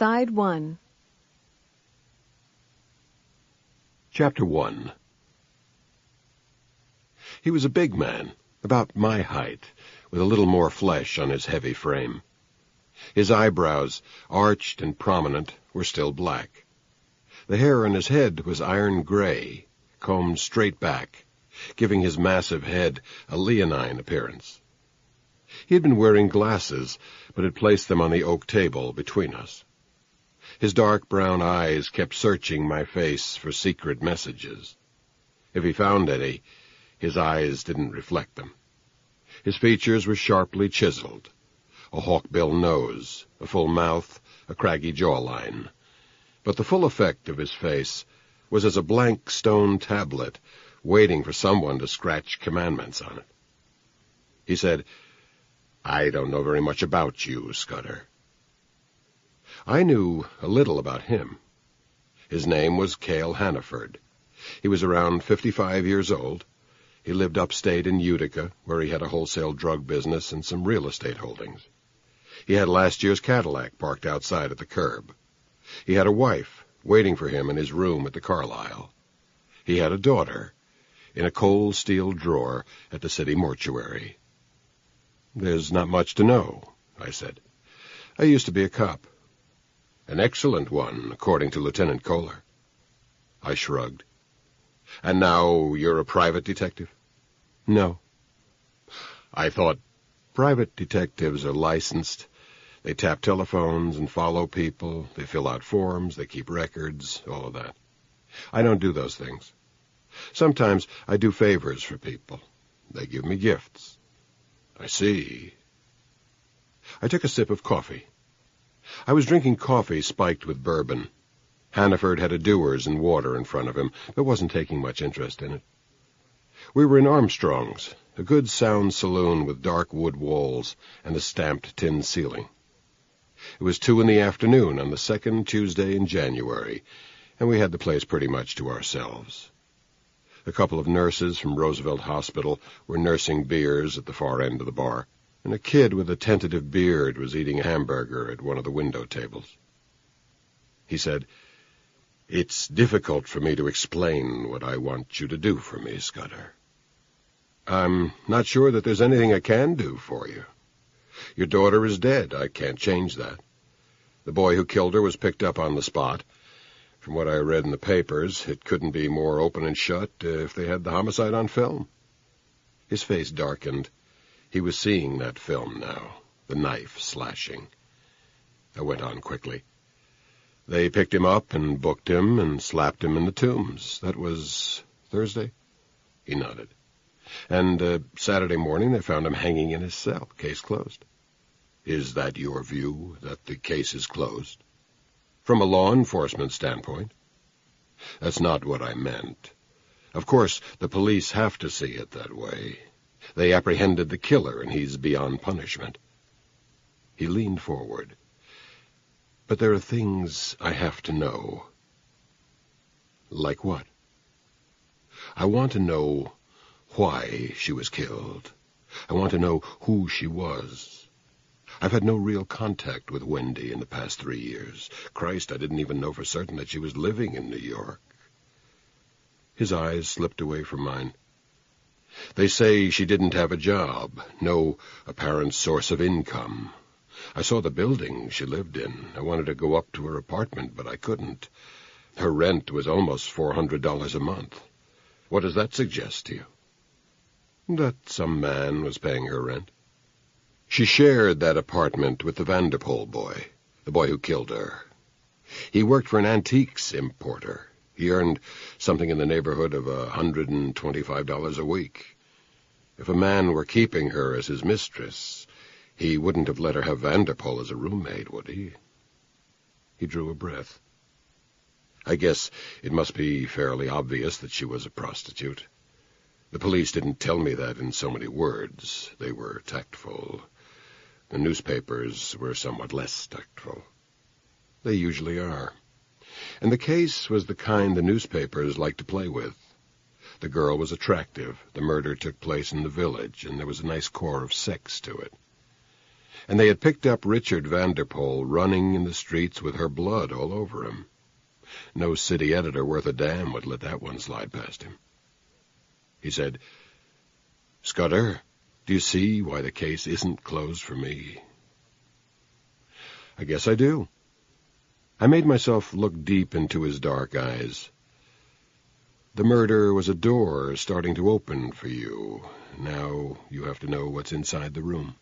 Side 1. Chapter 1. He was a big man, about my height, with a little more flesh on his heavy frame. His eyebrows, arched and prominent, were still black. The hair on his head was iron gray, combed straight back, giving his massive head a leonine appearance. He had been wearing glasses, but had placed them on the oak table between us. His dark brown eyes kept searching my face for secret messages. If he found any, his eyes didn't reflect them. His features were sharply chiseled, a hawkbill nose, a full mouth, a craggy jawline. But the full effect of his face was as a blank stone tablet waiting for someone to scratch commandments on it. He said, "I don't know very much about you, Scudder." I knew a little about him. His name was Cale Hannaford. He was around 55 years old. He lived upstate in Utica, where he had a wholesale drug business and some real estate holdings. He had last year's Cadillac parked outside at the curb. He had a wife waiting for him in his room at the Carlisle. He had a daughter in a cold steel drawer at the city mortuary. "There's not much to know," I said. "I used to be a cop." "An excellent one, according to Lieutenant Kohler." I shrugged. "And now you're a private detective?" "No." "I thought private detectives are licensed. They tap telephones and follow people. They fill out forms. They keep records, all of that. I don't do those things. Sometimes I do favors for people. They give me gifts." "I see." I took a sip of coffee. I was drinking coffee spiked with bourbon. Hannaford had a Dewar's and water in front of him, but wasn't taking much interest in it. We were in Armstrong's, a good sound saloon with dark wood walls and a stamped tin ceiling. It was 2 p.m. on the second Tuesday in January, and we had the place pretty much to ourselves. A couple of nurses from Roosevelt Hospital were nursing beers at the far end of the bar, and a kid with a tentative beard was eating a hamburger at one of the window tables. He said, "It's difficult for me to explain what I want you to do for me, Scudder. I'm not sure that there's anything I can do for you. Your daughter is dead. I can't change that. The boy who killed her was picked up on the spot. From what I read in the papers, it couldn't be more open and shut if they had the homicide on film." His face darkened. He was seeing that film now, the knife slashing. I went on quickly. "They picked him up and booked him and slapped him in the Tombs. That was Thursday?" He nodded. "And Saturday morning they found him hanging in his cell. Case closed." "Is that your view, that the case is closed?" "From a law enforcement standpoint." "That's not what I meant. Of course, the police have to see it that way. They apprehended the killer, and he's beyond punishment." He leaned forward. "But there are things I have to know." "Like what?" "I want to know why she was killed. I want to know who she was. I've had no real contact with Wendy in the past 3 years. Christ, I didn't even know for certain that she was living in New York." His eyes slipped away from mine. "They say she didn't have a job, no apparent source of income. I saw the building she lived in. I wanted to go up to her apartment, but I couldn't. Her rent was almost $400 a month. What does that suggest to you?" "That some man was paying her rent." "She shared that apartment with the Vanderpool boy, the boy who killed her. He worked for an antiques importer. He earned something in the neighborhood of $125 a week. If a man were keeping her as his mistress, he wouldn't have let her have Vanderpool as a roommate, would he?" He drew a breath. "I guess it must be fairly obvious that she was a prostitute. The police didn't tell me that in so many words. They were tactful. The newspapers were somewhat less tactful. They usually are. And the case was the kind the newspapers like to play with. The girl was attractive. The murder took place in the village, and there was a nice core of sex to it. and they had picked up Richard Vanderpoel running in the streets with her blood all over him. No city editor worth a damn would let that one slide past him. He said, "Scudder, do you see why the case isn't closed for me?" I guess I do. I made myself look deep into his dark eyes. The murder was a door starting to open for you. Now you have to know what's inside the room.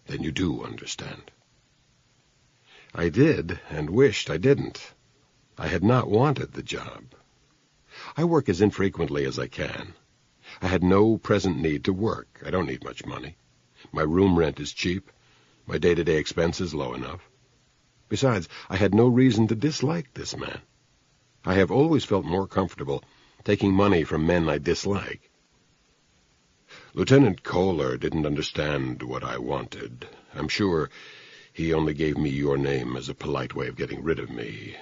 Then you do understand. I did, and wished I didn't. I had not wanted the job. I work as infrequently as I can. I had no present need to work. I don't need much money. My room rent is cheap. My day-to-day expense is low enough. Besides, I had no reason to dislike this man. I have always felt more comfortable taking money from men I dislike. Lieutenant Kohler didn't understand what I wanted. I'm sure he only gave me your name as a polite way of getting rid of me.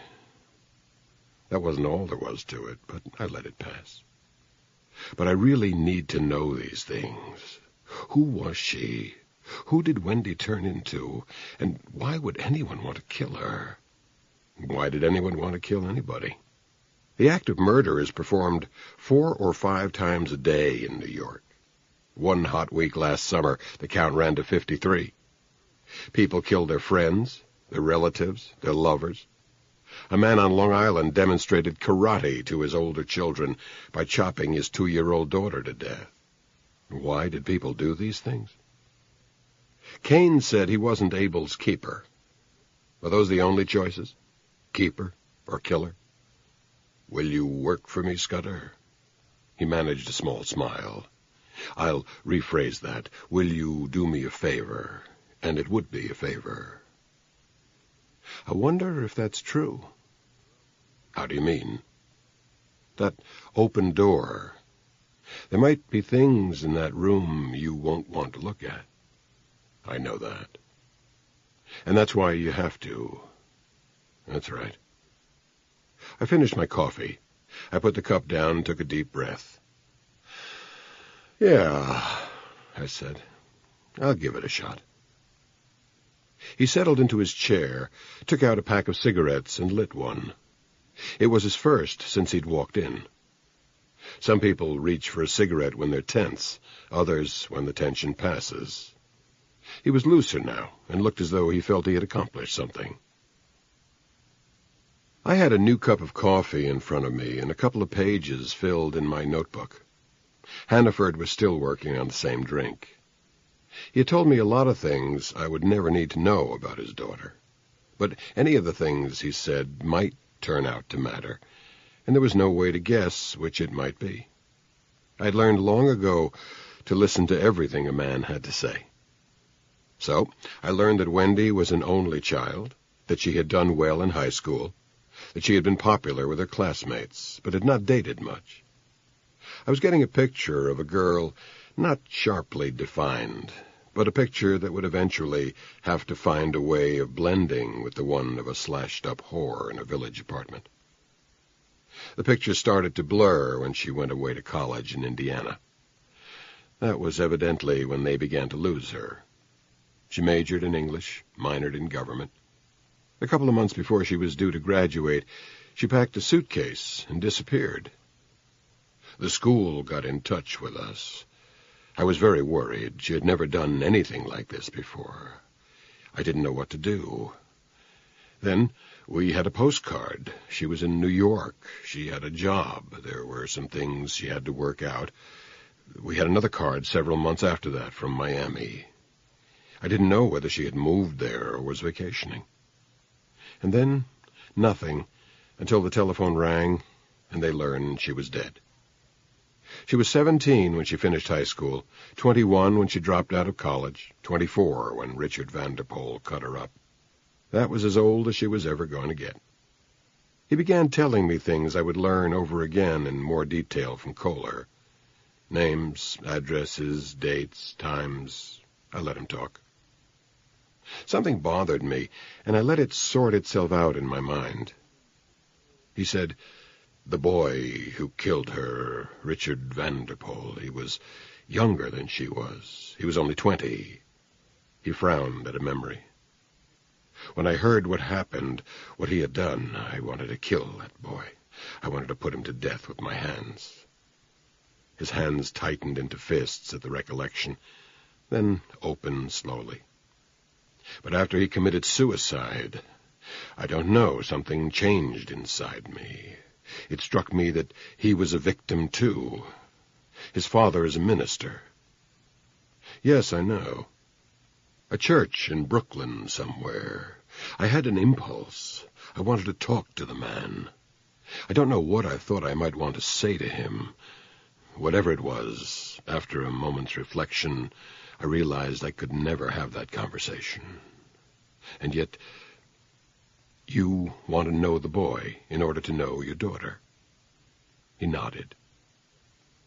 That wasn't all there was to it, but I let it pass. But I really need to know these things. Who was she? Who did Wendy turn into? And why would anyone want to kill her? Why did anyone want to kill anybody? The act of murder is performed 4 or 5 times a day in New York. One hot week last summer, the count ran to 53. People killed their friends, their relatives, their lovers. A man on Long Island demonstrated karate to his older children by chopping his 2-year-old daughter to death. Why did people do these things? Kane said he wasn't Abel's keeper. Are those the only choices? Keeper or killer? Will you work for me, Scudder? He managed a small smile. I'll rephrase that. Will you do me a favor? And it would be a favor. I wonder if that's true. How do you mean? That open door. There might be things in that room you won't want to look at. I know that. And that's why you have to. That's right. I finished my coffee. I put the cup down and took a deep breath. Yeah, I said. I'll give it a shot. He settled into his chair, took out a pack of cigarettes, and lit one. It was his first since he'd walked in. Some people reach for a cigarette when they're tense, others when the tension passes. He was looser now, and looked as though he felt he had accomplished something. I had a new cup of coffee in front of me and a couple of pages filled in my notebook. Hannaford was still working on the same drink. He had told me a lot of things I would never need to know about his daughter. But any of the things he said might turn out to matter, and there was no way to guess which it might be. I'd learned long ago to listen to everything a man had to say. So I learned that Wendy was an only child, that she had done well in high school, that she had been popular with her classmates, but had not dated much. I was getting a picture of a girl not sharply defined, but a picture that would eventually have to find a way of blending with the one of a slashed-up whore in a village apartment. The picture started to blur when she went away to college in Indiana. That was evidently when they began to lose her. She majored in English, minored in government. A couple of months before she was due to graduate, she packed a suitcase and disappeared. The school got in touch with us. I was very worried. She had never done anything like this before. I didn't know what to do. Then we had a postcard. She was in New York. She had a job. There were some things she had to work out. We had another card several months after that from Miami. I didn't know whether she had moved there or was vacationing. And then nothing until the telephone rang and they learned she was dead. She was 17 when she finished high school, 21 when she dropped out of college, 24 when Richard Vanderpoel cut her up. That was as old as she was ever going to get. He began telling me things I would learn over again in more detail from Kohler. Names, addresses, dates, times. I let him talk. Something bothered me, and I let it sort itself out in my mind. He said, "The boy who killed her, Richard Vanderpoel, he was younger than she was. He was only 20. He frowned at a memory. When I heard what happened, what he had done, I wanted to kill that boy. I wanted to put him to death with my hands. His hands tightened into fists at the recollection, then opened slowly. But after he committed suicide, I don't know, something changed inside me. It struck me that he was a victim, too. His father is a minister. Yes, I know. A church in Brooklyn somewhere. I had an impulse. I wanted to talk to the man. I don't know what I thought I might want to say to him. Whatever it was, after a moment's reflection, I realized I could never have that conversation. And yet, you want to know the boy in order to know your daughter. He nodded.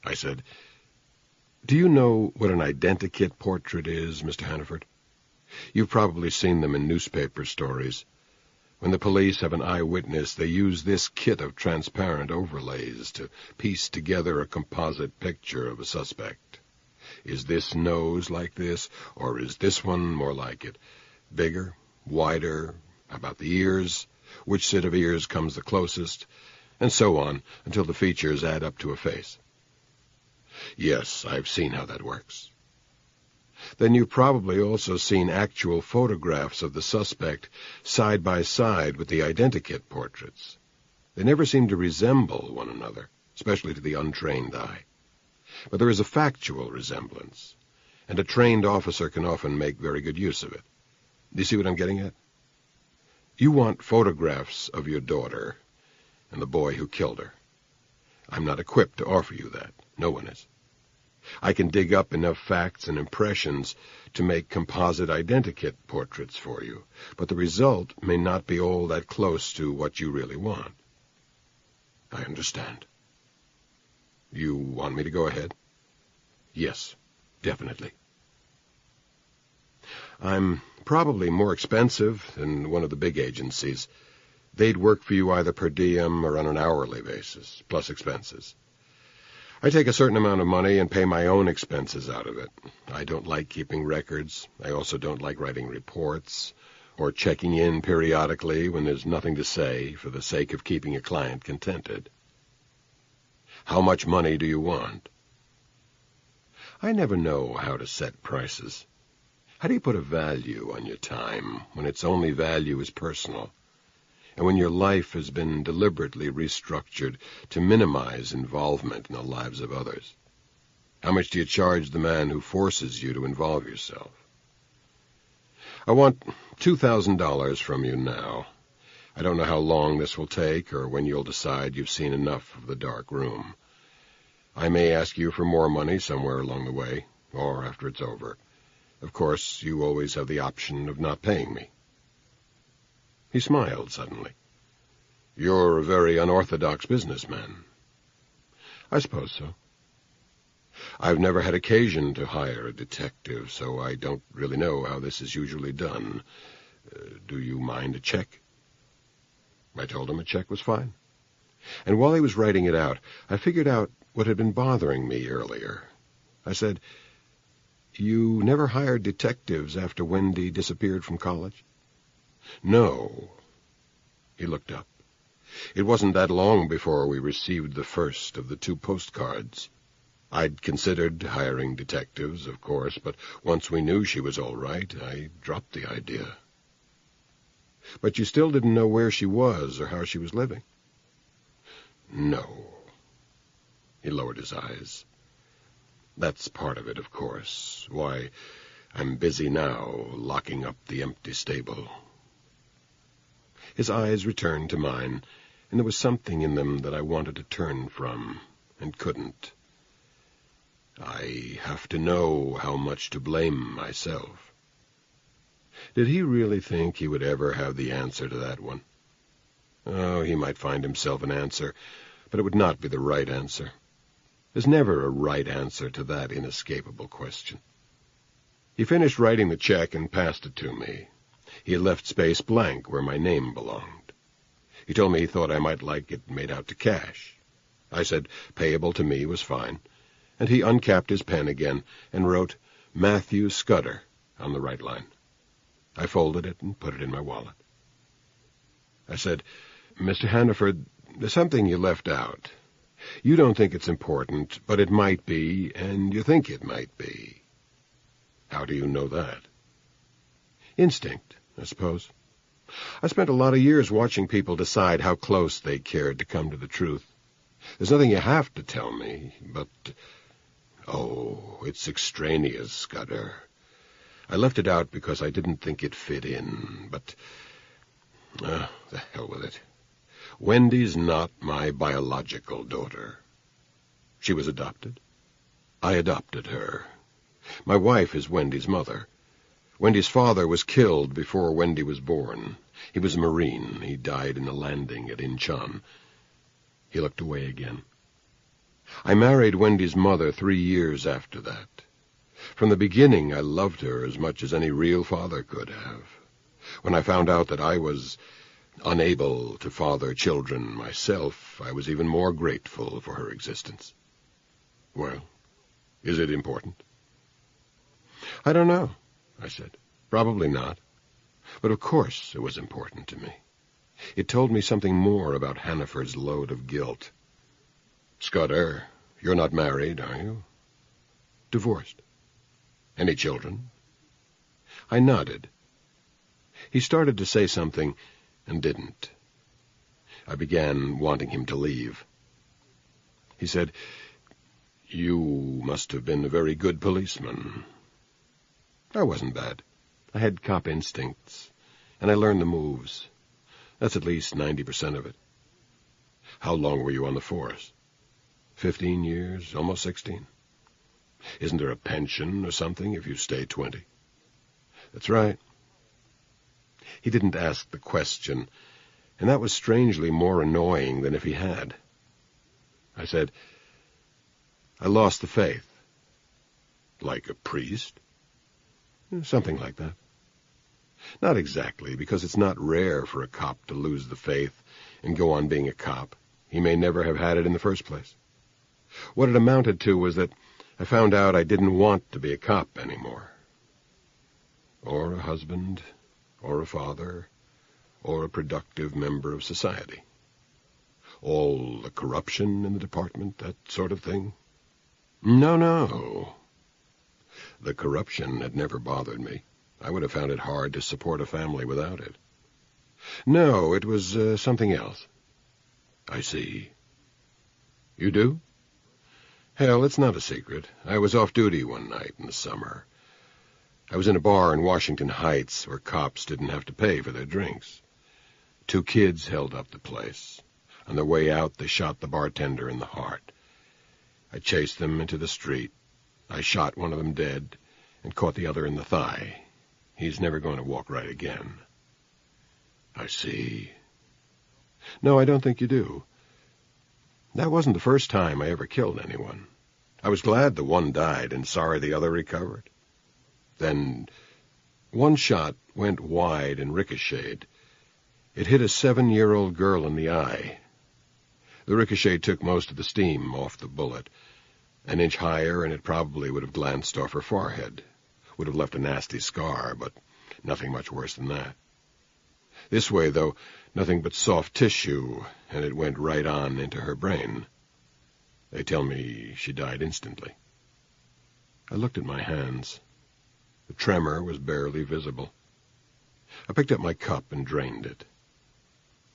I said, "Do you know what an identikit portrait is, Mr. Hannaford? You've probably seen them in newspaper stories. When the police have an eyewitness, they use this kit of transparent overlays to piece together a composite picture of a suspect. Is this nose like this, or is this one more like it? Bigger, wider, about the ears, which set of ears comes the closest, and so on, until the features add up to a face." "Yes, I've seen how that works." "Then you've probably also seen actual photographs of the suspect side by side with the identikit portraits. They never seem to resemble one another, especially to the untrained eye. But there is a factual resemblance, and a trained officer can often make very good use of it. Do you see what I'm getting at? You want photographs of your daughter and the boy who killed her. I'm not equipped to offer you that. No one is. I can dig up enough facts and impressions to make composite identikit portraits for you, but the result may not be all that close to what you really want." "I understand." "You want me to go ahead?" "Yes, definitely." "I'm probably more expensive than one of the big agencies. They'd work for you either per diem or on an hourly basis, plus expenses. I take a certain amount of money and pay my own expenses out of it. I don't like keeping records. I also don't like writing reports or checking in periodically when there's nothing to say for the sake of keeping a client contented." "How much money do you want?" "I never know how to set prices. How do you put a value on your time when its only value is personal, and when your life has been deliberately restructured to minimize involvement in the lives of others? How much do you charge the man who forces you to involve yourself?" "I want $2,000 from you now. I don't know how long this will take or when you'll decide you've seen enough of the dark room. I may ask you for more money somewhere along the way, or after it's over. Of course, you always have the option of not paying me." He smiled suddenly. "You're a very unorthodox businessman." "I suppose so." "I've never had occasion to hire a detective, so I don't really know how this is usually done. Do you mind a check?" I told him a check was fine. And while he was writing it out, I figured out what had been bothering me earlier. I said, "You never hired detectives after Wendy disappeared from college?" "No." He looked up. "It wasn't that long before we received the first of the 2 postcards. I'd considered hiring detectives, of course, but once we knew she was all right, I dropped the idea." "But you still didn't know where she was or how she was living?" "No." He lowered his eyes. "That's part of it, of course. Why, I'm busy now, locking up the empty stable." His eyes returned to mine, and there was something in them that I wanted to turn from, and couldn't. I have to know how much to blame myself. Did he really think he would ever have the answer to that one? Oh, he might find himself an answer, but it would not be the right answer. There's never a right answer to that inescapable question. He finished writing the check and passed it to me. He had left space blank where my name belonged. He told me he thought I might like it made out to cash. I said payable to me was fine, and he uncapped his pen again and wrote Matthew Scudder on the right line. I folded it and put it in my wallet. I said, "Mr. Hannaford, there's something you left out. You don't think it's important, but it might be, and you think it might be." "How do you know that?" "Instinct, I suppose. I spent a lot of years watching people decide how close they cared to come to the truth. There's nothing you have to tell me, but... Oh, it's extraneous, Scudder. I left it out because I didn't think it fit in, but... the hell with it. Wendy's not my biological daughter. She was adopted. I adopted her. My wife is Wendy's mother. Wendy's father was killed before Wendy was born. He was a Marine. He died in a landing at Incheon. He looked away again. I married Wendy's mother 3 years after that. From the beginning, I loved her as much as any real father could have. When I found out that I was unable to father children myself, I was even more grateful for her existence. Well, is it important? I don't know, I said. Probably not. But of course it was important to me. It told me something more about Hannaford's load of guilt. Scudder, you're not married, are you? Divorced. Any children? I nodded. He started to say something and didn't. I began wanting him to leave. He said, "You must have been a very good policeman." I wasn't bad. I had cop instincts, and I learned the moves. That's at least 90% of it. How long were you on the force? 15 years, almost 16. Isn't there a pension or something if you stay 20? That's right. He didn't ask the question, and that was strangely more annoying than if he had. I said, "I lost the faith." Like a priest? Something like that. Not exactly, because it's not rare for a cop to lose the faith and go on being a cop. He may never have had it in the first place. What it amounted to was that I found out I didn't want to be a cop anymore. Or a husband, or a father, or a productive member of society. All the corruption in the department, that sort of thing? No. The corruption had never bothered me. I would have found it hard to support a family without it. No, it was something else. I see. You do? Hell, it's not a secret. I was off duty one night in the summer. I was in a bar in Washington Heights where cops didn't have to pay for their drinks. 2 kids held up the place. On their way out, they shot the bartender in the heart. I chased them into the street. I shot one of them dead and caught the other in the thigh. He's never going to walk right again. I see. No, I don't think you do. That wasn't the first time I ever killed anyone. I was glad the one died and sorry the other recovered. Then one shot went wide and ricocheted. It hit a 7-year-old girl in the eye. The ricochet took most of the steam off the bullet. An inch higher, and it probably would have glanced off her forehead. Would have left a nasty scar, but nothing much worse than that. This way, though, nothing but soft tissue, and it went right on into her brain. They tell me she died instantly. I looked at my hands. The tremor was barely visible. I picked up my cup and drained it.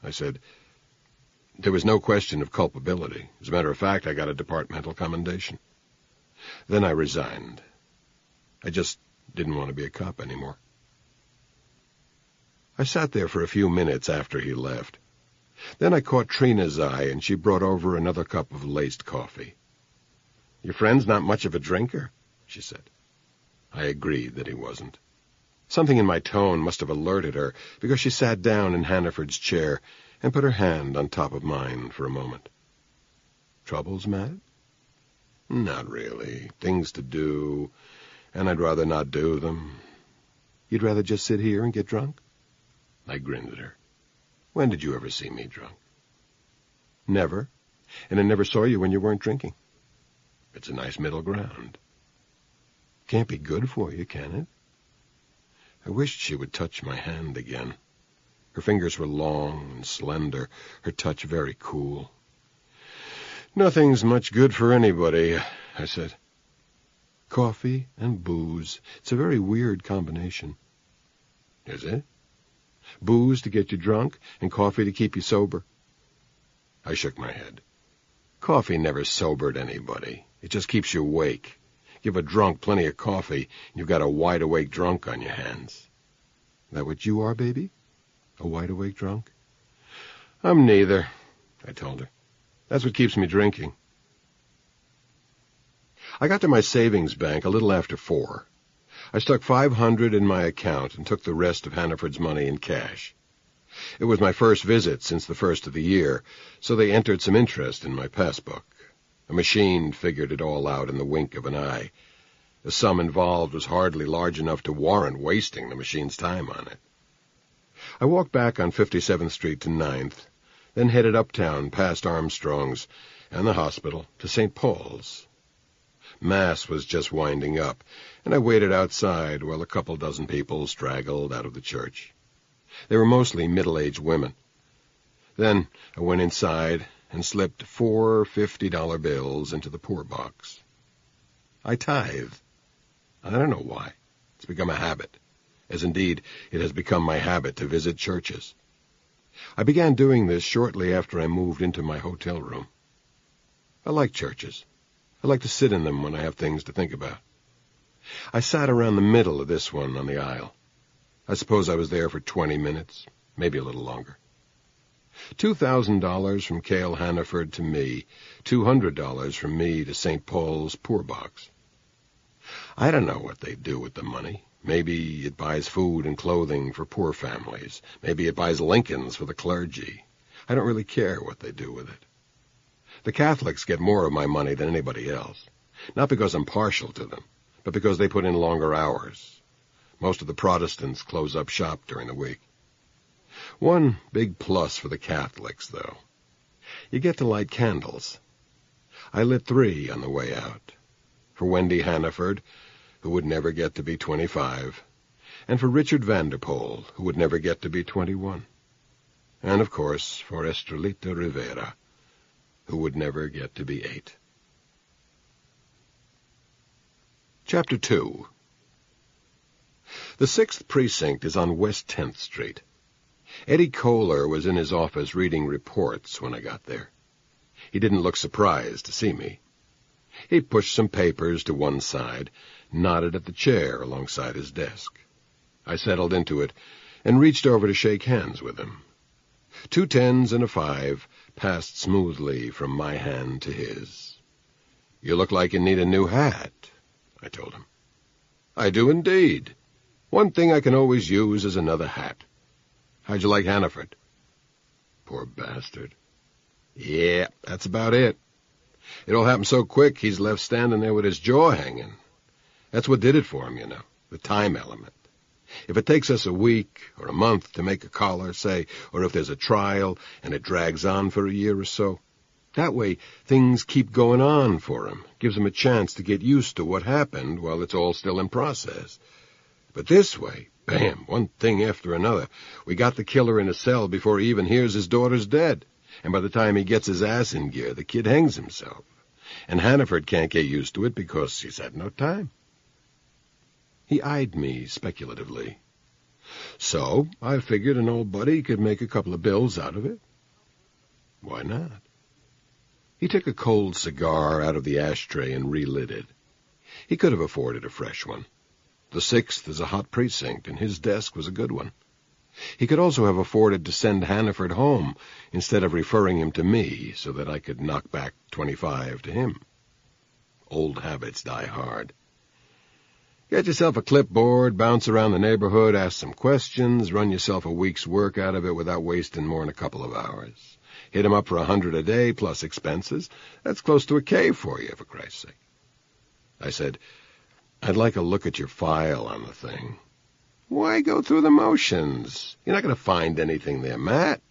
I said, "There was no question of culpability. As a matter of fact, I got a departmental commendation." Then I resigned. I just didn't want to be a cop anymore. I sat there for a few minutes after he left. Then I caught Trina's eye, and she brought over another cup of laced coffee. "Your friend's not much of a drinker," she said. I agreed that he wasn't. Something in my tone must have alerted her, because she sat down in Hannaford's chair and put her hand on top of mine for a moment. "Troubles, Matt?" "Not really. Things to do, and I'd rather not do them." "You'd rather just sit here and get drunk?" I grinned at her. "When did you ever see me drunk?" "Never. And I never saw you when you weren't drinking." "It's a nice middle ground." "Can't be good for you, can it?" I wished she would touch my hand again. Her fingers were long and slender, her touch very cool. "Nothing's much good for anybody," I said. "Coffee and booze. It's a very weird combination." "Is it?" "Booze to get you drunk, and coffee to keep you sober." I shook my head. "Coffee never sobered anybody. It just keeps you awake. Give a drunk plenty of coffee, and you've got a wide-awake drunk on your hands." "That what you are, baby? A wide-awake drunk?" "I'm neither," I told her. "That's what keeps me drinking." I got to my savings bank a little after 4. I stuck $500 in my account and took the rest of Hannaford's money in cash. It was my first visit since the first of the year, so they entered some interest in my passbook. A machine figured it all out in the wink of an eye. The sum involved was hardly large enough to warrant wasting the machine's time on it. I walked back on 57th Street to 9th, then headed uptown past Armstrong's and the hospital to St. Paul's. Mass was just winding up, and I waited outside while a couple dozen people straggled out of the church. They were mostly middle-aged women. Then I went inside and slipped 4 $50 bills into the poor box. I tithe. I don't know why. It's become a habit, as indeed it has become my habit to visit churches. I began doing this shortly after I moved into my hotel room. I like churches. I like to sit in them when I have things to think about. I sat around the middle of this one on the aisle. I suppose I was there for 20 minutes, maybe a little longer. $2,000 from Cale Hannaford to me, $200 from me to St. Paul's poor box. I don't know what they do with the money. Maybe it buys food and clothing for poor families. Maybe it buys Lincolns for the clergy. I don't really care what they do with it. The Catholics get more of my money than anybody else, not because I'm partial to them, but because they put in longer hours. Most of the Protestants close up shop during the week. One big plus for the Catholics, though. You get to light candles. I lit 3 on the way out. For Wendy Hannaford, who would never get to be 25, and for Richard Vanderpoel, who would never get to be 21. And, of course, for Estrelita Rivera, who would never get to be 8. Chapter 2. The 6th Precinct is on West 10th Street. Eddie Kohler was in his office reading reports when I got there. He didn't look surprised to see me. He pushed some papers to one side, nodded at the chair alongside his desk. I settled into it and reached over to shake hands with him. 2 10s and a 5 passed smoothly from my hand to his. "You look like you need a new hat," I told him. "I do indeed. One thing I can always use is another hat. How'd you like Hannaford?" "Poor bastard." "Yeah, that's about it. It all happened so quick he's left standing there with his jaw hanging. That's what did it for him, the time element. If it takes us a week or a month to make a collar, say, or if there's a trial and it drags on for a year or so, that way things keep going on for him, gives him a chance to get used to what happened while it's all still in process. But this way, bam, one thing after another, we got the killer in a cell before he even hears his daughter's dead, and by the time he gets his ass in gear, the kid hangs himself. And Hannaford can't get used to it because he's had no time." He eyed me speculatively. "So I figured an old buddy could make a couple of bills out of it." "Why not?" He took a cold cigar out of the ashtray and relit it. He could have afforded a fresh one. The 6th is a hot precinct, and his desk was a good one. He could also have afforded to send Hannaford home instead of referring him to me so that I could knock back 25 to him. Old habits die hard. Get yourself a clipboard, bounce around the neighborhood, ask some questions, run yourself a week's work out of it without wasting more than a couple of hours. Hit him up for $100 a day plus expenses. That's close to a K for you, for Christ's sake. I said, "I'd like a look at your file on the thing." "Why go through the motions? You're not going to find anything there, Matt.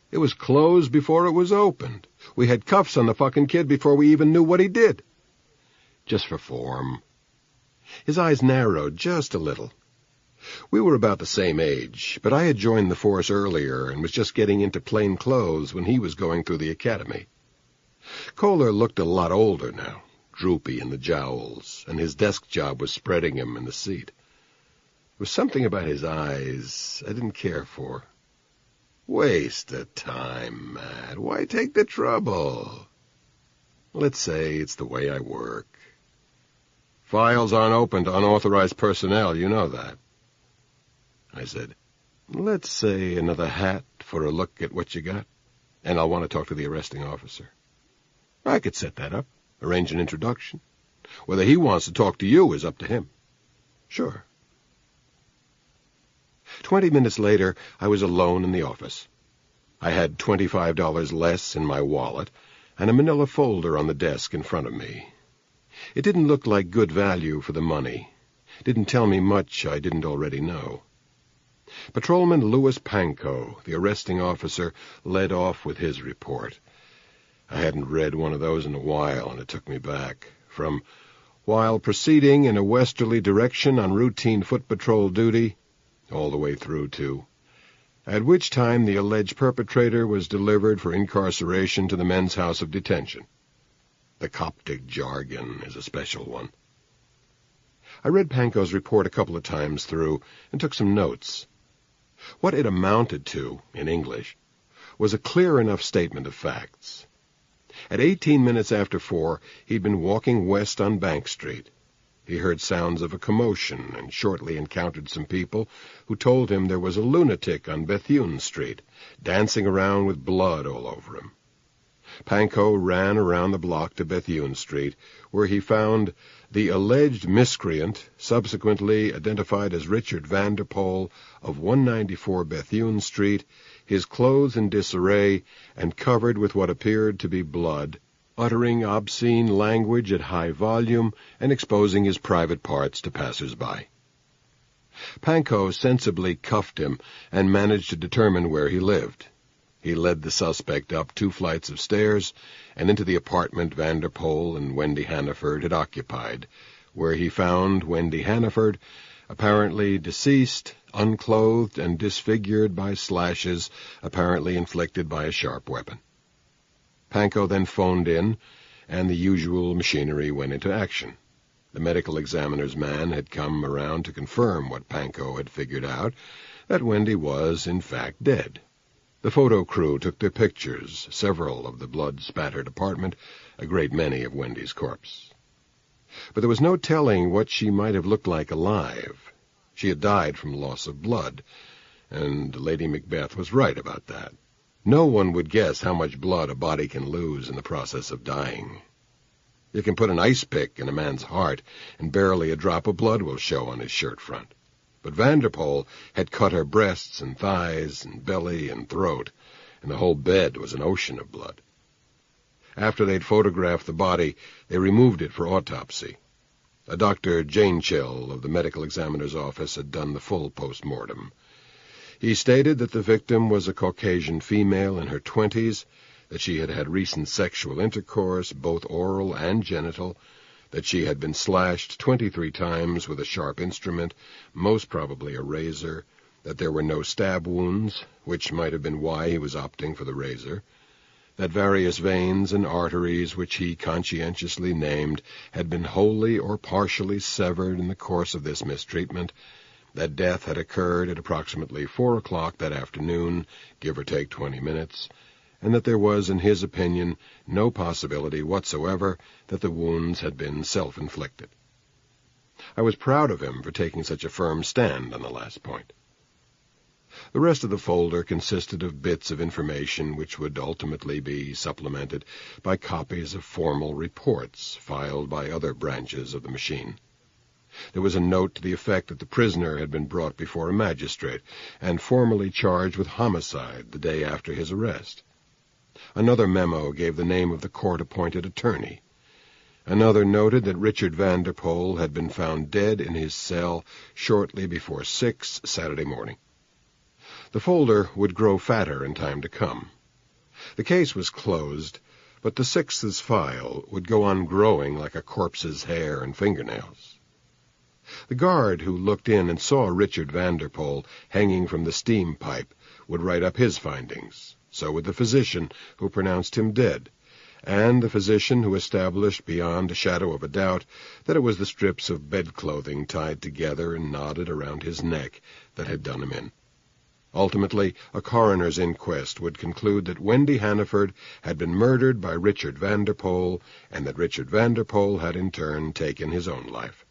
It was closed before it was opened. We had cuffs on the fucking kid before we even knew what he did." "Just for form." His eyes narrowed just a little. We were about the same age, but I had joined the force earlier and was just getting into plain clothes when he was going through the academy. Kohler looked a lot older now, droopy in the jowls, and his desk job was spreading him in the seat. There was something about his eyes I didn't care for. Waste of time, Matt. Why take the trouble? Let's say it's the way I work. Files aren't open to unauthorized personnel, you know that. I said, let's say another hat for a look at what you got, and I'll want to talk to the arresting officer. I could set that up, arrange an introduction. Whether he wants to talk to you is up to him. Sure. 20 minutes later, I was alone in the office. I had $25 less in my wallet and a manila folder on the desk in front of me. It didn't look like good value for the money. It didn't tell me much I didn't already know. Patrolman Louis Pankow, the arresting officer, led off with his report. I hadn't read one of those in a while, and it took me back. From, while proceeding in a westerly direction on routine foot patrol duty, all the way through to, at which time the alleged perpetrator was delivered for incarceration to the men's house of detention. The Coptic jargon is a special one. I read Pankow's report a couple of times through and took some notes. What it amounted to, in English, was a clear enough statement of facts. At 18 minutes after 4, he'd been walking west on Bank Street. He heard sounds of a commotion and shortly encountered some people who told him there was a lunatic on Bethune Street, dancing around with blood all over him. Pankow ran around the block to Bethune Street, where he found the alleged miscreant, subsequently identified as Richard Vanderpoel of 194 Bethune Street, his clothes in disarray and covered with what appeared to be blood, uttering obscene language at high volume and exposing his private parts to passers-by. Pankow sensibly cuffed him and managed to determine where he lived. He led the suspect up 2 flights of stairs and into the apartment Vanderpoel and Wendy Hannaford had occupied, where he found Wendy Hannaford, apparently deceased, unclothed and disfigured by slashes apparently inflicted by a sharp weapon. Pankow then phoned in, and the usual machinery went into action. The medical examiner's man had come around to confirm what Pankow had figured out, that Wendy was, in fact, dead. The photo crew took their pictures, several of the blood-spattered apartment, a great many of Wendy's corpse. But there was no telling what she might have looked like alive. She had died from loss of blood, and Lady Macbeth was right about that. No one would guess how much blood a body can lose in the process of dying. You can put an ice pick in a man's heart, and barely a drop of blood will show on his shirt front. But Vanderpoel had cut her breasts and thighs and belly and throat, and the whole bed was an ocean of blood. After they'd photographed the body, they removed it for autopsy. A Dr. Jainchill of the medical examiner's office had done the full post-mortem. He stated that the victim was a Caucasian female in her 20s, that she had had recent sexual intercourse, both oral and genital, that she had been slashed 23 times with a sharp instrument, most probably a razor, that there were no stab wounds, which might have been why he was opting for the razor, that various veins and arteries which he conscientiously named had been wholly or partially severed in the course of this mistreatment, that death had occurred at approximately 4 o'clock that afternoon, give or take 20 minutes, and that there was, in his opinion, no possibility whatsoever that the wounds had been self-inflicted. I was proud of him for taking such a firm stand on the last point. The rest of the folder consisted of bits of information which would ultimately be supplemented by copies of formal reports filed by other branches of the machine. There was a note to the effect that the prisoner had been brought before a magistrate and formally charged with homicide the day after his arrest. Another memo gave the name of the court-appointed attorney. Another noted that Richard Vanderpoel had been found dead in his cell shortly before 6 Saturday morning. The folder would grow fatter in time to come. The case was closed, but the Sixth's file would go on growing like a corpse's hair and fingernails. The guard who looked in and saw Richard Vanderpoel hanging from the steam pipe would write up his findings. So would the physician who pronounced him dead, and the physician who established beyond a shadow of a doubt that it was the strips of bed-clothing tied together and knotted around his neck that had done him in. Ultimately, a coroner's inquest would conclude that Wendy Hannaford had been murdered by Richard Vanderpoel, and that Richard Vanderpoel had in turn taken his own life.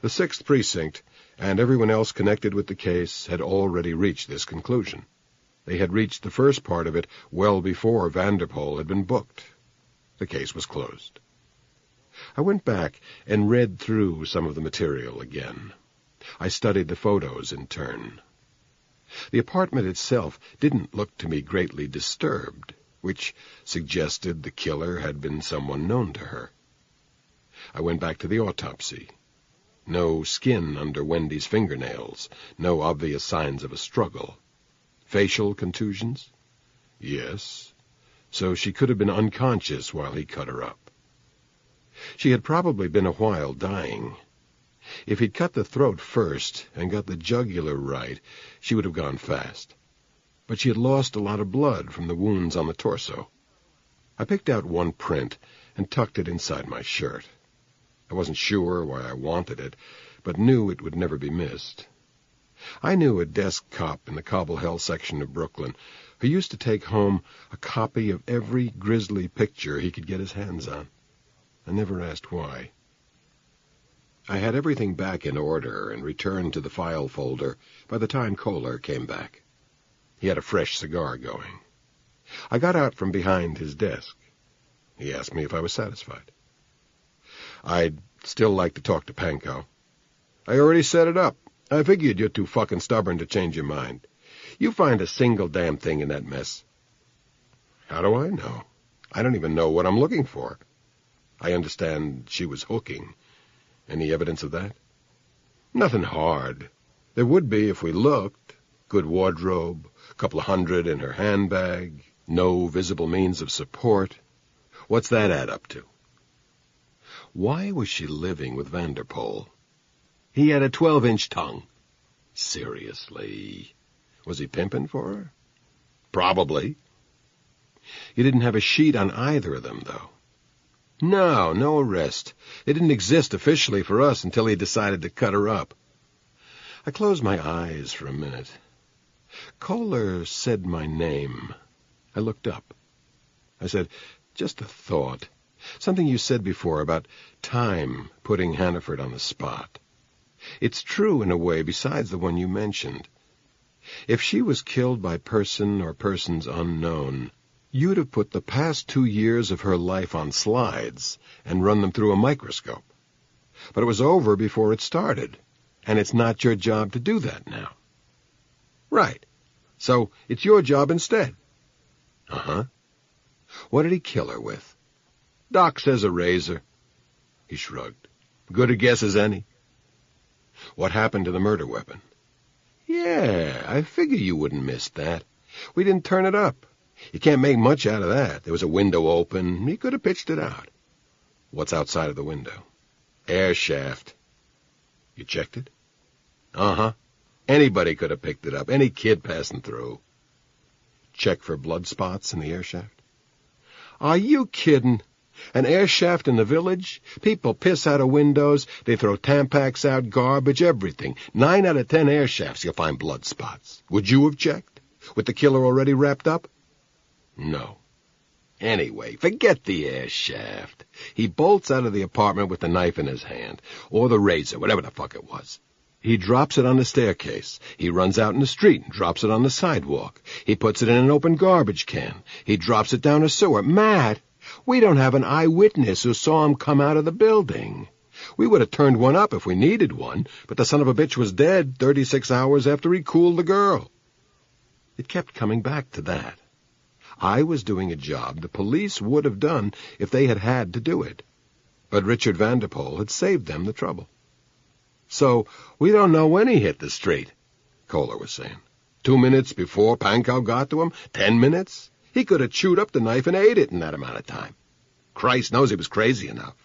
The 6th Precinct, and everyone else connected with the case, had already reached this conclusion. They had reached the first part of it well before Vanderpoel had been booked. The case was closed. I went back and read through some of the material again. I studied the photos in turn. The apartment itself didn't look to me greatly disturbed, which suggested the killer had been someone known to her. I went back to the autopsy. No skin under Wendy's fingernails, no obvious signs of a struggle. Facial contusions? Yes. So she could have been unconscious while he cut her up. She had probably been a while dying. If he'd cut the throat first and got the jugular right, she would have gone fast. But she had lost a lot of blood from the wounds on the torso. I picked out one print and tucked it inside my shirt. I wasn't sure why I wanted it, but knew it would never be missed. I knew a desk cop in the Cobble Hill section of Brooklyn who used to take home a copy of every grisly picture he could get his hands on. I never asked why. I had everything back in order and returned to the file folder by the time Kohler came back. He had a fresh cigar going. I got out from behind his desk. He asked me if I was satisfied. I'd still like to talk to Pankow. I already set it up. I figured you're too fucking stubborn to change your mind. You find a single damn thing in that mess. How do I know? I don't even know what I'm looking for. I understand she was hooking. Any evidence of that? Nothing hard. There would be if we looked. Good wardrobe, a couple of $100 in her handbag, no visible means of support. What's that add up to? Why was she living with Vanderpoel? He had a 12-inch tongue. Seriously? Was he pimping for her? Probably. You didn't have a sheet on either of them, though. No arrest. It didn't exist officially for us until he decided to cut her up. I closed my eyes for a minute. Kohler said my name. I looked up. I said, just a thought. Something you said before about time putting Hannaford on the spot. It's true in a way besides the one you mentioned. If she was killed by person or persons unknown, you'd have put the past 2 years of her life on slides and run them through a microscope. But it was over before it started, and it's not your job to do that now. Right. So it's your job instead. Uh-huh. What did he kill her with? Doc says a razor. He shrugged. Good a guess as any. What happened to the murder weapon? Yeah, I figure you wouldn't miss that. We didn't turn it up. You can't make much out of that. There was a window open. He could have pitched it out. What's outside of the window? Air shaft. You checked it? Uh-huh. Anybody could have picked it up. Any kid passing through. Check for blood spots in the air shaft? Are you kidding? An air shaft in the village? People piss out of windows. They throw Tampax out, garbage, everything. 9 out of 10 air shafts you'll find blood spots. Would you have checked? With the killer already wrapped up? No. Anyway, forget the air shaft. He bolts out of the apartment with the knife in his hand, or the razor, whatever the fuck it was. He drops it on the staircase. He runs out in the street and drops it on the sidewalk. He puts it in an open garbage can. He drops it down a sewer. Matt, we don't have an eyewitness who saw him come out of the building. We would have turned one up if we needed one, but the son of a bitch was dead 36 hours after he cooled the girl. It kept coming back to that. I was doing a job the police would have done if they had had to do it. But Richard Vanderpoel had saved them the trouble. So, we don't know when he hit the street, Kohler was saying. 2 minutes before Pankow got to him? 10 minutes? He could have chewed up the knife and ate it in that amount of time. Christ knows he was crazy enough.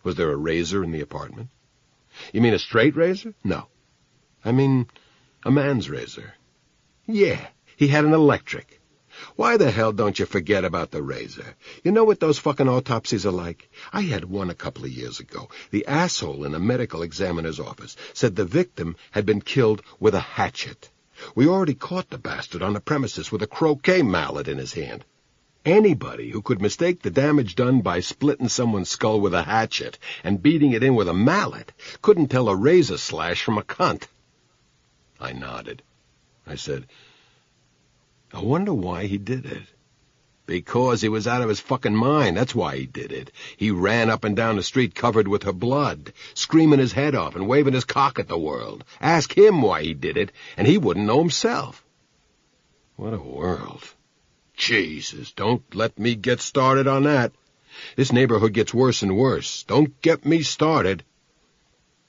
Was there a razor in the apartment? You mean a straight razor? No. I mean a man's razor. Yeah, he had an electric. Why the hell don't you forget about the razor? You know what those fucking autopsies are like? I had one a couple of years ago. The asshole in a medical examiner's office said the victim had been killed with a hatchet. We already caught the bastard on the premises with a croquet mallet in his hand. Anybody who could mistake the damage done by splitting someone's skull with a hatchet and beating it in with a mallet couldn't tell a razor slash from a cunt. I nodded. I said, I wonder why he did it. Because he was out of his fucking mind, that's why he did it. He ran up and down the street covered with her blood, screaming his head off and waving his cock at the world. Ask him why he did it, and he wouldn't know himself. What a world. Jesus, don't let me get started on that. This neighborhood gets worse and worse. Don't get me started.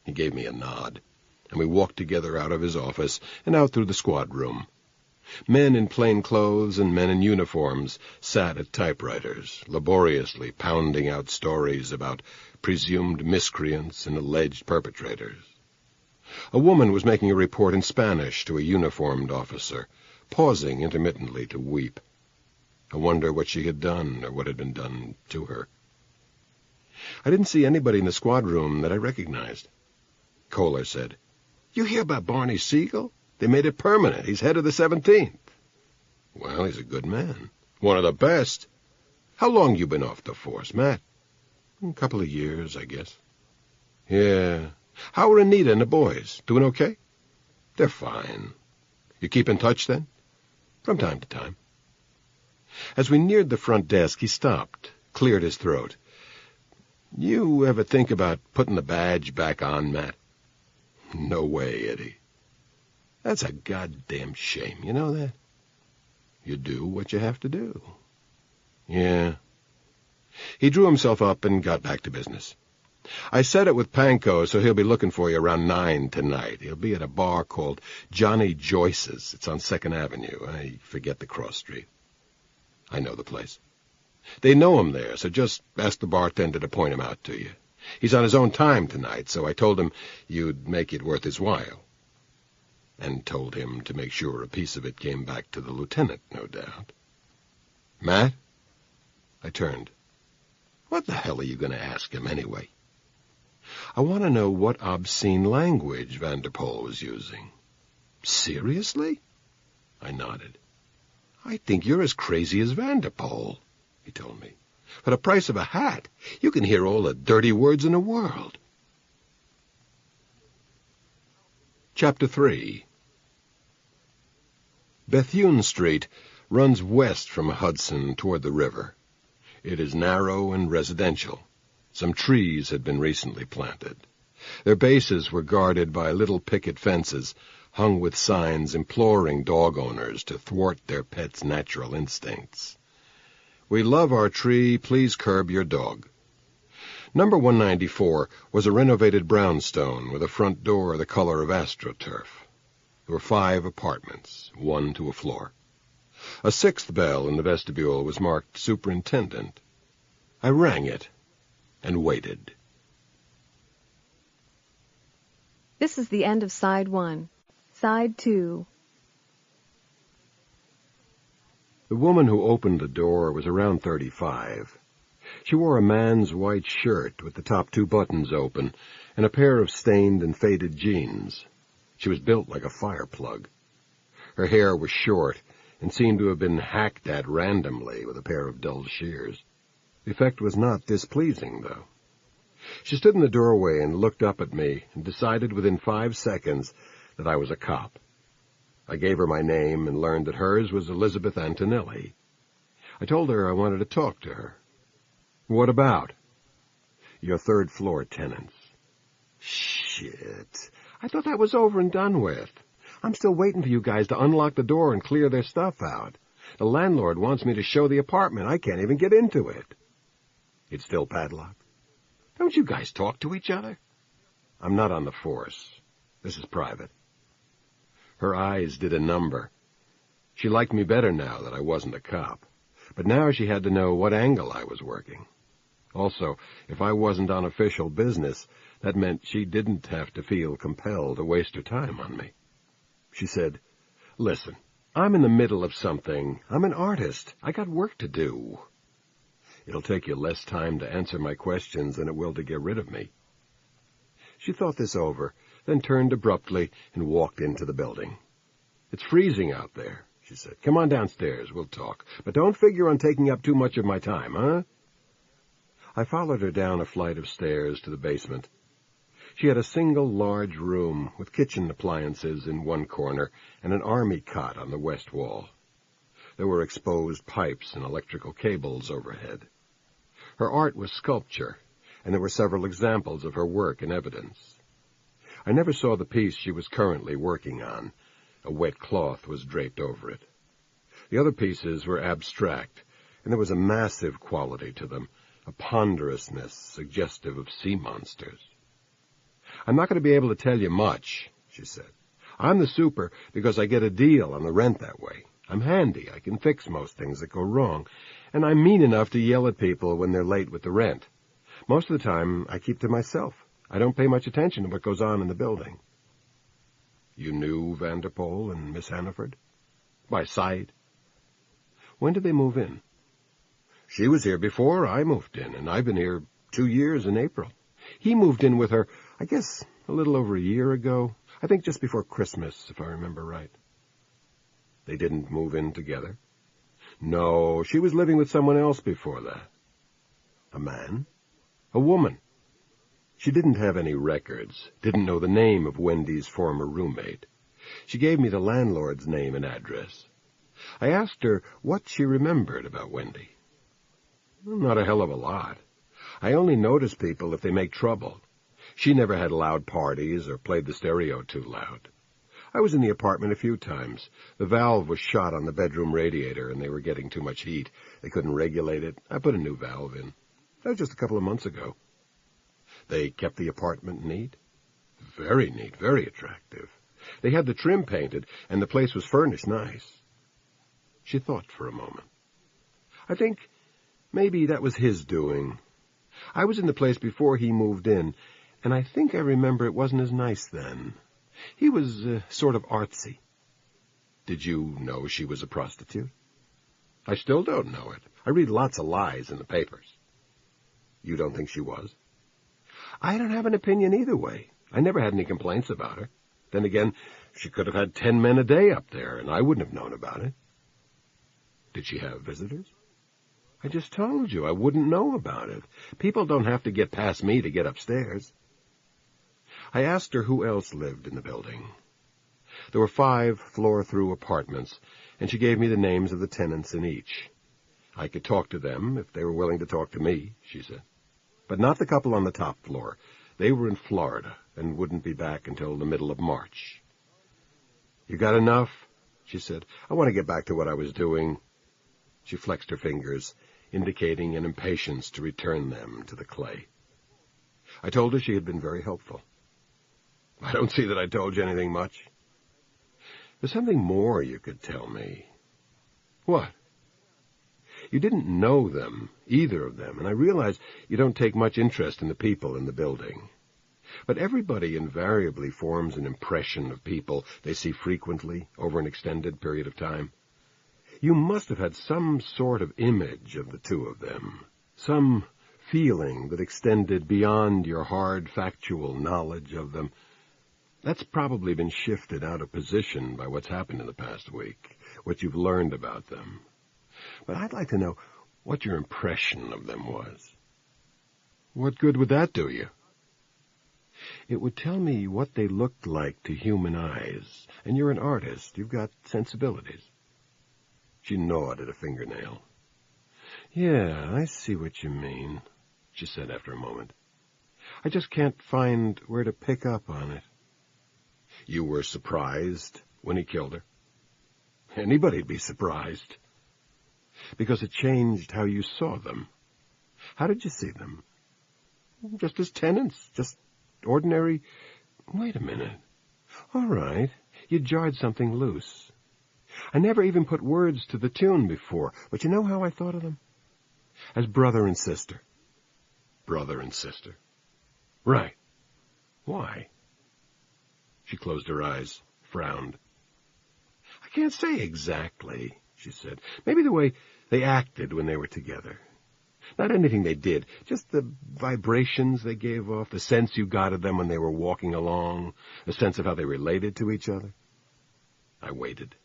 He gave me a nod, and we walked together out of his office and out through the squad room. Men in plain clothes and men in uniforms sat at typewriters, laboriously pounding out stories about presumed miscreants and alleged perpetrators. A woman was making a report in Spanish to a uniformed officer, pausing intermittently to weep. I wonder what she had done or what had been done to her. I didn't see anybody in the squad room that I recognized. Kohler said, You hear about Barney Siegel? They made it permanent. He's head of the 17th. Well, he's a good man. One of the best. How long you been off the force, Matt? A couple of years, I guess. Yeah. How are Anita and the boys? Doing okay? They're fine. You keep in touch, then? From time to time. As we neared the front desk, he stopped, cleared his throat. You ever think about putting the badge back on, Matt? No way, Eddie. That's a goddamn shame, you know that? You do what you have to do. Yeah. He drew himself up and got back to business. I said it with Panko, so he'll be looking for you around 9 tonight. He'll be at a bar called Johnny Joyce's. It's on 2nd Avenue. I forget the cross street. I know the place. They know him there, so just ask the bartender to point him out to you. He's on his own time tonight, so I told him you'd make it worth his while. And told him to make sure a piece of it came back to the lieutenant, no doubt. Matt? I turned. What the hell are you going to ask him, anyway? I want to know what obscene language Vanderpoel was using. Seriously? I nodded. I think you're as crazy as Vanderpoel, he told me. For the price of a hat, you can hear all the dirty words in the world. Chapter 3. Bethune Street runs west from Hudson toward the river. It is narrow and residential. Some trees had been recently planted. Their bases were guarded by little picket fences hung with signs imploring dog owners to thwart their pets' natural instincts. We love our tree, please curb your dog. Number 194 was a renovated brownstone with a front door the color of AstroTurf. There were 5 apartments, 1 to a floor. A 6th bell in the vestibule was marked Superintendent. I rang it and waited. This is the end of Side 1. Side 2. The woman who opened the door was around 35. She wore a man's white shirt with the top 2 buttons open and a pair of stained and faded jeans. She was built like a fire plug. Her hair was short and seemed to have been hacked at randomly with a pair of dull shears. The effect was not displeasing, though. She stood in the doorway and looked up at me and decided within 5 seconds that I was a cop. I gave her my name and learned that hers was Elizabeth Antonelli. I told her I wanted to talk to her. What about? Your 3rd-floor tenants. Shit. I thought that was over and done with. I'm still waiting for you guys to unlock the door and clear their stuff out. The landlord wants me to show the apartment. I can't even get into it. It's still padlocked. Don't you guys talk to each other? I'm not on the force. This is private. Her eyes did a number. She liked me better now that I wasn't a cop. But now she had to know what angle I was working. Also, if I wasn't on official business, That meant she didn't have to feel compelled to waste her time on me. She said, "Listen, I'm in the middle of something. I'm an artist. I got work to do. It'll take you less time to answer my questions than it will to get rid of me." She thought this over, then turned abruptly and walked into the building. "It's freezing out there," she said. "Come on downstairs. We'll talk. But don't figure on taking up too much of my time, huh?" I followed her down a flight of stairs to the basement. She had a single large room with kitchen appliances in one corner and an army cot on the west wall. There were exposed pipes and electrical cables overhead. Her art was sculpture, and there were several examples of her work in evidence. I never saw the piece she was currently working on. A wet cloth was draped over it. The other pieces were abstract, and there was a massive quality to them, a ponderousness suggestive of sea monsters. "I'm not going to be able to tell you much," she said. "I'm the super because I get a deal on the rent that way. I'm handy. I can fix most things that go wrong, and I'm mean enough to yell at people when they're late with the rent. Most of the time, I keep to myself. I don't pay much attention to what goes on in the building." "You knew Vanderpoel and Miss Hannaford?" "By sight." "When did they move in?" "She was here before I moved in, and I've been here 2 years in April. He moved in with her, I guess, a little over a year ago. I think just before Christmas, if I remember right." "They didn't move in together?" "No, she was living with someone else before that." "A man?" "A woman." She didn't have any records, didn't know the name of Wendy's former roommate. She gave me the landlord's name and address. I asked her what she remembered about Wendy. "Not a hell of a lot. I only notice people if they make trouble. She never had loud parties or played the stereo too loud. I was in the apartment a few times. The valve was shot on the bedroom radiator, and they were getting too much heat. They couldn't regulate it. I put a new valve in. That was just a couple of months ago." "They kept the apartment neat?" "Very neat, very attractive. They had the trim painted, and the place was furnished nice." She thought for a moment. "I think maybe that was his doing. I was in the place before he moved in, and I think I remember it wasn't as nice then. He was sort of artsy." "Did you know she was a prostitute?" "I still don't know it. I read lots of lies in the papers." "You don't think she was?" "I don't have an opinion either way. I never had any complaints about her. Then again, she could have had 10 men a day up there, and I wouldn't have known about it." "Did she have visitors?" "I just told you I wouldn't know about it. People don't have to get past me to get upstairs." I asked her who else lived in the building. There were 5 floor-through apartments, and she gave me the names of the tenants in each. I could talk to them if they were willing to talk to me, she said. But not the couple on the top floor. They were in Florida and wouldn't be back until the middle of March. "You got enough?" she said. "I want to get back to what I was doing." She flexed her fingers, indicating an impatience to return them to the clay. I told her she had been very helpful. "I don't see that I told you anything much." "There's something more you could tell me." "What?" "You didn't know them, either of them, and I realize you don't take much interest in the people in the building. But everybody invariably forms an impression of people they see frequently over an extended period of time. You must have had some sort of image of the two of them, some feeling that extended beyond your hard factual knowledge of them. That's probably been shifted out of position by what's happened in the past week, what you've learned about them. But I'd like to know what your impression of them was." "What good would that do you?" "It would tell me what they looked like to human eyes. And you're an artist. You've got sensibilities." She gnawed at a fingernail. "Yeah, I see what you mean," she said after a moment. "I just can't find where to pick up on it." "You were surprised when he killed her?" "Anybody'd be surprised." "Because it changed how you saw them. How did you see them?" "Just as tenants, just ordinary—" "Wait a minute. All right, you jarred something loose. I never even put words to the tune before, but you know how I thought of them? As brother and sister." "Brother and sister." "Right. Why? She closed her eyes, frowned. I can't say exactly, she said. Maybe the way they acted when they were together. Not anything they did, just the vibrations they gave off, the sense you got of them when they were walking along, the sense of how they related to each other. I waited.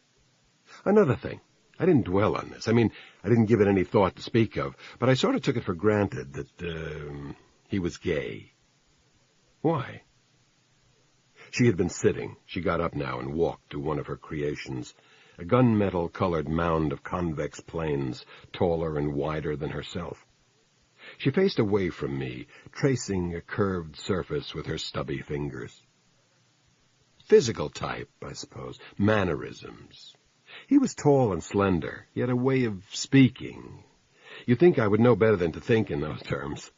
Another thing. I didn't dwell on this. I mean, I didn't give it any thought to speak of, but I sort of took it for granted that, he was gay. Why? She had been sitting. She got up now and walked to one of her creations, a gunmetal-colored mound of convex planes, taller and wider than herself. She faced away from me, tracing a curved surface with her stubby fingers. Physical type, I suppose. Mannerisms. He was tall and slender. He had a way of speaking. You'd think I would know better than to think in those terms.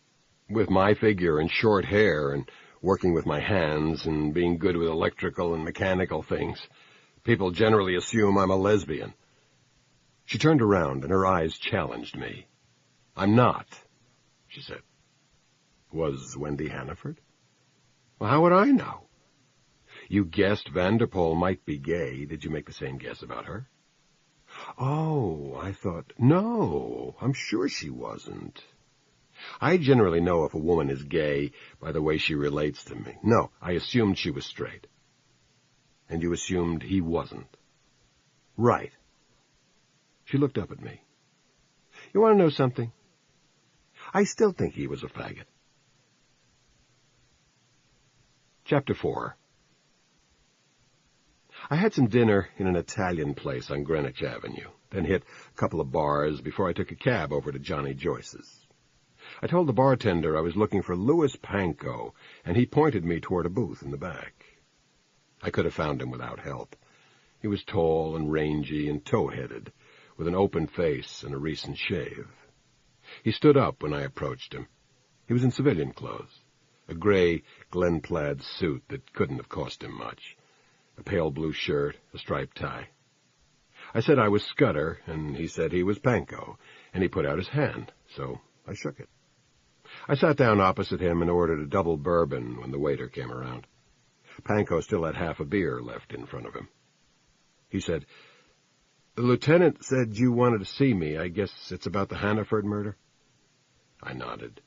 With my figure and short hair and working with my hands and being good with electrical and mechanical things, people generally assume I'm a lesbian. She turned around and her eyes challenged me. I'm not, she said. Was Wendy Hannaford? Well, how would I know? You guessed Vanderpool might be gay. Did you make the same guess about her? Oh, I thought, no, I'm sure she wasn't. I generally know if a woman is gay by the way she relates to me. No, I assumed she was straight. And you assumed he wasn't. Right. She looked up at me. You want to know something? I still think he was a faggot. Chapter 4. I had some dinner in an Italian place on Greenwich Avenue, then hit a couple of bars before I took a cab over to Johnny Joyce's. I told the bartender I was looking for Louis Panko, and he pointed me toward a booth in the back. I could have found him without help. He was tall and rangy and tow-headed, with an open face and a recent shave. He stood up when I approached him. He was in civilian clothes, a gray Glen plaid suit that couldn't have cost him much, a pale blue shirt, a striped tie. I said I was Scudder, and he said he was Panko, and he put out his hand, so I shook it. I sat down opposite him and ordered a double bourbon when the waiter came around. Panko still had half a beer left in front of him. He said, "The lieutenant said you wanted to see me. I guess it's about the Hannaford murder?" I nodded.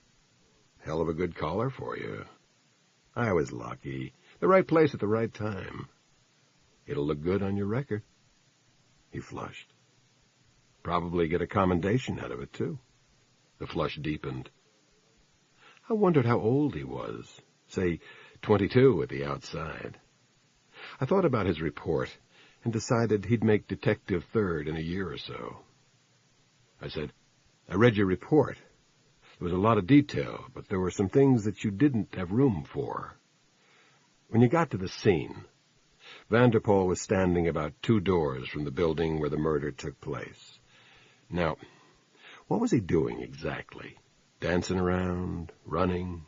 Hell of a good caller for you. I was lucky. The right place at the right time. It'll look good on your record. He flushed. Probably get a commendation out of it, too. The flush deepened. I wondered how old he was. Say, 22 at the outside. I thought about his report and decided he'd make Detective Third in a year or so. I said, I read your report. There was a lot of detail, but there were some things that you didn't have room for. When you got to the scene, Vanderpool was standing about 2 doors from the building where the murder took place. Now, what was he doing exactly? Dancing around, running?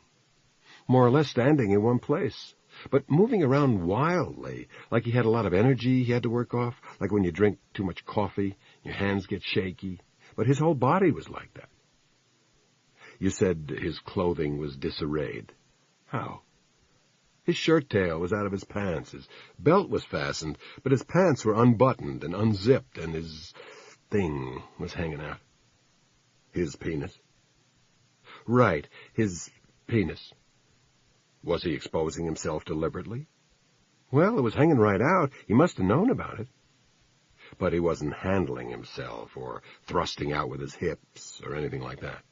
More or less standing in one place, but moving around wildly, like he had a lot of energy he had to work off, like when you drink too much coffee, your hands get shaky. But his whole body was like that. You said his clothing was disarrayed. How? His shirt tail was out of his pants, his belt was fastened, but his pants were unbuttoned and unzipped, and his thing was hanging out. His penis? Right, his penis. Was he exposing himself deliberately? Well, it was hanging right out. He must have known about it. But he wasn't handling himself or thrusting out with his hips or anything like that.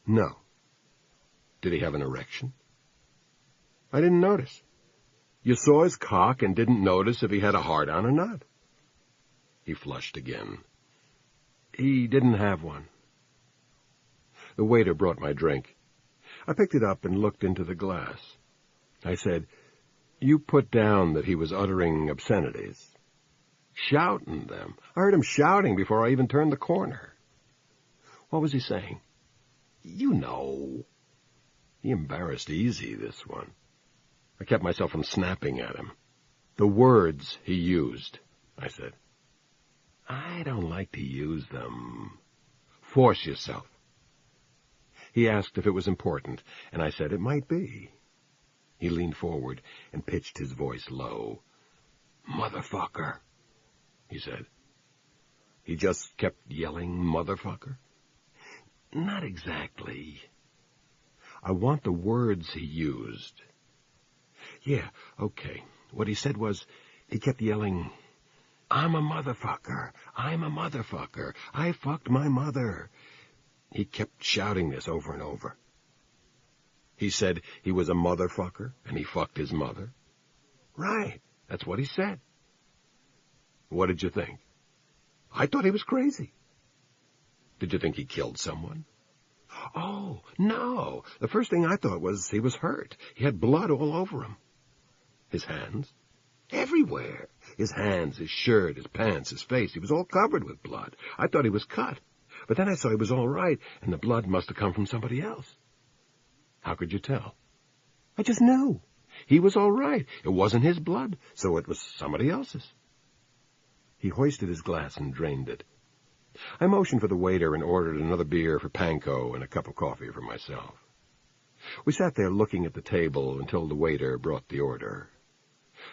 No. Did he have an erection? I didn't notice. You saw his cock and didn't notice if he had a hard-on or not. He flushed again. He didn't have one. The waiter brought my drink. I picked it up and looked into the glass. I said, You put down that he was uttering obscenities. Shouting them. I heard him shouting before I even turned the corner. What was he saying? You know. He embarrassed easy, this one. I kept myself from snapping at him. The words he used, I said. I don't like to use them. Force yourself. He asked if it was important, and I said it might be. He leaned forward and pitched his voice low. "Motherfucker," he said. He just kept yelling motherfucker? Not exactly. I want the words he used. Yeah, okay. What he said was, he kept yelling, "I'm a motherfucker. I'm a motherfucker. I fucked my mother." He kept shouting this over and over. He said he was a motherfucker and he fucked his mother. Right, that's what he said. What did you think? I thought he was crazy. Did you think he killed someone? Oh, no. The first thing I thought was he was hurt. He had blood all over him. His hands? Everywhere. His hands, his shirt, his pants, his face. He was all covered with blood. I thought he was cut. But then I saw he was all right, and the blood must have come from somebody else. How could you tell? I just knew. He was all right. It wasn't his blood, so it was somebody else's. He hoisted his glass and drained it. I motioned for the waiter and ordered another beer for Panko and a cup of coffee for myself. We sat there looking at the table until the waiter brought the order.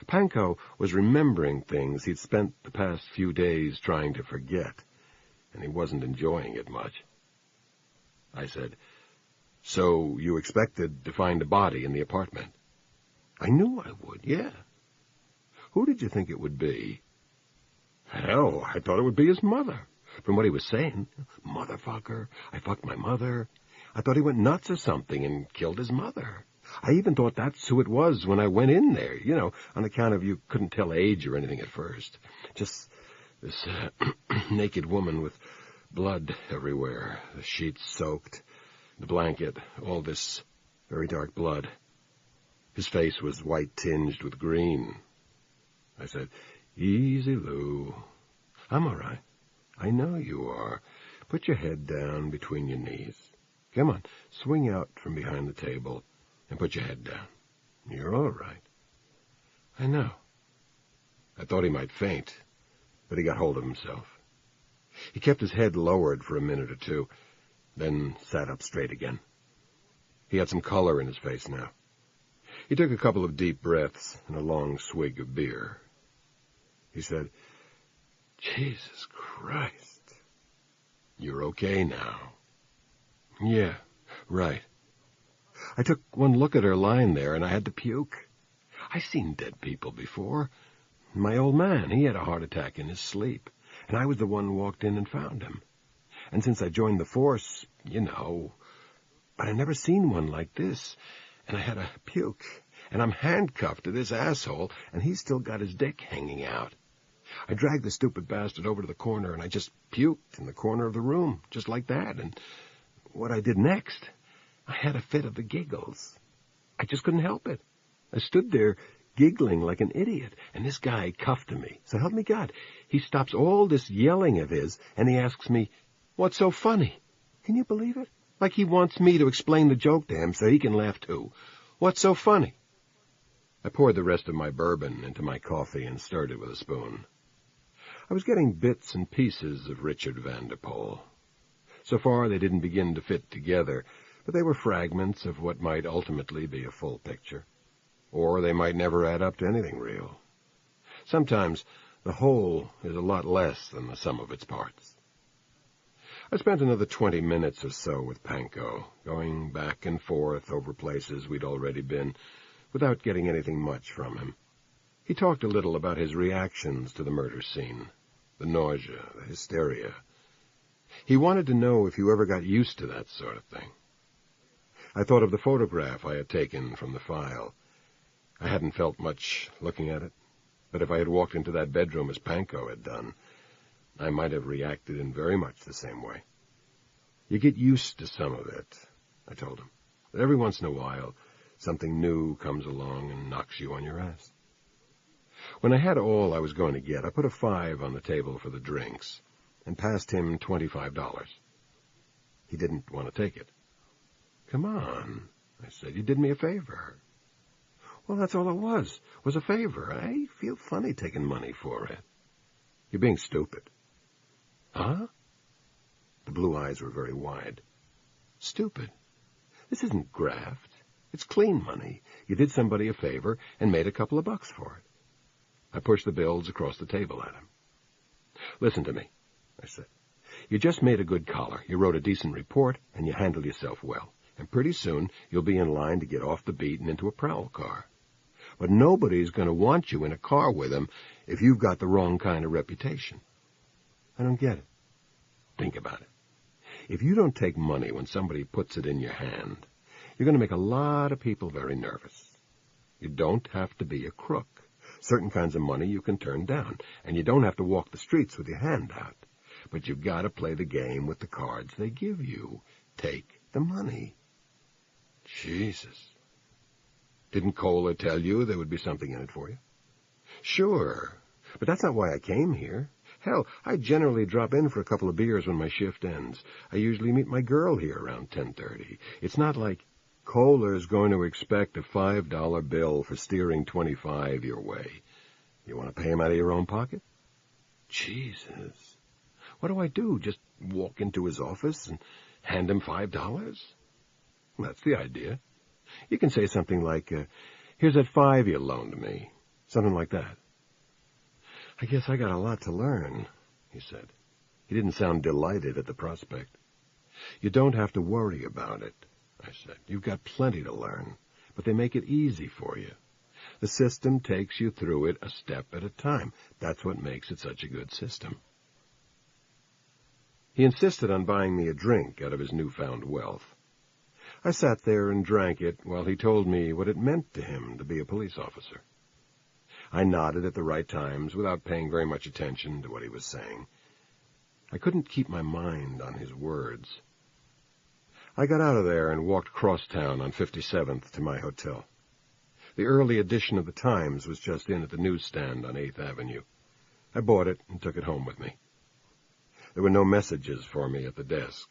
Panko was remembering things he'd spent the past few days trying to forget, and he wasn't enjoying it much. I said, "So you expected to find a body in the apartment?" "I knew I would, yeah." "Who did you think it would be?" "Hell, I thought it would be his mother. From what he was saying, motherfucker, I fucked my mother. I thought he went nuts or something and killed his mother. I even thought that's who it was when I went in there, on account of you couldn't tell age or anything at first. Just this naked woman with blood everywhere, the sheets soaked, the blanket, all this very dark blood. His face was white-tinged with green." I said, "Easy, Lou. I'm all right. I know you are. Put your head down between your knees. Come on, swing out from behind the table and put your head down. You're all right." I know. I thought he might faint, but he got hold of himself. He kept his head lowered for a minute or two, then sat up straight again. He had some color in his face now. He took a couple of deep breaths and a long swig of beer. He said, "Jesus Christ. You're okay now?" "Yeah, right." I took one look at her lying there, and I had to puke. I seen dead people before. My old man, he had a heart attack in his sleep, and I was the one who walked in and found him. And since I joined the force, but I never seen one like this, and I had a puke, and I'm handcuffed to this asshole, and he's still got his dick hanging out. I dragged the stupid bastard over to the corner, and I just puked in the corner of the room, just like that. And what I did next, I had a fit of the giggles. I just couldn't help it. I stood there giggling like an idiot, and this guy cuffed me. So help me God, he stops all this yelling of his, and he asks me, "What's so funny?" Can you believe it? Like he wants me to explain the joke to him so he can laugh too. What's so funny? I poured the rest of my bourbon into my coffee and stirred it with a spoon. I was getting bits and pieces of Richard Vanderpoel. So far they didn't begin to fit together, but they were fragments of what might ultimately be a full picture. Or they might never add up to anything real. Sometimes the whole is a lot less than the sum of its parts. I spent another 20 minutes or so with Panko, going back and forth over places we'd already been, without getting anything much from him. He talked a little about his reactions to the murder scene, the nausea, the hysteria. He wanted to know if you ever got used to that sort of thing. I thought of the photograph I had taken from the file. I hadn't felt much looking at it, but if I had walked into that bedroom as Panko had done, I might have reacted in very much the same way. You get used to some of it, I told him. But every once in a while, something new comes along and knocks you on your ass. When I had all I was going to get, I put a $5 on the table for the drinks and passed him $25. He didn't want to take it. "Come on," I said. "You did me a favor." "Well, that's all it was a favor. I feel funny taking money for it." "You're being stupid." "Huh?" The blue eyes were very wide. "Stupid? This isn't graft. It's clean money. You did somebody a favor and made a couple of bucks for it. I pushed the bills across the table at him. Listen to me, I said. You just made a good collar. You wrote a decent report, and you handled yourself well. And pretty soon you'll be in line to get off the beat and into a prowl car. But nobody's going to want you in a car with them if you've got the wrong kind of reputation. I don't get it. Think about it. If you don't take money when somebody puts it in your hand, you're going to make a lot of people very nervous. You don't have to be a crook. Certain kinds of money you can turn down, and you don't have to walk the streets with your hand out. But you've got to play the game with the cards they give you. Take the money. Jesus. Didn't Kohler tell you there would be something in it for you? Sure, but that's not why I came here. Hell, I generally drop in for a couple of beers when my shift ends. I usually meet my girl here around 10:30. It's not like Kohler's going to expect a $5 bill for steering 25 your way. You want to pay him out of your own pocket? Jesus. What do I do? Just walk into his office and hand him $5? That's the idea. You can say something like, here's that $5 you loaned me. Something like that. I guess I got a lot to learn, he said. He didn't sound delighted at the prospect. You don't have to worry about it, I said. You've got plenty to learn, but they make it easy for you. The system takes you through it a step at a time. That's what makes it such a good system. He insisted on buying me a drink out of his newfound wealth. I sat there and drank it while he told me what it meant to him to be a police officer. I nodded at the right times without paying very much attention to what he was saying. I couldn't keep my mind on his words. I got out of there and walked across town on 57th to my hotel. The early edition of the Times was just in at the newsstand on 8th Avenue. I bought it and took it home with me. There were no messages for me at the desk.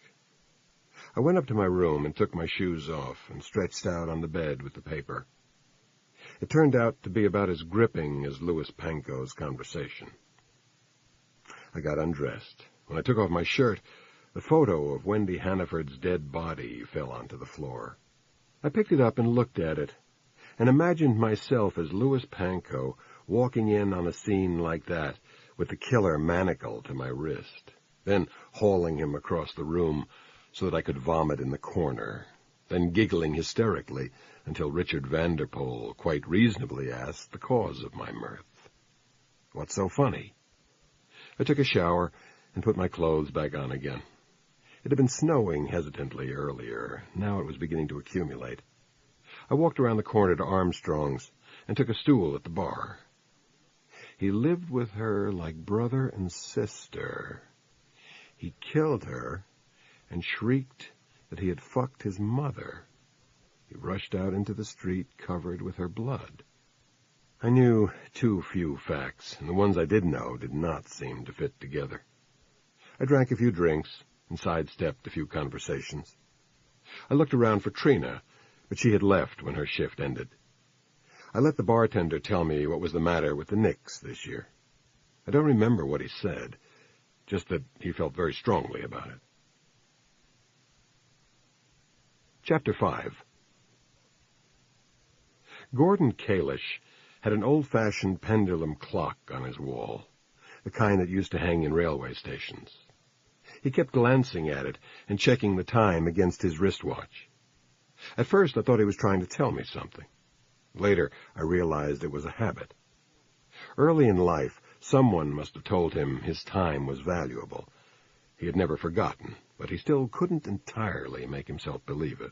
I went up to my room and took my shoes off and stretched out on the bed with the paper. It turned out to be about as gripping as Louis Panko's conversation. I got undressed. When I took off my shirt, the photo of Wendy Hannaford's dead body fell onto the floor. I picked it up and looked at it, and imagined myself as Louis Panko walking in on a scene like that with the killer manacled to my wrist, then hauling him across the room so that I could vomit in the corner, then giggling hysterically until Richard Vanderpoel quite reasonably asked the cause of my mirth. What's so funny? I took a shower and put my clothes back on again. It had been snowing hesitantly earlier. Now it was beginning to accumulate. I walked around the corner to Armstrong's and took a stool at the bar. He lived with her like brother and sister. He killed her and shrieked that he had fucked his mother. He rushed out into the street covered with her blood. I knew too few facts, and the ones I did know did not seem to fit together. I drank a few drinks and sidestepped a few conversations. I looked around for Trina, but she had left when her shift ended. I let the bartender tell me what was the matter with the Knicks this year. I don't remember what he said, just that he felt very strongly about it. Chapter 5. Gordon Kalish had an old-fashioned pendulum clock on his wall, the kind that used to hang in railway stations. He kept glancing at it and checking the time against his wristwatch. At first I thought he was trying to tell me something. Later I realized it was a habit. Early in life, someone must have told him his time was valuable. He had never forgotten, but he still couldn't entirely make himself believe it.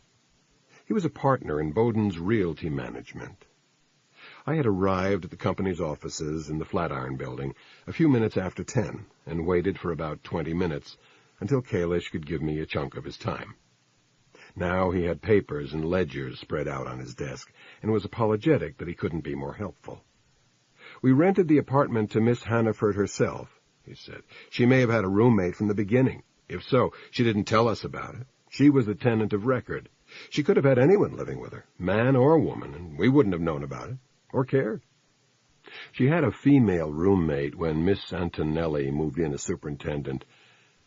He was a partner in Bowden's Realty Management. I had arrived at the company's offices in the Flatiron Building a few minutes after 10 and waited for about 20 minutes until Kalish could give me a chunk of his time. Now he had papers and ledgers spread out on his desk and was apologetic that he couldn't be more helpful. "We rented the apartment to Miss Hannaford herself," he said. "She may have had a roommate from the beginning. If so, she didn't tell us about it. She was the tenant of record. She could have had anyone living with her, man or woman, and we wouldn't have known about it, or cared. She had a female roommate when Miss Antonelli moved in as superintendent.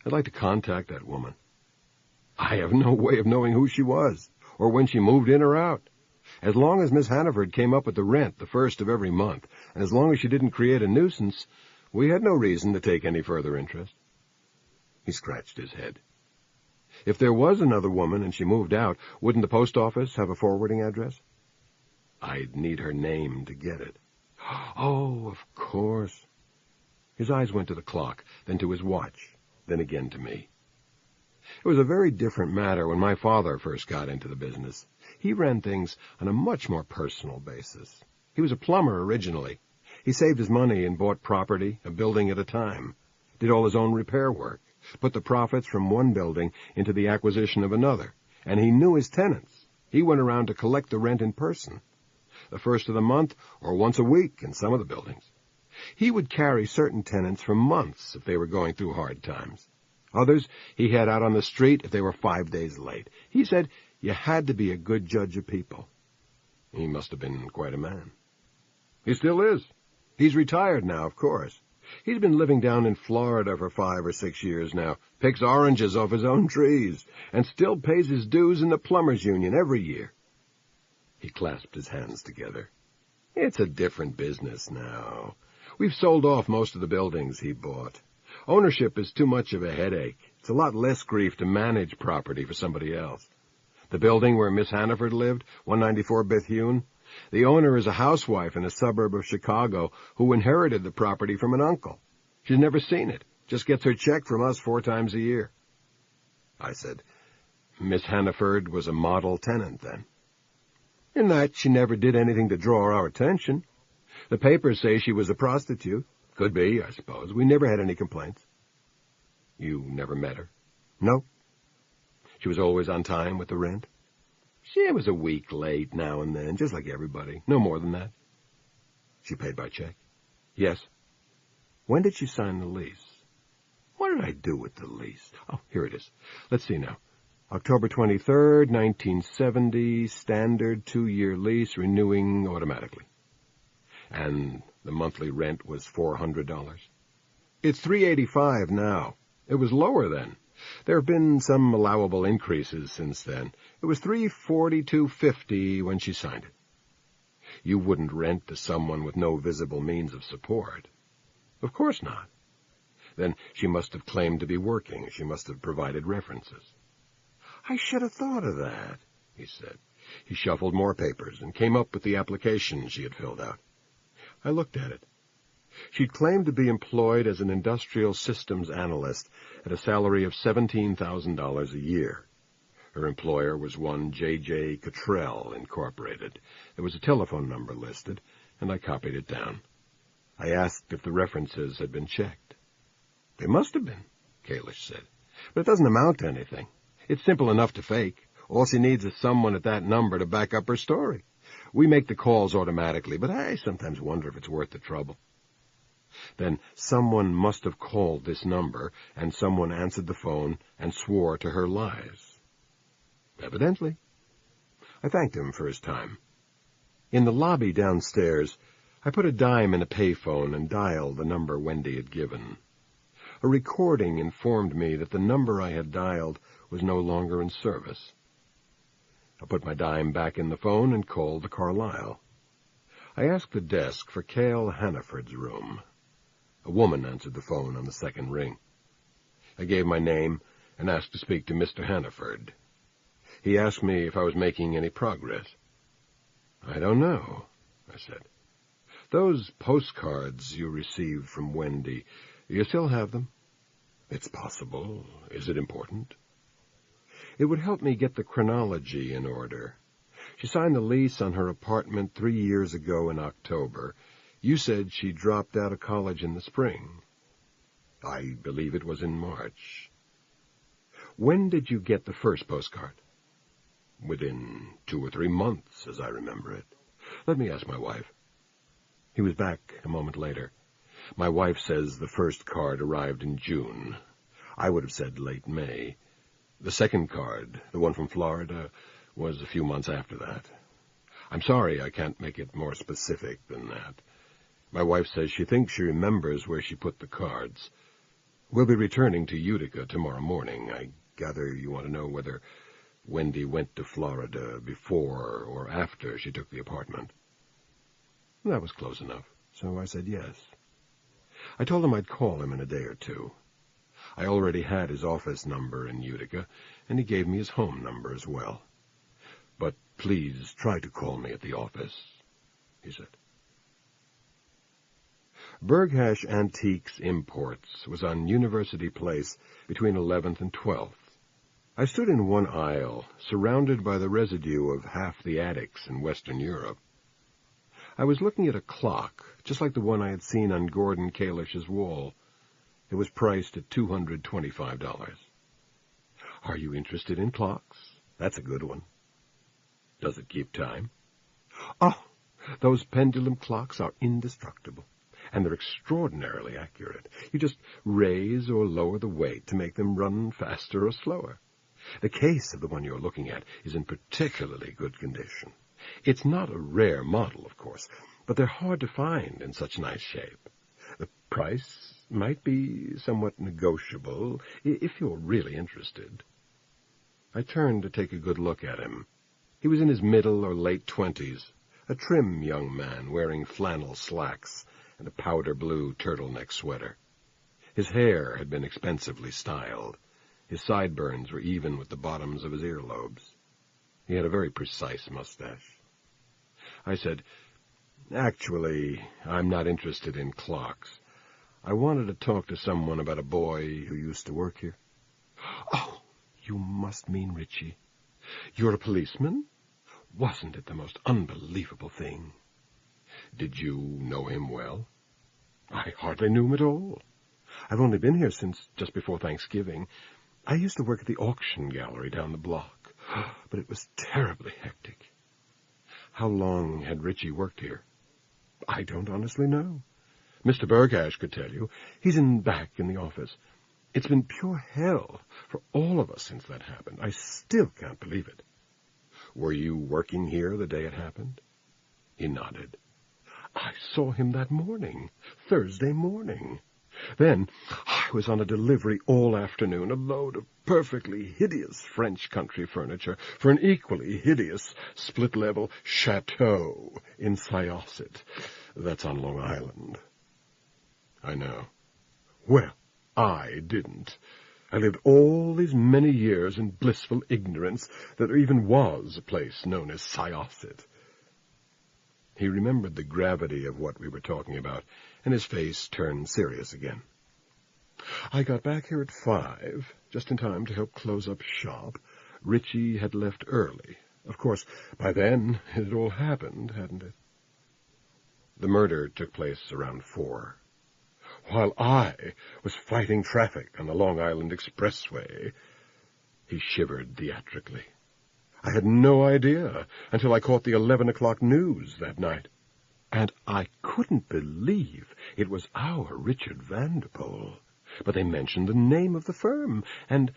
I'd like to contact that woman. I have no way of knowing who she was, or when she moved in or out. As long as Miss Hannaford came up with the rent the first of every month, and as long as she didn't create a nuisance, we had no reason to take any further interest. He scratched his head. If there was another woman and she moved out, wouldn't the post office have a forwarding address? I'd need her name to get it. Oh, of course. His eyes went to the clock, then to his watch, then again to me. It was a very different matter when my father first got into the business. He ran things on a much more personal basis. He was a plumber originally. He saved his money and bought property, a building at a time, did all his own repair work, put the profits from one building into the acquisition of another, and he knew his tenants. He went around to collect the rent in person, the first of the month or once a week in some of the buildings. He would carry certain tenants for months if they were going through hard times. Others he had out on the street if they were 5 days late. He said you had to be a good judge of people. He must have been quite a man. He still is. He's retired now, of course. He's been living down in Florida for 5 or 6 years now, picks oranges off his own trees, and still pays his dues in the plumbers' union every year. He clasped his hands together. It's a different business now. We've sold off most of the buildings he bought. Ownership is too much of a headache. It's a lot less grief to manage property for somebody else. The building where Miss Hannaford lived, 194 Bethune, the owner is a housewife in a suburb of Chicago who inherited the property from an uncle. She's never seen it, just gets her check from us 4 times a year. I said, Miss Hannaford was a model tenant then. In that she never did anything to draw our attention. The papers say she was a prostitute. Could be, I suppose. We never had any complaints. You never met her? No. She was always on time with the rent? She was a week late now and then, just like everybody. No more than that. She paid by check? Yes. When did she sign the lease? What did I do with the lease? Oh, here it is. Let's see now. October 23rd, 1970, standard 2-year lease, renewing automatically. And the monthly rent was $400. It's $385 now. It was lower then. There have been some allowable increases since then. It was $342.50 when she signed it. You wouldn't rent to someone with no visible means of support. Of course not. Then she must have claimed to be working. She must have provided references. I should have thought of that, he said. He shuffled more papers and came up with the application she had filled out. I looked at it. She'd claimed to be employed as an industrial systems analyst at a salary of $17,000 a year. Her employer was one J.J. Cottrell, Incorporated. There was a telephone number listed, and I copied it down. I asked if the references had been checked. They must have been, Kalish said, but it doesn't amount to anything. It's simple enough to fake. All she needs is someone at that number to back up her story. We make the calls automatically, but I sometimes wonder if it's worth the trouble. Then someone must have called this number, and someone answered the phone and swore to her lies. Evidently. I thanked him for his time. In the lobby downstairs, I put a dime in a payphone and dialed the number Wendy had given. A recording informed me that the number I had dialed was no longer in service. I put my dime back in the phone and called the Carlisle. I asked the desk for Cale Hannaford's room. A woman answered the phone on the second ring. I gave my name and asked to speak to Mr. Hannaford. He asked me if I was making any progress. I don't know, I said. Those postcards you received from Wendy, you still have them? It's possible. Is it important? It would help me get the chronology in order. She signed the lease on her apartment 3 years ago in October. You said she dropped out of college in the spring. I believe it was in March. When did you get the first postcard? Within 2 or 3 months, as I remember it. Let me ask my wife. He was back a moment later. My wife says the first card arrived in June. I would have said late May. The second card, the one from Florida, was a few months after that. I'm sorry I can't make it more specific than that. My wife says she thinks she remembers where she put the cards. We'll be returning to Utica tomorrow morning. I gather you want to know whether Wendy went to Florida before or after she took the apartment. That was close enough, so I said yes. I told him I'd call him in a day or two. I already had his office number in Utica, and he gave me his home number as well. But please try to call me at the office, he said. Berghash Antiques Imports was on University Place between 11th and 12th. I stood in one aisle, surrounded by the residue of half the attics in Western Europe. I was looking at a clock, just like the one I had seen on Gordon Kalish's wall. It was priced at $225. Are you interested in clocks? That's a good one. Does it keep time? Oh, those pendulum clocks are indestructible, and they're extraordinarily accurate. You just raise or lower the weight to make them run faster or slower. The case of the one you're looking at is in particularly good condition. It's not a rare model, of course, but they're hard to find in such nice shape. The price might be somewhat negotiable if you're really interested. I turned to take a good look at him. He was in his middle or late 20s, a trim young man wearing flannel slacks and a powder blue turtleneck sweater. His hair had been expensively styled. His sideburns were even with the bottoms of his earlobes. He had a very precise mustache. I said, "Actually, I'm not interested in clocks. I wanted to talk to someone about a boy who used to work here." "Oh, you must mean Richie. You're a policeman? Wasn't it the most unbelievable thing?" "Did you know him well?" "I hardly knew him at all. I've only been here since just before Thanksgiving. I used to work at the auction gallery down the block, but it was terribly hectic." "How long had Richie worked here?" "I don't honestly know. Mr. Berghash could tell you. He's back in the office. It's been pure hell for all of us since that happened. I still can't believe it." "Were you working here the day it happened?" He nodded. "I saw him that morning, Thursday morning. Then I was on a delivery all afternoon, a load of perfectly hideous French country furniture for an equally hideous split-level chateau in Syosset. That's on Long Island." "I know." "Well, I didn't. I lived all these many years in blissful ignorance that there even was a place known as Syosset." He remembered the gravity of what we were talking about, and his face turned serious again. "I got back here at 5, just in time to help close up shop. Richie had left early. Of course, by then it had all happened, hadn't it?" "The murder took place around 4. While I was fighting traffic on the Long Island Expressway." He shivered theatrically. "I had no idea until I caught the 11 o'clock news that night. And I couldn't believe it was our Richard Vanderpoel. But they mentioned the name of the firm, and—"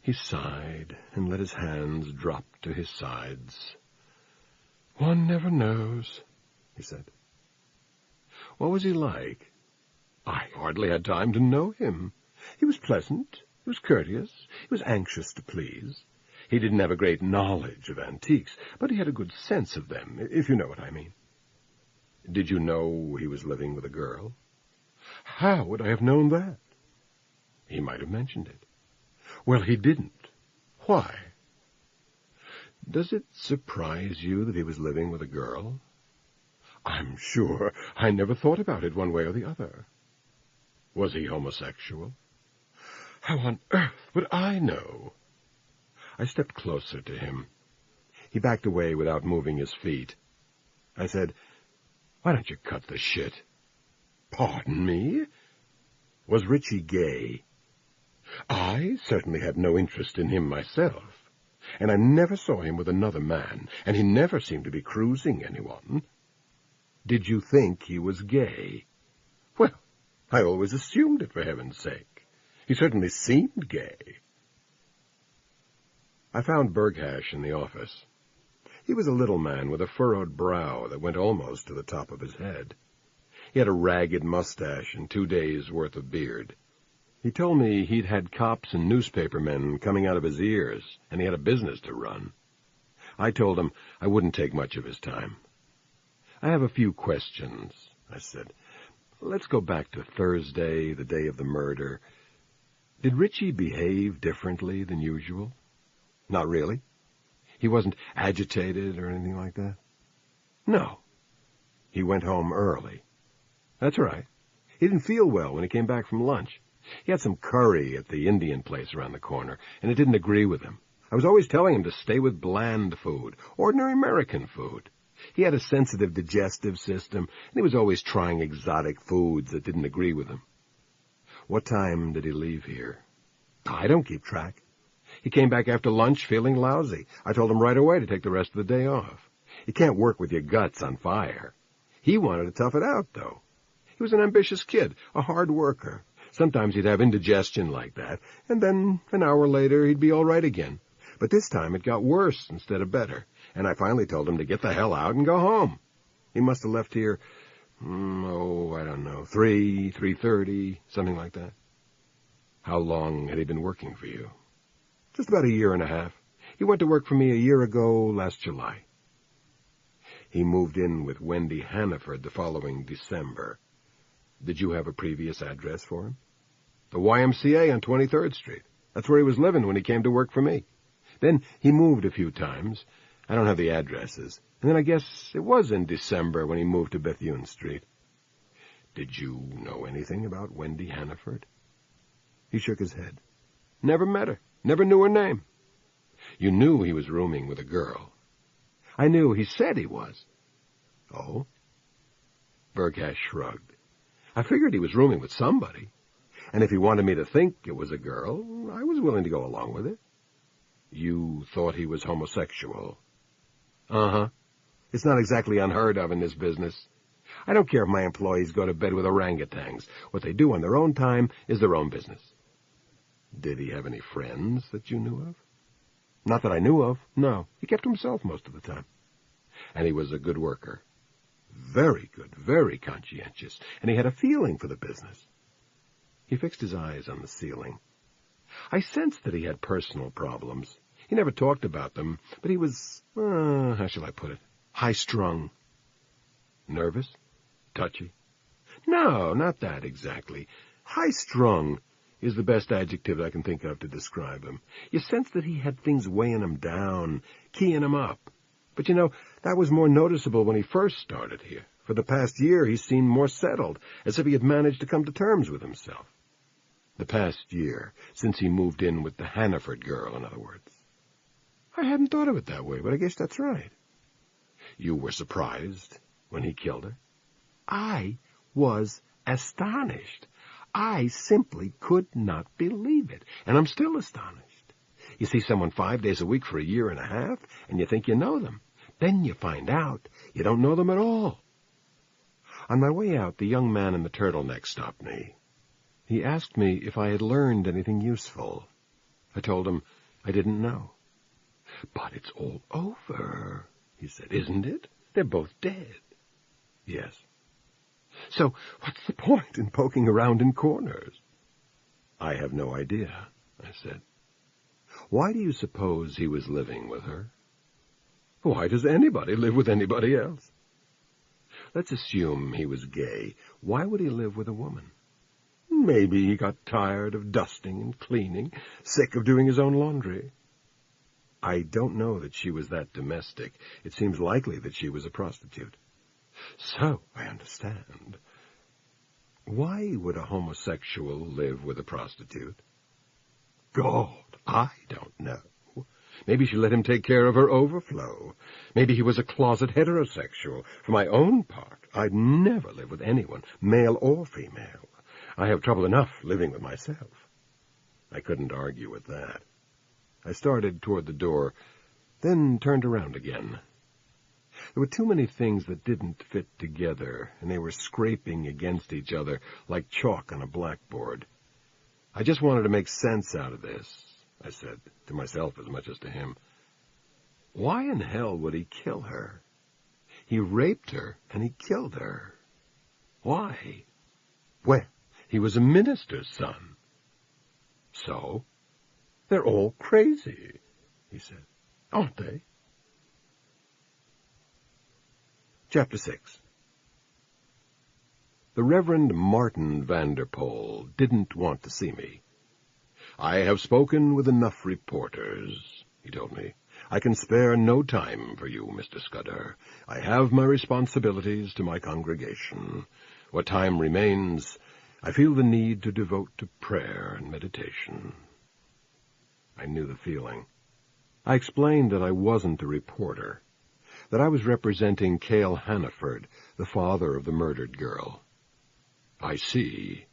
He sighed and let his hands drop to his sides. "One never knows," he said. "What was he like?" "I hardly had time to know him. He was pleasant, he was courteous, he was anxious to please. He didn't have a great knowledge of antiques, but he had a good sense of them, if you know what I mean." "Did you know he was living with a girl?" "How would I have known that?" "He might have mentioned it." "Well, he didn't. Why?" "Does it surprise you that he was living with a girl?" "I'm sure I never thought about it one way or the other." "Was he homosexual?" "How on earth would I know?" I stepped closer to him. He backed away without moving his feet. I said, "Why don't you cut the shit?" "Pardon me?" "Was Richie gay?" "I certainly had no interest in him myself, and I never saw him with another man, and he never seemed to be cruising anyone." "Did you think he was gay?" "Well, I always assumed it, for heaven's sake. He certainly seemed gay." I found Berghash in the office. He was a little man with a furrowed brow that went almost to the top of his head. He had a ragged mustache and 2 days' worth of beard. He told me he'd had cops and newspapermen coming out of his ears, and he had a business to run. I told him I wouldn't take much of his time. I have a few questions, I said. Let's go back to Thursday, the day of the murder. Did Richie behave differently than usual? Not really. He wasn't agitated or anything like that? No. He went home early. That's right. He didn't feel well when he came back from lunch. He had some curry at the Indian place around the corner, and it didn't agree with him. I was always telling him to stay with bland food, ordinary American food. He had a sensitive digestive system, and he was always trying exotic foods that didn't agree with him. What time did he leave here? I don't keep track. He came back after lunch feeling lousy. I told him right away to take the rest of the day off. You can't work with your guts on fire. He wanted to tough it out, though. He was an ambitious kid, a hard worker. Sometimes he'd have indigestion like that, and then an hour later he'd be all right again. But this time it got worse instead of better, and I finally told him to get the hell out and go home. He must have left here, I don't know, 3:30, something like that. How long had he been working for you? Just about a year and a half. He went to work for me a year ago, last July. He moved in with Wendy Hannaford the following December. Did you have a previous address for him? The YMCA on 23rd Street. That's where he was living when he came to work for me. Then he moved a few times. I don't have the addresses. And then I guess it was in December when he moved to Bethune Street. Did you know anything about Wendy Hannaford? He shook his head. Never met her. Never knew her name. You knew he was rooming with a girl. I knew he said he was. Oh? Berghash shrugged. I figured he was rooming with somebody. And if he wanted me to think it was a girl, I was willing to go along with it. You thought he was homosexual? Uh-huh. It's not exactly unheard of in this business. I don't care if my employees go to bed with orangutans. What they do on their own time is their own business. Did he have any friends that you knew of? Not that I knew of, no. He kept to himself most of the time. And he was a good worker. Very good, very conscientious, and he had a feeling for the business. He fixed his eyes on the ceiling. I sensed that he had personal problems. He never talked about them, but he was, how shall I put it, high-strung. Nervous? Touchy? No, not that exactly. High-strung is the best adjective I can think of to describe him. You sense that he had things weighing him down, keying him up. But, that was more noticeable when he first started here. For the past year, he seemed more settled, as if he had managed to come to terms with himself. The past year, since he moved in with the Hannaford girl, in other words. I hadn't thought of it that way, but I guess that's right. You were surprised when he killed her? I was astonished. I simply could not believe it, and I'm still astonished. You see someone 5 days a week for a year and a half, and you think you know them. Then you find out you don't know them at all. On my way out, the young man in the turtleneck stopped me. He asked me if I had learned anything useful. I told him I didn't know. But it's all over, he said, isn't it? They're both dead. Yes. So what's the point in poking around in corners? I have no idea, I said. Why do you suppose he was living with her? Why does anybody live with anybody else? Let's assume he was gay. Why would he live with a woman? Maybe he got tired of dusting and cleaning, sick of doing his own laundry. I don't know that she was that domestic. It seems likely that she was a prostitute. So, I understand. Why would a homosexual live with a prostitute? God, I don't know. Maybe she let him take care of her overflow. Maybe he was a closet heterosexual. For my own part, I'd never live with anyone, male or female. I have trouble enough living with myself. I couldn't argue with that. I started toward the door, then turned around again. There were too many things that didn't fit together, and they were scraping against each other like chalk on a blackboard. I just wanted to make sense out of this, I said, to myself as much as to him. Why in hell would he kill her? He raped her, and he killed her. Why? Well, he was a minister's son. so. They're all crazy, he said. Aren't they? Chapter 6. The Reverend Martin Vanderpoel didn't want to see me. I have spoken with enough reporters, he told me. I can spare no time for you, Mr. Scudder. I have my responsibilities to my congregation. What time remains, I feel the need to devote to prayer and meditation. I knew the feeling. I explained that I wasn't a reporter, that I was representing Cale Hannaford, the father of the murdered girl. I see,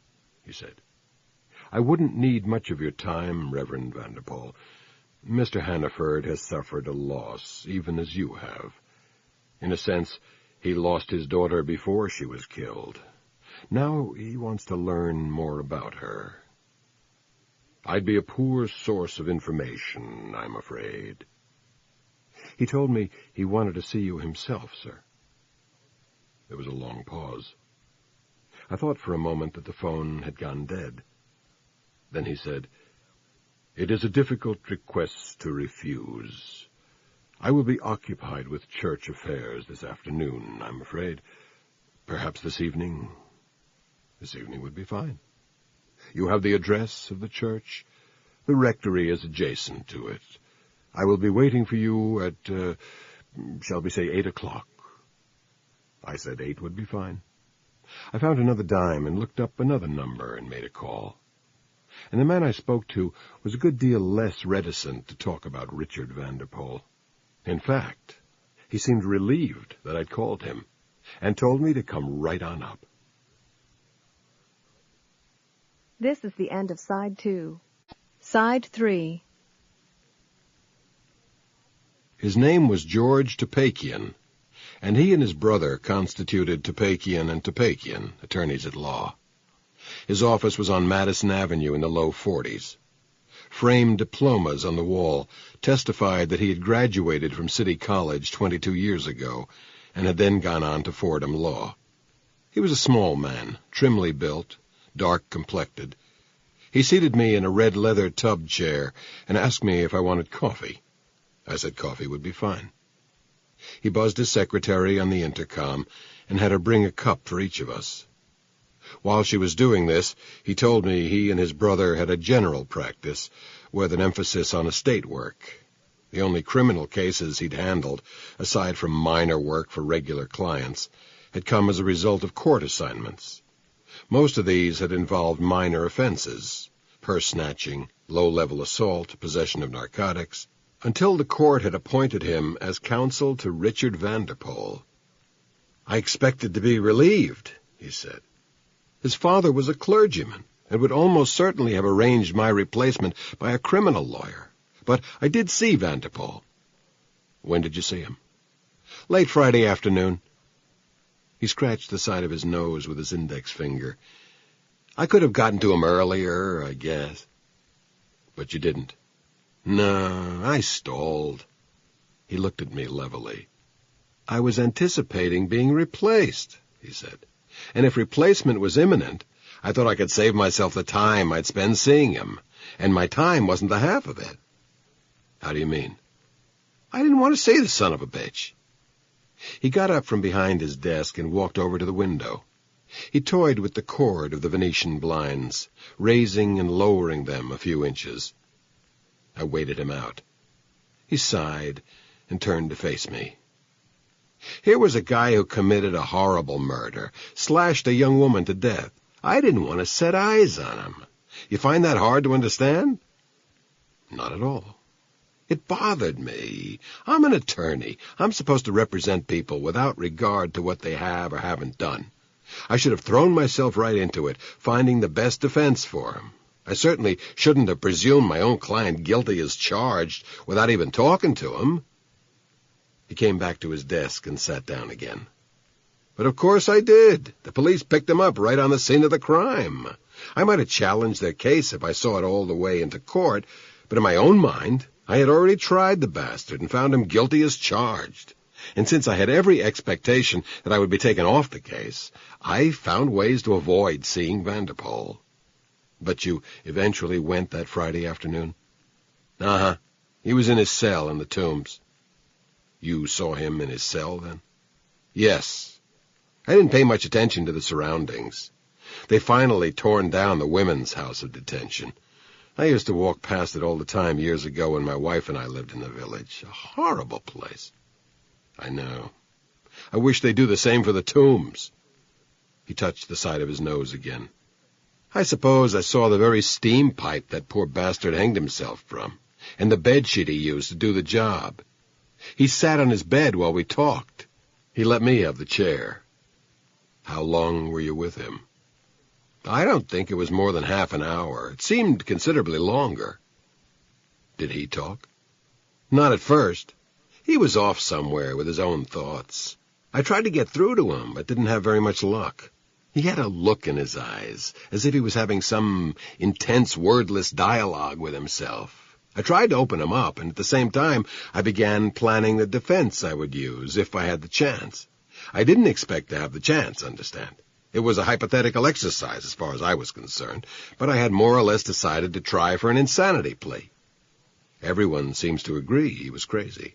he said. I wouldn't need much of your time, Reverend Vanderpoel. Mr. Hannaford has suffered a loss, even as you have. In a sense, he lost his daughter before she was killed. Now he wants to learn more about her. I'd be a poor source of information, I'm afraid. He told me he wanted to see you himself, sir. There was a long pause. I thought for a moment that the phone had gone dead. Then he said, "It is a difficult request to refuse. I will be occupied with church affairs this afternoon, I'm afraid. Perhaps this evening? This evening would be fine. You have the address of the church? The rectory is adjacent to it. I will be waiting for you at, shall we say 8 o'clock? I said 8 would be fine. I found another dime and looked up another number and made a call. And the man I spoke to was a good deal less reticent to talk about Richard Vanderpoel. In fact, he seemed relieved that I'd called him, and told me to come right on up. This is the end of Side 2. Side 3. His name was George Topakian, and he and his brother constituted Topakian and Topakian, attorneys at law. His office was on Madison Avenue in the low 40s. Framed diplomas on the wall testified that he had graduated from City College 22 years ago and had then gone on to Fordham Law. He was a small man, trimly built, dark-complected. He seated me in a red leather tub chair and asked me if I wanted coffee. I said coffee would be fine. He buzzed his secretary on the intercom and had her bring a cup for each of us. While she was doing this, he told me he and his brother had a general practice with an emphasis on estate work. The only criminal cases he'd handled, aside from minor work for regular clients, had come as a result of court assignments. Most of these had involved minor offenses, purse snatching, low-level assault, possession of narcotics, until the court had appointed him as counsel to Richard Vanderpoel. I expected to be relieved, he said. His father was a clergyman and would almost certainly have arranged my replacement by a criminal lawyer. But I did see Vanderpoel. When did you see him? Late Friday afternoon. He scratched the side of his nose with his index finger. I could have gotten to him earlier, I guess. But you didn't. No, I stalled. He looked at me levelly. I was anticipating being replaced, he said. And if replacement was imminent, I thought I could save myself the time I'd spend seeing him, and my time wasn't the half of it. How do you mean? I didn't want to see the son of a bitch. He got up from behind his desk and walked over to the window. He toyed with the cord of the Venetian blinds, raising and lowering them a few inches. I waited him out. He sighed and turned to face me. Here was a guy who committed a horrible murder, slashed a young woman to death. I didn't want to set eyes on him. You find that hard to understand? Not at all. It bothered me. I'm an attorney. I'm supposed to represent people without regard to what they have or haven't done. I should have thrown myself right into it, finding the best defense for him. I certainly shouldn't have presumed my own client guilty as charged without even talking to him. He came back to his desk and sat down again. But of course I did. The police picked him up right on the scene of the crime. I might have challenged their case if I saw it all the way into court, but in my own mind, I had already tried the bastard and found him guilty as charged. And since I had every expectation that I would be taken off the case, I found ways to avoid seeing Vanderpoel. But you eventually went that Friday afternoon? Uh-huh. He was in his cell in the Tombs. You saw him in his cell, then? Yes. I didn't pay much attention to the surroundings. They finally torn down the women's house of detention. I used to walk past it all the time years ago when my wife and I lived in the village. A horrible place. I know. I wish they'd do the same for the Tombs. He touched the side of his nose again. I suppose I saw the very steam pipe that poor bastard hanged himself from, and the bedsheet he used to do the job. He sat on his bed while we talked. He let me have the chair. How long were you with him? I don't think it was more than half an hour. It seemed considerably longer. Did he talk? Not at first. He was off somewhere with his own thoughts. I tried to get through to him, but didn't have very much luck. He had a look in his eyes, as if he was having some intense wordless dialogue with himself. I tried to open him up, and at the same time I began planning the defense I would use if I had the chance. I didn't expect to have the chance, understand. It was a hypothetical exercise as far as I was concerned, but I had more or less decided to try for an insanity plea. Everyone seems to agree he was crazy.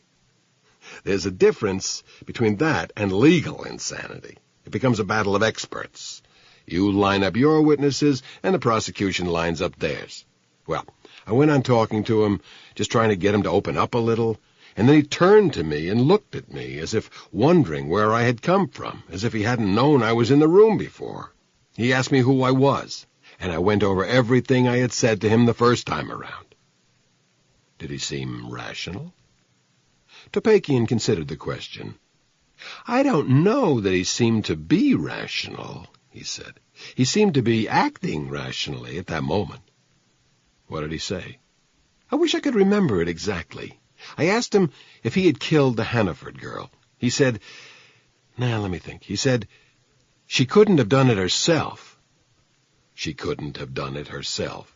There's a difference between that and legal insanity. It becomes a battle of experts. You line up your witnesses, and the prosecution lines up theirs. Well, I went on talking to him, just trying to get him to open up a little, and then he turned to me and looked at me as if wondering where I had come from, as if he hadn't known I was in the room before. He asked me who I was, and I went over everything I had said to him the first time around. Did he seem rational? Topakian considered the question. I don't know that he seemed to be rational, he said. He seemed to be acting rationally at that moment. What did he say? I wish I could remember it exactly. I asked him if he had killed the Hannaford girl. He said, let me think. He said, she couldn't have done it herself. She couldn't have done it herself.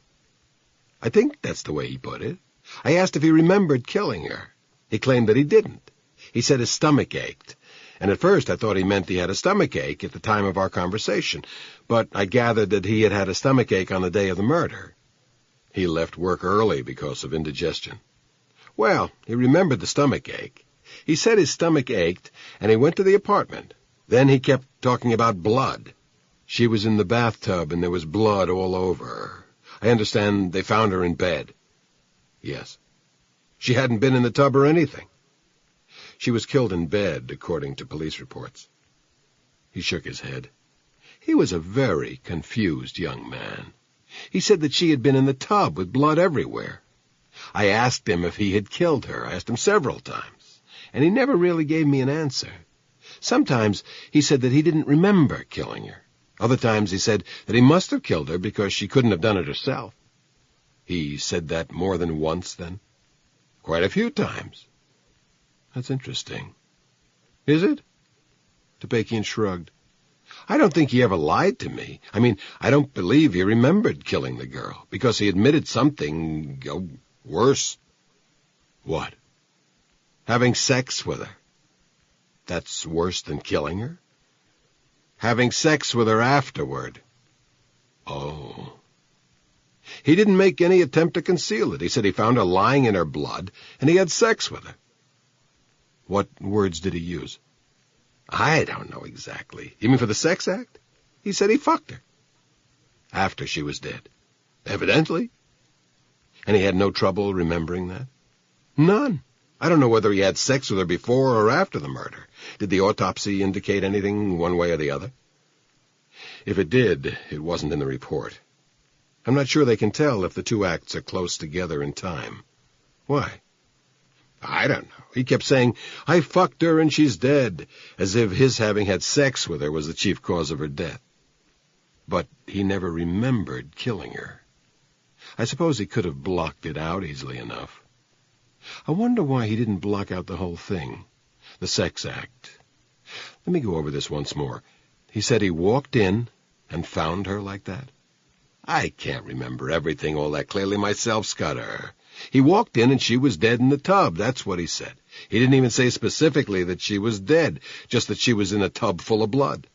I think that's the way he put it. I asked if he remembered killing her. He claimed that he didn't. He said his stomach ached, and at first I thought he meant he had a stomach ache at the time of our conversation, but I gathered that he had had a stomach ache on the day of the murder. He left work early because of indigestion. Well, he remembered the stomach ache. He said his stomach ached, and he went to the apartment. Then he kept talking about blood. She was in the bathtub, and there was blood all over her. I understand they found her in bed. Yes. She hadn't been in the tub or anything. She was killed in bed, according to police reports. He shook his head. He was a very confused young man. He said that she had been in the tub with blood everywhere. I asked him if he had killed her. I asked him several times, and he never really gave me an answer. Sometimes he said that he didn't remember killing her. Other times he said that he must have killed her because she couldn't have done it herself. He said that more than once, then? Quite a few times. That's interesting. Is it? Topakian shrugged. I don't think he ever lied to me. I mean, I don't believe he remembered killing the girl, because he admitted something, worse. What? Having sex with her. That's worse than killing her? Having sex with her afterward. Oh. He didn't make any attempt to conceal it. He said he found her lying in her blood, and he had sex with her. What words did he use? I don't know exactly. You mean for the sex act? He said he fucked her. After she was dead. Evidently. And he had no trouble remembering that? None. I don't know whether he had sex with her before or after the murder. Did the autopsy indicate anything one way or the other? If it did, it wasn't in the report. I'm not sure they can tell if the two acts are close together in time. Why? I don't know. He kept saying, I fucked her and she's dead, as if his having had sex with her was the chief cause of her death. But he never remembered killing her. I suppose he could have blocked it out easily enough. I wonder why he didn't block out the whole thing, the sex act. Let me go over this once more. He said he walked in and found her like that. I can't remember everything all that clearly myself, Scudder. He walked in and she was dead in the tub, that's what he said. He didn't even say specifically that she was dead, just that she was in a tub full of blood.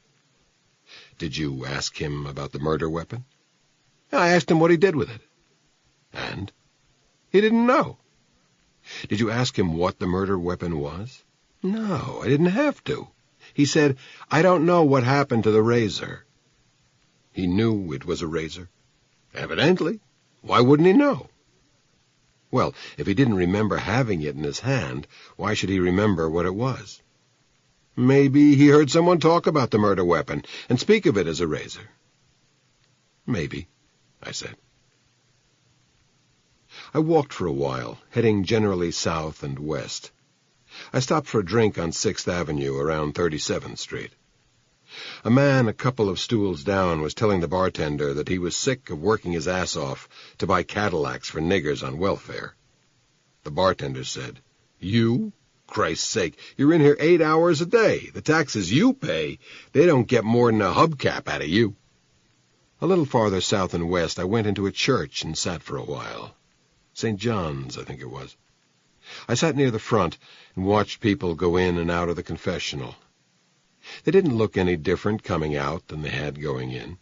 Did you ask him about the murder weapon? I asked him what he did with it. And? He didn't know. Did you ask him what the murder weapon was? No, I didn't have to. He said, I don't know what happened to the razor. He knew it was a razor? Evidently. Why wouldn't he know? Well, if he didn't remember having it in his hand, why should he remember what it was? Maybe he heard someone talk about the murder weapon and speak of it as a razor. Maybe, I said. I walked for a while, heading generally south and west. I stopped for a drink on 6th Avenue around 37th Street. A man a couple of stools down was telling the bartender that he was sick of working his ass off to buy Cadillacs for niggers on welfare. The bartender said, You? Christ's sake, you're in here 8 hours a day. The taxes you pay, they don't get more than a hubcap out of you. A little farther south and west, I went into a church and sat for a while. St. John's, I think it was. I sat near the front and watched people go in and out of the confessional. They didn't look any different coming out than they had going in.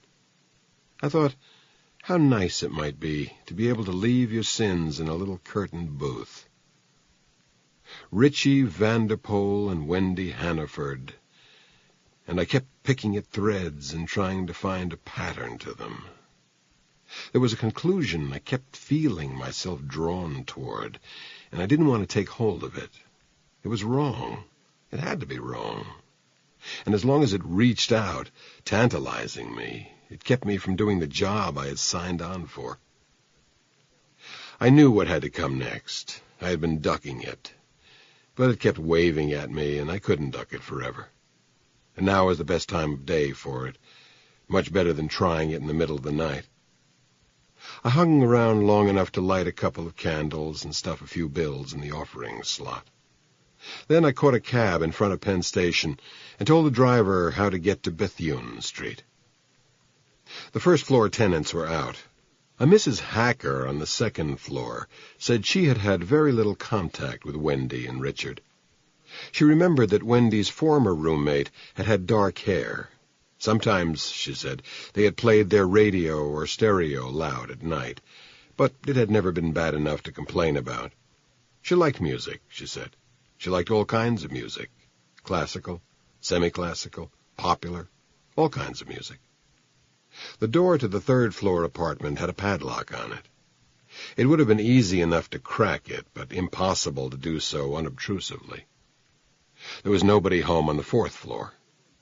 I thought, how nice it might be to be able to leave your sins in a little curtained booth. Richie Vanderpoel and Wendy Hannaford, and I kept picking at threads and trying to find a pattern to them. There was a conclusion I kept feeling myself drawn toward, and I didn't want to take hold of it. It was wrong. It had to be wrong. And as long as it reached out, tantalizing me, it kept me from doing the job I had signed on for. I knew what had to come next. I had been ducking it. But it kept waving at me, and I couldn't duck it forever. And now was the best time of day for it, much better than trying it in the middle of the night. I hung around long enough to light a couple of candles and stuff a few bills in the offerings slot. Then I caught a cab in front of Penn Station and told the driver how to get to Bethune Street. The first-floor tenants were out. A Mrs. Hacker on the second floor said she had had very little contact with Wendy and Richard. She remembered that Wendy's former roommate had had dark hair. Sometimes, she said, they had played their radio or stereo loud at night, but it had never been bad enough to complain about. She liked music, she said. She liked all kinds of music, classical, semi-classical, popular, all kinds of music. The door to the third-floor apartment had a padlock on it. It would have been easy enough to crack it, but impossible to do so unobtrusively. There was nobody home on the fourth floor.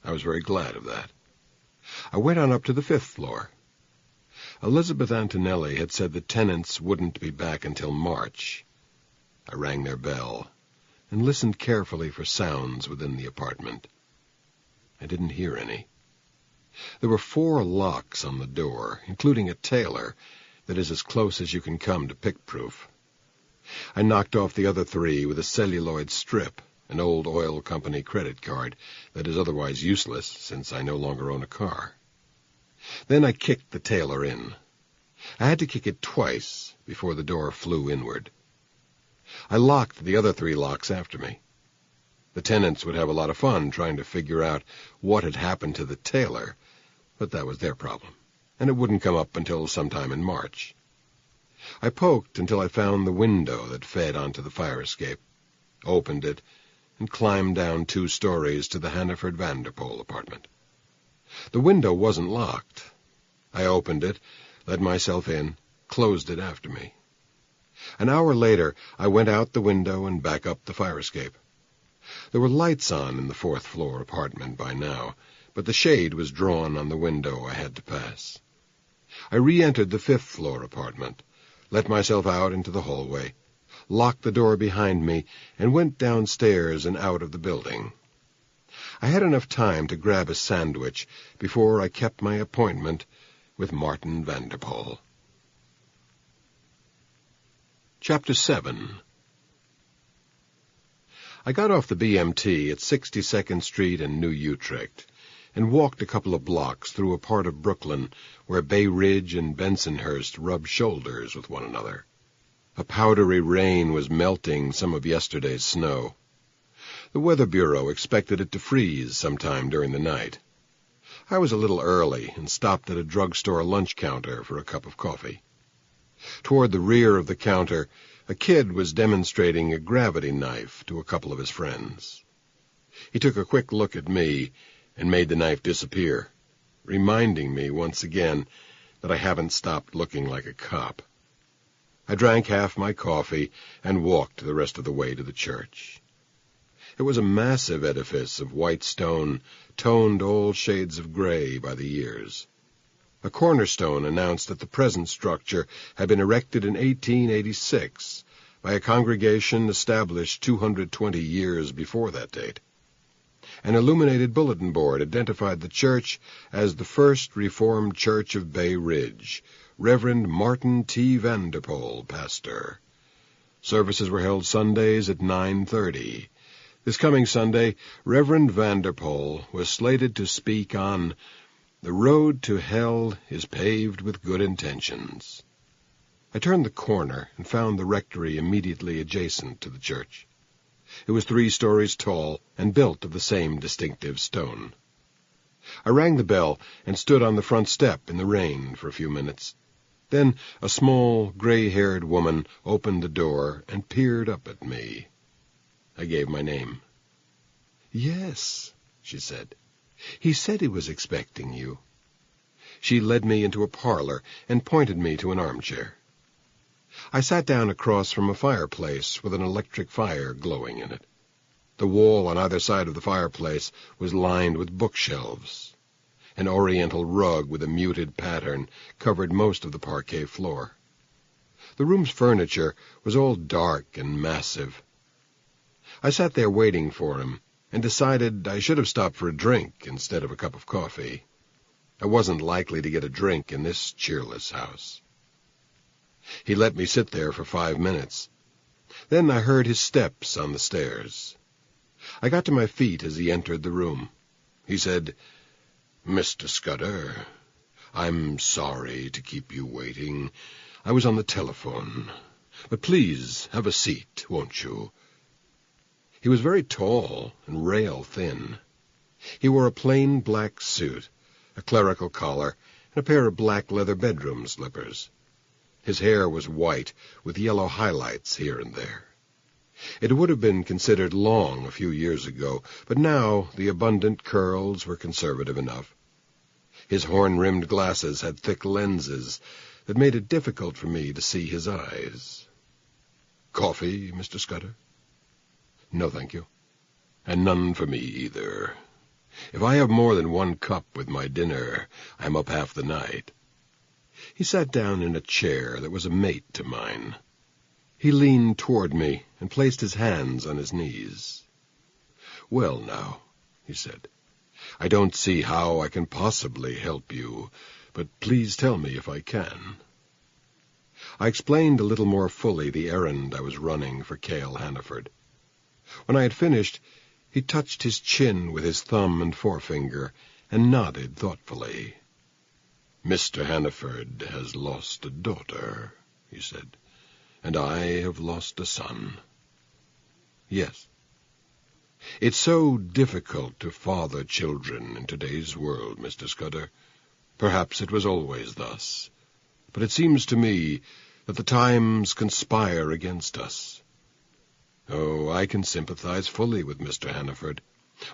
I was very glad of that. I went on up to the fifth floor. Elizabeth Antonelli had said the tenants wouldn't be back until March. I rang their bell and listened carefully for sounds within the apartment. I didn't hear any. There were 4 locks on the door, including a tailor that is as close as you can come to pick-proof. I knocked off the other 3 with a celluloid strip, an old oil company credit card that is otherwise useless since I no longer own a car. Then I kicked the tailor in. I had to kick it twice before the door flew inward. I locked the other 3 locks after me. The tenants would have a lot of fun trying to figure out what had happened to the tailor, but that was their problem, and it wouldn't come up until sometime in March. I poked until I found the window that fed onto the fire escape, opened it, and climbed down 2 stories to the Hannaford Vanderpoel apartment. The window wasn't locked. I opened it, let myself in, closed it after me. An hour later, I went out the window and back up the fire escape. There were lights on in the fourth-floor apartment by now, but the shade was drawn on the window I had to pass. I re-entered the fifth-floor apartment, let myself out into the hallway, locked the door behind me, and went downstairs and out of the building. I had enough time to grab a sandwich before I kept my appointment with Martin Vanderpoel. Chapter 7. I got off the BMT at 62nd Street and New Utrecht, and walked a couple of blocks through a part of Brooklyn where Bay Ridge and Bensonhurst rubbed shoulders with one another. A powdery rain was melting some of yesterday's snow. The Weather Bureau expected it to freeze sometime during the night. I was a little early and stopped at a drugstore lunch counter for a cup of coffee. Toward the rear of the counter, a kid was demonstrating a gravity knife to a couple of his friends. He took a quick look at me and made the knife disappear, reminding me once again that I haven't stopped looking like a cop. I drank half my coffee and walked the rest of the way to the church. It was a massive edifice of white stone, toned all shades of gray by the years. A cornerstone announced that the present structure had been erected in 1886 by a congregation established 220 years before that date. An illuminated bulletin board identified the church as the First Reformed Church of Bay Ridge, Reverend Martin T. Vanderpoel, pastor. Services were held Sundays at 9:30. This coming Sunday, Reverend Vanderpoel was slated to speak on "The Road to Hell is Paved with Good Intentions." I turned the corner and found the rectory immediately adjacent to the church. It was 3 stories tall and built of the same distinctive stone. I rang the bell and stood on the front step in the rain for a few minutes. Then a small, gray-haired woman opened the door and peered up at me. I gave my name. "Yes," she said. "He said he was expecting you." She led me into a parlor and pointed me to an armchair. I sat down across from a fireplace with an electric fire glowing in it. The wall on either side of the fireplace was lined with bookshelves. An oriental rug with a muted pattern covered most of the parquet floor. The room's furniture was all dark and massive. I sat there waiting for him and decided I should have stopped for a drink instead of a cup of coffee. I wasn't likely to get a drink in this cheerless house. He let me sit there for 5 minutes. Then I heard his steps on the stairs. I got to my feet as he entered the room. He said, "Mr. Scudder, I'm sorry to keep you waiting. I was on the telephone. But please have a seat, won't you?" He was very tall and rail-thin. He wore a plain black suit, a clerical collar, and a pair of black leather bedroom slippers. His hair was white, with yellow highlights here and there. It would have been considered long a few years ago, but now the abundant curls were conservative enough. His horn-rimmed glasses had thick lenses that made it difficult for me to see his eyes. "Coffee, Mr. Scudder?" "No, thank you. And none for me either. If I have more than 1 cup with my dinner, I'm up half the night." He sat down in a chair that was a mate to mine. He leaned toward me and placed his hands on his knees. "Well, now," he said, "I don't see how I can possibly help you, but please tell me if I can." I explained a little more fully the errand I was running for Cale Hannaford. When I had finished, he touched his chin with his thumb and forefinger and nodded thoughtfully. "Mr. Hannaford has lost a daughter," he said, "and I have lost a son." "Yes." "It's so difficult to father children in today's world, Mr. Scudder. Perhaps it was always thus, but it seems to me that the times conspire against us. Oh, I can sympathize fully with Mr. Hannaford,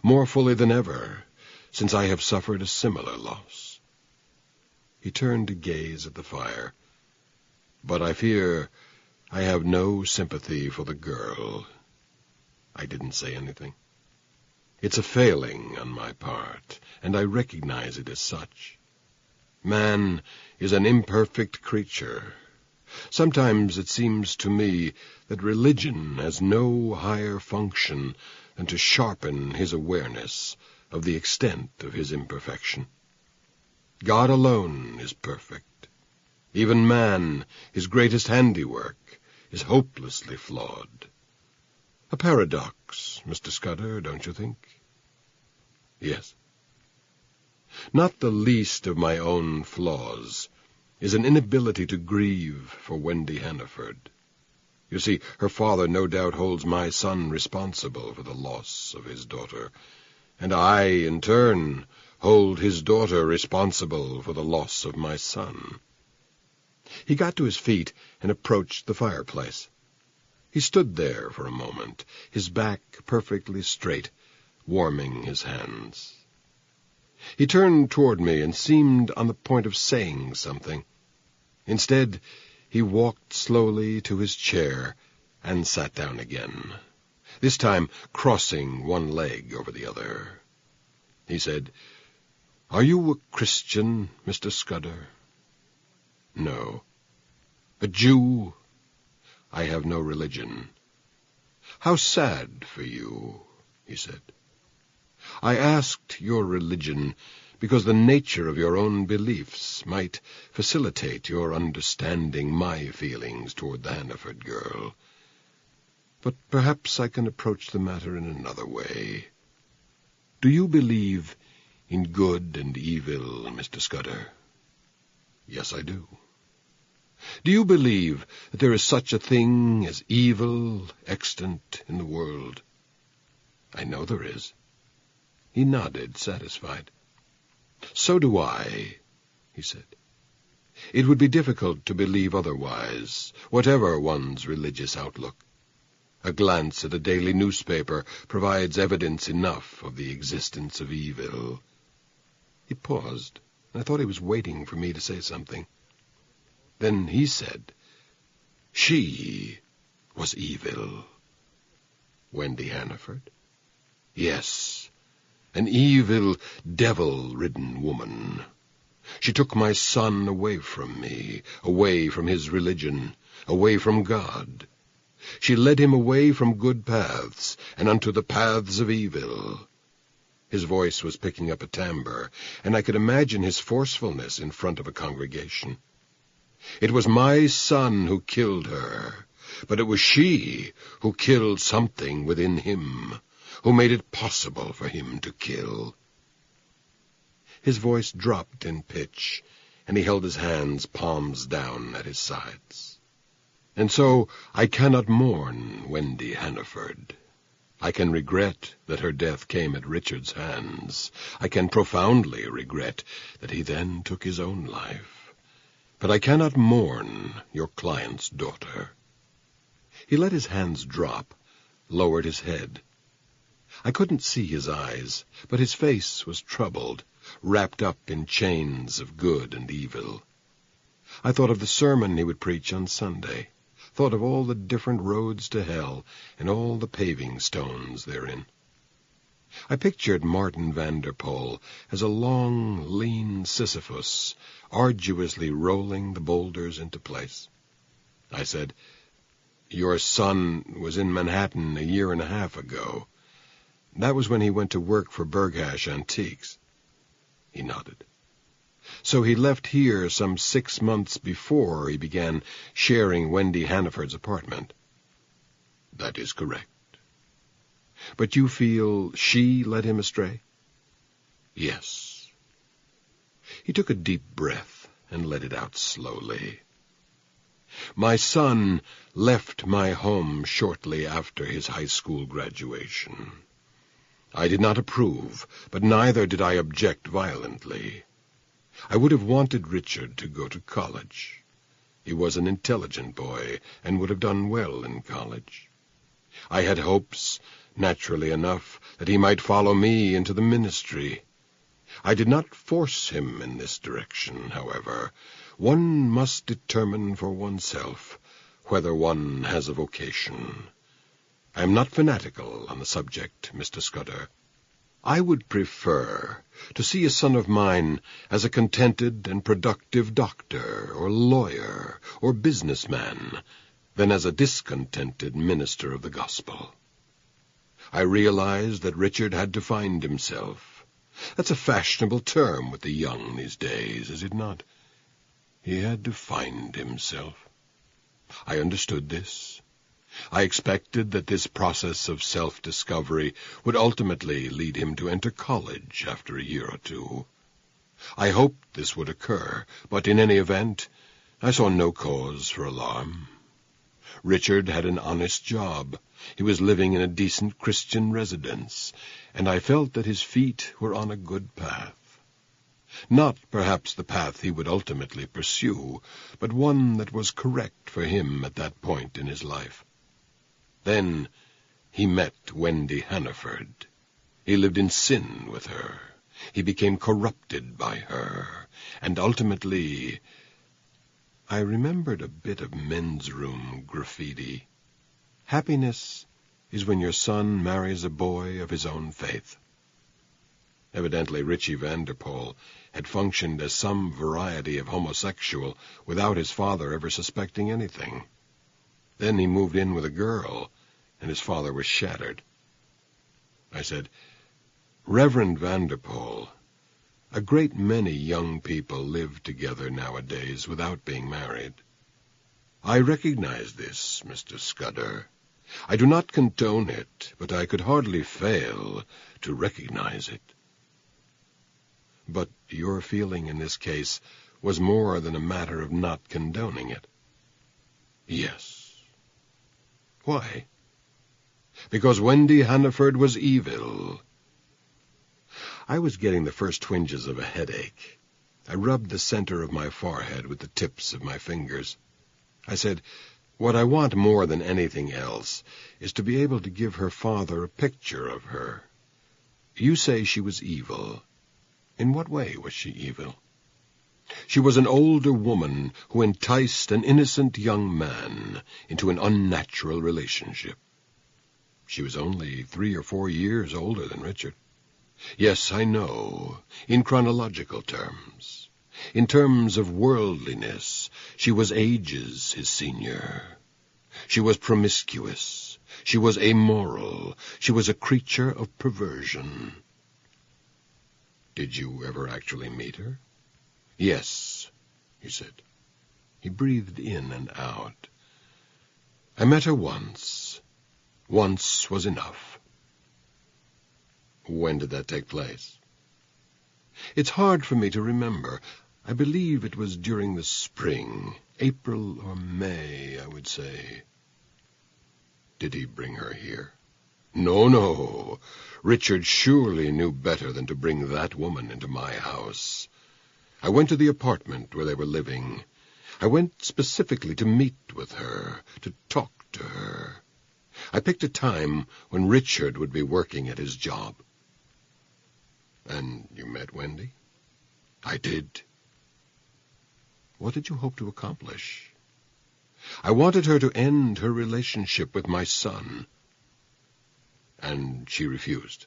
more fully than ever, since I have suffered a similar loss." He turned to gaze at the fire. "But I fear I have no sympathy for the girl." I didn't say anything. It's a failing on my part, and I recognize it as such. Man is an imperfect creature. Sometimes it seems to me that religion has no higher function than to sharpen his awareness of the extent of his imperfection. God alone is perfect. Even man, his greatest handiwork, is hopelessly flawed. A paradox, Mr. Scudder, don't you think? Yes. Not the least of my own flaws is an inability to grieve for Wendy Hannaford. You see, her father no doubt holds my son responsible for the loss of his daughter, and I, in turn, hold his daughter responsible for the loss of my son. He got to his feet and approached the fireplace. He stood there for a moment, his back perfectly straight, warming his hands. He turned toward me and seemed on the point of saying something. Instead, he walked slowly to his chair and sat down again, this time crossing one leg over the other. He said, "Are you a Christian, Mr. Scudder?" "No." "A Jew?" "I have no religion." "How sad for you," he said. "I asked your religion because the nature of your own beliefs might facilitate your understanding my feelings toward the Hannaford girl. But perhaps I can approach the matter in another way. Do you believe in good and evil, Mr. Scudder?" "Yes, I do." "Do you believe that there is such a thing as evil extant in the world?" "I know there is." He nodded, satisfied. "So do I," he said. "It would be difficult to believe otherwise, whatever one's religious outlook. A glance at a daily newspaper provides evidence enough of the existence of evil." He paused, and I thought he was waiting for me to say something. Then he said, "She was evil." "Wendy Hannaford?" "Yes, an evil, devil-ridden woman. She took my son away from me, away from his religion, away from God. She led him away from good paths and unto the paths of evil." His voice was picking up a timbre, and I could imagine his forcefulness in front of a congregation. "It was my son who killed her, but it was she who killed something within him, who made it possible for him to kill." His voice dropped in pitch, and he held his hands palms down at his sides. "And so I cannot mourn Wendy Hannaford. I can regret that her death came at Richard's hands. I can profoundly regret that he then took his own life. But I cannot mourn your client's daughter." He let his hands drop, lowered his head. I couldn't see his eyes, but his face was troubled, wrapped up in chains of good and evil. I thought of the sermon he would preach on Sunday, thought of all the different roads to hell and all the paving stones therein. I pictured Martin Vanderpoel as a long, lean Sisyphus, arduously rolling the boulders into place. I said, "Your son was in Manhattan a year and a half ago. That was when he went to work for Berghash Antiques." He nodded. "So he left here some 6 months before he began sharing Wendy Hannaford's apartment?" "That is correct." "But you feel she led him astray?" "Yes." He took a deep breath and let it out slowly. "My son left my home shortly after his high school graduation. I did not approve, but neither did I object violently. I would have wanted Richard to go to college. He was an intelligent boy and would have done well in college. I had hopes, naturally enough, that he might follow me into the ministry. I did not force him in this direction, however. One must determine for oneself whether one has a vocation. I am not fanatical on the subject, Mr. Scudder. I would prefer to see a son of mine as a contented and productive doctor or lawyer or businessman than as a discontented minister of the gospel. I realized that Richard had to find himself. That's a fashionable term with the young these days, is it not? He had to find himself. I understood this. I expected that this process of self-discovery would ultimately lead him to enter college after a year or two. I hoped this would occur, but in any event, I saw no cause for alarm. Richard had an honest job. He was living in a decent Christian residence, and I felt that his feet were on a good path. Not perhaps the path he would ultimately pursue, but one that was correct for him at that point in his life. Then he met Wendy Hannaford. He lived in sin with her. He became corrupted by her, and ultimately... I remembered a bit of men's room graffiti. Happiness is when your son marries a boy of his own faith. Evidently Richie Vanderpool had functioned as some variety of homosexual without his father ever suspecting anything. Then he moved in with a girl, and his father was shattered. I said, "Reverend Vanderpool, a great many young people live together nowadays without being married. I recognize this, Mr. Scudder. I do not condone it, but I could hardly fail to recognize it." But your feeling in this case was more than a matter of not condoning it. Yes. Why? Because Wendy Hannaford was evil. I was getting the first twinges of a headache. I rubbed the center of my forehead with the tips of my fingers. I said, "What I want more than anything else is to be able to give her father a picture of her. You say she was evil. In what way was she evil?" "She was an older woman who enticed an innocent young man into an unnatural relationship." "She was only 3 or 4 years older than Richard." "Yes, I know, in chronological terms. In terms of worldliness, she was ages his senior. She was promiscuous. She was amoral. She was a creature of perversion." "Did you ever actually meet her?" "Yes," he said. He breathed in and out. "I met her once. Once was enough." "When did that take place?" "It's hard for me to remember. I believe it was during the spring, April or May, I would say." "Did he bring her here?" No. Richard surely knew better than to bring that woman into my house. I went to the apartment where they were living. I went specifically to meet with her, to talk to her. I picked a time when Richard would be working at his job." "And you met Wendy?" "I did." "What did you hope to accomplish?" "I wanted her to end her relationship with my son." "And she refused?"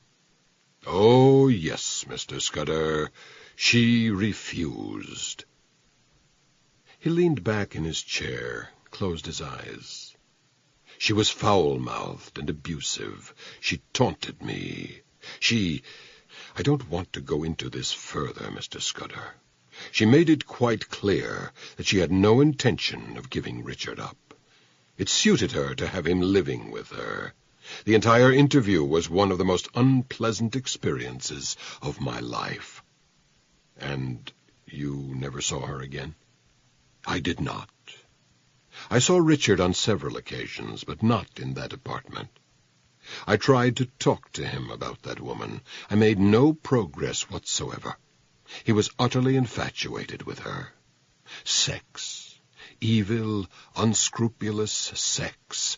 "Oh, yes, Mr. Scudder, she refused." He leaned back in his chair, closed his eyes. "She was foul-mouthed and abusive. She taunted me. I don't want to go into this further, Mr. Scudder. She made it quite clear that she had no intention of giving Richard up. It suited her to have him living with her. The entire interview was one of the most unpleasant experiences of my life." "And you never saw her again?" "I did not. I saw Richard on several occasions, but not in that apartment. I tried to talk to him about that woman. I made no progress whatsoever. He was utterly infatuated with her. Sex, evil, unscrupulous sex,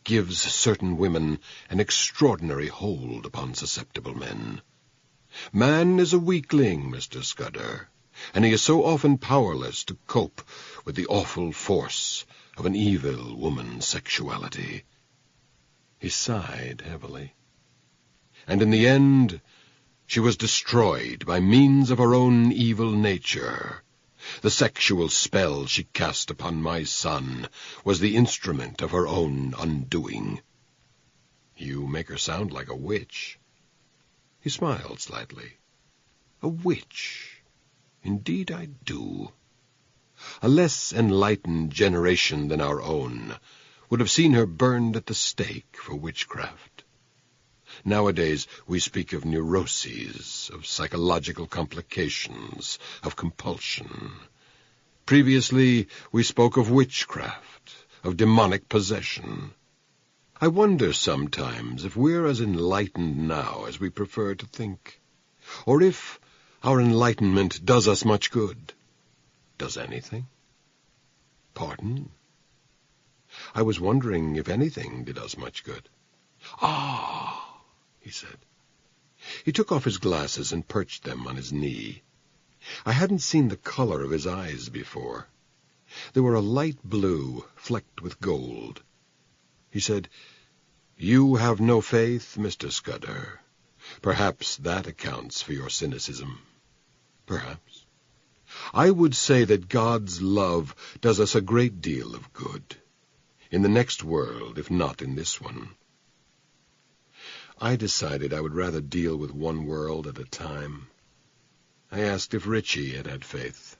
gives certain women an extraordinary hold upon susceptible men. Man is a weakling, Mr. Scudder, and he is so often powerless to cope with the awful force of an evil woman's sexuality." He sighed heavily. "And in the end, she was destroyed by means of her own evil nature. The sexual spell she cast upon my son was the instrument of her own undoing." "You make her sound like a witch." He smiled slightly. "A witch? Indeed I do. A less enlightened generation than our own would have seen her burned at the stake for witchcraft. Nowadays we speak of neuroses, of psychological complications, of compulsion. Previously we spoke of witchcraft, of demonic possession. I wonder sometimes if we're as enlightened now as we prefer to think, or if, Our enlightenment does us much good. Does anything? Pardon? I was wondering if anything did us much good. Ah, he said. He took off his glasses and perched them on his knee. I hadn't seen the color of his eyes before. They were a light blue, flecked with gold. He said, "You have no faith, Mr. Scudder. Perhaps that accounts for your cynicism. Perhaps. I would say that God's love does us a great deal of good. In the next world, if not in this one." I decided I would rather deal with one world at a time. I asked if Richie had had faith.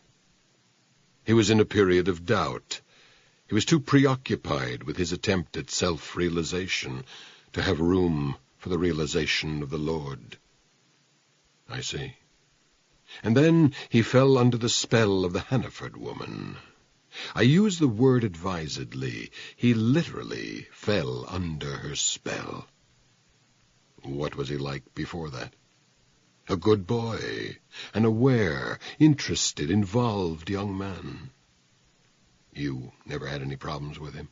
He was in a period of doubt. He was too preoccupied with his attempt at self-realization to have room for the realization of the Lord. I see. And then he fell under the spell of the Hannaford woman. I use the word advisedly. He literally fell under her spell. What was he like before that? A good boy, an aware, interested, involved young man. You never had any problems with him?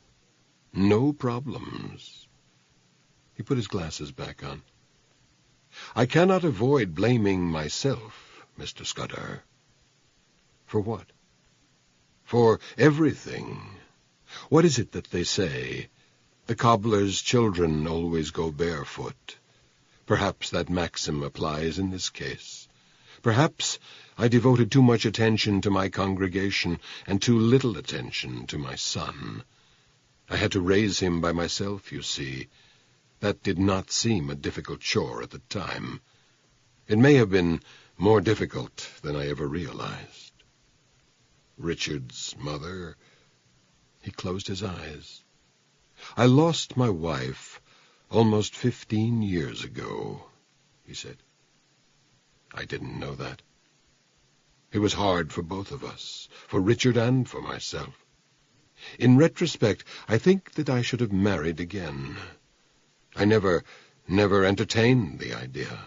No problems. He put his glasses back on. I cannot avoid blaming myself, Mr. Scudder. For what? For everything. What is it that they say? The cobbler's children always go barefoot. Perhaps that maxim applies in this case. Perhaps I devoted too much attention to my congregation and too little attention to my son. I had to raise him by myself, you see. That did not seem a difficult chore at the time. It may have been more difficult than I ever realized. Richard's mother... He closed his eyes. I lost my wife almost 15 years ago, he said. I didn't know that. It was hard for both of us, for Richard and for myself. In retrospect, I think that I should have married again. I never entertained the idea.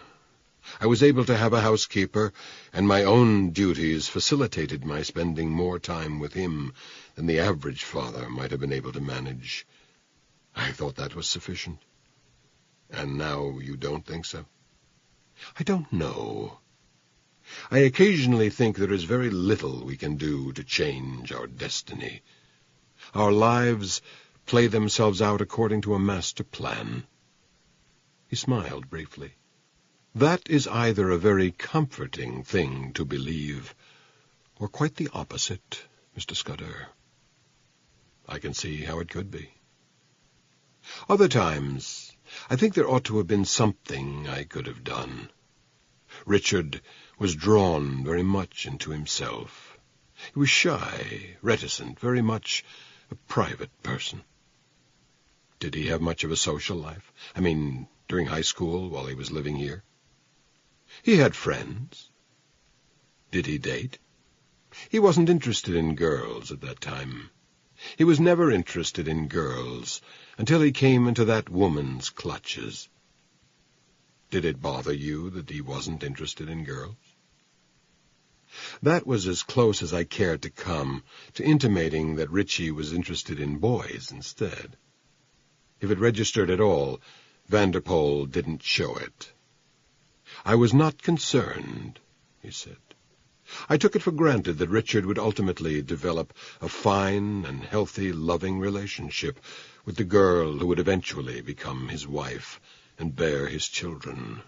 I was able to have a housekeeper, and my own duties facilitated my spending more time with him than the average father might have been able to manage. I thought that was sufficient. And now you don't think so? I don't know. I occasionally think there is very little we can do to change our destiny. Our lives play themselves out according to a master plan. He smiled briefly. That is either a very comforting thing to believe, or quite the opposite, Mr. Scudder. I can see how it could be. Other times, I think there ought to have been something I could have done. Richard was drawn very much into himself. He was shy, reticent, very much a private person. Did he have much of a social life? I mean, during high school, while he was living here? He had friends. Did he date? He wasn't interested in girls at that time. He was never interested in girls until he came into that woman's clutches. Did it bother you that he wasn't interested in girls? That was as close as I cared to come to intimating that Richie was interested in boys instead. If it registered at all, Vanderpoel didn't show it. I was not concerned, he said. I took it for granted that Richard would ultimately develop a fine and healthy, loving relationship with the girl who would eventually become his wife and bear his children.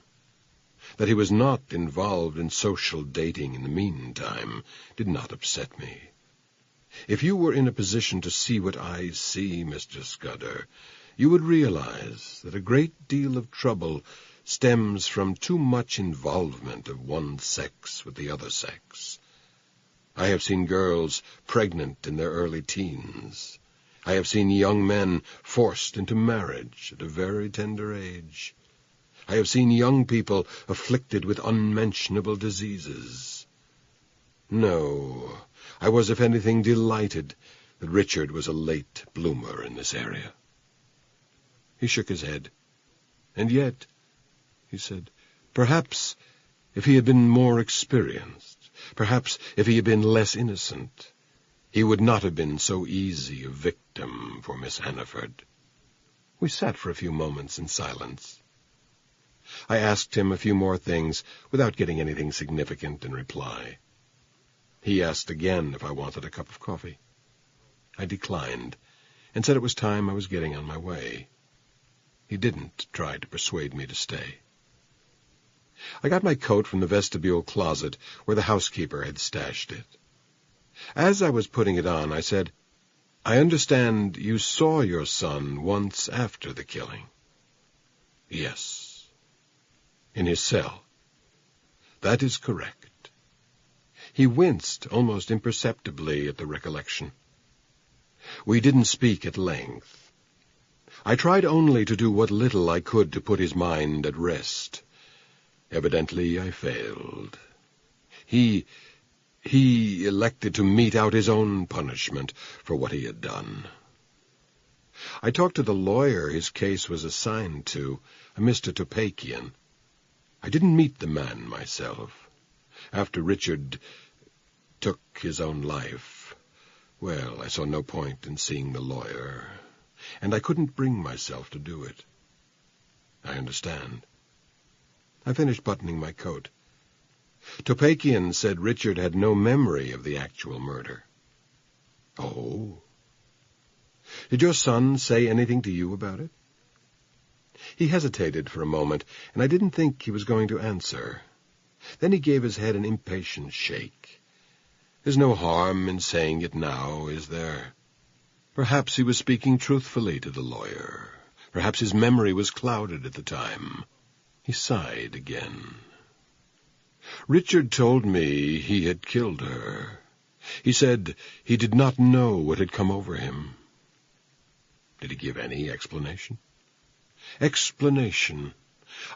That he was not involved in social dating in the meantime did not upset me. If you were in a position to see what I see, Mr. Scudder, you would realize that a great deal of trouble stems from too much involvement of one sex with the other sex. I have seen girls pregnant in their early teens. I have seen young men forced into marriage at a very tender age. I have seen young people afflicted with unmentionable diseases. No, I was, if anything, delighted that Richard was a late bloomer in this area. He shook his head. And yet, he said, perhaps If he had been more experienced, perhaps if he had been less innocent, he would not have been so easy a victim for Miss Hannaford. We sat for a few moments in silence. I asked him a few more things without getting anything significant in reply. He asked again if I wanted a cup of coffee. I declined and said it was time I was getting on my way. He didn't try to persuade me to stay. I got my coat from the vestibule closet where the housekeeper had stashed it. As I was putting it on, I said, "I understand you saw your son once after the killing." "Yes." "In his cell?" "That is correct." He winced almost imperceptibly at the recollection. We didn't speak at length. I tried only to do what little I could to put his mind at rest. Evidently I failed. He elected to mete out his own punishment for what he had done. I talked to the lawyer his case was assigned to, a Mr. Topakian. I didn't meet the man myself. After Richard took his own life, well, I saw no point in seeing the lawyer, and I couldn't bring myself to do it. I understand. I finished buttoning my coat. Topakian said Richard had no memory of the actual murder. Oh. Did your son say anything to you about it? He hesitated for a moment, and I didn't think he was going to answer. Then he gave his head an impatient shake. There's no harm in saying it now, is there? Perhaps he was speaking truthfully to the lawyer. Perhaps his memory was clouded at the time. He sighed again. Richard told me he had killed her. He said he did not know what had come over him. Did he give any explanation? Explanation.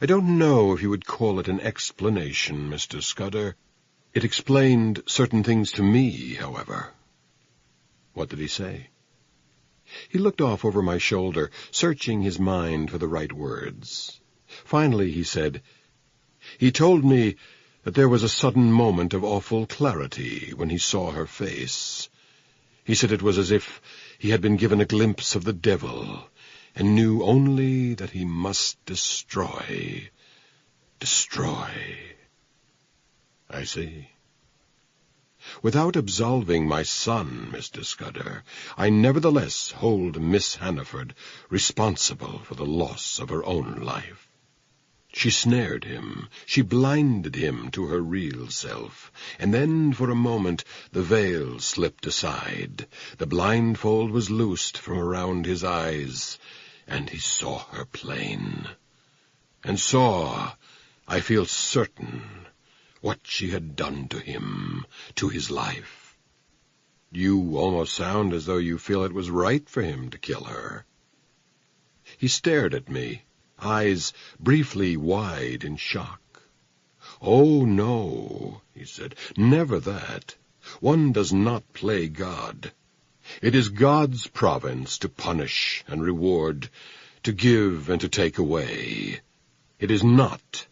I don't know if you would call it an explanation, Mr. Scudder. It explained certain things to me, however. What did he say? He looked off over my shoulder, searching his mind for the right words. Finally he said, "He told me that there was a sudden moment of awful clarity when he saw her face. He said it was as if he had been given a glimpse of the devil, and knew only that he must destroy. Destroy." I see. Without absolving my son, Mr. Scudder, I nevertheless hold Miss Hannaford responsible for the loss of her own life. She snared him, she blinded him to her real self, and then for a moment the veil slipped aside, the blindfold was loosed from around his eyes, and he saw her plain. And saw, I feel certain, what she had done to him, to his life. You almost sound as though you feel it was right for him to kill her. He stared at me, eyes briefly wide in shock. "Oh, no," he said, "never that. One does not play God. It is God's province to punish and reward, to give and to take away. It is not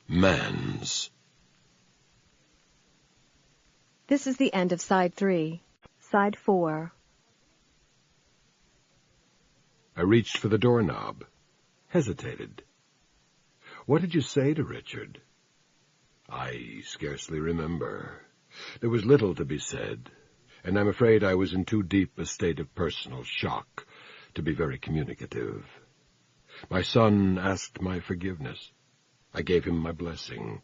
man's." This is the end of Side 3. Side 4. I reached for the doorknob, hesitated. "What did you say to Richard?" "I scarcely remember. There was little to be said, and I'm afraid I was in too deep a state of personal shock to be very communicative. My son asked my forgiveness. I gave him my blessing.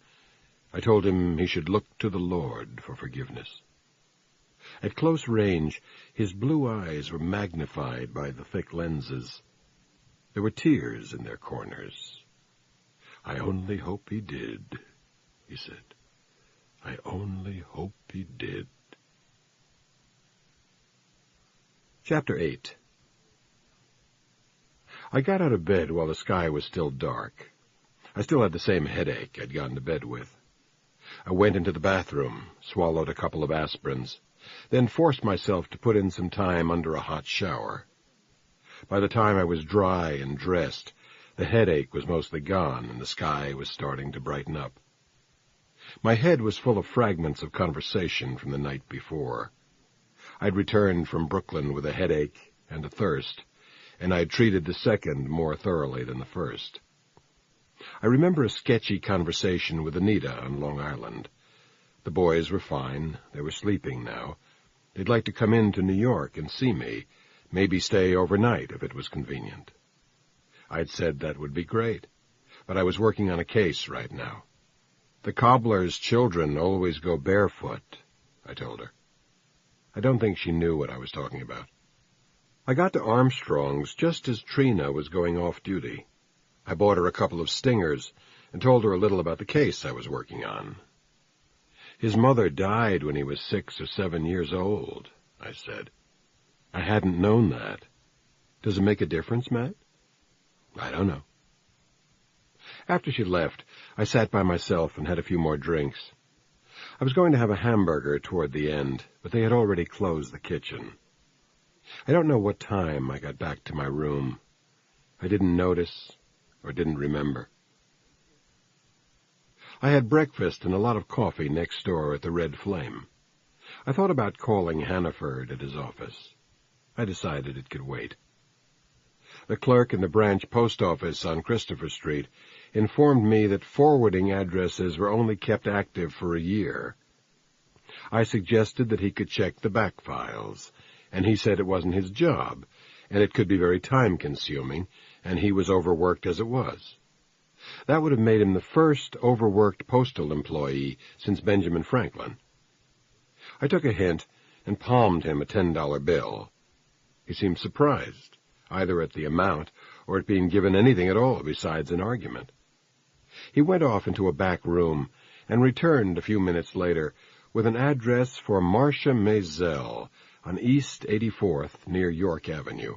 I told him he should look to the Lord for forgiveness." At close range, his blue eyes were magnified by the thick lenses. There were tears in their corners. "I only hope he did," he said. "I only hope he did." Chapter 8. I got out of bed while the sky was still dark. I still had the same headache I'd gone to bed with. I went into the bathroom, swallowed a couple of aspirins, then forced myself to put in some time under a hot shower. By the time I was dry and dressed, the headache was mostly gone and the sky was starting to brighten up. My head was full of fragments of conversation from the night before. I'd returned from Brooklyn with a headache and a thirst, and I'd treated the second more thoroughly than the first. I remember a sketchy conversation with Anita on Long Island. The boys were fine. They were sleeping now. They'd like to come in to New York and see me, maybe stay overnight if it was convenient. I'd said that would be great, but I was working on a case right now. The cobbler's children always go barefoot, I told her. I don't think she knew what I was talking about. I got to Armstrong's just as Trina was going off duty. I bought her a couple of stingers and told her a little about the case I was working on. His mother died when he was 6 or 7 years old, I said. I hadn't known that. Does it make a difference, Matt? I don't know. After she left, I sat by myself and had a few more drinks. I was going to have a hamburger toward the end, but they had already closed the kitchen. I don't know what time I got back to my room. I didn't notice or didn't remember. I had breakfast and a lot of coffee next door at the Red Flame. I thought about calling Hannaford at his office. I decided it could wait. The clerk in the branch post office on Christopher Street informed me that forwarding addresses were only kept active for a year. I suggested that he could check the back files, and he said it wasn't his job, and it could be very time-consuming, and he was overworked as it was. That would have made him the first overworked postal employee since Benjamin Franklin. I took a hint and palmed him a $10 bill. He seemed surprised, either at the amount or at being given anything at all besides an argument. He went off into a back room and returned a few minutes later with an address for Marcia Maisel on East 84th near York Avenue.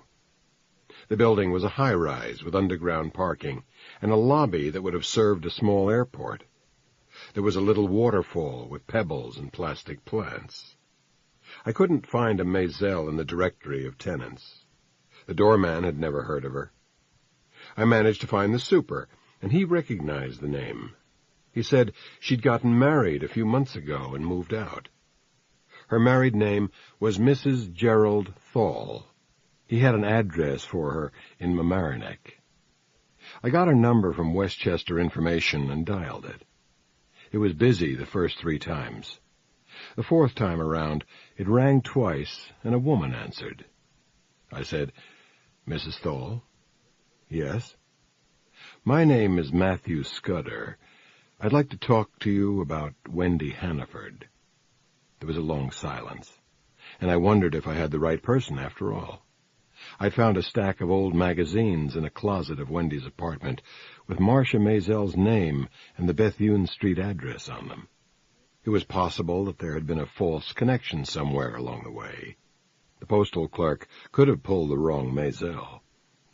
The building was a high-rise with underground parking and a lobby that would have served a small airport. There was a little waterfall with pebbles and plastic plants. I couldn't find a Maisel in the directory of tenants. The doorman had never heard of her. I managed to find the super, and he recognized the name. He said she'd gotten married a few months ago and moved out. Her married name was Mrs. Gerald Thal. He had an address for her in Mamaroneck. I got her number from Westchester Information and dialed it. It was busy the first 3 times. The 4th time around, it rang twice, and a woman answered. I said, "Mrs. Thal?" "Yes." "My name is Matthew Scudder. I'd like to talk to you about Wendy Hannaford." There was a long silence, and I wondered if I had the right person after all. I'd found a stack of old magazines in a closet of Wendy's apartment with Marcia Maisel's name and the Bethune Street address on them. It was possible that there had been a false connection somewhere along the way. The postal clerk could have pulled the wrong Maisel.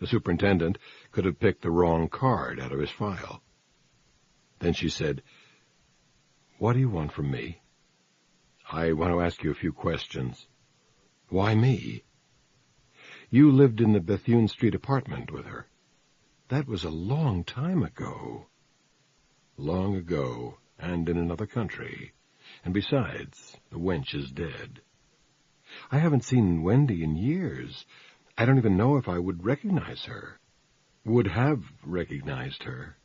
The superintendent could have picked the wrong card out of his file. Then she said, "What do you want from me?" "I want to ask you a few questions." "Why me?" "You lived in the Bethune Street apartment with her." "That was a long time ago." "Long ago, and in another country. And besides, the wench is dead." "I haven't seen Wendy in years. I don't even know if I would recognize her." "Would have recognized her."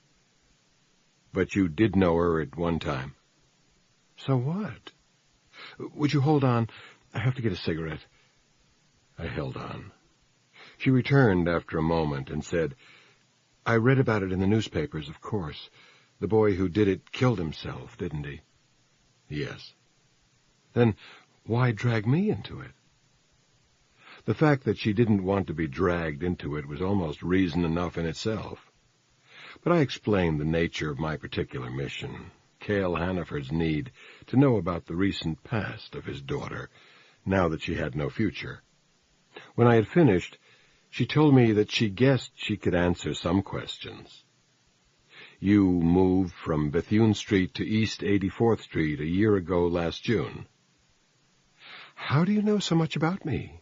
"But you did know her at one time." "So what?" "Would you hold on? I have to get a cigarette." I held on. She returned after a moment and said, "I read about it in the newspapers, of course. The boy who did it killed himself, didn't he?" "Yes." "Then why drag me into it?" The fact that she didn't want to be dragged into it was almost reason enough in itself. But I explained the nature of my particular mission, Cale Hannaford's need to know about the recent past of his daughter, now that she had no future. When I had finished, she told me that she guessed she could answer some questions. "You moved from Bethune Street to East 84th Street a year ago last June." "How do you know so much about me?"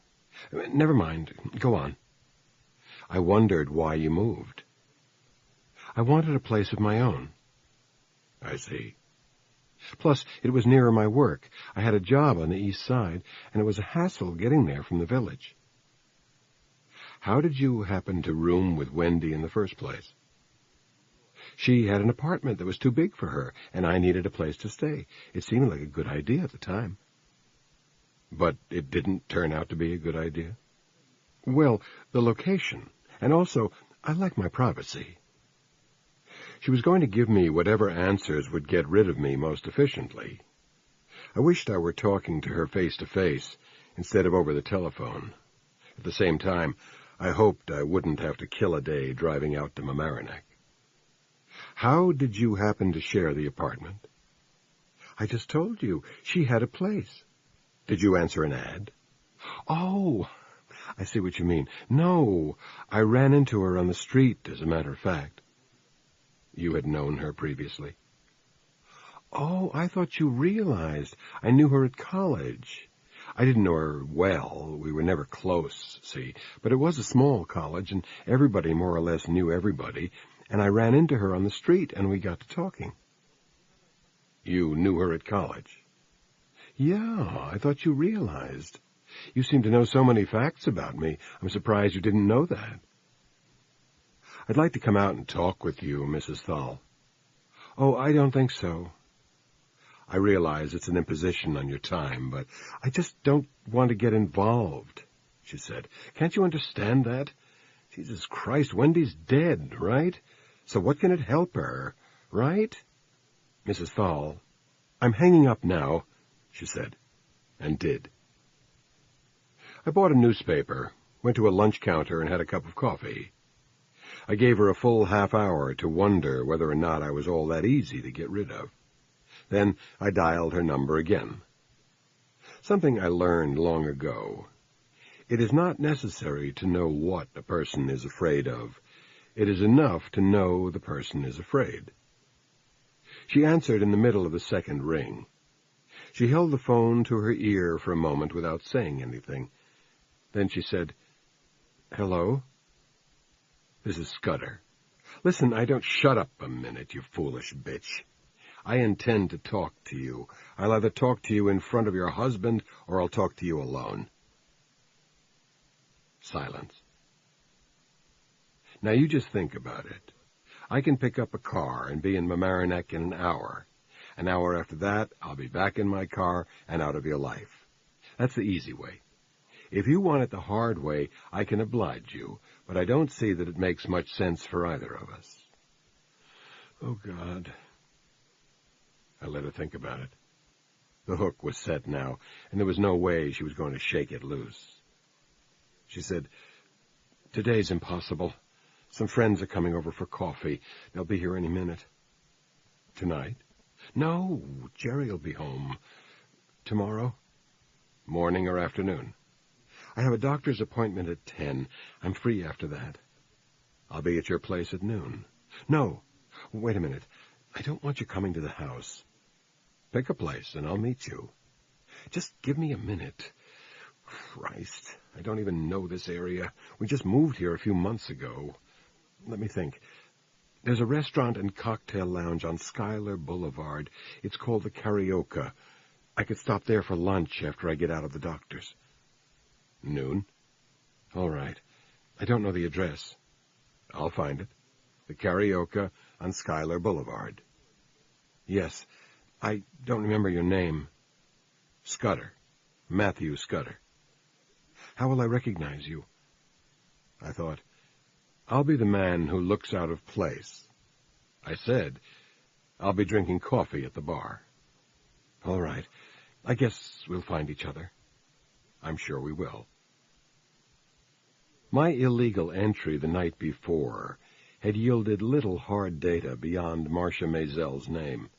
"Never mind. Go on." "I wondered why you moved." "I wanted a place of my own." "I see." Plus, it was nearer my work. I had a job on the east side, and it was a hassle getting there from the village. How did you happen to room with Wendy in the first place? She had an apartment that was too big for her, and I needed a place to stay. It seemed like a good idea at the time. But it didn't turn out to be a good idea? Well, the location, and also, I like my privacy. She was going to give me whatever answers would get rid of me most efficiently. I wished I were talking to her face-to-face instead of over the telephone. At the same time, I hoped I wouldn't have to kill a day driving out to Mamaroneck. How did you happen to share the apartment? I just told you. She had a place. Did you answer an ad? Oh, I see what you mean. No, I ran into her on the street, as a matter of fact. You had known her previously? Oh, I thought you realized. I knew her at college. I didn't know her well. We were never close, see. But it was a small college, and everybody more or less knew everybody, and I ran into her on the street, and we got to talking. You knew her at college? Yeah, I thought you realized. You seem to know so many facts about me. I'm surprised you didn't know that. I'd like to come out and talk with you, Mrs. Thal. Oh, I don't think so. I realize it's an imposition on your time, but I just don't want to get involved, she said. Can't you understand that? Jesus Christ, Wendy's dead, right? So what can it help her, right? Mrs. Thal, I'm hanging up now, she said, and did. I bought a newspaper, went to a lunch counter, and had a cup of coffee. I gave her a full half hour to wonder whether or not I was all that easy to get rid of. Then I dialed her number again. Something I learned long ago. It is not necessary to know what a person is afraid of. It is enough to know the person is afraid. She answered in the middle of the second ring. She held the phone to her ear for a moment without saying anything. Then she said, "Hello? This is Scudder. Listen, I don't—" "Shut up a minute, you foolish bitch. I intend to talk to you. I'll either talk to you in front of your husband, or I'll talk to you alone." Silence. Now you just think about it. I can pick up a car and be in Mamaroneck in an hour. An hour after that, I'll be back in my car and out of your life. That's the easy way. If you want it the hard way, I can oblige you, but I don't see that it makes much sense for either of us. Oh, God. I let her think about it. The hook was set now, and there was no way she was going to shake it loose. She said, "Today's impossible. Some friends are coming over for coffee. They'll be here any minute." "Tonight?" "No, Jerry'll be home. Tomorrow? Morning or afternoon?" "I have a doctor's appointment at 10. I'm free after that." "I'll be at your place at noon." "No. Wait a minute. I don't want you coming to the house." "Pick a place, and I'll meet you." "Just give me a minute." Christ, I don't even know this area. We just moved here a few months ago. Let me think. There's a restaurant and cocktail lounge on Schuyler Boulevard. It's called the Carioca. I could stop there for lunch after I get out of the doctor's. Noon? All right. I don't know the address. I'll find it. The Carioca on Schuyler Boulevard. Yes. I don't remember your name. Scudder. Matthew Scudder. How will I recognize you? I thought, I'll be the man who looks out of place. I said, I'll be drinking coffee at the bar. All right. I guess we'll find each other. I'm sure we will. My illegal entry the night before had yielded little hard data beyond Marcia Mazel's name.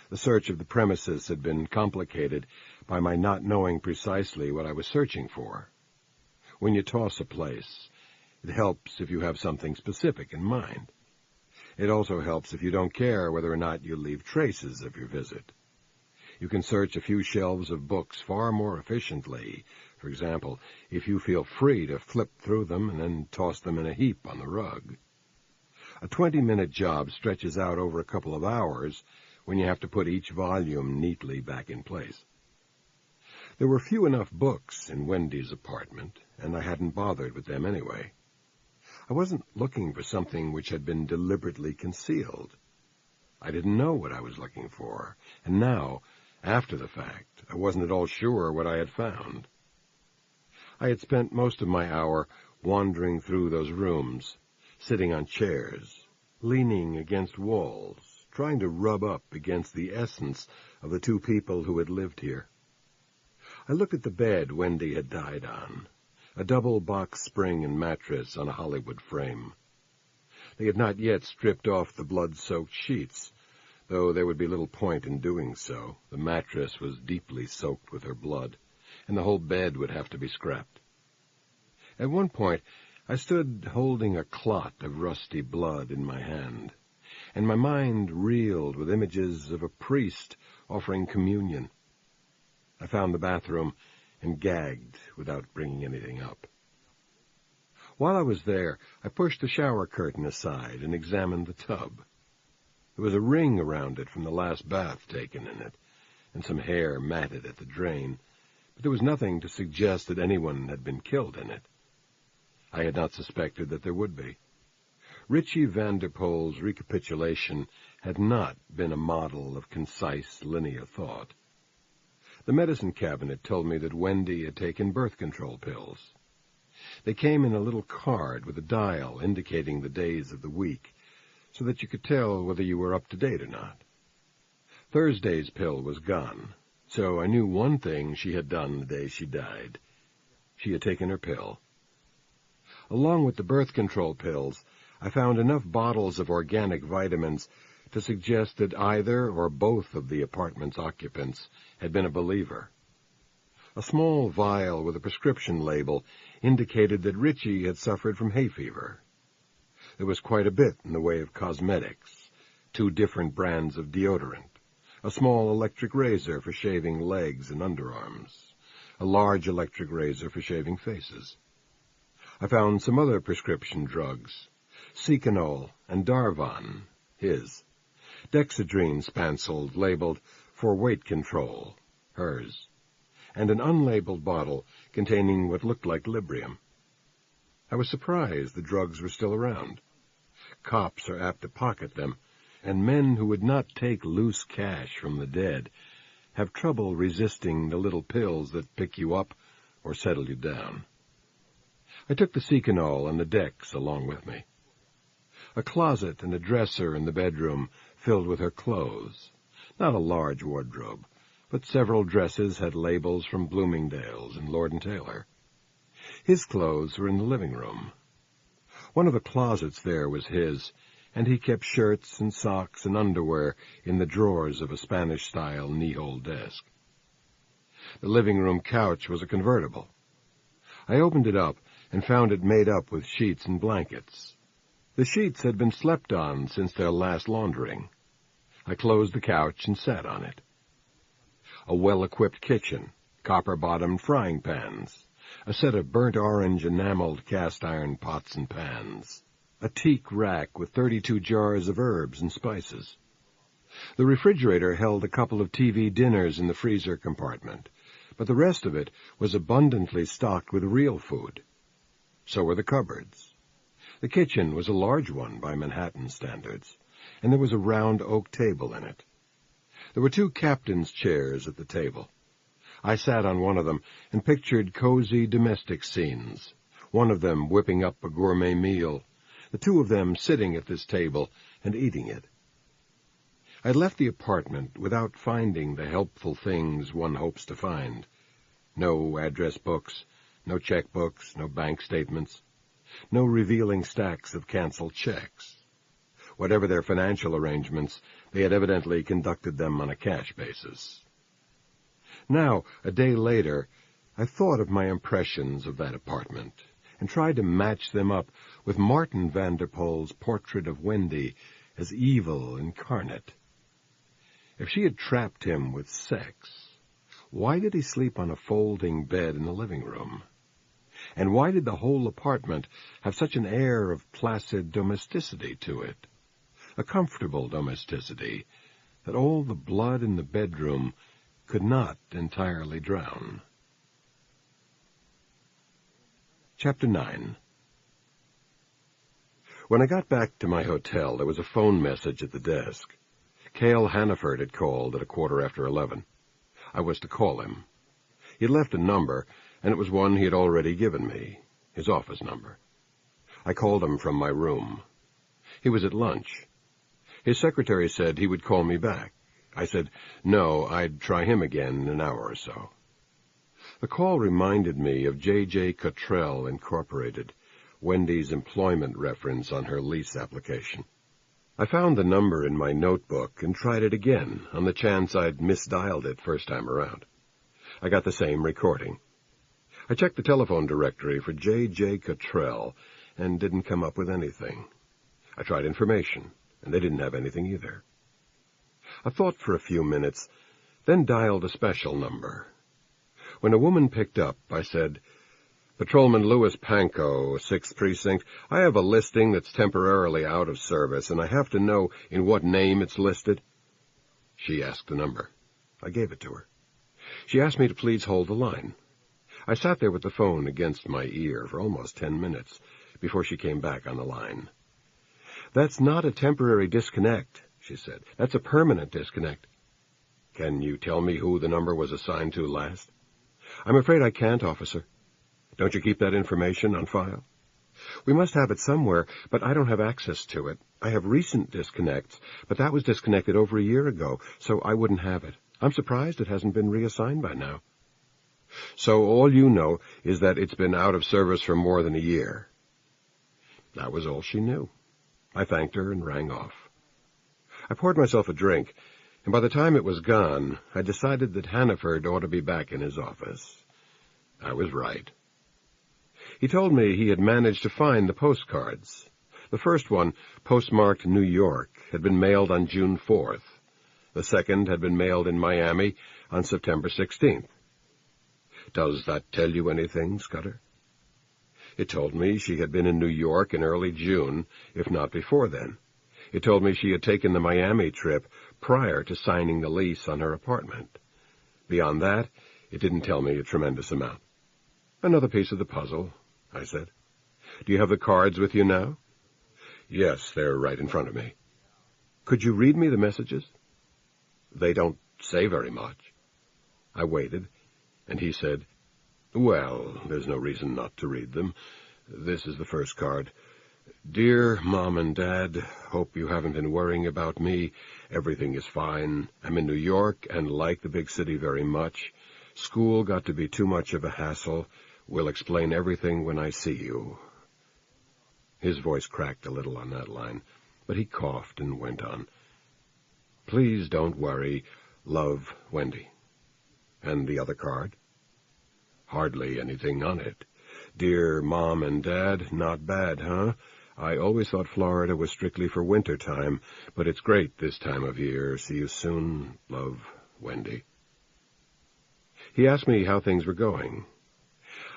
The search of the premises had been complicated by my not knowing precisely what I was searching for. When you toss a place, it helps if you have something specific in mind. It also helps if you don't care whether or not you leave traces of your visit. You can search a few shelves of books far more efficiently. For example, if you feel free to flip through them and then toss them in a heap on the rug. A 20-minute job stretches out over a couple of hours when you have to put each volume neatly back in place. There were few enough books in Wendy's apartment, and I hadn't bothered with them anyway. I wasn't looking for something which had been deliberately concealed. I didn't know what I was looking for, and now, after the fact, I wasn't at all sure what I had found. I had spent most of my hour wandering through those rooms, sitting on chairs, leaning against walls, trying to rub up against the essence of the two people who had lived here. I looked at the bed Wendy had died on, a double box spring and mattress on a Hollywood frame. They had not yet stripped off the blood-soaked sheets, though there would be little point in doing so. The mattress was deeply soaked with her blood, and the whole bed would have to be scrapped. At one point, I stood holding a clot of rusty blood in my hand, and my mind reeled with images of a priest offering communion. I found the bathroom and gagged without bringing anything up. While I was there, I pushed the shower curtain aside and examined the tub. There was a ring around it from the last bath taken in it, and some hair matted at the drain, but there was nothing to suggest that anyone had been killed in it. I had not suspected that there would be. Richie Vanderpoel's recapitulation had not been a model of concise, linear thought. The medicine cabinet told me that Wendy had taken birth control pills. They came in a little card with a dial indicating the days of the week, so that you could tell whether you were up to date or not. Thursday's pill was gone, so I knew one thing she had done the day she died. She had taken her pill. Along with the birth control pills, I found enough bottles of organic vitamins to suggest that either or both of the apartment's occupants had been a believer. A small vial with a prescription label indicated that Richie had suffered from hay fever. There was quite a bit in the way of cosmetics, 2 different brands of deodorant, a small electric razor for shaving legs and underarms, a large electric razor for shaving faces. I found some other prescription drugs, Seconal and Darvon, his, Dexedrine spancelled labeled for weight control, hers, and an unlabeled bottle containing what looked like Librium. I was surprised the drugs were still around. Cops are apt to pocket them, and men who would not take loose cash from the dead have trouble resisting the little pills that pick you up or settle you down. I took the Seconal and the Dex along with me. A closet and a dresser in the bedroom filled with her clothes, not a large wardrobe, but several dresses had labels from Bloomingdale's and Lord & Taylor. His clothes were in the living room. One of the closets there was his, and he kept shirts and socks and underwear in the drawers of a Spanish-style knee-hole desk. The living room couch was a convertible. I opened it up and found it made up with sheets and blankets. The sheets had been slept on since their last laundering. I closed the couch and sat on it. A well-equipped kitchen, copper-bottomed frying pans, a set of burnt-orange enameled cast-iron pots and pans, a teak rack with 32 jars of herbs and spices. The refrigerator held a couple of TV dinners in the freezer compartment, but the rest of it was abundantly stocked with real food. So were the cupboards. The kitchen was a large one by Manhattan standards, and there was a round oak table in it. There were 2 captain's chairs at the table. I sat on one of them and pictured cozy domestic scenes, one of them whipping up a gourmet meal, the 2 of them sitting at this table and eating it. I left the apartment without finding the helpful things one hopes to find. No address books, no checkbooks, no bank statements, no revealing stacks of canceled checks. Whatever their financial arrangements, they had evidently conducted them on a cash basis. Now, a day later, I thought of my impressions of that apartment and tried to match them up with Martin Vanderpoel's portrait of Wendy as evil incarnate. If she had trapped him with sex, why did he sleep on a folding bed in the living room? And why did the whole apartment have such an air of placid domesticity to it? A comfortable domesticity, that all the blood in the bedroom could not entirely drown. Chapter 9. When I got back to my hotel, there was a phone message at the desk. Cale Hannaford had called at 11:15. I was to call him. He had left a number, and it was one he had already given me, his office number. I called him from my room. He was at lunch. His secretary said he would call me back. I said no, I'd try him again in an hour or so. The call reminded me of J.J. Cottrell, Incorporated, Wendy's employment reference on her lease application. I found the number in my notebook and tried it again on the chance I'd misdialed it first time around. I got the same recording. I checked the telephone directory for J.J. Cottrell and didn't come up with anything. I tried information, and they didn't have anything either. I thought for a few minutes, then dialed a special number. When a woman picked up, I said, "Patrolman Louis Pankow, 6th Precinct, I have a listing that's temporarily out of service, and I have to know in what name it's listed." She asked the number. I gave it to her. She asked me to please hold the line. I sat there with the phone against my ear for almost 10 minutes before she came back on the line. "That's not a temporary disconnect," she said. "That's a permanent disconnect." "Can you tell me who the number was assigned to last?" "I'm afraid I can't, officer." "Don't you keep that information on file?" "We must have it somewhere, but I don't have access to it. I have recent disconnects, but that was disconnected over a year ago, so I wouldn't have it. I'm surprised it hasn't been reassigned by now." "So all you know is that it's been out of service for more than a year?" That was all she knew. I thanked her and rang off. I poured myself a drink, and by the time it was gone, I decided that Hannaford ought to be back in his office. I was right. He told me he had managed to find the postcards. The first one, postmarked New York, had been mailed on June 4th. The second had been mailed in Miami on September 16th. Does that tell you anything, Scudder? It told me she had been in New York in early June, if not before then. It told me she had taken the Miami trip prior to signing the lease on her apartment. Beyond that, it didn't tell me a tremendous amount. "Another piece of the puzzle," I said. "Do you have the cards with you now?" "Yes, they're right in front of me." "Could you read me the messages?" "They don't say very much." I waited, and he said, "Well, there's no reason not to read them. This is the first card. 'Dear Mom and Dad, hope you haven't been worrying about me. Everything is fine. I'm in New York and like the big city very much. School got to be too much of a hassle. We'll explain everything when I see you.'" His voice cracked a little on that line, but he coughed and went on. "Please don't worry. Love, Wendy." "And the other card?" "Hardly anything on it. 'Dear Mom and Dad, not bad, huh? I always thought Florida was strictly for winter time, but it's great this time of year. See you soon. Love, Wendy.'" He asked me how things were going.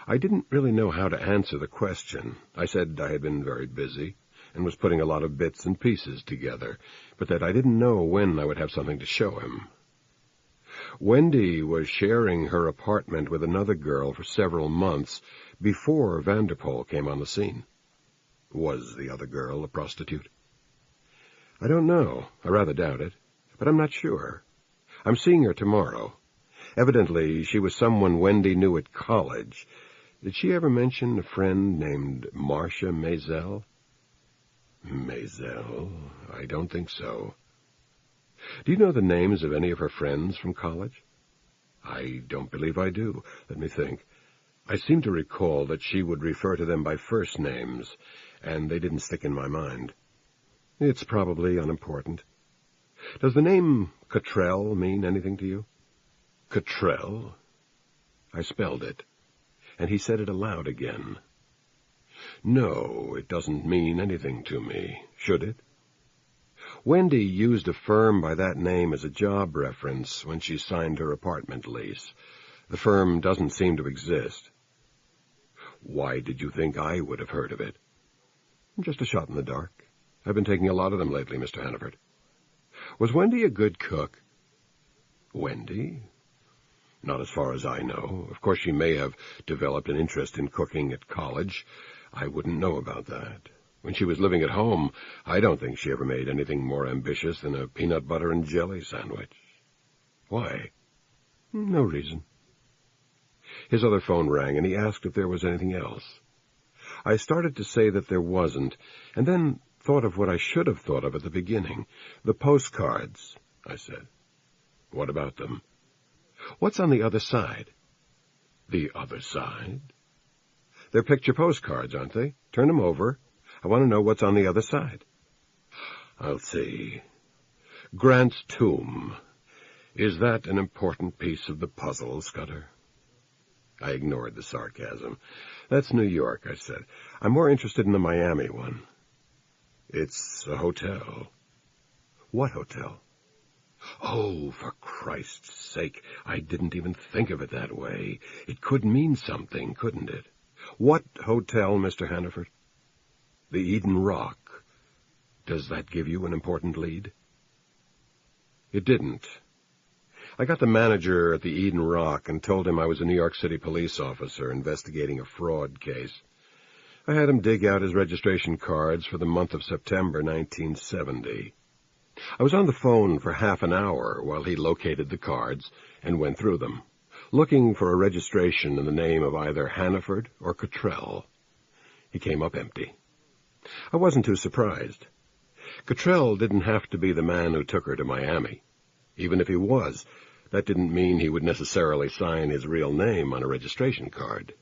I didn't really know how to answer the question. I said I had been very busy and was putting a lot of bits and pieces together, but that I didn't know when I would have something to show him. Wendy was sharing her apartment with another girl for several months before Vanderpool came on the scene. Was the other girl a prostitute? I don't know. I rather doubt it, but I'm not sure. I'm seeing her tomorrow. Evidently, she was someone Wendy knew at college. Did she ever mention a friend named Marcia Maisel? Maisel? I don't think so. Do you know the names of any of her friends from college? I don't believe I do. Let me think. I seem to recall that she would refer to them by first names, and they didn't stick in my mind. It's probably unimportant. Does the name Cottrell mean anything to you? Cottrell? I spelled it, and he said it aloud again. No, it doesn't mean anything to me. Should it? Wendy used a firm by that name as a job reference when she signed her apartment lease. The firm doesn't seem to exist. Why did you think I would have heard of it? Just a shot in the dark. I've been taking a lot of them lately, Mr. Hannaford. Was Wendy a good cook? Wendy? Not as far as I know. Of course, she may have developed an interest in cooking at college. I wouldn't know about that. When she was living at home, I don't think she ever made anything more ambitious than a peanut butter and jelly sandwich. Why? No reason. His other phone rang, and he asked if there was anything else. I started to say that there wasn't, and then thought of what I should have thought of at the beginning. The postcards, I said. What about them? What's on the other side? The other side? They're picture postcards, aren't they? Turn them over. I want to know what's on the other side. I'll see. Grant's tomb. Is that an important piece of the puzzle, Scudder? I ignored the sarcasm. That's New York, I said. I'm more interested in the Miami one. It's a hotel. What hotel? Oh, for Christ's sake, I didn't even think of it that way. It could mean something, couldn't it? What hotel, Mr. Hannaford? The Eden Rock. Does that give you an important lead? It didn't. I got the manager at the Eden Rock and told him I was a New York City police officer investigating a fraud case. I had him dig out his registration cards for the month of September 1970. I was on the phone for half an hour while he located the cards and went through them, looking for a registration in the name of either Hannaford or Cottrell. He came up empty. I wasn't too surprised. Cottrell didn't have to be the man who took her to Miami. Even if he was, that didn't mean he would necessarily sign his real name on a registration card.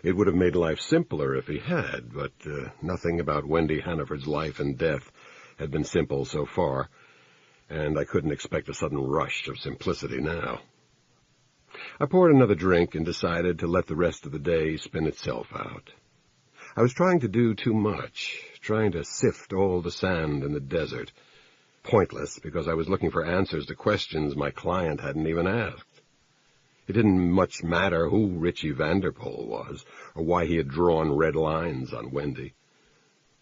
It would have made life simpler if he had, but nothing about Wendy Hannaford's life and death had been simple so far, and I couldn't expect a sudden rush of simplicity now. I poured another drink and decided to let the rest of the day spin itself out. I was trying to do too much, trying to sift all the sand in the desert. Pointless, because I was looking for answers to questions my client hadn't even asked. It didn't much matter who Richie Vanderpool was, or why he had drawn red lines on Wendy.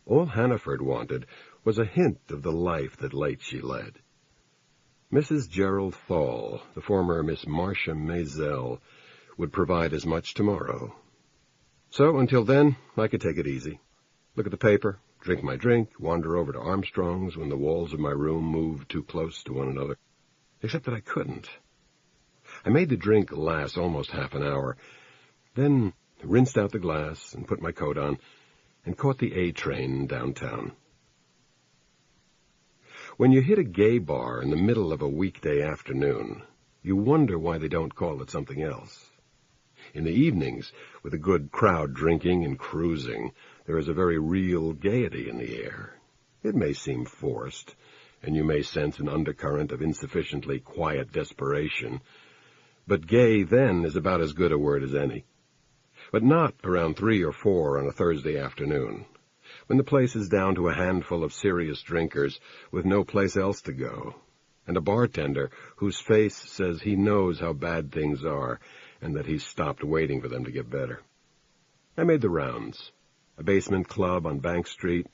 All Hannaford wanted was a hint of the life that late she led. Mrs. Gerald Thal, the former Miss Marcia Maisel, would provide as much tomorrow. So, until then, I could take it easy. Look at the paper, drink my drink, wander over to Armstrong's when the walls of my room moved too close to one another. Except that I couldn't. I made the drink last almost half an hour, then rinsed out the glass and put my coat on, and caught the A train downtown. When you hit a gay bar in the middle of a weekday afternoon, you wonder why they don't call it something else. In the evenings, with a good crowd drinking and cruising, there is a very real gaiety in the air. It may seem forced, and you may sense an undercurrent of insufficiently quiet desperation, but gay then is about as good a word as any. But not around 3 or 4 on a Thursday afternoon, when the place is down to a handful of serious drinkers with no place else to go, and a bartender whose face says he knows how bad things are and that he's stopped waiting for them to get better. I made the rounds. A basement club on Bank Street,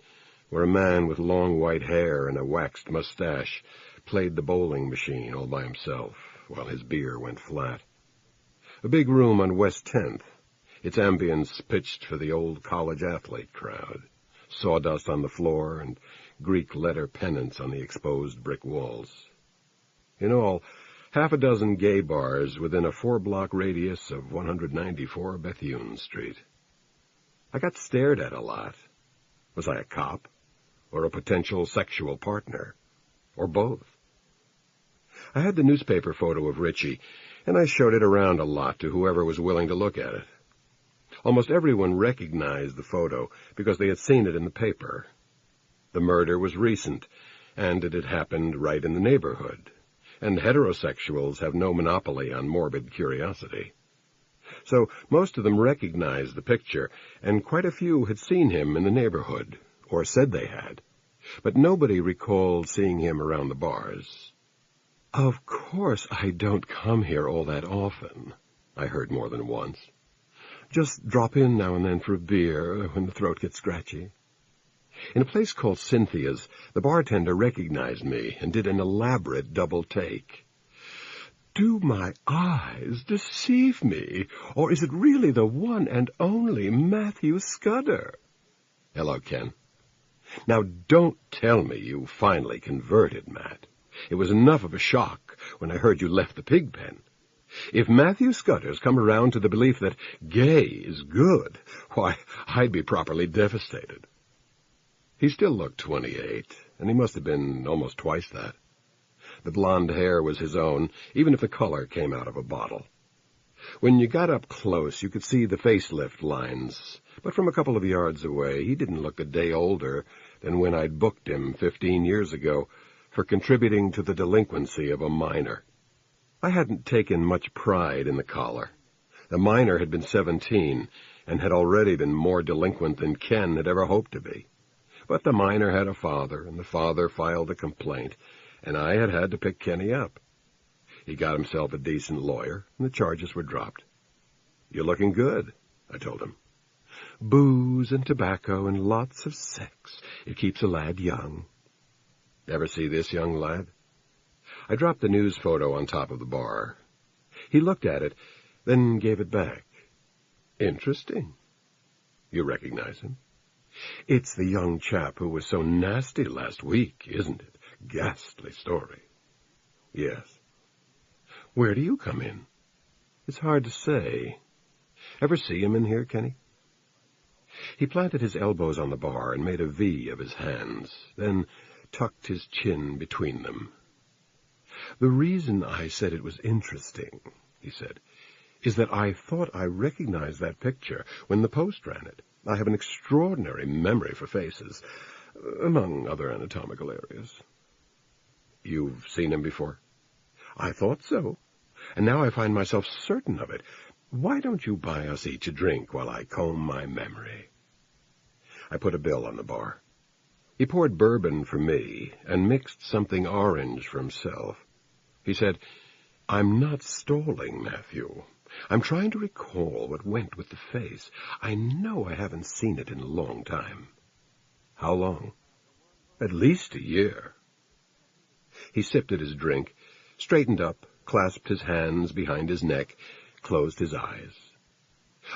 where a man with long white hair and a waxed mustache played the bowling machine all by himself, while his beer went flat. A big room on West 10th, its ambience pitched for the old college athlete crowd, sawdust on the floor and Greek letter pennants on the exposed brick walls. In all, half a dozen gay bars within a 4-block radius of 194 Bethune Street. I got stared at a lot. Was I a cop? Or a potential sexual partner? Or both? I had the newspaper photo of Richie, and I showed it around a lot to whoever was willing to look at it. Almost everyone recognized the photo because they had seen it in the paper. The murder was recent, and it had happened right in the neighborhood, and heterosexuals have no monopoly on morbid curiosity. So most of them recognized the picture, and quite a few had seen him in the neighborhood, or said they had, but nobody recalled seeing him around the bars. "Of course I don't come here all that often," I heard more than once. "Just drop in now and then for a beer when the throat gets scratchy." In a place called Cynthia's, the bartender recognized me and did an elaborate double take. Do my eyes deceive me, or is it really the one and only Matthew Scudder? Hello, Ken. Now, don't tell me you finally converted, Matt. It was enough of a shock when I heard you left the pig pen. If Matthew Scudder's come around to the belief that gay is good, why, I'd be properly devastated. He still looked 28, and he must have been almost twice that. The blonde hair was his own, even if the color came out of a bottle. When you got up close, you could see the facelift lines, but from a couple of yards away, he didn't look a day older than when I'd booked him 15 years ago for contributing to the delinquency of a minor. I hadn't taken much pride in the collar. The minor had been 17 and had already been more delinquent than Ken had ever hoped to be. But the minor had a father, and the father filed a complaint, and I had to pick Kenny up. He got himself a decent lawyer, and the charges were dropped. You're looking good, I told him. Booze and tobacco and lots of sex. It keeps a lad young. Ever see this young lad? I dropped the news photo on top of the bar. He looked at it, then gave it back. Interesting. You recognize him? It's the young chap who was so nasty last week, isn't it? Ghastly story. Yes. Where do you come in? It's hard to say. Ever see him in here, Kenny? He planted his elbows on the bar and made a V of his hands, then tucked his chin between them. The reason I said it was interesting, he said, is that I thought I recognized that picture when the Post ran it. I have an extraordinary memory for faces, among other anatomical areas. You've seen him before? I thought so, and now I find myself certain of it. Why don't you buy us each a drink while I comb my memory? I put a bill on the bar. He poured bourbon for me and mixed something orange for himself. He said, I'm not stalling, Matthew. I'm trying to recall what went with the face. I know I haven't seen it in a long time. How long? At least a year. He sipped at his drink, straightened up, clasped his hands behind his neck, closed his eyes.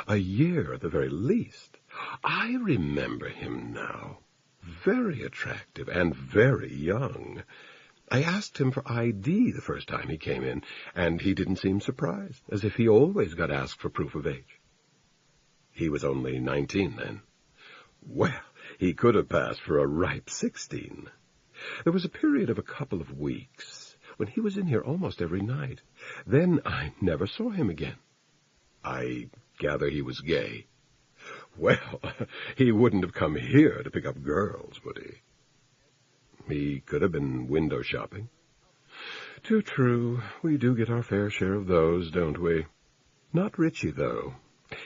A year at the very least. I remember him now. Very attractive and very young. I asked him for ID the first time he came in, and he didn't seem surprised, as if he always got asked for proof of age. He was only 19 then. Well, he could have passed for a ripe 16. There was a period of a couple of weeks when he was in here almost every night. Then I never saw him again. I gather he was gay. Well, he wouldn't have come here to pick up girls, would he? He could have been window shopping. Too true. We do get our fair share of those, don't we? Not Richie, though.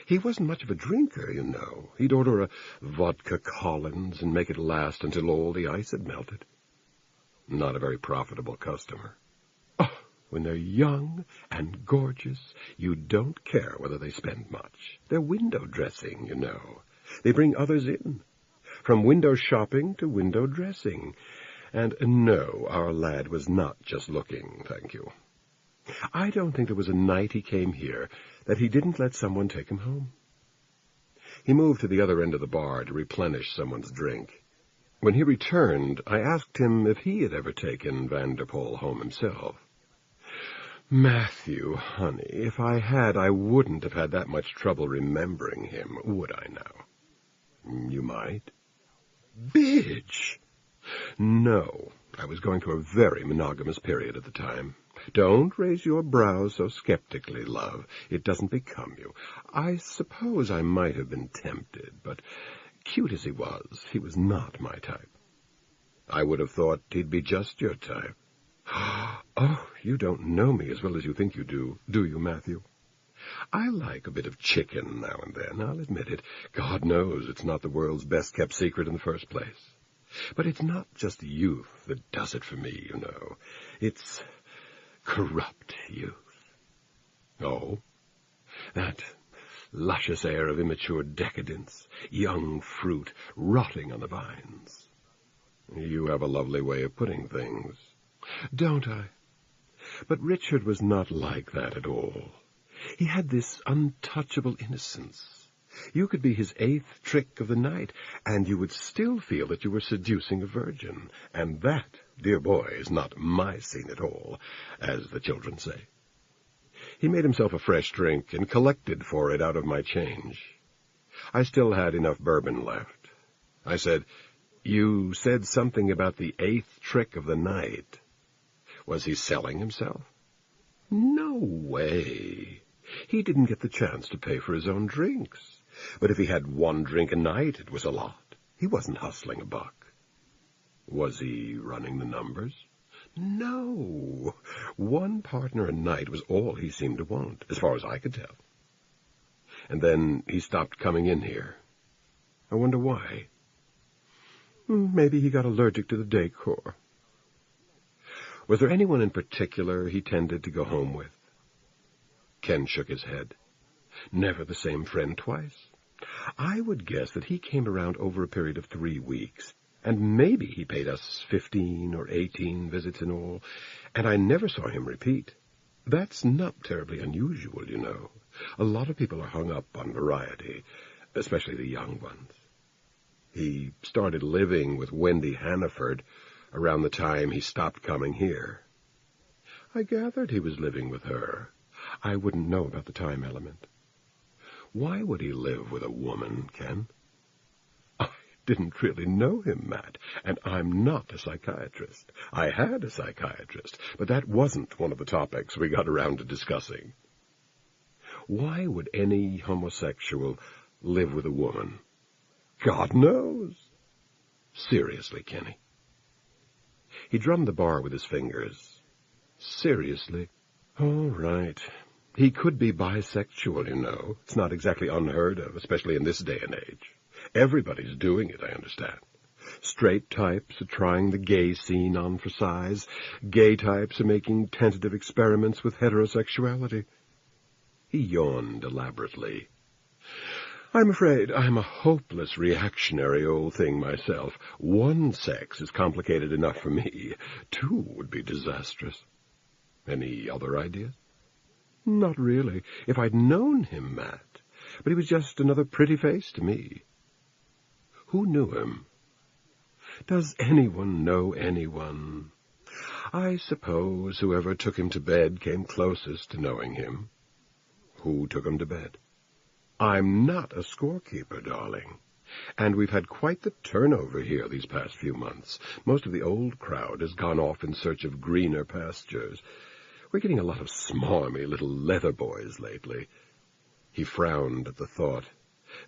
He wasn't much of a drinker, you know. He'd order a vodka Collins and make it last until all the ice had melted. Not a very profitable customer. Oh, when they're young and gorgeous, you don't care whether they spend much. They're window dressing, you know. They bring others in. From window shopping to window dressing. And no, our lad was not just looking, thank you. I don't think there was a night he came here that he didn't let someone take him home. He moved to the other end of the bar to replenish someone's drink. When he returned, I asked him if he had ever taken Vanderpoel home himself. Matthew, honey, if I had, I wouldn't have had that much trouble remembering him, would I now? You might. Bitch! No, I was going through a very monogamous period at the time. Don't raise your brows so skeptically, love. It doesn't become you. I suppose I might have been tempted, but cute as he was not my type. I would have thought he'd be just your type. Oh, you don't know me as well as you think you do you, Matthew? I like a bit of chicken now and then, I'll admit it. God knows it's not the world's best-kept secret in the first place. But it's not just youth that does it for me, you know. It's corrupt youth. Oh, that luscious air of immature decadence, young fruit rotting on the vines. You have a lovely way of putting things. Don't I? But Richard was not like that at all. He had this untouchable innocence. You could be his 8th trick of the night, and you would still feel that you were seducing a virgin. And that, dear boy, is not my scene at all, as the children say. He made himself a fresh drink and collected for it out of my change. I still had enough bourbon left. I said, "You said something about the 8th trick of the night. Was he selling himself?" "No way. He didn't get the chance to pay for his own drinks. But if he had 1 drink a night, it was a lot. He wasn't hustling a buck." "Was he running the numbers?" "No. 1 partner a night was all he seemed to want, as far as I could tell. And then he stopped coming in here. I wonder why." "Maybe he got allergic to the decor." "Was there anyone in particular he tended to go home with?" Ken shook his head. "Never the same friend twice. I would guess that he came around over a period of 3 weeks, and maybe he paid us 15 or 18 visits in all, and I never saw him repeat. That's not terribly unusual, you know. A lot of people are hung up on variety, especially the young ones. He started living with Wendy Hannaford around the time he stopped coming here." "I gathered he was living with her. I wouldn't know about the time element." "Why would he live with a woman, Ken?" "I didn't really know him, Matt, and I'm not a psychiatrist. I had a psychiatrist, but that wasn't one of the topics we got around to discussing." "Why would any homosexual live with a woman?" "God knows." "Seriously, Kenny." He drummed the bar with his fingers. "Seriously? All right. He could be bisexual, you know. It's not exactly unheard of, especially in this day and age. Everybody's doing it, I understand. Straight types are trying the gay scene on for size. Gay types are making tentative experiments with heterosexuality." He yawned elaborately. "I'm afraid I'm a hopeless reactionary old thing myself. 1 sex is complicated enough for me. 2 would be disastrous." "Any other ideas?" "Not really. If I'd known him, Matt. But he was just another pretty face to me." "Who knew him?" "Does anyone know anyone? I suppose whoever took him to bed came closest to knowing him." "Who took him to bed?" "I'm not a scorekeeper, darling. And we've had quite the turnover here these past few months. Most of the old crowd has gone off in search of greener pastures. We're getting a lot of smarmy little leather boys lately." He frowned at the thought,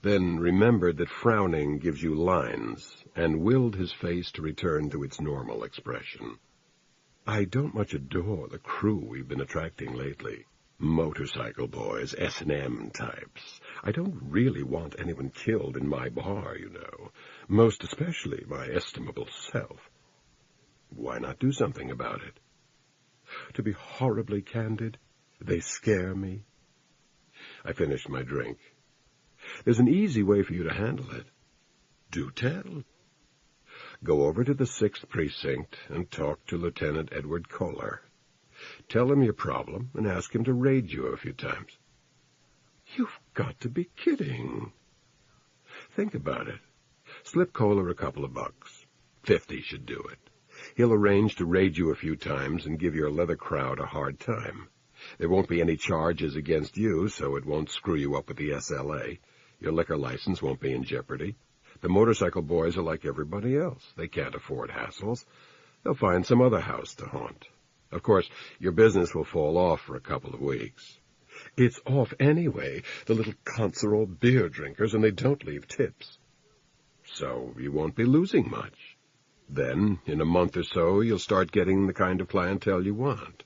then remembered that frowning gives you lines, and willed his face to return to its normal expression. "I don't much adore the crew we've been attracting lately. Motorcycle boys, S&M types. I don't really want anyone killed in my bar, you know, most especially my estimable self." "Why not do something about it?" "To be horribly candid, they scare me." I finished my drink. "There's an easy way for you to handle it." "Do tell." "Go over to the 6th Precinct and talk to Lieutenant Edward Kohler. Tell him your problem and ask him to raid you a few times." "You've got to be kidding." "Think about it. Slip Kohler a couple of bucks. 50 should do it. He'll arrange to raid you a few times and give your leather crowd a hard time. There won't be any charges against you, so it won't screw you up with the SLA. Your liquor license won't be in jeopardy. The motorcycle boys are like everybody else. They can't afford hassles. They'll find some other house to haunt. Of course, your business will fall off for a couple of weeks. It's off anyway. The little cunts are all beer drinkers, and they don't leave tips. So you won't be losing much. Then, in a month or so, you'll start getting the kind of clientele you want."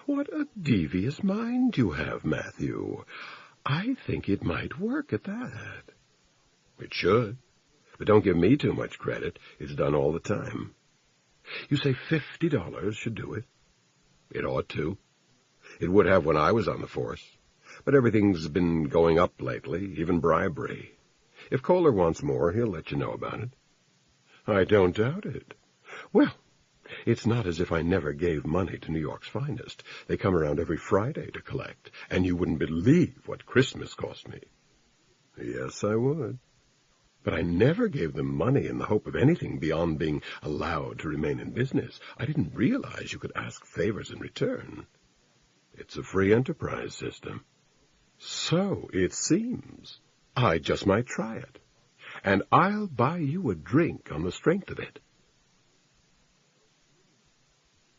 "What a devious mind you have, Matthew. I think it might work at that." "It should. But don't give me too much credit. It's done all the time." "You say $50 should do it?" "It ought to. It would have when I was on the force. But everything's been going up lately, even bribery. If Kohler wants more, he'll let you know about it. I don't doubt it. Well, it's not as if I never gave money to New York's finest. They come around every Friday to collect, and you wouldn't believe what Christmas cost me. Yes, I would. But I never gave them money in the hope of anything beyond being allowed to remain in business. I didn't realize you could ask favors in return. It's a free enterprise system. So it seems. I just might try it. And I'll buy you a drink on the strength of it.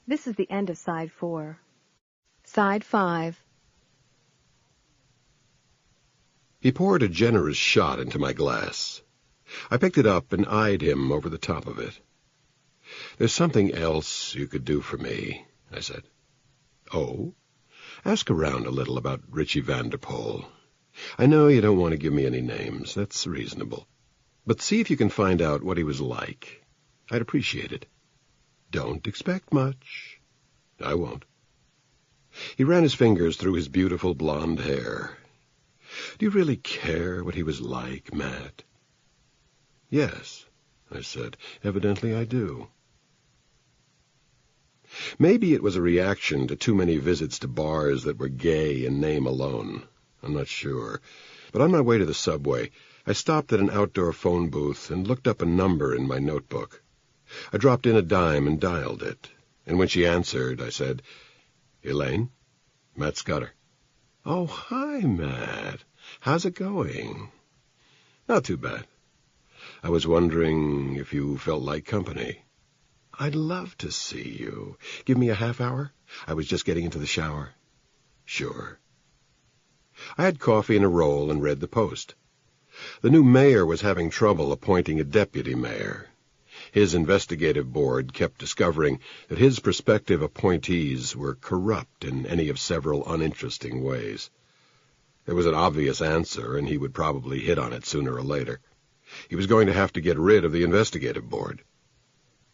This is the end of Side 4. Side 5. He poured a generous shot into my glass. I picked it up and eyed him over the top of it. There's something else you could do for me, I said. Oh? Ask around a little about Richie Vanderpoel. I know you don't want to give me any names. That's reasonable. But see if you can find out what he was like. I'd appreciate it. Don't expect much. I won't. He ran his fingers through his beautiful blonde hair. Do you really care what he was like, Matt? Yes, I said. Evidently I do. Maybe it was a reaction to too many visits to bars that were gay in name alone. I'm not sure. But on my way to the subway, I stopped at an outdoor phone booth and looked up a number in my notebook. I dropped in a dime and dialed it, and when she answered, I said, Elaine? Matt Scudder. Oh, hi, Matt. How's it going? Not too bad. I was wondering if you felt like company. I'd love to see you. Give me a half hour? I was just getting into the shower. Sure. I had coffee and a roll and read the Post. The new mayor was having trouble appointing a deputy mayor. His investigative board kept discovering that his prospective appointees were corrupt in any of several uninteresting ways. There was an obvious answer, and he would probably hit on it sooner or later. He was going to have to get rid of the investigative board.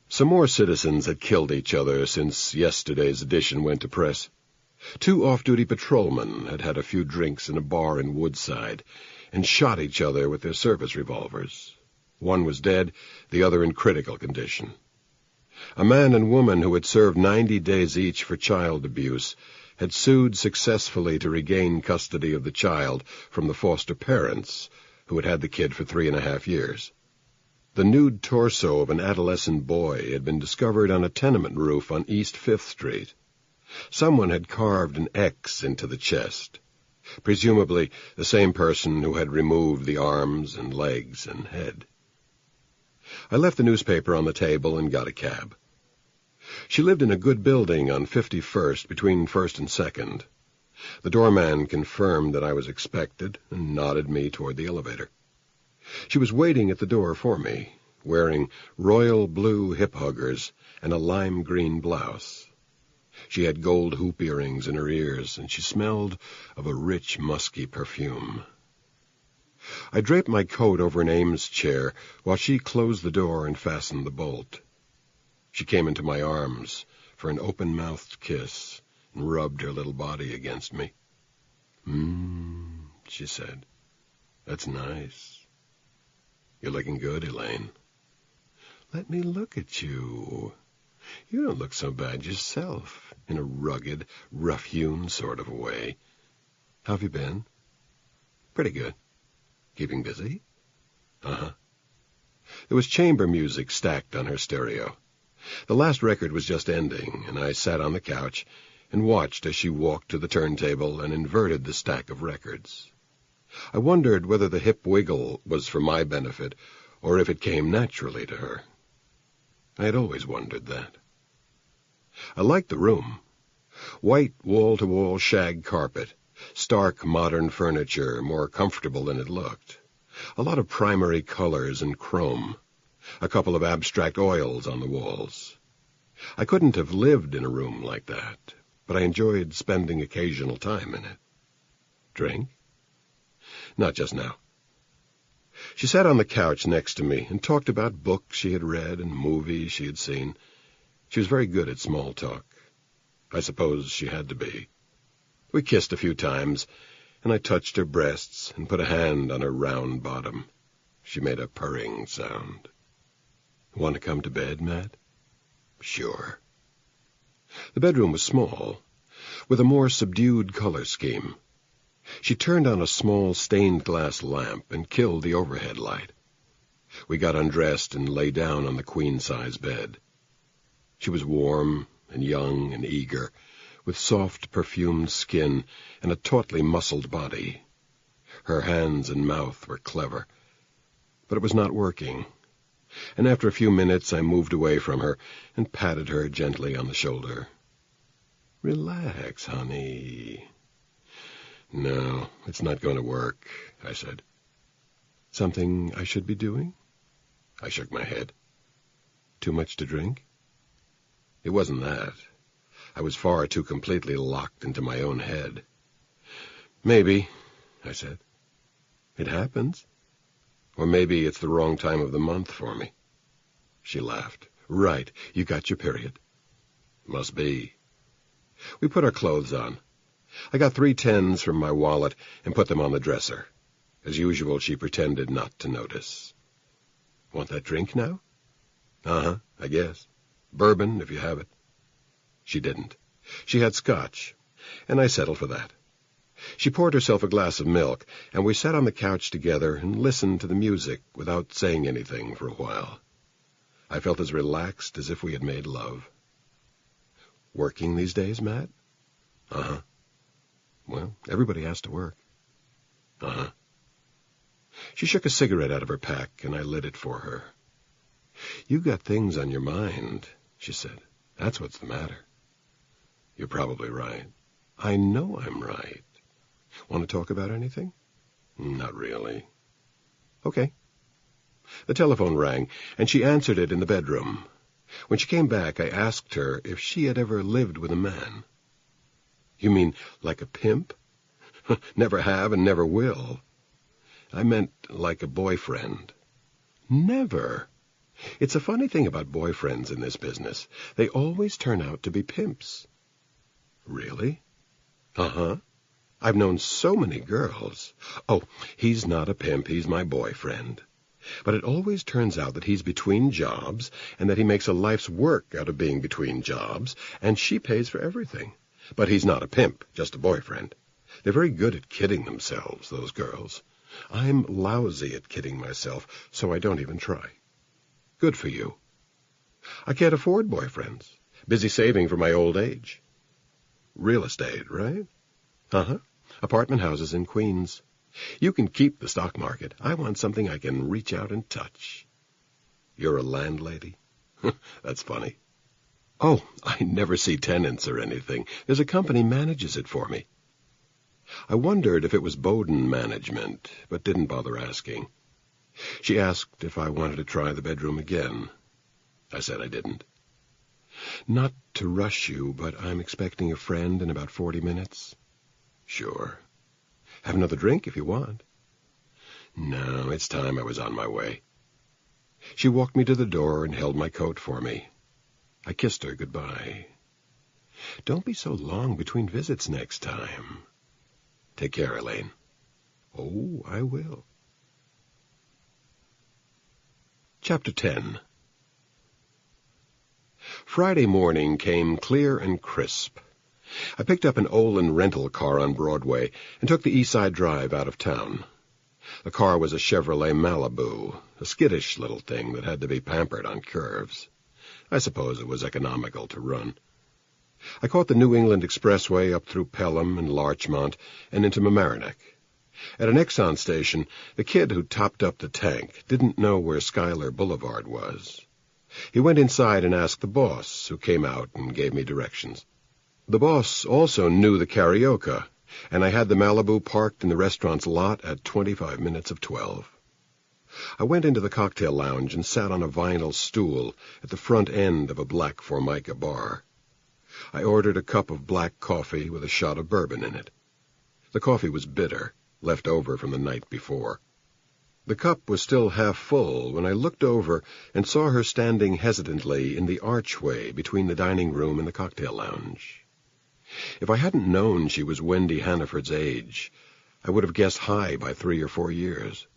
Some more citizens had killed each other since yesterday's edition went to press. 2 off-duty patrolmen had had a few drinks in a bar in Woodside and shot each other with their service revolvers. One was dead, the other in critical condition. A man and woman who had served 90 days each for child abuse had sued successfully to regain custody of the child from the foster parents who had had the kid for 3.5 years. The nude torso of an adolescent boy had been discovered on a tenement roof on East 5th Street. Someone had carved an X into the chest, presumably the same person who had removed the arms and legs and head. I left the newspaper on the table and got a cab. She lived in a good building on 51st between 1st and 2nd. The doorman confirmed that I was expected and nodded me toward the elevator. She was waiting at the door for me, wearing royal blue hip-huggers and a lime-green blouse. She had gold hoop earrings in her ears, and she smelled of a rich, musky perfume. I draped my coat over an Ames chair while she closed the door and fastened the bolt. She came into my arms for an open-mouthed kiss and rubbed her little body against me. She said. That's nice. You're looking good, Elaine. Let me look at you. You don't look so bad yourself, in a rugged, rough-hewn sort of a way. How have you been? Pretty good. Keeping busy? Uh-huh. There was chamber music stacked on her stereo. The last record was just ending, and I sat on the couch and watched as she walked to the turntable and inverted the stack of records. I wondered whether the hip wiggle was for my benefit or if it came naturally to her. I had always wondered that. I liked the room. White wall-to-wall shag carpet, stark modern furniture, more comfortable than it looked. A lot of primary colors and chrome. A couple of abstract oils on the walls. I couldn't have lived in a room like that, but I enjoyed spending occasional time in it. Drink? Not just now. She sat on the couch next to me and talked about books she had read and movies she had seen. She was very good at small talk. I suppose she had to be. We kissed a few times, and I touched her breasts and put a hand on her round bottom. She made a purring sound. Want to come to bed, Matt? Sure. The bedroom was small, with a more subdued color scheme. She turned on a small stained glass lamp and killed the overhead light. We got undressed and lay down on the queen-size bed. She was warm and young and eager, with soft, perfumed skin and a tautly muscled body. Her hands and mouth were clever, but it was not working, and after a few minutes I moved away from her and patted her gently on the shoulder. Relax, honey. No, it's not going to work, I said. Something I should be doing? I shook my head. Too much to drink? It wasn't that. I was far too completely locked into my own head. Maybe, I said. It happens. Or maybe it's the wrong time of the month for me. She laughed. Right, you got your period. Must be. We put our clothes on. I got 3 tens from my wallet and put them on the dresser. As usual, she pretended not to notice. Want that drink now? Uh-huh, I guess. Bourbon, if you have it. She didn't. She had scotch, and I settled for that. She poured herself a glass of milk, and we sat on the couch together and listened to the music without saying anything for a while. I felt as relaxed as if we had made love. Working these days, Matt? Uh-huh. Well, everybody has to work. Uh-huh. She shook a cigarette out of her pack, and I lit it for her. You got things on your mind, she said. That's what's the matter. You're probably right. I know I'm right. Want to talk about anything? Not really. Okay. The telephone rang, and she answered it in the bedroom. When she came back, I asked her if she had ever lived with a man. You mean like a pimp? Never have and never will. I meant like a boyfriend. Never. It's a funny thing about boyfriends in this business. They always turn out to be pimps. Really? Uh-huh. I've known so many girls. Oh, he's not a pimp, he's my boyfriend. But it always turns out that he's between jobs, and that he makes a life's work out of being between jobs, and she pays for everything. But he's not a pimp, just a boyfriend. They're very good at kidding themselves, those girls. I'm lousy at kidding myself, so I don't even try. Good for you. I can't afford boyfriends. Busy saving for my old age. Real estate, right? Uh-huh. Apartment houses in Queens. You can keep the stock market. I want something I can reach out and touch. You're a landlady? That's funny. Oh, I never see tenants or anything. There's a company manages it for me. I wondered if it was Bowden Management, but didn't bother asking. She asked if I wanted to try the bedroom again. I said I didn't. Not to rush you, but I'm expecting a friend in about 40 minutes. Sure. Have another drink if you want. No, it's time I was on my way. She walked me to the door and held my coat for me. I kissed her goodbye. Don't be so long between visits next time. Take care, Elaine. Oh, I will. Chapter 10. Friday morning came clear and crisp. I picked up an Olin rental car on Broadway and took the East Side Drive out of town. The car was a Chevrolet Malibu, a skittish little thing that had to be pampered on curves. I suppose it was economical to run. I caught the New England Expressway up through Pelham and Larchmont and into Mamaroneck. At an Exxon station, the kid who topped up the tank didn't know where Schuyler Boulevard was. He went inside and asked the boss, who came out and gave me directions. The boss also knew the karaoke, and I had the Malibu parked in the restaurant's lot at 25 minutes of 12. I went into the cocktail lounge and sat on a vinyl stool at the front end of a black Formica bar. I ordered a cup of black coffee with a shot of bourbon in it. The coffee was bitter, left over from the night before. The cup was still half full when I looked over and saw her standing hesitantly in the archway between the dining room and the cocktail lounge. If I hadn't known she was Wendy Hannaford's age, I would have guessed high by 3 or 4 years.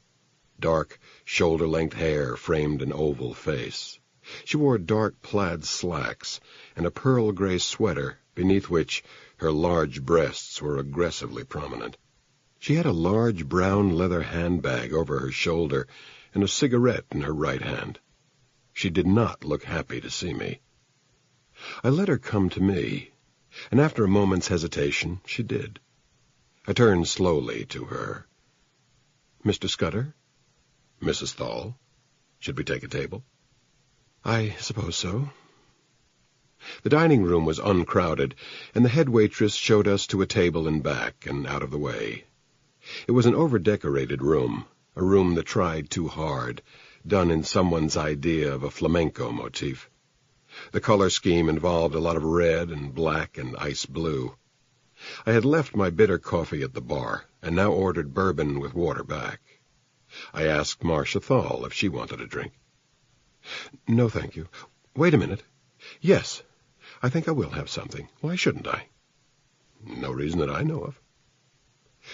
Dark, shoulder-length hair framed an oval face. She wore dark plaid slacks and a pearl gray sweater, beneath which her large breasts were aggressively prominent. She had a large brown leather handbag over her shoulder and a cigarette in her right hand. She did not look happy to see me. I let her come to me, and after a moment's hesitation, she did. I turned slowly to her. "Mr. Scudder?" "Mrs. Thal? Should we take a table?" "I suppose so." The dining room was uncrowded, and the head waitress showed us to a table in back and out of the way. It was an over-decorated room, a room that tried too hard, done in someone's idea of a flamenco motif. The color scheme involved a lot of red and black and ice blue. I had left my bitter coffee at the bar, and now ordered bourbon with water back. I asked Marcia Thal if she wanted a drink. "No, thank you. Wait a minute. Yes, I think I will have something. Why shouldn't I?" "No reason that I know of."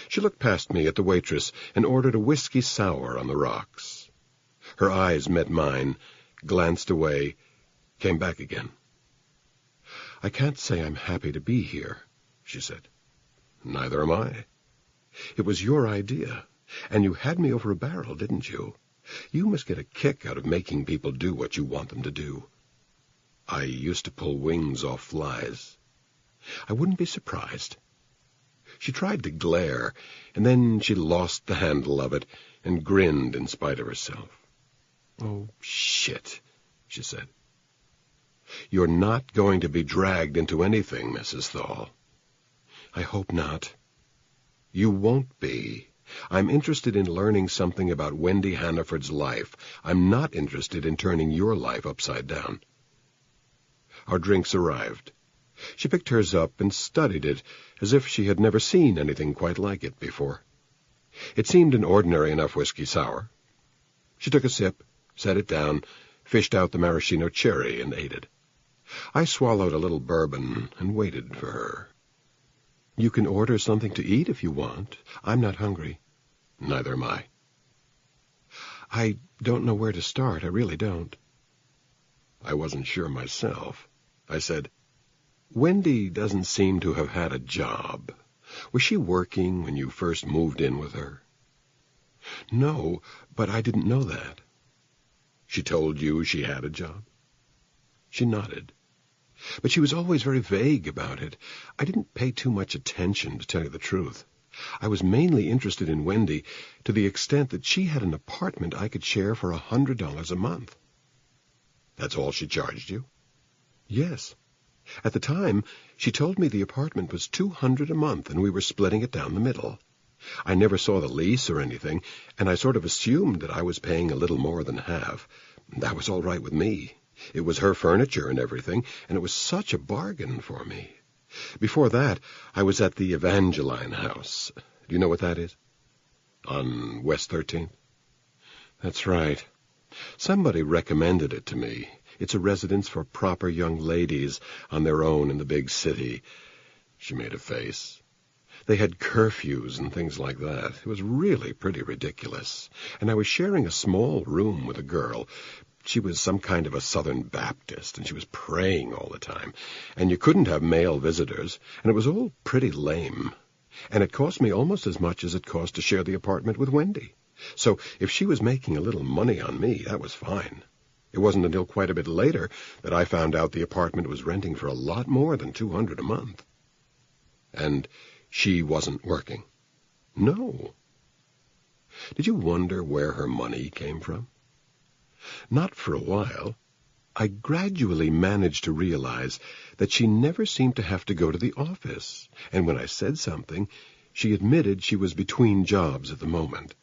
She looked past me at the waitress and ordered a whiskey sour on the rocks. Her eyes met mine, glanced away, came back again. "I can't say I'm happy to be here," she said. "Neither am I. It was your idea, and you had me over a barrel, didn't you? You must get a kick out of making people do what you want them to do." "I used to pull wings off flies." "I wouldn't be surprised." She tried to glare, and then she lost the handle of it and grinned in spite of herself. "Oh, shit," she said. "You're not going to be dragged into anything, Mrs. Thal." "I hope not." "You won't be. I'm interested in learning something about Wendy Hannaford's life. I'm not interested in turning your life upside down." Our drinks arrived. She picked hers up and studied it as if she had never seen anything quite like it before. It seemed an ordinary enough whiskey sour. She took a sip, set it down, fished out the maraschino cherry, and ate it. I swallowed a little bourbon and waited for her. "You can order something to eat if you want. I'm not hungry." "Neither am I." "I don't know where to start. I really don't." I wasn't sure myself. I said, "Wendy doesn't seem to have had a job. Was she working when you first moved in with her?" "No, but I didn't know that." "She told you she had a job?" She nodded. "But she was always very vague about it. I didn't pay too much attention, to tell you the truth. I was mainly interested in Wendy to the extent that she had an apartment I could share for $100 a month." "That's all she charged you?" "Yes. At the time, she told me the apartment was $200 a month and we were splitting it down the middle. I never saw the lease or anything, and I sort of assumed that I was paying a little more than half. That was all right with me. It was her furniture and everything, and it was such a bargain for me. Before that, I was at the Evangeline House. Do you know what that is?" "On West 13th? "That's right. Somebody recommended it to me. It's a residence for proper young ladies on their own in the big city." She made a face. "They had curfews and things like that. It was really pretty ridiculous. And I was sharing a small room with a girl. She was some kind of a Southern Baptist, and she was praying all the time. And you couldn't have male visitors, and it was all pretty lame. And it cost me almost as much as it cost to share the apartment with Wendy. So if she was making a little money on me, that was fine. It wasn't until quite a bit later that I found out the apartment was renting for a lot more than $200 a month." "And she wasn't working?" "No." "Did you wonder where her money came from?" "Not for a while. I gradually managed to realize that she never seemed to have to go to the office, and when I said something, she admitted she was between jobs at the moment.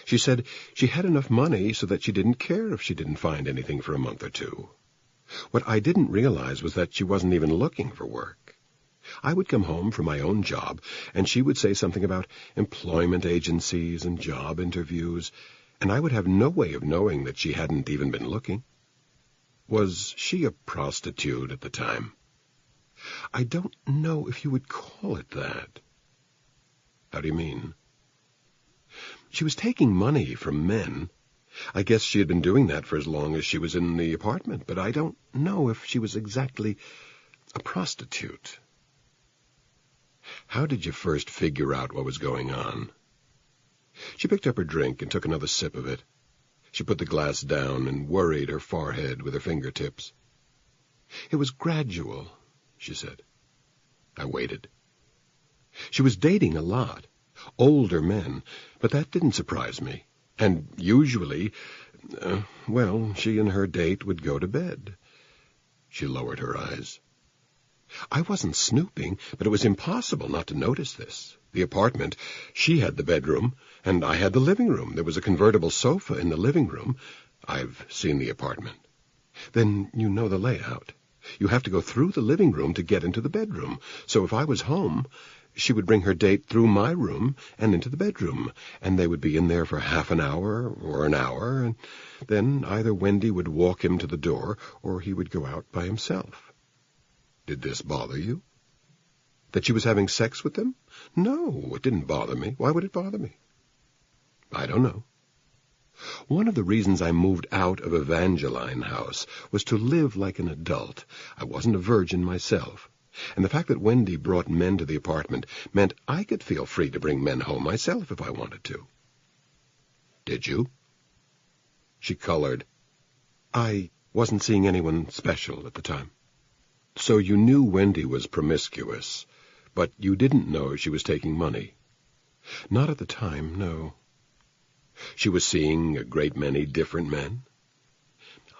She said she had enough money so that she didn't care if she didn't find anything for a month or two. What I didn't realize was that she wasn't even looking for work. I would come home from my own job, and she would say something about employment agencies and job interviews, and I would have no way of knowing that she hadn't even been looking." "Was she a prostitute at the time?" "I don't know if you would call it that." "How do you mean?" She was taking money from men. I guess she had been doing that for as long as she was in the apartment, but I don't know if she was exactly a prostitute. How did you first figure out what was going on? She picked up her drink and took another sip of it. She put the glass down and worried her forehead with her fingertips. It was gradual, she said. I waited. She was dating a lot, older men, but that didn't surprise me. And usually, she and her date would go to bed. She lowered her eyes. I wasn't snooping, but it was impossible not to notice this. The apartment, she had the bedroom, and I had the living room. There was a convertible sofa in the living room. I've seen the apartment. Then you know the layout. You have to go through the living room to get into the bedroom. So if I was home, she would bring her date through my room and into the bedroom, and they would be in there for half an hour or an hour, and then either Wendy would walk him to the door or he would go out by himself. Did this bother you? That she was having sex with them? No, it didn't bother me. Why would it bother me? I don't know. One of the reasons I moved out of Evangeline House was to live like an adult. I wasn't a virgin myself. And the fact that Wendy brought men to the apartment meant I could feel free to bring men home myself if I wanted to. Did you? She colored. I wasn't seeing anyone special at the time. So you knew Wendy was promiscuous, but you didn't know she was taking money. Not at the time, no. She was seeing a great many different men?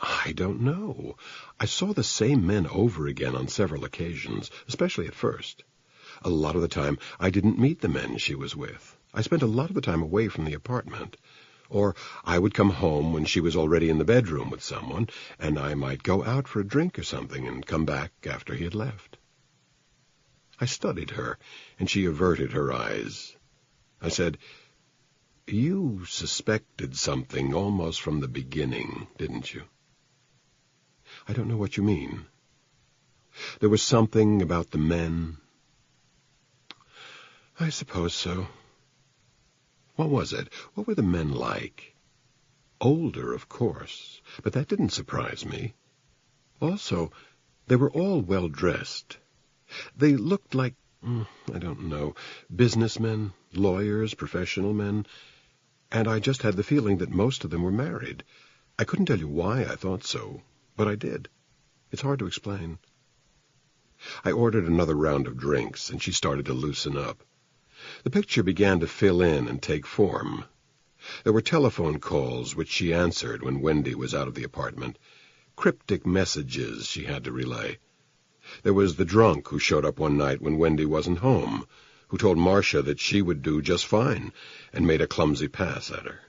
I don't know. I saw the same men over again on several occasions, especially at first. A lot of the time, I didn't meet the men she was with. I spent a lot of the time away from the apartment. Or I would come home when she was already in the bedroom with someone, and I might go out for a drink or something and come back after he had left. I studied her, and she averted her eyes. I said, "You suspected something almost from the beginning, didn't you?" I don't know what you mean. There was something about the men. I suppose so. What was it? What were the men like? Older, of course, but that didn't surprise me. Also, they were all well-dressed. They looked like, I don't know, businessmen, lawyers, professional men, and I just had the feeling that most of them were married. I couldn't tell you why I thought so, but I did. It's hard to explain. I ordered another round of drinks, and she started to loosen up. The picture began to fill in and take form. There were telephone calls which she answered when Wendy was out of the apartment, cryptic messages she had to relay. There was the drunk who showed up one night when Wendy wasn't home, who told Marcia that she would do just fine, and made a clumsy pass at her.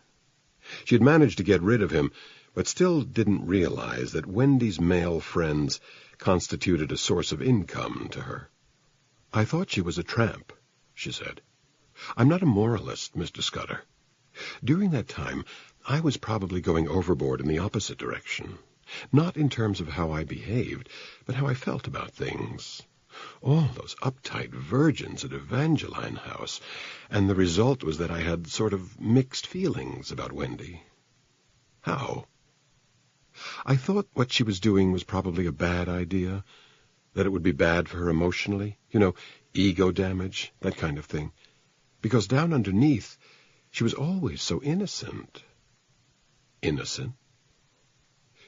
She had managed to get rid of him, but still didn't realize that Wendy's male friends constituted a source of income to her. "I thought she was a tramp," she said. "I'm not a moralist, Mr. Scudder. During that time, I was probably going overboard in the opposite direction. Not in terms of how I behaved, but how I felt about things. All those uptight virgins at Evangeline House, and the result was that I had sort of mixed feelings about Wendy." "How?" "I thought what she was doing was probably a bad idea, that it would be bad for her emotionally, ego damage, that kind of thing. Because down underneath, she was always so innocent." "Innocent?"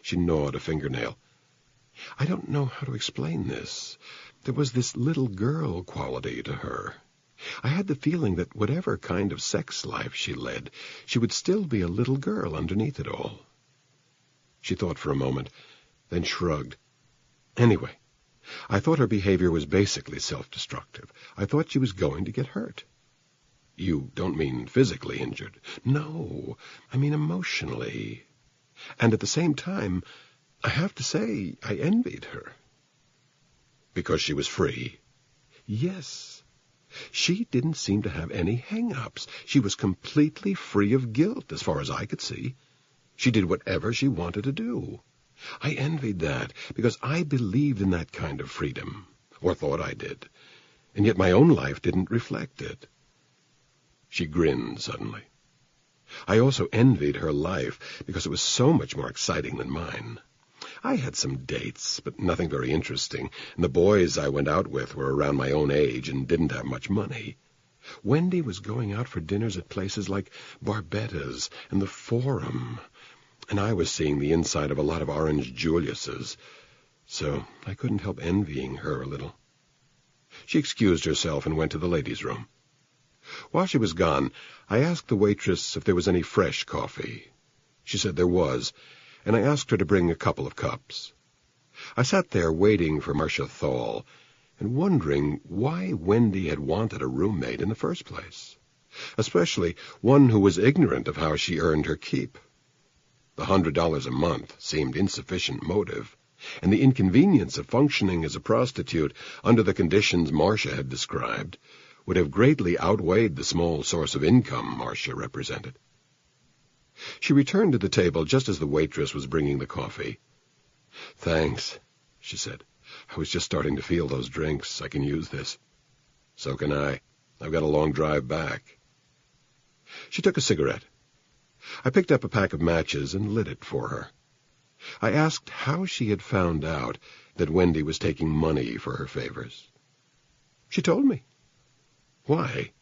She gnawed a fingernail. "I don't know how to explain this. There was this little girl quality to her. I had the feeling that whatever kind of sex life she led, she would still be a little girl underneath it all." She thought for a moment, then shrugged. "Anyway, I thought her behavior was basically self-destructive. I thought she was going to get hurt." "You don't mean physically injured?" "No, I mean emotionally. And at the same time, I have to say I envied her." "Because she was free?" "Yes. She didn't seem to have any hang-ups. She was completely free of guilt, as far as I could see. She did whatever she wanted to do. I envied that, because I believed in that kind of freedom, or thought I did, and yet my own life didn't reflect it." She grinned suddenly. I also envied her life because it was so much more exciting than mine. I had some dates, but nothing very interesting, and the boys I went out with were around my own age and didn't have much money. Wendy was going out for dinners at places like Barbetta's and the Forum, and I was seeing the inside of a lot of Orange Julius's, so I couldn't help envying her a little. She excused herself and went to the ladies' room. While she was gone, I asked the waitress if there was any fresh coffee. She said there was, and I asked her to bring a couple of cups. I sat there waiting for Marcia Thal, and wondering why Wendy had wanted a roommate in the first place, especially one who was ignorant of how she earned her keep. The $100 a month seemed insufficient motive, and the inconvenience of functioning as a prostitute under the conditions Marcia had described would have greatly outweighed the small source of income Marcia represented. She returned to the table just as the waitress was bringing the coffee. "Thanks," she said. "I was just starting to feel those drinks. I can use this." "So can I. I've got a long drive back." She took a cigarette. I picked up a pack of matches and lit it for her. I asked how she had found out that Wendy was taking money for her favors. She told me. "Why?"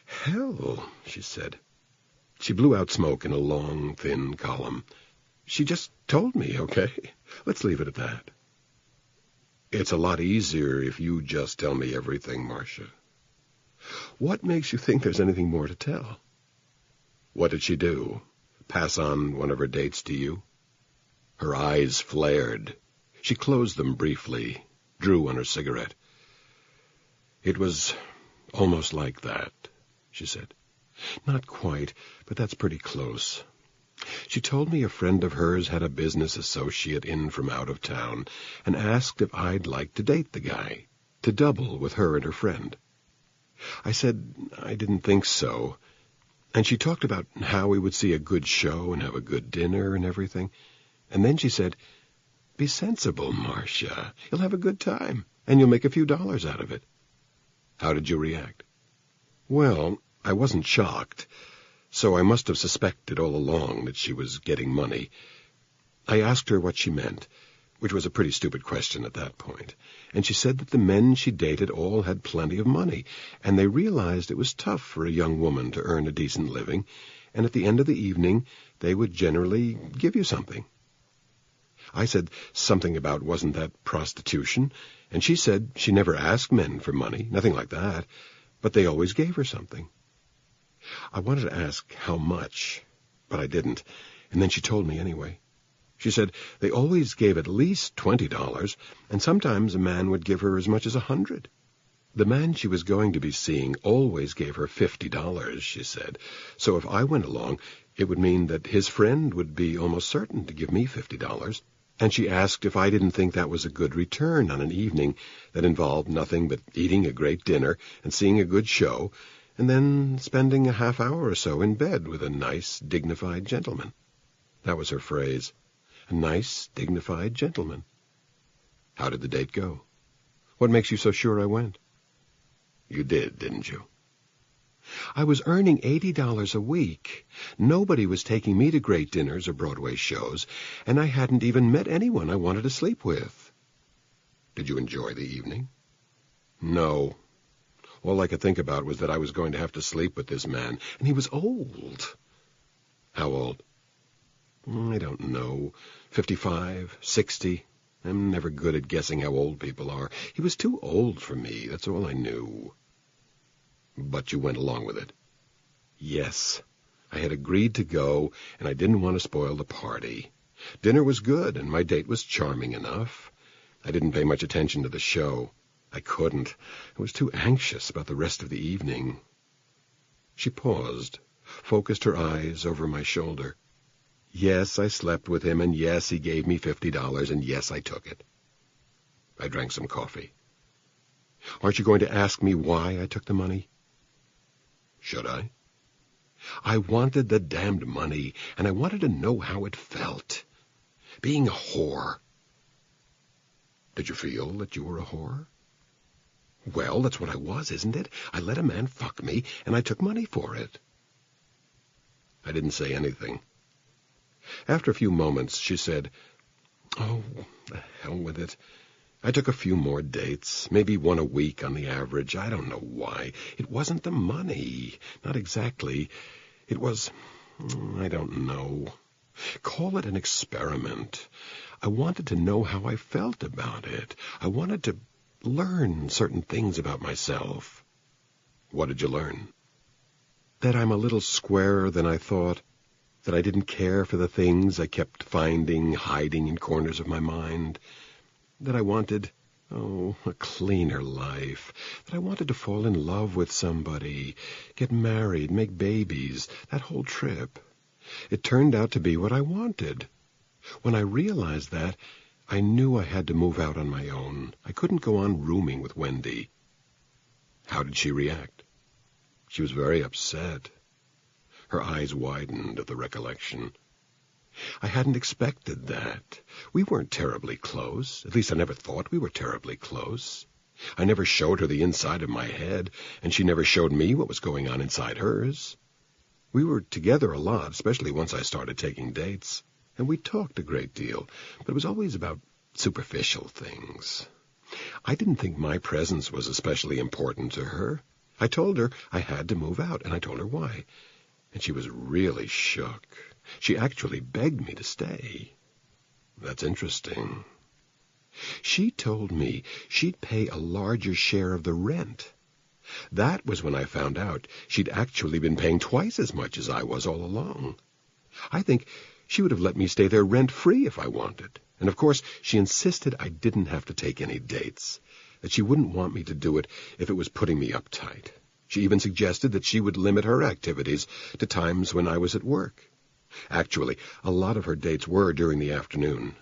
"Hell," she said. She blew out smoke in a long, thin column. "She just told me, okay? Let's leave it at that." "It's a lot easier if you just tell me everything, Marcia." "What makes you think there's anything more to tell?" "What did she do? Pass on one of her dates to you?" Her eyes flared. She closed them briefly, drew on her cigarette. "It was almost like that," she said. "Not quite, but that's pretty close. She told me a friend of hers had a business associate in from out of town and asked if I'd like to date the guy, to double with her and her friend. I said I didn't think so, and she talked about how we would see a good show and have a good dinner and everything. And then she said, 'Be sensible, Marcia. You'll have a good time, and you'll make a few dollars out of it.'" "How did you react?" "Well, I wasn't shocked, so I must have suspected all along that she was getting money. I asked her what she meant, which was a pretty stupid question at that point, and she said that the men she dated all had plenty of money, and they realized it was tough for a young woman to earn a decent living, and at the end of the evening they would generally give you something. I said something about wasn't that prostitution, and she said she never asked men for money, nothing like that, but they always gave her something. I wanted to ask how much, but I didn't, and then she told me anyway. She said they always gave at least $20, and sometimes a man would give her as much as $100. The man she was going to be seeing always gave her $50, she said, so if I went along, it would mean that his friend would be almost certain to give me $50, and she asked if I didn't think that was a good return on an evening that involved nothing but eating a great dinner and seeing a good show, and then spending a half hour or so in bed with a nice, dignified gentleman. That was her phrase, a nice, dignified gentleman. How did the date go? What makes you so sure I went? You did, didn't you? I was earning $80 a week. Nobody was taking me to great dinners or Broadway shows, and I hadn't even met anyone I wanted to sleep with. Did you enjoy the evening? No. All I could think about was that I was going to have to sleep with this man, and he was old. How old? I don't know. 55, 60. I'm never good at guessing how old people are. He was too old for me, that's all I knew. But you went along with it? Yes. I had agreed to go, and I didn't want to spoil the party. Dinner was good, and my date was charming enough. I didn't pay much attention to the show. I couldn't. I was too anxious about the rest of the evening. She paused, focused her eyes over my shoulder. Yes, I slept with him, and yes, he gave me $50, and yes, I took it. I drank some coffee. Aren't you going to ask me why I took the money? Should I? I wanted the damned money, and I wanted to know how it felt. Being a whore. Did you feel that you were a whore? Well, that's what I was, isn't it? I let a man fuck me, and I took money for it. I didn't say anything. After a few moments, she said, "Oh, the hell with it. I took a few more dates, maybe one a week on the average. I don't know why. It wasn't the money. Not exactly. It was, I don't know. Call it an experiment. I wanted to know how I felt about it. I wanted to learn certain things about myself." "What did you learn?" "That I'm a little squarer than I thought. That I didn't care for the things I kept hiding in corners of my mind. That I wanted, a cleaner life. That I wanted to fall in love with somebody, get married, make babies, that whole trip. It turned out to be what I wanted. When I realized that, I knew I had to move out on my own. I couldn't go on rooming with Wendy." "How did she react?" "She was very upset." Her eyes widened at the recollection. "I hadn't expected that. We weren't terribly close. At least I never thought we were terribly close. I never showed her the inside of my head, and she never showed me what was going on inside hers. We were together a lot, especially once I started taking dates, and we talked a great deal, but it was always about superficial things. I didn't think my presence was especially important to her. I told her I had to move out, and I told her why. And she was really shook. She actually begged me to stay." "That's interesting." "She told me she'd pay a larger share of the rent. That was when I found out she'd actually been paying twice as much as I was all along. I think she would have let me stay there rent-free if I wanted. And of course she insisted I didn't have to take any dates, that she wouldn't want me to do it if it was putting me uptight. She even suggested that she would limit her activities to times when I was at work. Actually, a lot of her dates were during the afternoon.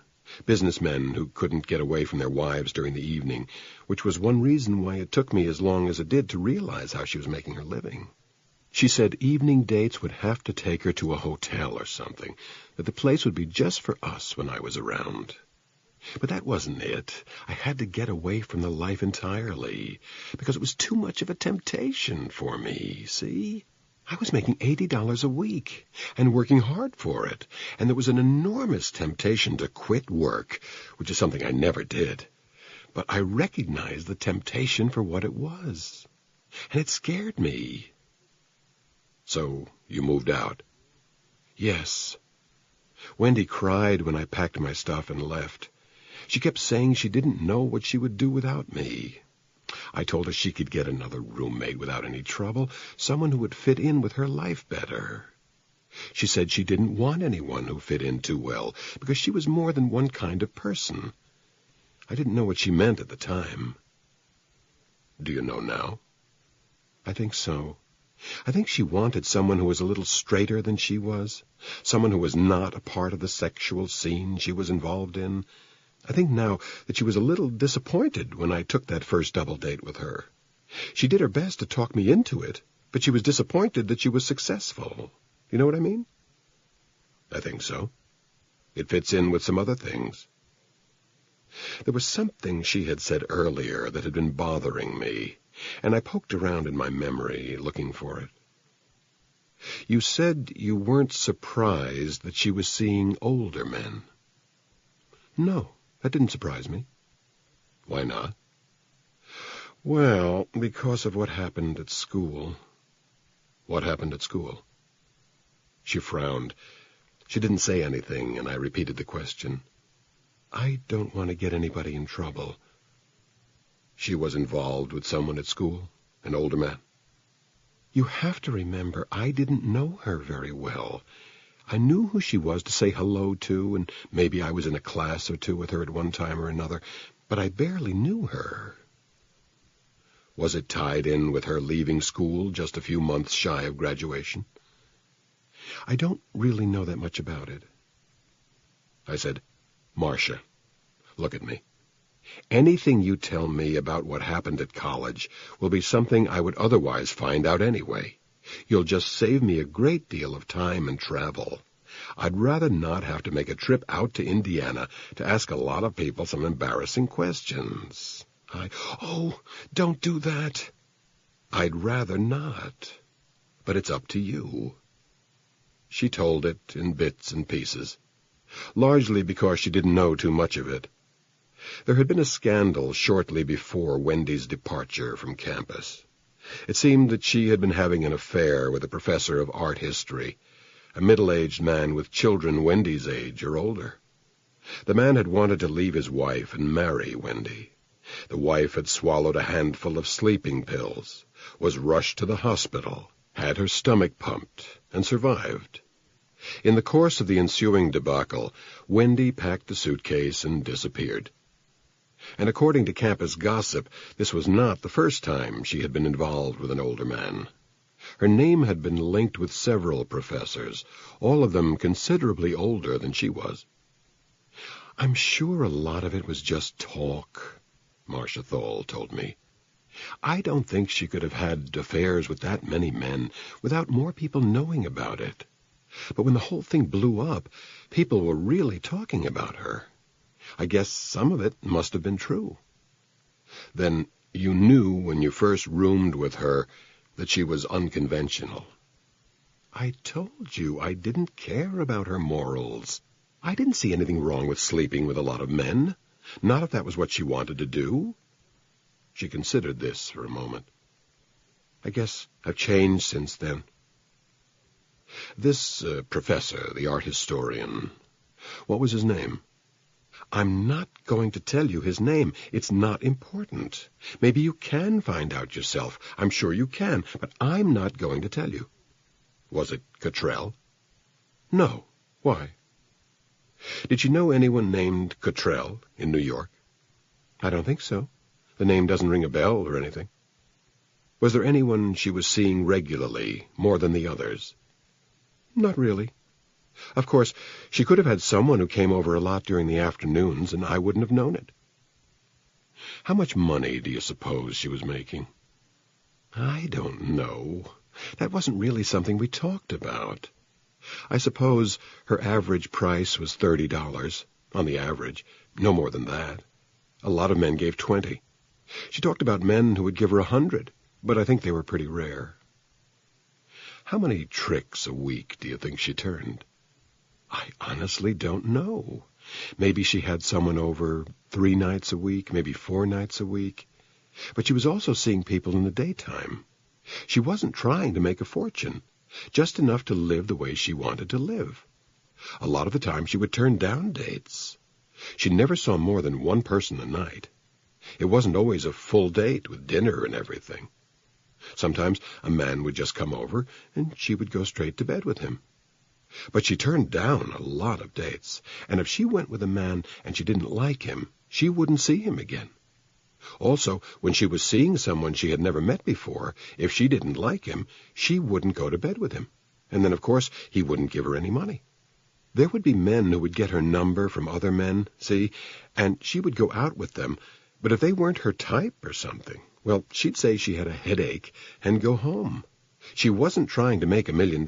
Businessmen who couldn't get away from their wives during the evening, which was one reason why it took me as long as it did to realize how she was making her living. She said evening dates would have to take her to a hotel or something, that the place would be just for us when I was around. But that wasn't it. I had to get away from the life entirely, because it was too much of a temptation for me, see? I was making $80 a week, and working hard for it, and there was an enormous temptation to quit work, which is something I never did. But I recognized the temptation for what it was, and it scared me." "So you moved out?" "Yes." Wendy cried when I packed my stuff and left. She kept saying she didn't know what she would do without me. I told her she could get another roommate without any trouble, someone who would fit in with her life better. She said she didn't want anyone who fit in too well, because she was more than one kind of person. I didn't know what she meant at the time. "Do you know now?" "I think so. I think she wanted someone who was a little straighter than she was, someone who was not a part of the sexual scene she was involved in. I think now that she was a little disappointed when I took that first double date with her. She did her best to talk me into it, but she was disappointed that she was successful. You know what I mean?" "I think so. It fits in with some other things." There was something she had said earlier that had been bothering me, and I poked around in my memory, looking for it. "You said you weren't surprised that she was seeing older men." "No, that didn't surprise me." "Why not?" "Well, because of what happened at school." "What happened at school?" She frowned. She didn't say anything, and I repeated the question. "I don't want to get anybody in trouble." "She was involved with someone at school? An older man?" "You have to remember, I didn't know her very well. I knew who she was to say hello to, and maybe I was in a class or two with her at one time or another, but I barely knew her." "Was it tied in with her leaving school just a few months shy of graduation?" "I don't really know that much about it." I said, "Marcia, look at me. Anything you tell me about what happened at college will be something I would otherwise find out anyway. You'll just save me a great deal of time and travel. I'd rather not have to make a trip out to Indiana to ask a lot of people some embarrassing questions. Oh, don't do that." "I'd rather not. But it's up to you." she told it in bits and pieces, largely because she didn't know too much of it. There had been a scandal shortly before Wendy's departure from campus. It seemed that she had been having an affair with a professor of art history, a middle-aged man with children Wendy's age or older. The man had wanted to leave his wife and marry Wendy. The wife had swallowed a handful of sleeping pills, was rushed to the hospital, had her stomach pumped, and survived. In the course of the ensuing debacle, Wendy packed the suitcase and disappeared. And according to campus gossip, this was not the first time she had been involved with an older man. Her name had been linked with several professors, all of them considerably older than she was. "I'm sure a lot of it was just talk," Marcia Thole told me. "I don't think she could have had affairs with that many men without more people knowing about it. But when the whole thing blew up, people were really talking about her. I guess some of it must have been true." "Then you knew when you first roomed with her that she was unconventional." "I told you I didn't care about her morals. I didn't see anything wrong with sleeping with a lot of men, not if that was what she wanted to do." She considered this for a moment. "I guess I've changed since then." "This professor, the art historian, what was his name?" "I'm not going to tell you his name. It's not important. Maybe you can find out yourself. I'm sure you can, but I'm not going to tell you." "Was it Cottrell?" "No. Why?" "Did you know anyone named Cottrell in New York?" "I don't think so. The name doesn't ring a bell or anything." "Was there anyone she was seeing regularly, more than the others?" "Not really. Of course, she could have had someone who came over a lot during the afternoons, and I wouldn't have known it." "How much money do you suppose she was making?" "I don't know. That wasn't really something we talked about. I suppose her average price was $30, on the average, no more than that. A lot of men gave $20. She talked about men who would give her $100, but I think they were pretty rare." "How many tricks a week do you think she turned?" "I honestly don't know. Maybe she had someone over 3 nights a week, maybe 4 nights a week. But she was also seeing people in the daytime. She wasn't trying to make a fortune, just enough to live the way she wanted to live. A lot of the time she would turn down dates. She never saw more than one person a night. It wasn't always a full date with dinner and everything. Sometimes a man would just come over, and she would go straight to bed with him. But she turned down a lot of dates, and if she went with a man and she didn't like him, she wouldn't see him again. Also, when she was seeing someone she had never met before, if she didn't like him, she wouldn't go to bed with him. And then, of course, he wouldn't give her any money. There would be men who would get her number from other men, see, and she would go out with them, but if they weren't her type or something, well, she'd say she had a headache and go home. She wasn't trying to make $1 million.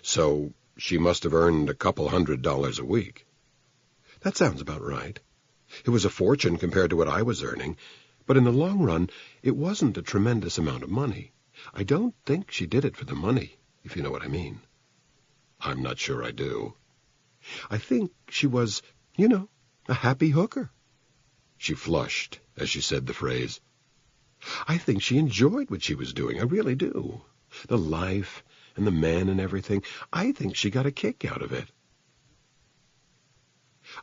So she must have earned a couple $100 a week. That sounds about right. It was a fortune compared to what I was earning, but in the long run, it wasn't a tremendous amount of money. I don't think she did it for the money, if you know what I mean. I'm not sure I do. I think she was, a happy hooker. She flushed as she said the phrase. I think she enjoyed what she was doing, I really do. The life and the men and everything, I think she got a kick out of it.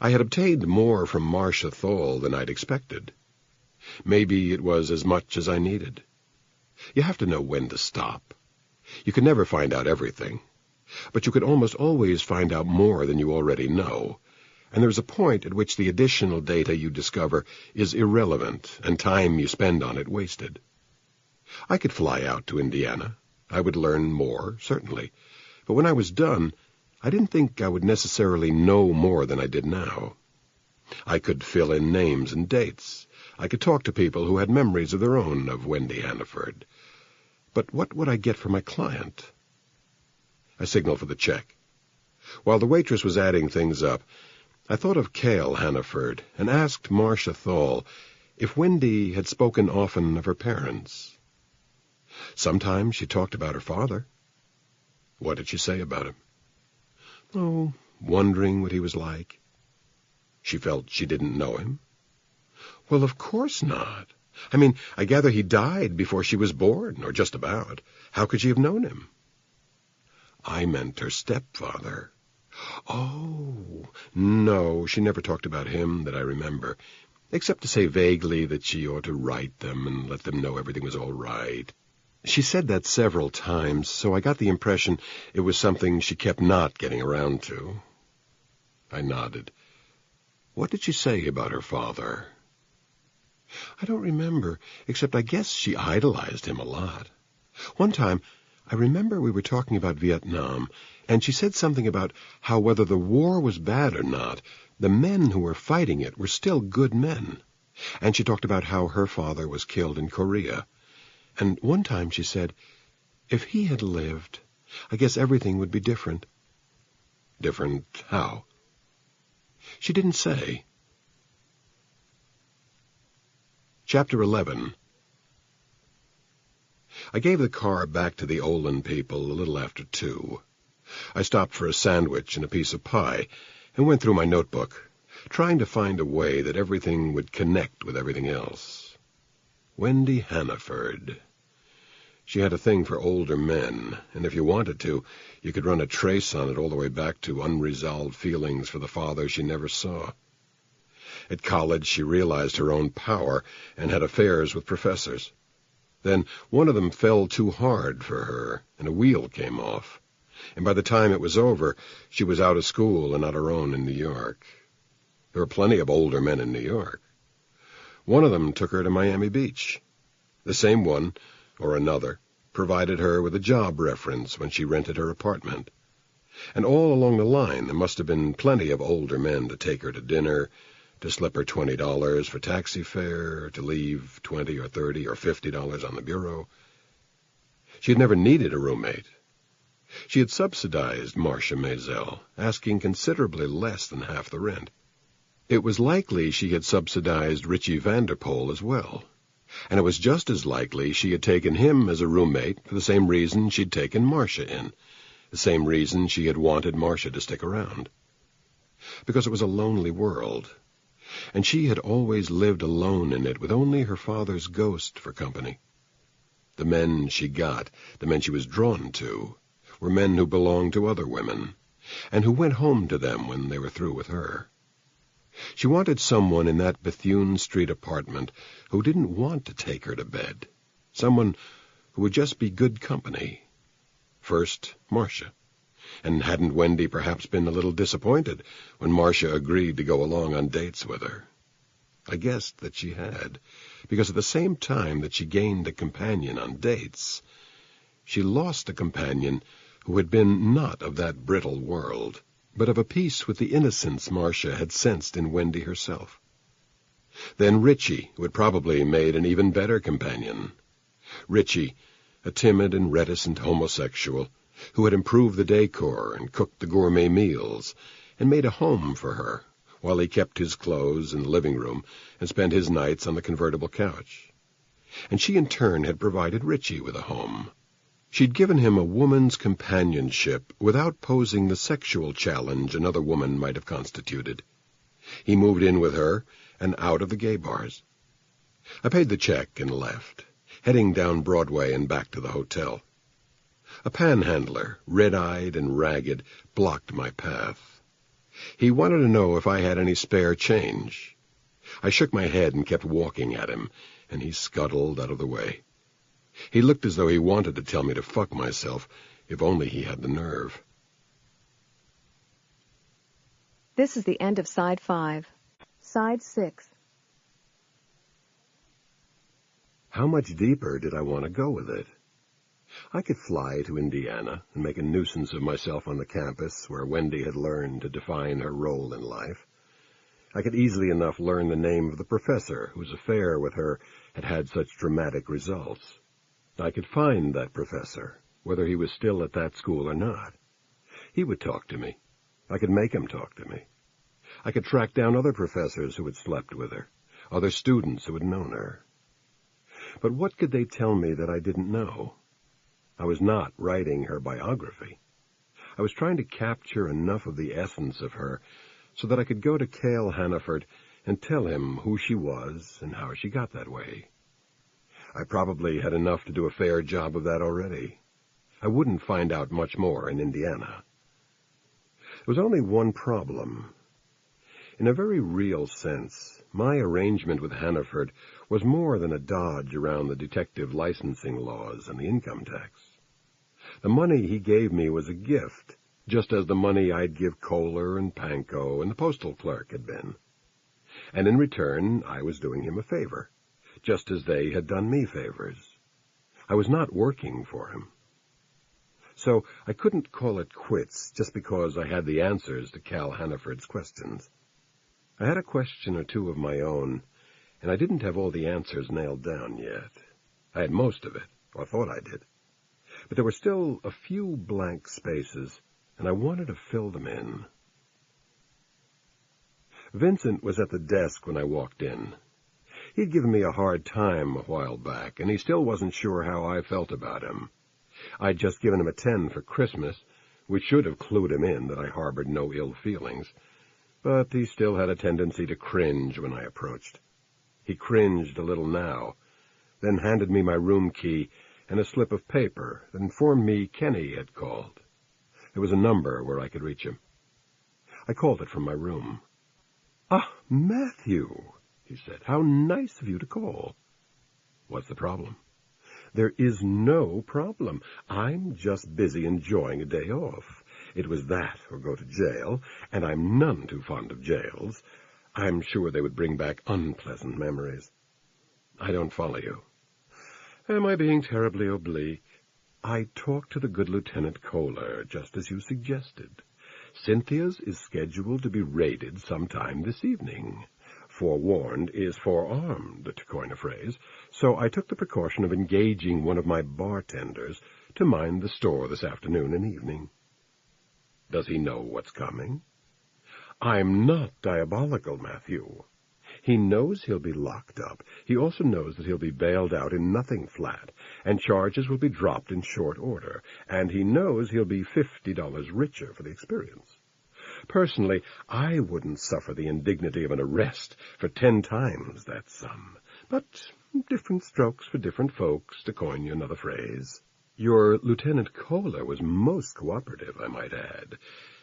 I had obtained more from Marcia Thole than I'd expected. Maybe it was as much as I needed. You have to know when to stop. You can never find out everything, but you can almost always find out more than you already know, and there's a point at which the additional data you discover is irrelevant and time you spend on it wasted. I could fly out to Indiana. I would learn more, certainly, but when I was done, I didn't think I would necessarily know more than I did now. I could fill in names and dates. I could talk to people who had memories of their own of Wendy Hannaford. But what would I get for my client? I signaled for the check. While the waitress was adding things up, I thought of Cale Hannaford and asked Marcia Thole if Wendy had spoken often of her parents. Sometimes she talked about her father. What did she say about him? Oh, wondering what he was like. She felt she didn't know him. Well, of course not. I mean, I gather he died before she was born, or just about. How could she have known him? I meant her stepfather. Oh, no, she never talked about him that I remember, except to say vaguely that she ought to write them and let them know everything was all right. She said that several times, so I got the impression it was something she kept not getting around to. I nodded. What did she say about her father? I don't remember, except I guess she idolized him a lot. One time, I remember we were talking about Vietnam, and she said something about how whether the war was bad or not, the men who were fighting it were still good men. And she talked about how her father was killed in Korea. And one time she said, if he had lived, I guess everything would be different. Different how? She didn't say. Chapter 11. I gave the car back to the Olin people a little after 2. I stopped for a sandwich and a piece of pie and went through my notebook, trying to find a way that everything would connect with everything else. Wendy Hannaford. She had a thing for older men, and if you wanted to, you could run a trace on it all the way back to unresolved feelings for the father she never saw. At college, she realized her own power and had affairs with professors. Then one of them fell too hard for her, and a wheel came off. And by the time it was over, she was out of school and on her own in New York. There were plenty of older men in New York. One of them took her to Miami Beach. The same one, or another, provided her with a job reference when she rented her apartment. And all along the line, there must have been plenty of older men to take her to dinner, to slip her $20 for taxi fare, to leave $20 or $30 or $50 on the bureau. She had never needed a roommate. She had subsidized Marcia Maisel, asking considerably less than half the rent. It was likely she had subsidized Richie Vanderpool as well, and it was just as likely she had taken him as a roommate for the same reason she'd taken Marcia in, the same reason she had wanted Marcia to stick around. Because it was a lonely world, and she had always lived alone in it with only her father's ghost for company. The men she got, the men she was drawn to, were men who belonged to other women, and who went home to them when they were through with her. She wanted someone in that Bethune Street apartment who didn't want to take her to bed, someone who would just be good company. First, Marcia. And hadn't Wendy perhaps been a little disappointed when Marcia agreed to go along on dates with her? I guessed that she had, because at the same time that she gained a companion on dates, she lost a companion who had been not of that brittle world, but of a piece with the innocence Marcia had sensed in Wendy herself. Then Richie, who had probably made an even better companion. Richie, a timid and reticent homosexual, who had improved the decor and cooked the gourmet meals and made a home for her, while he kept his clothes in the living room and spent his nights on the convertible couch. And she in turn had provided Richie with a home. She'd given him a woman's companionship without posing the sexual challenge another woman might have constituted. He moved in with her and out of the gay bars. I paid the check and left, heading down Broadway and back to the hotel. A panhandler, red-eyed and ragged, blocked my path. He wanted to know if I had any spare change. I shook my head and kept walking at him, and he scuttled out of the way. He looked as though he wanted to tell me to fuck myself, if only he had the nerve. This is the end of Side 5. Side 6. How much deeper did I want to go with it? I could fly to Indiana and make a nuisance of myself on the campus where Wendy had learned to define her role in life. I could easily enough learn the name of the professor whose affair with her had had such dramatic results. I could find that professor, whether he was still at that school or not. He would talk to me. I could make him talk to me. I could track down other professors who had slept with her, other students who had known her. But what could they tell me that I didn't know? I was not writing her biography. I was trying to capture enough of the essence of her so that I could go to Cale Hannaford and tell him who she was and how she got that way. I probably had enough to do a fair job of that already. I wouldn't find out much more in Indiana. There was only one problem. In a very real sense, my arrangement with Hannaford was more than a dodge around the detective licensing laws and the income tax. The money he gave me was a gift, just as the money I'd give Kohler and Pankow and the postal clerk had been. And in return, I was doing him a favor, just as they had done me favors. I was not working for him. So I couldn't call it quits just because I had the answers to Cal Hannaford's questions. I had a question or two of my own, and I didn't have all the answers nailed down yet. I had most of it, or thought I did. But there were still a few blank spaces, and I wanted to fill them in. Vincent was at the desk when I walked in. He'd given me a hard time a while back, and he still wasn't sure how I felt about him. I'd just given him a 10 for Christmas, which should have clued him in that I harbored no ill feelings, but he still had a tendency to cringe when I approached. He cringed a little now, then handed me my room key and a slip of paper that informed me Kenny had called. There was a number where I could reach him. I called it from my room. "Ah, Matthew," he said. "How nice of you to call." "What's the problem?" "There is no problem. I'm just busy enjoying a day off. It was that or go to jail, and I'm none too fond of jails. I'm sure they would bring back unpleasant memories." "I don't follow you." "Am I being terribly oblique? I talked to the good Lieutenant Kohler, just as you suggested. Cynthia's is scheduled to be raided sometime this evening. Forewarned is forearmed, to coin a phrase, so I took the precaution of engaging one of my bartenders to mind the store this afternoon and evening." "Does he know what's coming?" "I'm not diabolical, Matthew. He knows he'll be locked up. He also knows that he'll be bailed out in nothing flat, and charges will be dropped in short order, and he knows he'll be $50 richer for the experience. Personally, I wouldn't suffer the indignity of an arrest for 10 times that sum, but different strokes for different folks, to coin you another phrase. Your Lieutenant Kohler was most cooperative, I might add,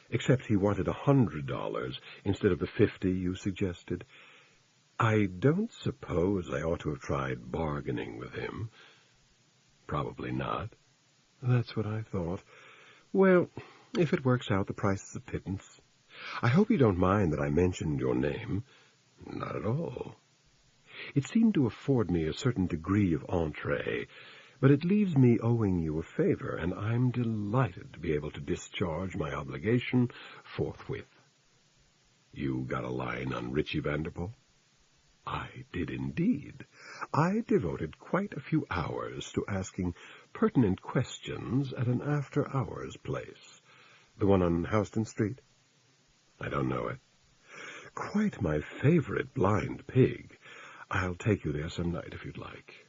except he wanted $100 instead of the 50 you suggested. I don't suppose I ought to have tried bargaining with him." "Probably not." "That's what I thought. Well, if it works out, the price is a pittance. I hope you don't mind that I mentioned your name." "Not at all." "It seemed to afford me a certain degree of entree, but it leaves me owing you a favor, and I'm delighted to be able to discharge my obligation forthwith." "You got a line on Richie Vanderpool?" "I did indeed. I devoted quite a few hours to asking pertinent questions at an after-hours place. The one on Houston Street?" "I don't know it." "Quite my favorite blind pig. I'll take you there some night if you'd like."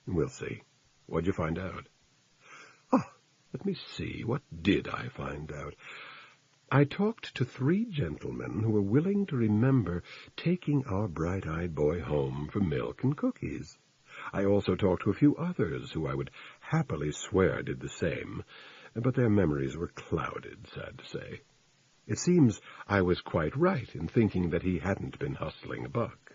"We'll see. What'd you find out?" "Oh, let me see. What did I find out? I talked to 3 gentlemen who were willing to remember taking our bright-eyed boy home for milk and cookies. I also talked to a few others who I would happily swear did the same, but their memories were clouded, sad to say. It seems I was quite right in thinking that he hadn't been hustling a buck.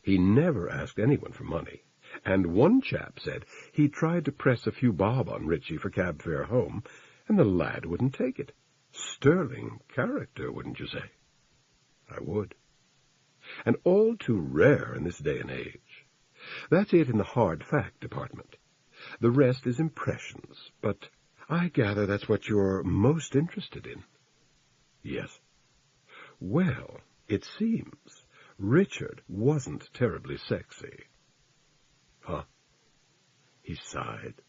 He never asked anyone for money, and one chap said he tried to press a few bob on Richie for cab fare home, and the lad wouldn't take it. Sterling character, wouldn't you say?" "I would." "And all too rare in this day and age. That's it in the hard fact department. The rest is impressions, but I gather that's what you're most interested in." "Yes." "Well, it seems Richard wasn't terribly sexy." "Huh?" He sighed.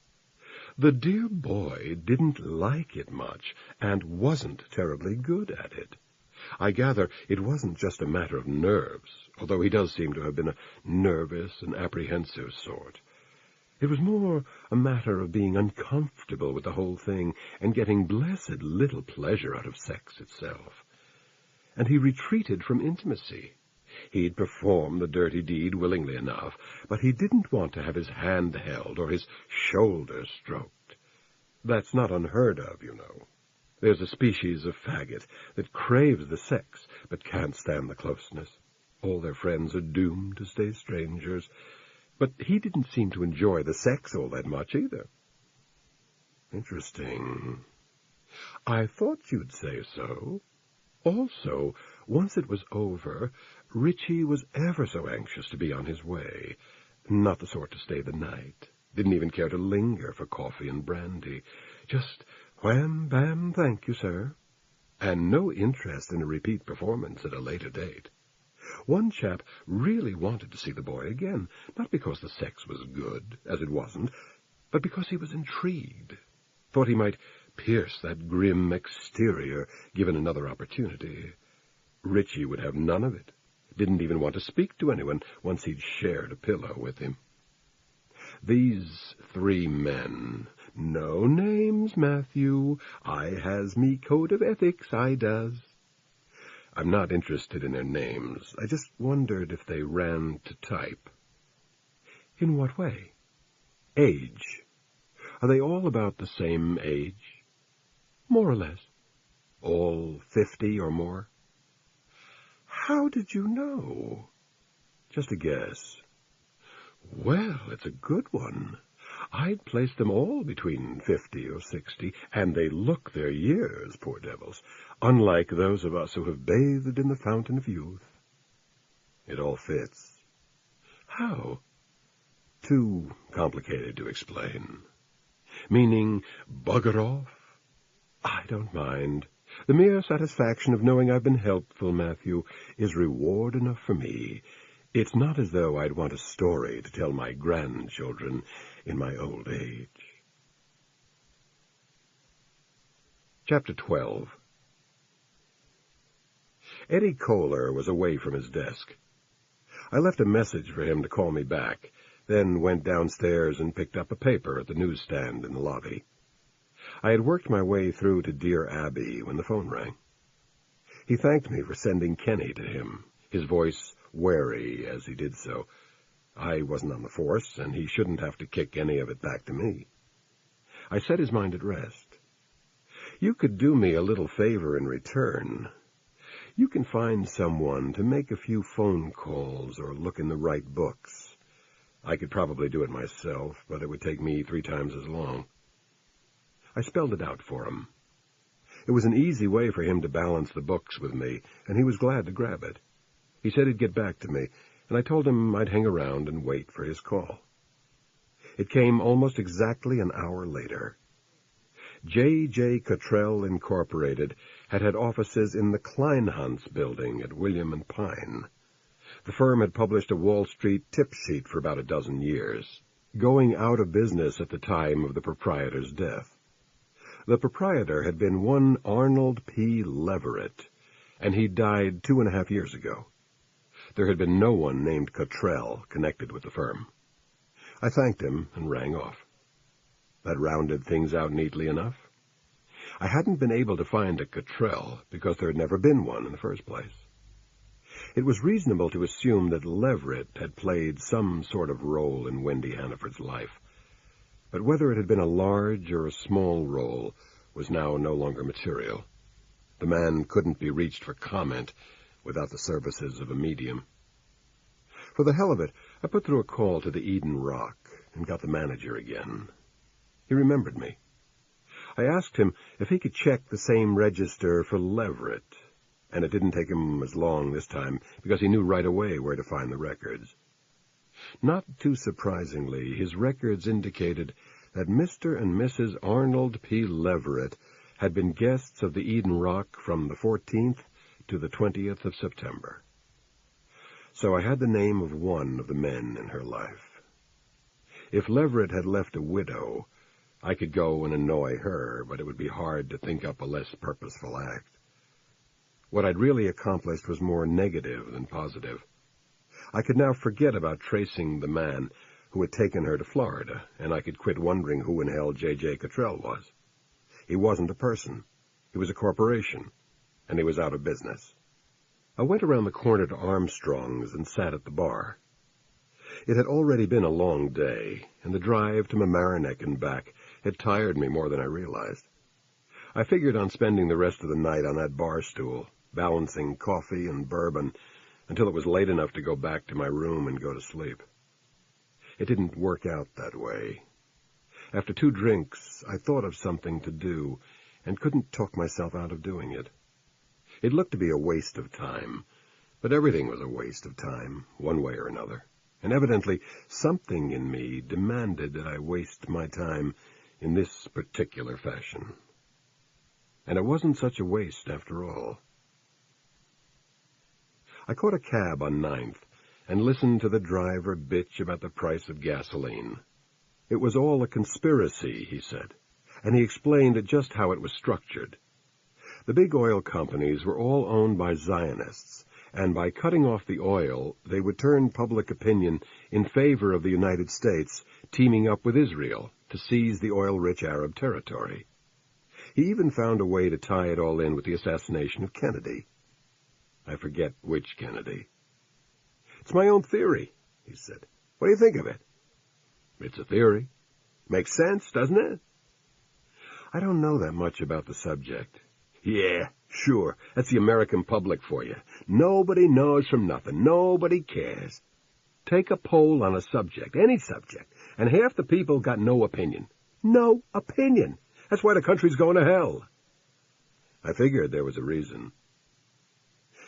"The dear boy didn't like it much, and wasn't terribly good at it. I gather it wasn't just a matter of nerves, although he does seem to have been a nervous and apprehensive sort. It was more a matter of being uncomfortable with the whole thing and getting blessed little pleasure out of sex itself. And he retreated from intimacy. He'd perform the dirty deed willingly enough, but he didn't want to have his hand held or his shoulder stroked. That's not unheard of, you know. There's a species of faggot that craves the sex but can't stand the closeness. All their friends are doomed to stay strangers. But he didn't seem to enjoy the sex all that much either. Interesting. I thought you'd say so. Also, once it was over, Richie was ever so anxious to be on his way. Not the sort to stay the night. Didn't even care to linger for coffee and brandy. Just wham, bam, thank you, sir. And no interest in a repeat performance at a later date. One chap really wanted to see the boy again, not because the sex was good, as it wasn't, but because he was intrigued. Thought he might pierce that grim exterior, given another opportunity. Richie would have none of it. Didn't even want to speak to anyone once he'd shared a pillow with him. These three men. No names, Matthew. I has me code of ethics, I does. I'm not interested in their names. I just wondered if they ran to type. In what way? Age. Are they all about the same age? More or less. All 50 or more? How did you know? Just a guess. Well, it's a good one. I'd place them all between 50 or 60, and they look their years, poor devils, unlike those of us who have bathed in the fountain of youth. It all fits. How? Too complicated to explain. Meaning, bugger off? I don't mind. The mere satisfaction of knowing I've been helpful, Matthew, is reward enough for me. It's not as though I'd want a story to tell my grandchildren in my old age. Chapter 12. Eddie Kohler was away from his desk. I left a message for him to call me back, then went downstairs and picked up a paper at the newsstand in the lobby. I had worked my way through to Dear Abby when the phone rang. He thanked me for sending Kenny to him, his voice wary as he did so. I wasn't on the force, and he shouldn't have to kick any of it back to me. I set his mind at rest. You could do me a little favor in return. You can find someone to make a few phone calls or look in the right books. I could probably do it myself, but it would take me 3 times as long. I spelled it out for him. It was an easy way for him to balance the books with me, and he was glad to grab it. He said he'd get back to me, and I told him I'd hang around and wait for his call. It came almost exactly an hour later. J.J. Cottrell Incorporated had offices in the Kleinhans building at William and Pine. The firm had published a Wall Street tip sheet for about a dozen years, going out of business at the time of the proprietor's death. The proprietor had been one Arnold P. Leverett, and he died 2.5 years ago. There had been no one named Cottrell connected with the firm. I thanked him and rang off. That rounded things out neatly enough. I hadn't been able to find a Cottrell because there had never been one in the first place. It was reasonable to assume that Leverett had played some sort of role in Wendy Hannaford's life, but whether it had been a large or a small role was now no longer material. The man couldn't be reached for comment without the services of a medium. For the hell of it, I put through a call to the Eden Rock and got the manager again. He remembered me. I asked him if he could check the same register for Leverett, and it didn't take him as long this time because he knew right away where to find the records. Not too surprisingly, his records indicated that Mr. and Mrs. Arnold P. Leverett had been guests of the Eden Rock from the 14th to the 20th of September. So I had the name of one of the men in her life. If Leverett had left a widow, I could go and annoy her, but it would be hard to think up a less purposeful act. What I'd really accomplished was more negative than positive. I could now forget about tracing the man, who had taken her to Florida, and I could quit wondering who in hell J.J. Cottrell was. He wasn't a person. He was a corporation, and he was out of business. I went around the corner to Armstrong's and sat at the bar. It had already been a long day, and the drive to Mamaroneck and back had tired me more than I realized. I figured on spending the rest of the night on that bar stool, balancing coffee and bourbon, until it was late enough to go back to my room and go to sleep. It didn't work out that way. After 2 drinks, I thought of something to do, and couldn't talk myself out of doing it. It looked to be a waste of time, but everything was a waste of time, one way or another, and evidently something in me demanded that I waste my time in this particular fashion. And it wasn't such a waste after all. I caught a cab on 9th and listened to the driver bitch about the price of gasoline. It was all a conspiracy, he said, and he explained just how it was structured. The big oil companies were all owned by Zionists, and by cutting off the oil, they would turn public opinion in favor of the United States teaming up with Israel to seize the oil-rich Arab territory. He even found a way to tie it all in with the assassination of Kennedy. I forget which Kennedy. "It's my own theory," he said. "What do you think of it?" "It's a theory. Makes sense, doesn't it?" "I don't know that much about the subject." "Yeah, sure. That's the American public for you. Nobody knows from nothing. Nobody cares. Take a poll on a subject, any subject, and half the people got no opinion. No opinion. That's why the country's going to hell." I figured there was a reason.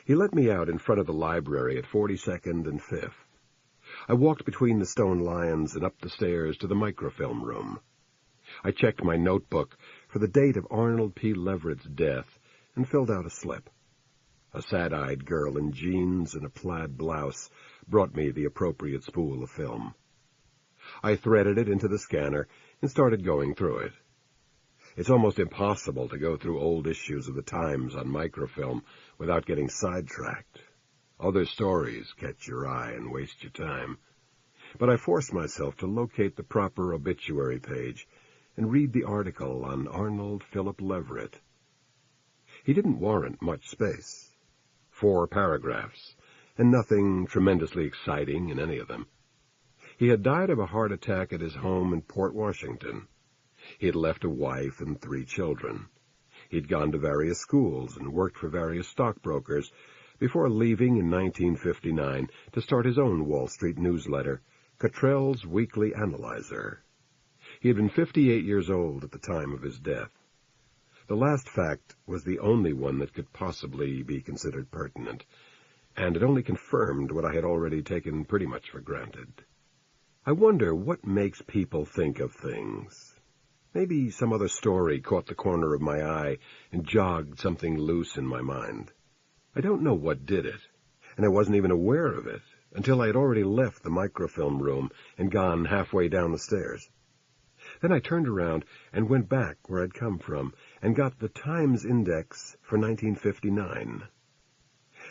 He let me out in front of the library at 42nd and 5th. I walked between the stone lions and up the stairs to the microfilm room. I checked my notebook for the date of Arnold P. Leverett's death and filled out a slip. A sad-eyed girl in jeans and a plaid blouse brought me the appropriate spool of film. I threaded it into the scanner and started going through it. It's almost impossible to go through old issues of the Times on microfilm without getting sidetracked. Other stories catch your eye and waste your time. But I forced myself to locate the proper obituary page and read the article on Arnold Philip Leverett. He didn't warrant much space. 4 paragraphs, and nothing tremendously exciting in any of them. He had died of a heart attack at his home in Port Washington. He had left a wife and 3 children. He'd gone to various schools and worked for various stockbrokers before leaving in 1959 to start his own Wall Street newsletter, Cottrell's Weekly Analyzer. He had been 58 years old at the time of his death. The last fact was the only one that could possibly be considered pertinent, and it only confirmed what I had already taken pretty much for granted. I wonder what makes people think of things. Maybe some other story caught the corner of my eye and jogged something loose in my mind. I don't know what did it, and I wasn't even aware of it until I had already left the microfilm room and gone halfway down the stairs. Then I turned around and went back where I'd come from and got the Times Index for 1959.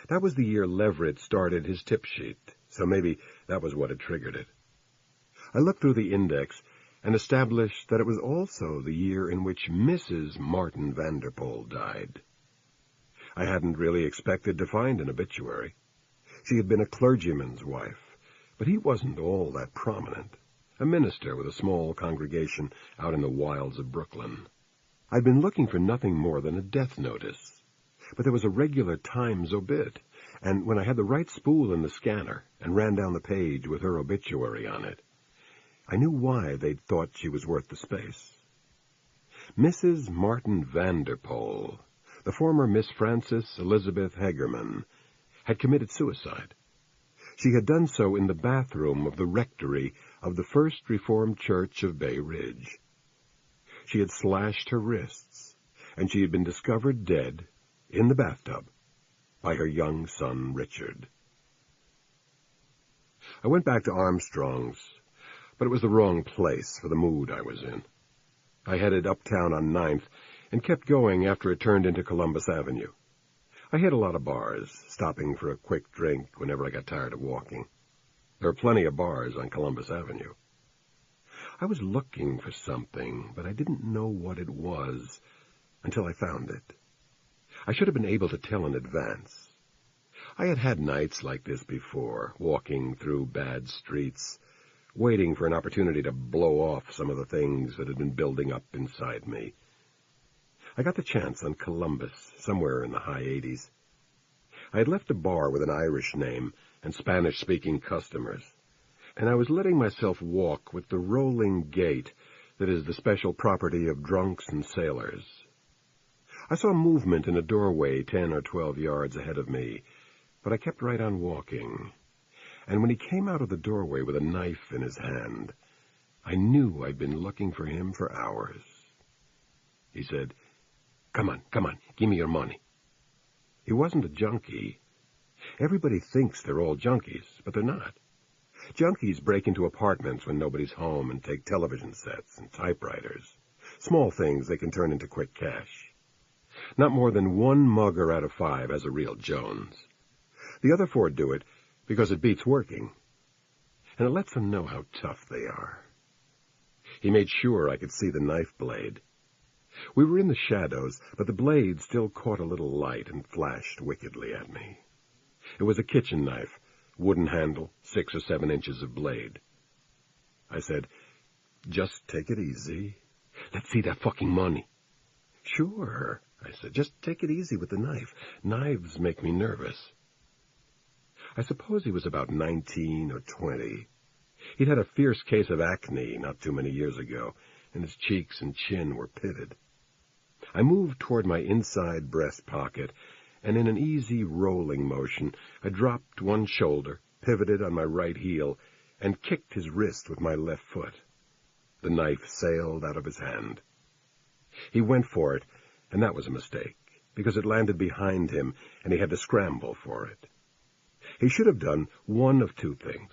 That was the year Leverett started his tip sheet, so maybe that was what had triggered it. I looked through the index and established that it was also the year in which Mrs. Martin Vanderpoel died. I hadn't really expected to find an obituary. She had been a clergyman's wife, but he wasn't all that prominent, a minister with a small congregation out in the wilds of Brooklyn. I'd been looking for nothing more than a death notice, but there was a regular Times obit, and when I had the right spool in the scanner and ran down the page with her obituary on it, I knew why they'd thought she was worth the space. Mrs. Martin Vanderpoel, the former Miss Frances Elizabeth Hagerman, had committed suicide. She had done so in the bathroom of the rectory of the First Reformed Church of Bay Ridge. She had slashed her wrists, and she had been discovered dead in the bathtub by her young son, Richard. I went back to Armstrong's, but it was the wrong place for the mood I was in. I headed uptown on 9th and kept going after it turned into Columbus Avenue. I hit a lot of bars, stopping for a quick drink whenever I got tired of walking. There are plenty of bars on Columbus Avenue. I was looking for something, but I didn't know what it was until I found it. I should have been able to tell in advance. I had had nights like this before, walking through bad streets, waiting for an opportunity to blow off some of the things that had been building up inside me. I got the chance on Columbus, somewhere in the high 80s. I had left a bar with an Irish name and Spanish-speaking customers, and I was letting myself walk with the rolling gait that is the special property of drunks and sailors. I saw movement in a doorway 10 or 12 yards ahead of me, but I kept right on walking. And when he came out of the doorway with a knife in his hand, I knew I'd been looking for him for hours. He said, Come on, give me your money." He wasn't a junkie. Everybody thinks they're all junkies, but they're not. Junkies break into apartments when nobody's home and take television sets and typewriters, small things they can turn into quick cash. Not more than 1 mugger out of 5 has a real Jones. The other 4 do it because it beats working, and it lets them know how tough they are. He made sure I could see the knife blade. We were in the shadows, but the blade still caught a little light and flashed wickedly at me. It was a kitchen knife, wooden handle, 6 or 7 inches of blade. I said, "Just take it easy. Let's see that fucking money." "Sure," I said, "just take it easy with the knife. Knives make me nervous." I suppose he was about 19 or 20. He'd had a fierce case of acne not too many years ago, and his cheeks and chin were pitted. I moved toward my inside breast pocket, and in an easy rolling motion, I dropped one shoulder, pivoted on my right heel, and kicked his wrist with my left foot. The knife sailed out of his hand. He went for it, and that was a mistake, because it landed behind him, and he had to scramble for it. He should have done one of 2 things.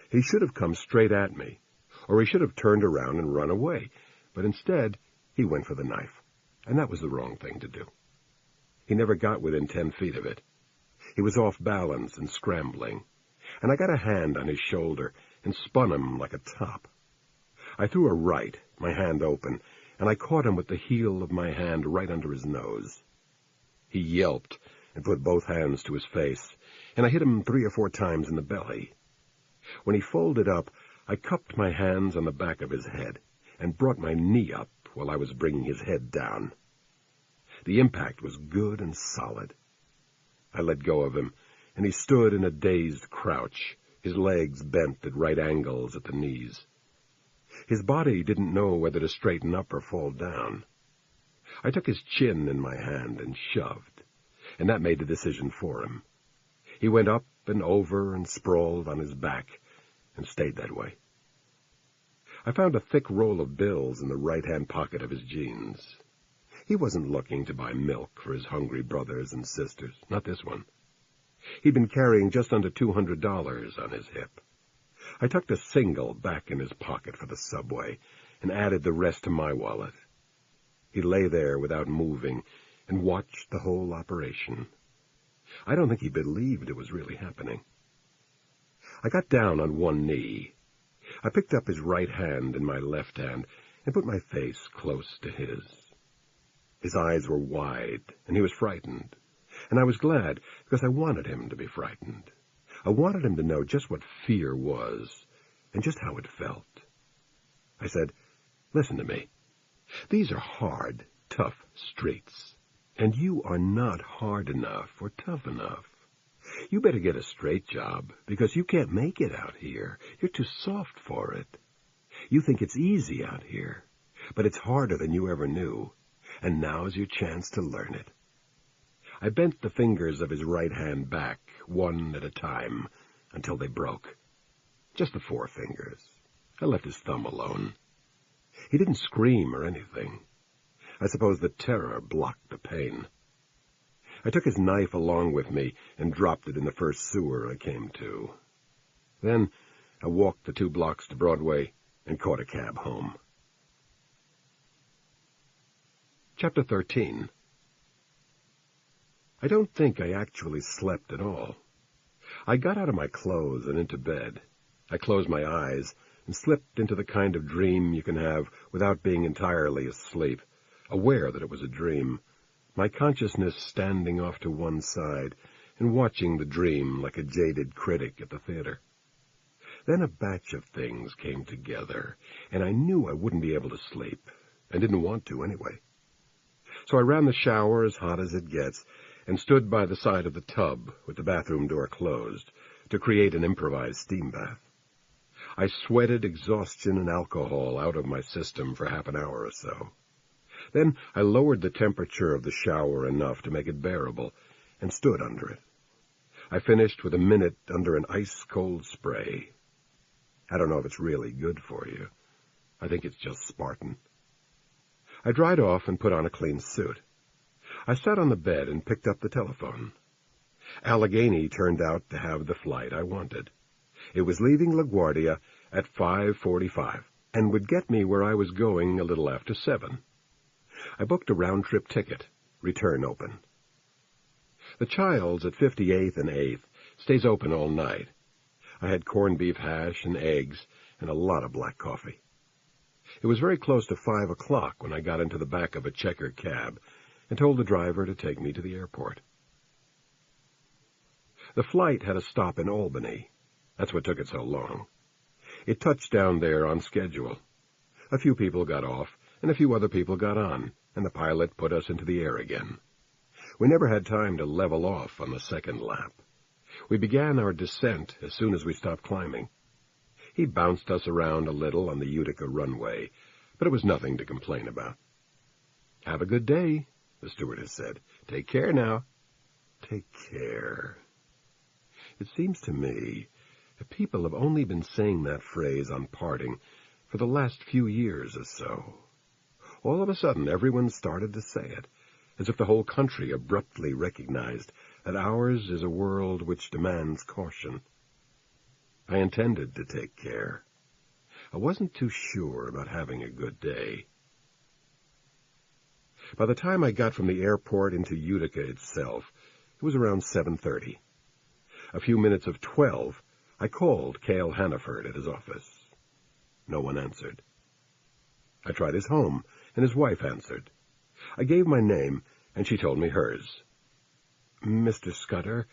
He should have come straight at me, or he should have turned around and run away, but instead he went for the knife, and that was the wrong thing to do. He never got within 10 feet of it. He was off balance and scrambling, and I got a hand on his shoulder and spun him like a top. I threw a right, my hand open, and I caught him with the heel of my hand right under his nose. He yelped and put both hands to his face, and I hit him 3 or 4 times in the belly. When he folded up, I cupped my hands on the back of his head and brought my knee up while I was bringing his head down. The impact was good and solid. I let go of him, and he stood in a dazed crouch, his legs bent at right angles at the knees. His body didn't know whether to straighten up or fall down. I took his chin in my hand and shoved, and that made the decision for him. He went up and over and sprawled on his back and stayed that way. I found a thick roll of bills in the right-hand pocket of his jeans. He wasn't looking to buy milk for his hungry brothers and sisters, not this one. He'd been carrying just under $200 on his hip. I tucked a single back in his pocket for the subway and added the rest to my wallet. He lay there without moving and watched the whole operation. I don't think he believed it was really happening. I got down on one knee. I picked up his right hand in my left hand and put my face close to his. His eyes were wide, and he was frightened, and I was glad because I wanted him to be frightened. I wanted him to know just what fear was and just how it felt. I said, "Listen to me. These are hard, tough streets, and you are not hard enough or tough enough. You better get a straight job, because you can't make it out here. You're too soft for it. You think it's easy out here, but it's harder than you ever knew, and now's your chance to learn it." I bent the fingers of his right hand back, one at a time, until they broke. Just the 4 fingers. I left his thumb alone. He didn't scream or anything. I suppose the terror blocked the pain. I took his knife along with me and dropped it in the first sewer I came to. Then I walked the 2 blocks to Broadway and caught a cab home. Chapter 13. I don't think I actually slept at all. I got out of my clothes and into bed. I closed my eyes, and slipped into the kind of dream you can have without being entirely asleep, aware that it was a dream, my consciousness standing off to one side and watching the dream like a jaded critic at the theater. Then a batch of things came together, and I knew I wouldn't be able to sleep, and didn't want to anyway. So I ran the shower as hot as it gets, and stood by the side of the tub with the bathroom door closed to create an improvised steam bath. I sweated exhaustion and alcohol out of my system for half an hour or so. Then I lowered the temperature of the shower enough to make it bearable, and stood under it. I finished with a minute under an ice-cold spray. I don't know if it's really good for you. I think it's just Spartan. I dried off and put on a clean suit. I sat on the bed and picked up the telephone. Allegheny turned out to have the flight I wanted. It was leaving LaGuardia at 5:45 and would get me where I was going a little after 7. I booked a round-trip ticket, return open. The Childs at 58th and 8th stays open all night. I had corned beef hash and eggs and a lot of black coffee. It was very close to 5 o'clock when I got into the back of a checker cab and told the driver to take me to the airport. The flight had a stop in Albany. That's what took it so long. It touched down there on schedule. A few people got off, and a few other people got on, and the pilot put us into the air again. We never had time to level off on the second lap. We began our descent as soon as we stopped climbing. He bounced us around a little on the Utica runway, but it was nothing to complain about. "Have a good day," the stewardess said. "Take care now." Take care. It seems to me that people have only been saying that phrase on parting for the last few years or so. All of a sudden, everyone started to say it, as if the whole country abruptly recognized that ours is a world which demands caution. I intended to take care. I wasn't too sure about having a good day. By the time I got from the airport into Utica itself, it was around 7:30. A few minutes of 12, I called Cale Hannaford at his office. No one answered. I tried his home, and his wife answered. I gave my name, and she told me hers. "Mr. Scudder,"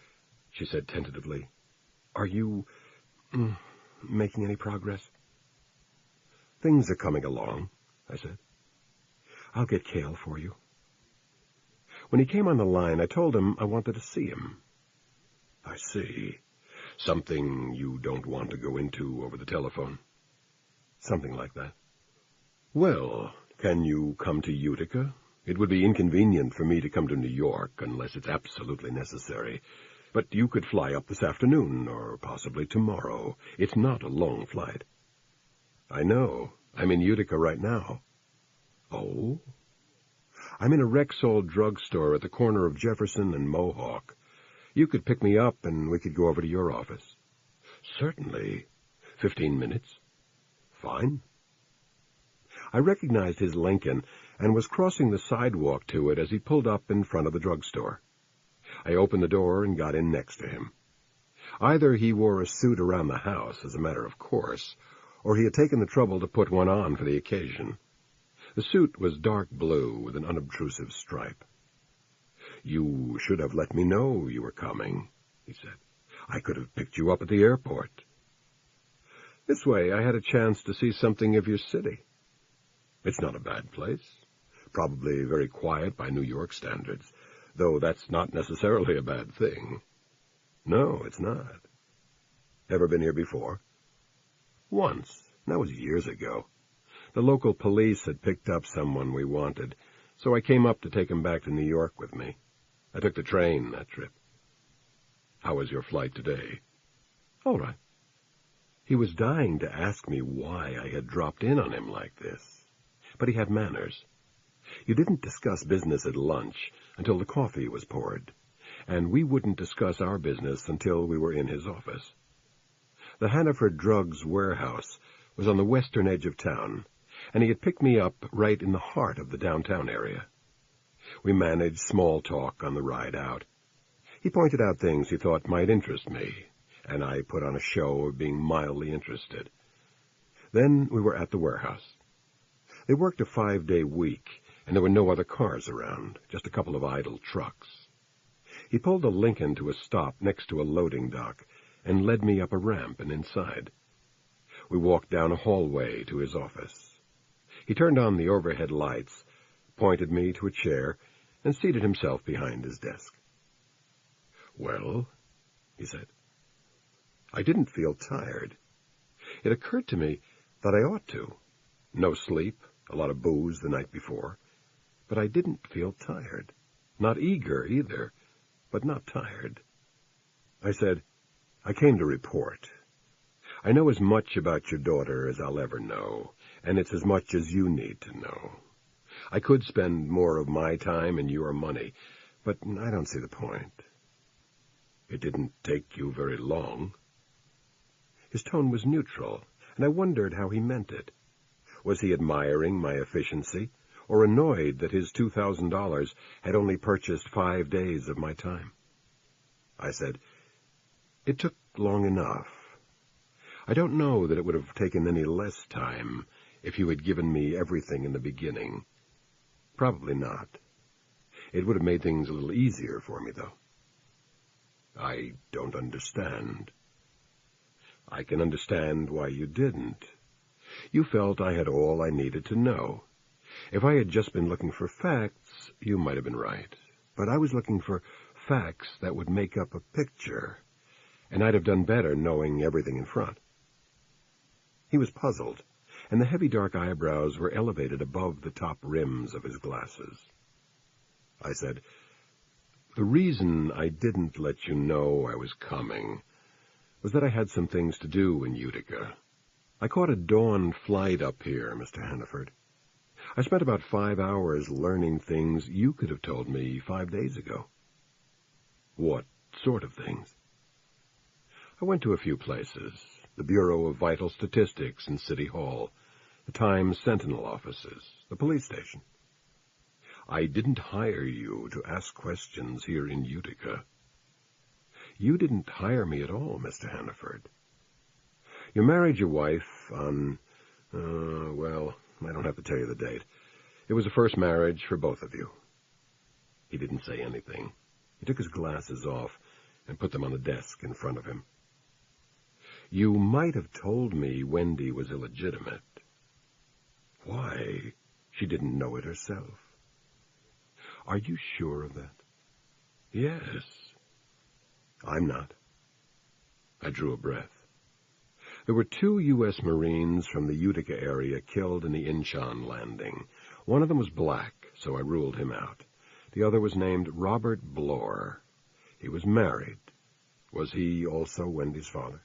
she said tentatively, "are you making any progress?" "Things are coming along," I said. "I'll get Cale for you." When he came on the line, I told him I wanted to see him. "I see. Something you don't want to go into over the telephone?" "Something like that." "Well, can you come to Utica? It would be inconvenient for me to come to New York unless it's absolutely necessary. But you could fly up this afternoon, or possibly tomorrow. It's not a long flight." "I know. I'm in Utica right now." "Oh?" "I'm in a Rexall drugstore at the corner of Jefferson and Mohawk. You could pick me up, and we could go over to your office." "Certainly. 15 minutes." "Fine." I recognized his Lincoln and was crossing the sidewalk to it as he pulled up in front of the drugstore. I opened the door and got in next to him. Either he wore a suit around the house as a matter of course, or he had taken the trouble to put one on for the occasion. The suit was dark blue with an unobtrusive stripe. "You should have let me know you were coming," he said. "I could have picked you up at the airport." This way I had a chance to see something of your city. It's not a bad place. Probably very quiet by New York standards, though that's not necessarily a bad thing. No, it's not. Ever been here before? Once. That was years ago. The local police had picked up someone we wanted, so I came up to take him back to New York with me. I took the train that trip. How was your flight today? All right. He was dying to ask me why I had dropped in on him like this, but he had manners. You didn't discuss business at lunch until the coffee was poured, and we wouldn't discuss our business until we were in his office. The Hannaford Drugs warehouse was on the western edge of town, and he had picked me up right in the heart of the downtown area. We managed small talk on the ride out. He pointed out things he thought might interest me, and I put on a show of being mildly interested. Then we were at the warehouse. They worked a 5-day week, and there were no other cars around, just a couple of idle trucks. He pulled a Lincoln to a stop next to a loading dock and led me up a ramp and inside. We walked down a hallway to his office. He turned on the overhead lights, pointed me to a chair, and seated himself behind his desk. "Well," he said. I didn't feel tired. It occurred to me that I ought to. No sleep, a lot of booze the night before. But I didn't feel tired. Not eager, either, but not tired. I said, "I came to report. I know as much about your daughter as I'll ever know, and it's as much as you need to know. I could spend more of my time and your money, but I don't see the point." "It didn't take you very long." His tone was neutral, and I wondered how he meant it. Was he admiring my efficiency, or annoyed that his $2,000 had only purchased 5 days of my time? I said, "It took long enough. I don't know that it would have taken any less time if you had given me everything in the beginning. Probably not. It would have made things a little easier for me, though." "I don't understand." "I can understand why you didn't. You felt I had all I needed to know. If I had just been looking for facts, you might have been right. But I was looking for facts that would make up a picture, and I'd have done better knowing everything in front." He was puzzled, and the heavy dark eyebrows were elevated above the top rims of his glasses. I said, "The reason I didn't let you know I was coming was that I had some things to do in Utica. I caught a dawn flight up here, Mr. Hannaford. I spent about 5 hours learning things you could have told me 5 days ago." "What sort of things?" "I went to a few places. The Bureau of Vital Statistics in City Hall, the Times Sentinel offices, the police station. I didn't hire you to ask questions here in Utica." "You didn't hire me at all, Mr. Hannaford. You married your wife on, well, I don't have to tell you the date. It was a first marriage for both of you." He didn't say anything. He took his glasses off and put them on the desk in front of him. "You might have told me Wendy was illegitimate." "Why? She didn't know it herself." "Are you sure of that?" "Yes." "I'm not." I drew a breath. There were 2 U.S. Marines from the Utica area killed in the Inchon landing. One of them was black, so I ruled him out. The other was named Robert Bloor. He was married. Was he also Wendy's father?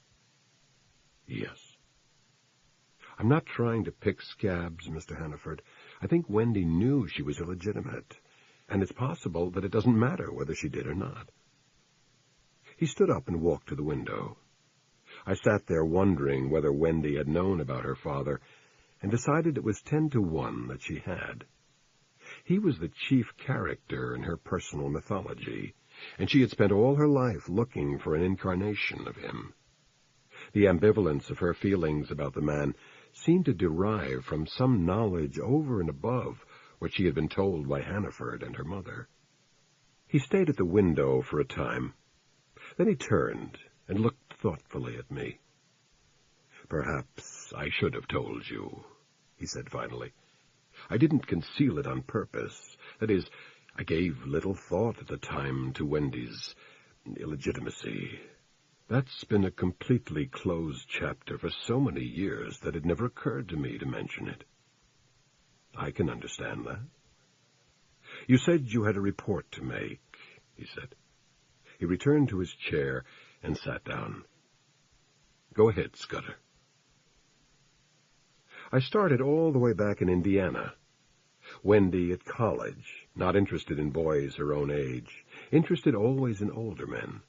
Yes. I'm not trying to pick scabs, Mr. Hannaford. I think Wendy knew she was illegitimate, and it's possible that it doesn't matter whether she did or not. He stood up and walked to the window. I sat there wondering whether Wendy had known about her father, and decided it was 10 to 1 that she had. He was the chief character in her personal mythology, and she had spent all her life looking for an incarnation of him. The ambivalence of her feelings about the man seemed to derive from some knowledge over and above what she had been told by Hannaford and her mother. He stayed at the window for a time. Then he turned and looked thoughtfully at me. "Perhaps I should have told you," he said finally. "I didn't conceal it on purpose. That is, I gave little thought at the time to Wendy's illegitimacy. That's been a completely closed chapter for so many years that it never occurred to me to mention it." "I can understand that." "You said you had a report to make," he said. He returned to his chair and sat down. "Go ahead, Scudder." I started all the way back in Indiana. Wendy at college, not interested in boys her own age, interested always in older men.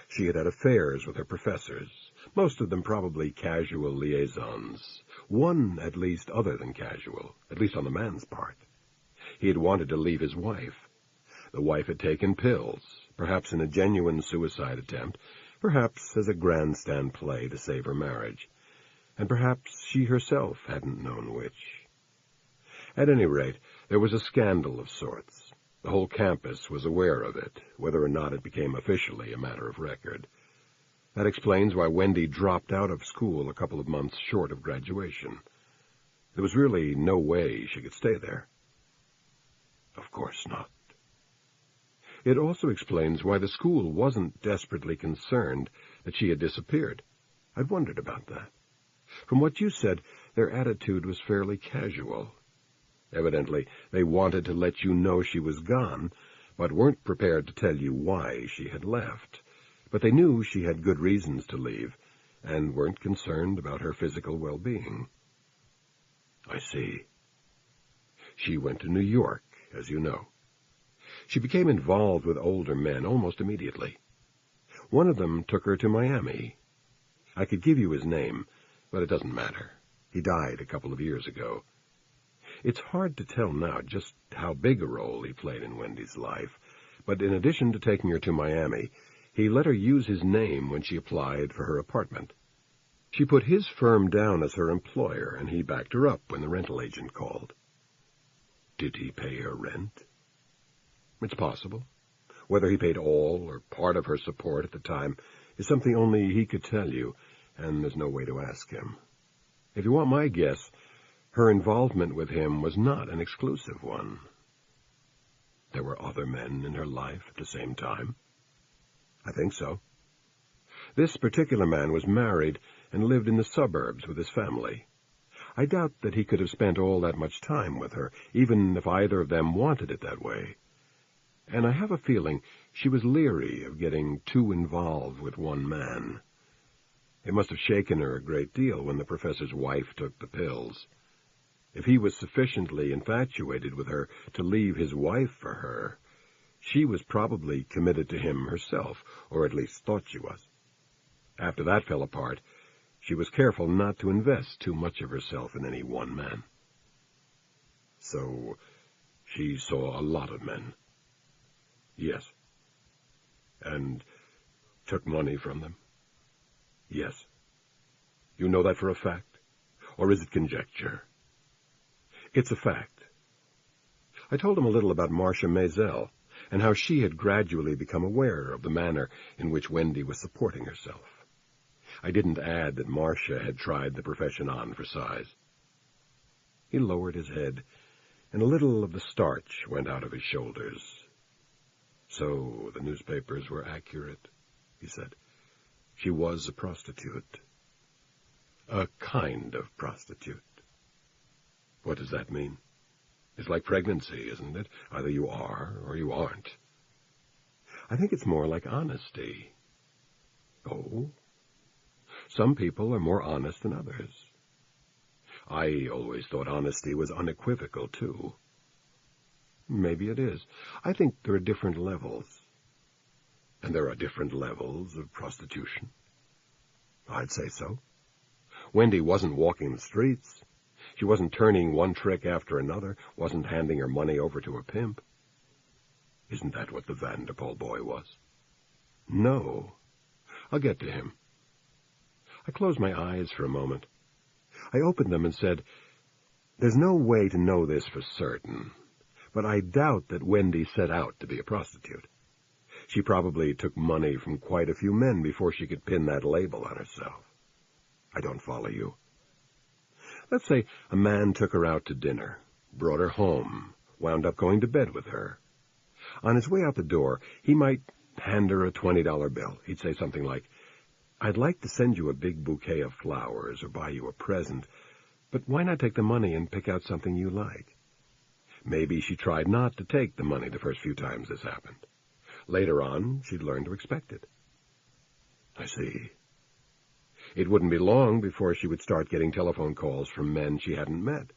She had had affairs with her professors, most of them probably casual liaisons, one at least other than casual, at least on the man's part. He had wanted to leave his wife. The wife had taken pills, perhaps in a genuine suicide attempt, perhaps as a grandstand play to save her marriage. and perhaps she herself hadn't known which. At any rate, there was a scandal of sorts. The whole campus was aware of it, whether or not it became officially a matter of record. That explains why Wendy dropped out of school a couple of months short of graduation. There was really no way she could stay there. Of course not. It also explains why the school wasn't desperately concerned that she had disappeared. I'd wondered about that. From what you said, their attitude was fairly casual. Evidently, they wanted to let you know she was gone, but weren't prepared to tell you why she had left. But they knew she had good reasons to leave, and weren't concerned about her physical well-being. I see. She went to New York, as you know. She became involved with older men almost immediately. One of them took her to Miami. I could give you his name, but it doesn't matter. He died a couple of years ago. It's hard to tell now just how big a role he played in Wendy's life, but in addition to taking her to Miami, he let her use his name when she applied for her apartment. She put his firm down as her employer, and he backed her up when the rental agent called. Did he pay her rent? It's possible. Whether he paid all or part of her support at the time is something only he could tell you, and there's no way to ask him. If you want my guess, her involvement with him was not an exclusive one. There were other men in her life at the same time. I think so. This particular man was married and lived in the suburbs with his family. I doubt that he could have spent all that much time with her, even if either of them wanted it that way. And I have a feeling she was leery of getting too involved with one man. It must have shaken her a great deal when the professor's wife took the pills. If he was sufficiently infatuated with her to leave his wife for her, she was probably committed to him herself, or at least thought she was. After that fell apart, she was careful not to invest too much of herself in any one man. So she saw a lot of men. Yes. And took money from them. Yes. You know that for a fact? Or is it conjecture? It's a fact. I told him a little about Marcia Maisel, and how she had gradually become aware of the manner in which Wendy was supporting herself. I didn't add that Marcia had tried the profession on for size. He lowered his head, and a little of the starch went out of his shoulders. So the newspapers were accurate, he said. She was a prostitute. A kind of prostitute. What does that mean? It's like pregnancy, isn't it? Either you are or you aren't. I think it's more like honesty. Oh? Some people are more honest than others. I always thought honesty was unequivocal, too. Maybe it is. I think there are different levels. And there are different levels of prostitution. I'd say so. Wendy wasn't walking the streets. She wasn't turning one trick after another, wasn't handing her money over to a pimp. Isn't that what the Vanderpool boy was? No. I'll get to him. I closed my eyes for a moment. I opened them and said, "There's no way to know this for certain, but I doubt that Wendy set out to be a prostitute. She probably took money from quite a few men before she could pin that label on herself. I don't follow you. Let's say a man took her out to dinner, brought her home, wound up going to bed with her. On his way out the door, he might hand her a $20 bill. He'd say something like, 'I'd like to send you a big bouquet of flowers or buy you a present, but why not take the money and pick out something you like?' Maybe she tried not to take the money the first few times this happened. Later on, she'd learn to expect it. I see. It wouldn't be long before she would start getting telephone calls from men she hadn't met.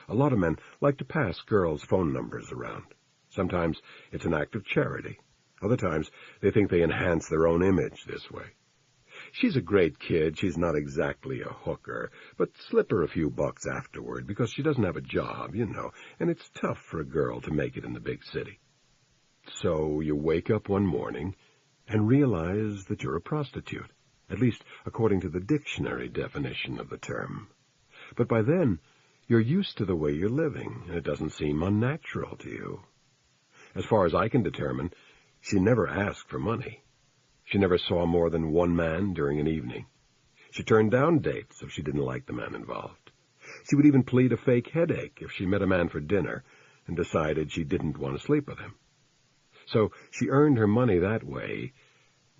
A lot of men like to pass girls' phone numbers around. Sometimes it's an act of charity. Other times they think they enhance their own image this way. She's a great kid. She's not exactly a hooker, but slip her a few bucks afterward because she doesn't have a job, you know, and it's tough for a girl to make it in the big city. So you wake up one morning and realize that you're a prostitute. at least according to the dictionary definition of the term. But by then, you're used to the way you're living, and it doesn't seem unnatural to you. As far as I can determine, she never asked for money. She never saw more than one man during an evening. She turned down dates if she didn't like the man involved. She would even plead a fake headache if she met a man for dinner and decided she didn't want to sleep with him. So she earned her money that way,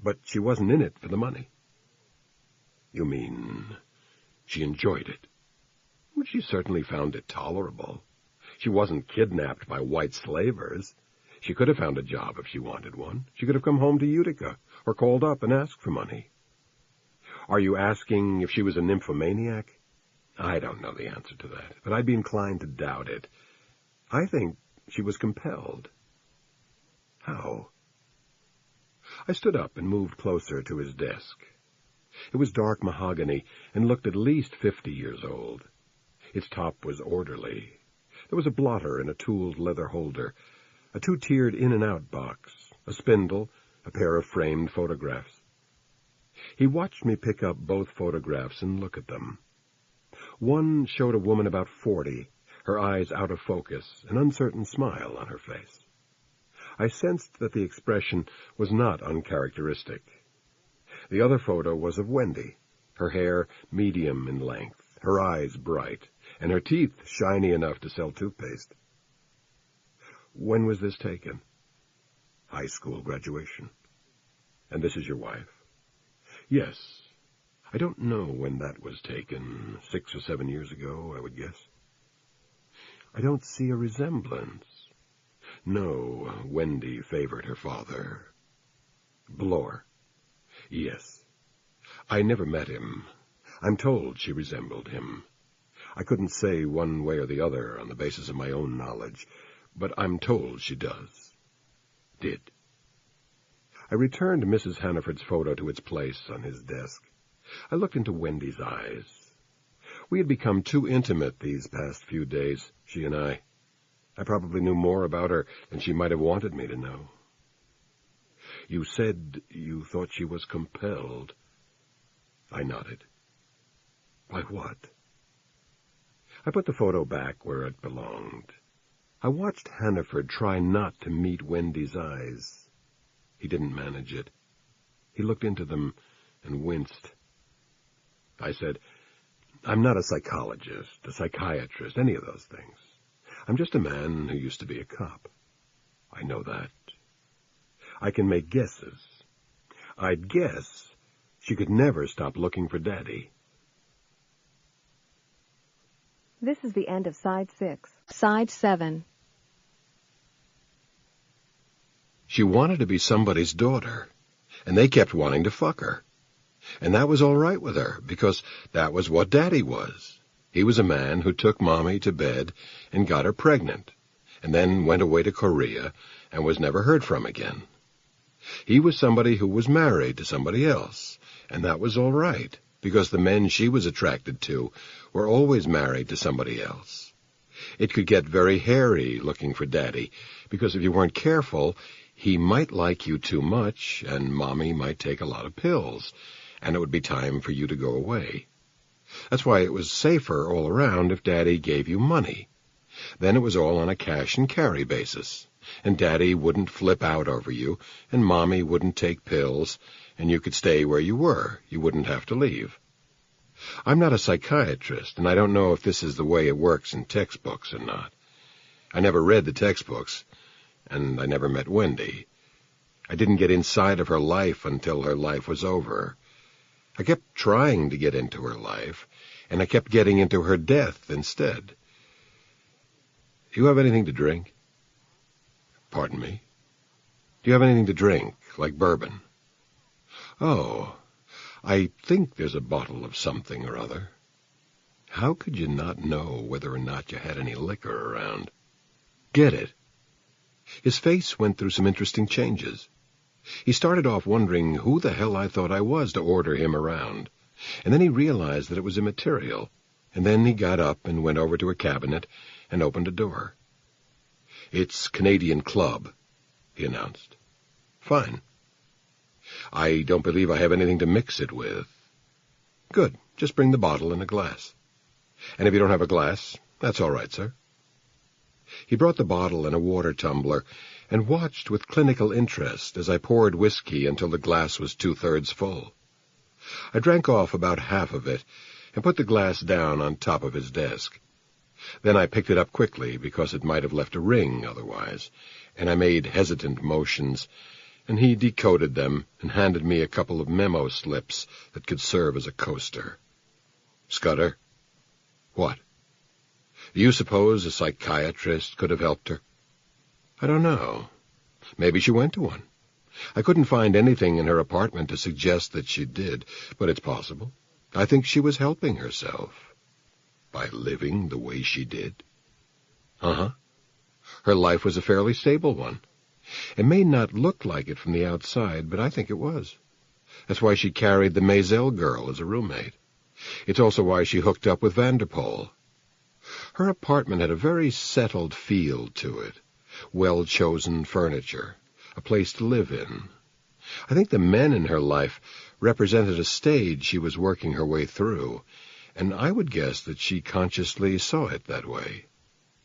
but she wasn't in it for the money. You mean she enjoyed it? Well, she certainly found it tolerable. She wasn't kidnapped by white slavers. She could have found a job if she wanted one. She could have come home to Utica or called up and asked for money. Are you asking if she was a nymphomaniac? I don't know the answer to that, but I'd be inclined to doubt it. I think she was compelled. How? I stood up and moved closer to his desk. It was dark mahogany and looked at least 50 years old. Its top was orderly. There was a blotter in a tooled leather holder, a two-tiered in-and-out box, a spindle, a pair of framed photographs. He watched me pick up both photographs and look at them. One showed a woman about 40, her eyes out of focus, an uncertain smile on her face. I sensed that the expression was not uncharacteristic. The other photo was of Wendy, her hair medium in length, her eyes bright, and her teeth shiny enough to sell toothpaste. When was this taken? High school graduation. And this is your wife? Yes. I don't know when that was taken. 6 or 7 years ago, I would guess. I don't see a resemblance. No, Wendy favored her father. Bloor? Yes. I never met him. I'm told she resembled him. I couldn't say one way or the other on the basis of my own knowledge, but I'm told she does. Did. I returned Mrs. Hannaford's photo to its place on his desk. I looked into Wendy's eyes. We had become too intimate these past few days, she and I. I probably knew more about her than she might have wanted me to know. You said you thought she was compelled. I nodded. By what? I put the photo back where it belonged. I watched Hannaford try not to meet Wendy's eyes. He didn't manage it. He looked into them and winced. I said, I'm not a psychologist, a psychiatrist, any of those things. I'm just a man who used to be a cop. I know that. I can make guesses. I'd guess she could never stop looking for Daddy. This is the end of Side 6. Side 7. She wanted to be somebody's daughter, and they kept wanting to fuck her. And that was all right with her, because that was what Daddy was. He was a man who took Mommy to bed and got her pregnant, and then went away to Korea and was never heard from again. He was somebody who was married to somebody else, and that was all right, because the men she was attracted to were always married to somebody else. It could get very hairy looking for Daddy, because if you weren't careful, he might like you too much, and Mommy might take a lot of pills, and it would be time for you to go away. That's why it was safer all around if Daddy gave you money. Then it was all on a cash-and-carry basis, and Daddy wouldn't flip out over you, and Mommy wouldn't take pills, and you could stay where you were. You wouldn't have to leave. I'm not a psychiatrist, and I don't know if this is the way it works in textbooks or not. I never read the textbooks, and I never met Wendy. I didn't get inside of her life until her life was over. I kept trying to get into her life, and I kept getting into her death instead. Do you have anything to drink? Pardon me? Do you have anything to drink, like bourbon? Oh, I think there's a bottle of something or other. How could you not know whether or not you had any liquor around? Get it? His face went through some interesting changes. He started off wondering who the hell I thought I was to order him around, and then he realized that it was immaterial, and then he got up and went over to a cabinet and opened a door. It's Canadian Club, he announced. Fine. I don't believe I have anything to mix it with. Good. Just bring the bottle and a glass. And if you don't have a glass, that's all right, sir. He brought the bottle and a water tumbler and watched with clinical interest as I poured whiskey until the glass was 2/3 full. I drank off about half of it and put the glass down on top of his desk. Then I picked it up quickly because it might have left a ring otherwise, and I made hesitant motions, and he decoded them and handed me a couple of memo slips that could serve as a coaster. Scudder? What? Do you suppose a psychiatrist could have helped her? I don't know. Maybe she went to one. I couldn't find anything in her apartment to suggest that she did, but it's possible. I think she was helping herself. By living the way she did. Uh-huh. Her life was a fairly stable one. It may not look like it from the outside, but I think it was. That's why she carried the Maisel girl as a roommate. It's also why she hooked up with Vanderpoel. Her apartment had a very settled feel to it. Well-chosen furniture. A place to live in. I think the men in her life represented a stage she was working her way through, and I would guess that she consciously saw it that way.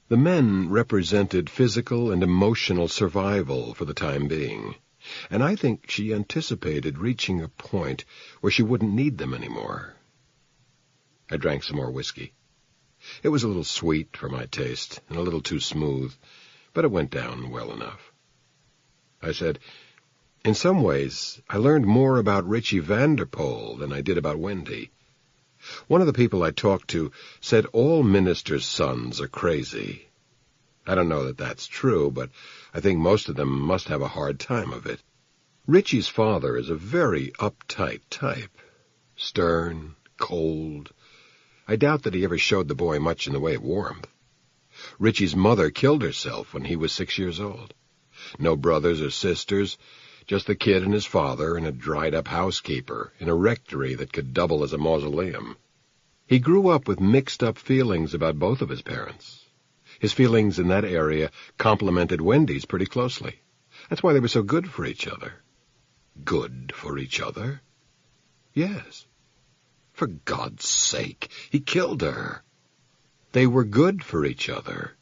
The men represented physical and emotional survival for the time being, and I think she anticipated reaching a point where she wouldn't need them anymore. I drank some more whiskey. It was a little sweet for my taste, and a little too smooth, but it went down well enough. I said, in some ways, I learned more about Richie Vanderpoel than I did about Wendy. One of the people I talked to said all ministers' sons are crazy. I don't know that that's true, but I think most of them must have a hard time of it. Richie's father is a very uptight type. Stern, cold. I doubt that he ever showed the boy much in the way of warmth. Richie's mother killed herself when he was 6 years old. No brothers or sisters, just the kid and his father and a dried-up housekeeper in a rectory that could double as a mausoleum. He grew up with mixed-up feelings about both of his parents. His feelings in that area complemented Wendy's pretty closely. That's why they were so good for each other. Good for each other? Yes. For God's sake, he killed her. They were good for each other.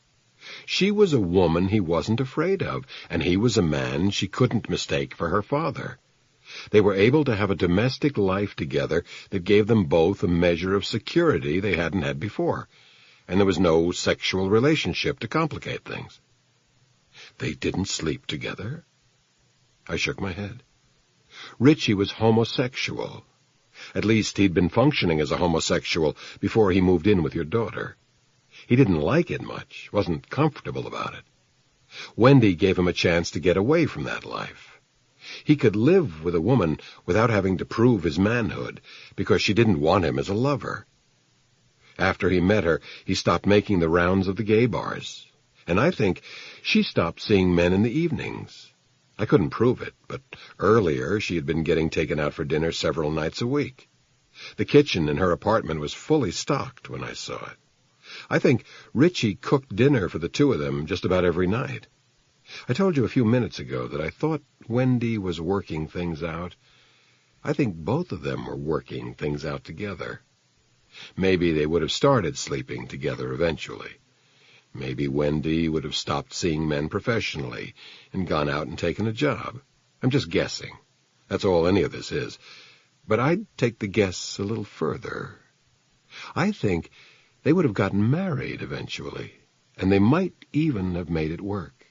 She was a woman he wasn't afraid of, and he was a man she couldn't mistake for her father. They were able to have a domestic life together that gave them both a measure of security they hadn't had before, and there was no sexual relationship to complicate things. They didn't sleep together? I shook my head. Richie was homosexual. At least he'd been functioning as a homosexual before he moved in with your daughter. He didn't like it much, wasn't comfortable about it. Wendy gave him a chance to get away from that life. He could live with a woman without having to prove his manhood, because she didn't want him as a lover. After he met her, he stopped making the rounds of the gay bars, and I think she stopped seeing men in the evenings. I couldn't prove it, but earlier she had been getting taken out for dinner several nights a week. The kitchen in her apartment was fully stocked when I saw it. I think Richie cooked dinner for the two of them just about every night. I told you a few minutes ago that I thought Wendy was working things out. I think both of them were working things out together. Maybe they would have started sleeping together eventually. Maybe Wendy would have stopped seeing men professionally and gone out and taken a job. I'm just guessing. That's all any of this is. But I'd take the guess a little further. I think they would have gotten married eventually, and they might even have made it work.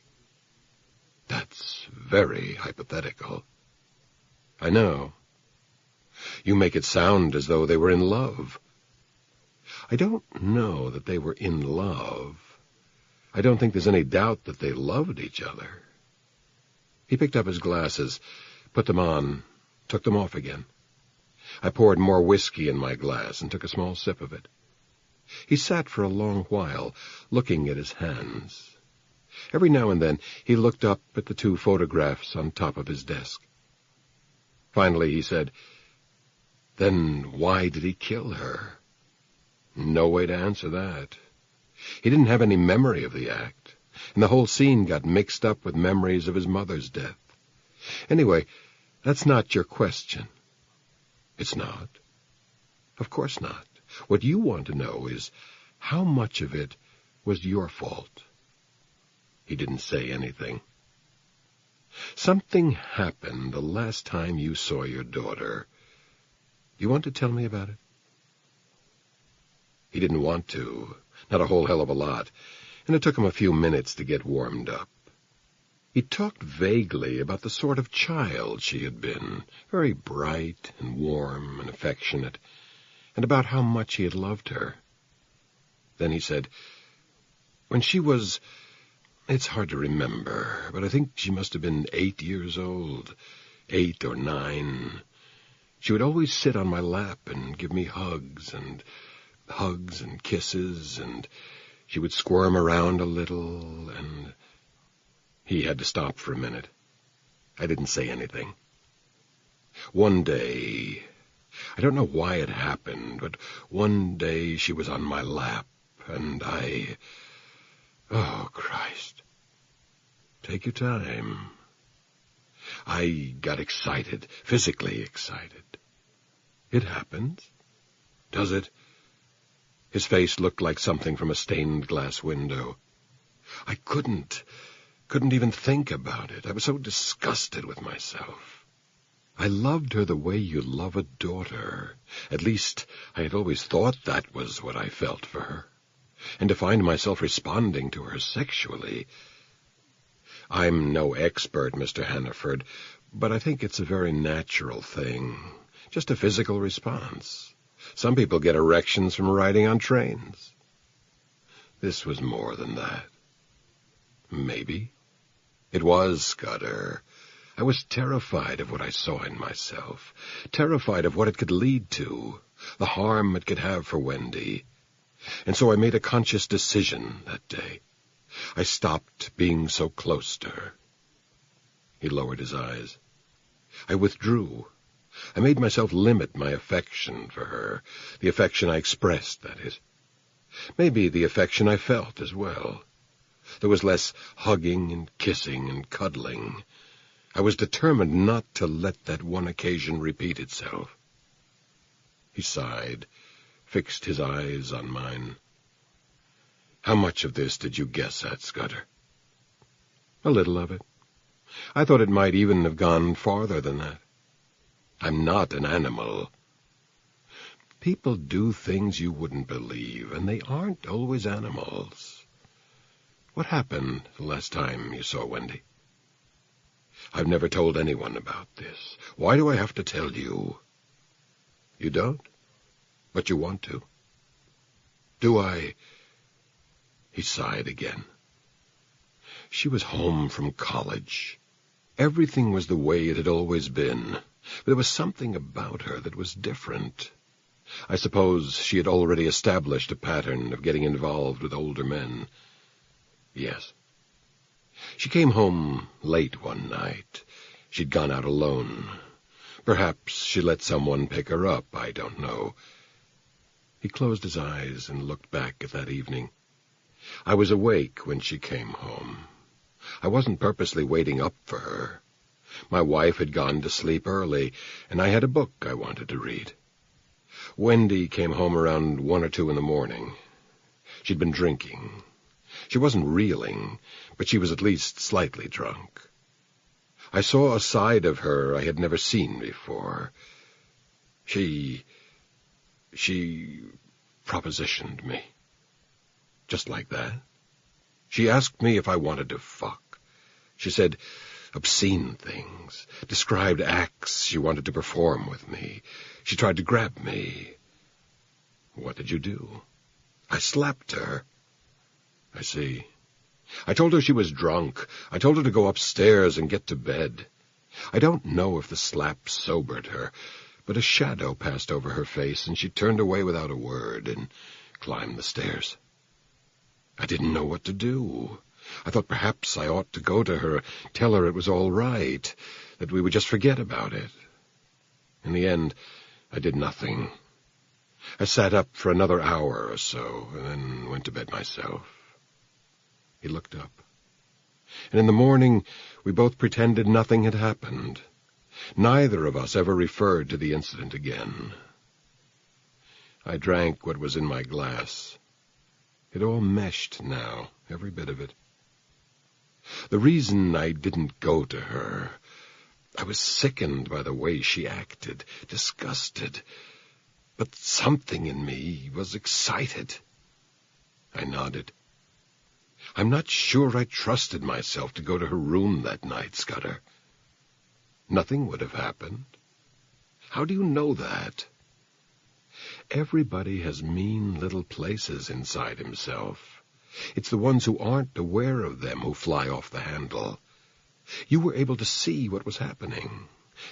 That's very hypothetical. I know. You make it sound as though they were in love. I don't know that they were in love. I don't think there's any doubt that they loved each other. He picked up his glasses, put them on, took them off again. I poured more whiskey in my glass and took a small sip of it. He sat for a long while, looking at his hands. Every now and then he looked up at the two photographs on top of his desk. Finally he said, "Then why did he kill her?" No way to answer that. He didn't have any memory of the act, and the whole scene got mixed up with memories of his mother's death. Anyway, That's not your question. It's not. Of course not. What you want to know is how much of it was your fault. He didn't say anything. Something happened the last time you saw your daughter. You want to tell me about it? He didn't want to, not a whole hell of a lot, and it took him a few minutes to get warmed up. He talked vaguely about the sort of child she had been, very bright and warm and affectionate, and about how much he had loved her. Then he said, when she was... It's hard to remember, but I think she must have been 8 years old, 8 or 9. She would always sit on my lap and give me hugs and kisses, and she would squirm around a little, and... He had to stop for a minute. I didn't say anything. One day, I don't know why it happened, but one day she was on my lap, and oh, Christ. Take your time. I got excited, physically excited. It happens. Does it? His face looked like something from a stained glass window. I couldn't even think about it. I was so disgusted with myself. I loved her the way you love a daughter. At least, I had always thought that was what I felt for her. And to find myself responding to her sexually... I'm no expert, Mr. Hannaford, but I think it's a very natural thing. Just a physical response. Some people get erections from riding on trains. This was more than that. Maybe. It was, Scudder. I was terrified of what I saw in myself, terrified of what it could lead to, the harm it could have for Wendy. And so I made a conscious decision that day. I stopped being so close to her. He lowered his eyes. I withdrew. I made myself limit my affection for her, the affection I expressed, that is. Maybe the affection I felt as well. There was less hugging and kissing and cuddling. I was determined not to let that one occasion repeat itself. He sighed, fixed his eyes on mine. How much of this did you guess at, Scudder? A little of it. I thought it might even have gone farther than that. I'm not an animal. People do things you wouldn't believe, and they aren't always animals. What happened the last time you saw Wendy? I've never told anyone about this. Why do I have to tell you? You don't? But you want to. Do I... He sighed again. She was home from college. Everything was the way it had always been, but there was something about her that was different. I suppose she had already established a pattern of getting involved with older men. Yes. She came home late one night. She'd gone out alone. Perhaps she let someone pick her up, I don't know. He closed his eyes and looked back at that evening. I was awake when she came home. I wasn't purposely waiting up for her. My wife had gone to sleep early, and I had a book I wanted to read. Wendy came home around 1 or 2 in the morning. She'd been drinking. She wasn't reeling, but she was at least slightly drunk. I saw a side of her I had never seen before. She propositioned me. Just like that. She asked me if I wanted to fuck. She said obscene things, described acts she wanted to perform with me. She tried to grab me. What did you do? I slapped her. I see. I told her she was drunk. I told her to go upstairs and get to bed. I don't know if the slap sobered her, but a shadow passed over her face, and she turned away without a word and climbed the stairs. I didn't know what to do. I thought perhaps I ought to go to her, tell her it was all right, that we would just forget about it. In the end, I did nothing. I sat up for another hour or so, and then went to bed myself. He looked up. And in the morning, we both pretended nothing had happened. Neither of us ever referred to the incident again. I drank what was in my glass. It all meshed now, every bit of it. The reason I didn't go to her, I was sickened by the way she acted, disgusted, but something in me was excited. I nodded. I'm not sure I trusted myself to go to her room that night, Scudder. Nothing would have happened. How do you know that? Everybody has mean little places inside himself. It's the ones who aren't aware of them who fly off the handle. You were able to see what was happening.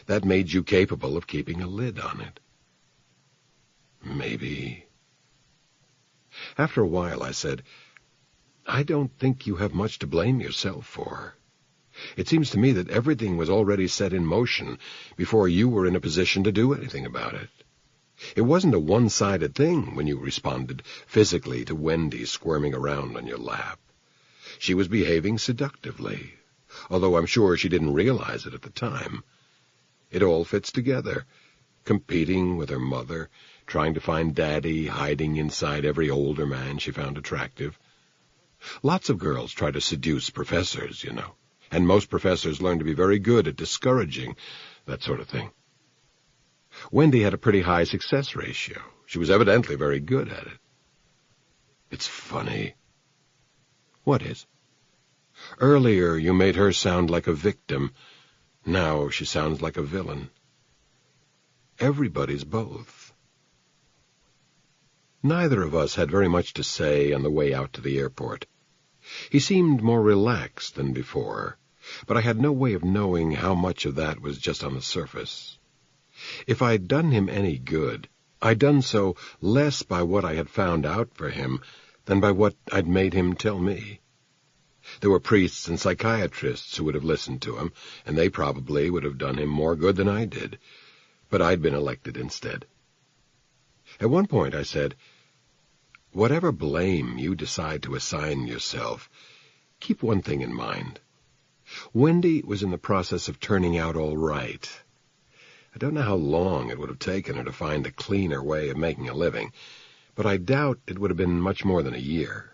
That made you capable of keeping a lid on it. Maybe. After a while, I said, I don't think you have much to blame yourself for. It seems to me that everything was already set in motion before you were in a position to do anything about it. It wasn't a one-sided thing when you responded physically to Wendy squirming around on your lap. She was behaving seductively, although I'm sure she didn't realize it at the time. It all fits together, competing with her mother, trying to find Daddy, hiding inside every older man she found attractive. Lots of girls try to seduce professors, you know, and most professors learn to be very good at discouraging that sort of thing. Wendy had a pretty high success ratio. She was evidently very good at it. It's funny. What is? Earlier you made her sound like a victim. Now she sounds like a villain. Everybody's both. Neither of us had very much to say on the way out to the airport. He seemed more relaxed than before, but I had no way of knowing how much of that was just on the surface. If I'd done him any good, I'd done so less by what I had found out for him than by what I'd made him tell me. There were priests and psychiatrists who would have listened to him, and they probably would have done him more good than I did, but I'd been elected instead. At one point I said, whatever blame you decide to assign yourself, keep one thing in mind. Wendy was in the process of turning out all right. I don't know how long it would have taken her to find a cleaner way of making a living, but I doubt it would have been much more than a year.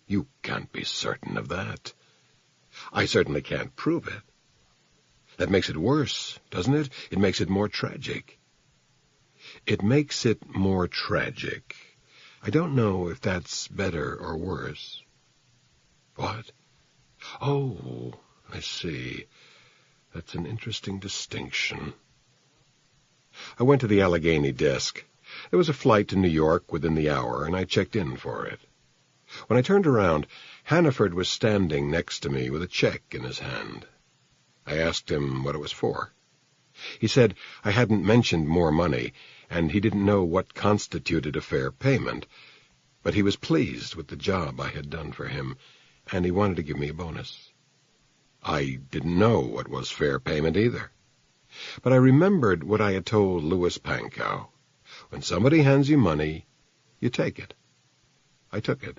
You can't be certain of that. I certainly can't prove it. That makes it worse, doesn't it? It makes it more tragic. It makes it more tragic. I don't know if that's better or worse. What? Oh, I see. That's an interesting distinction. I went to the Allegheny desk. There was a flight to New York within the hour, and I checked in for it. When I turned around, Hannaford was standing next to me with a check in his hand. I asked him what it was for. He said I hadn't mentioned more money, and he didn't know what constituted a fair payment, but he was pleased with the job I had done for him, and he wanted to give me a bonus. I didn't know what was fair payment either, but I remembered what I had told Louis Pankow. When somebody hands you money, you take it. I took it.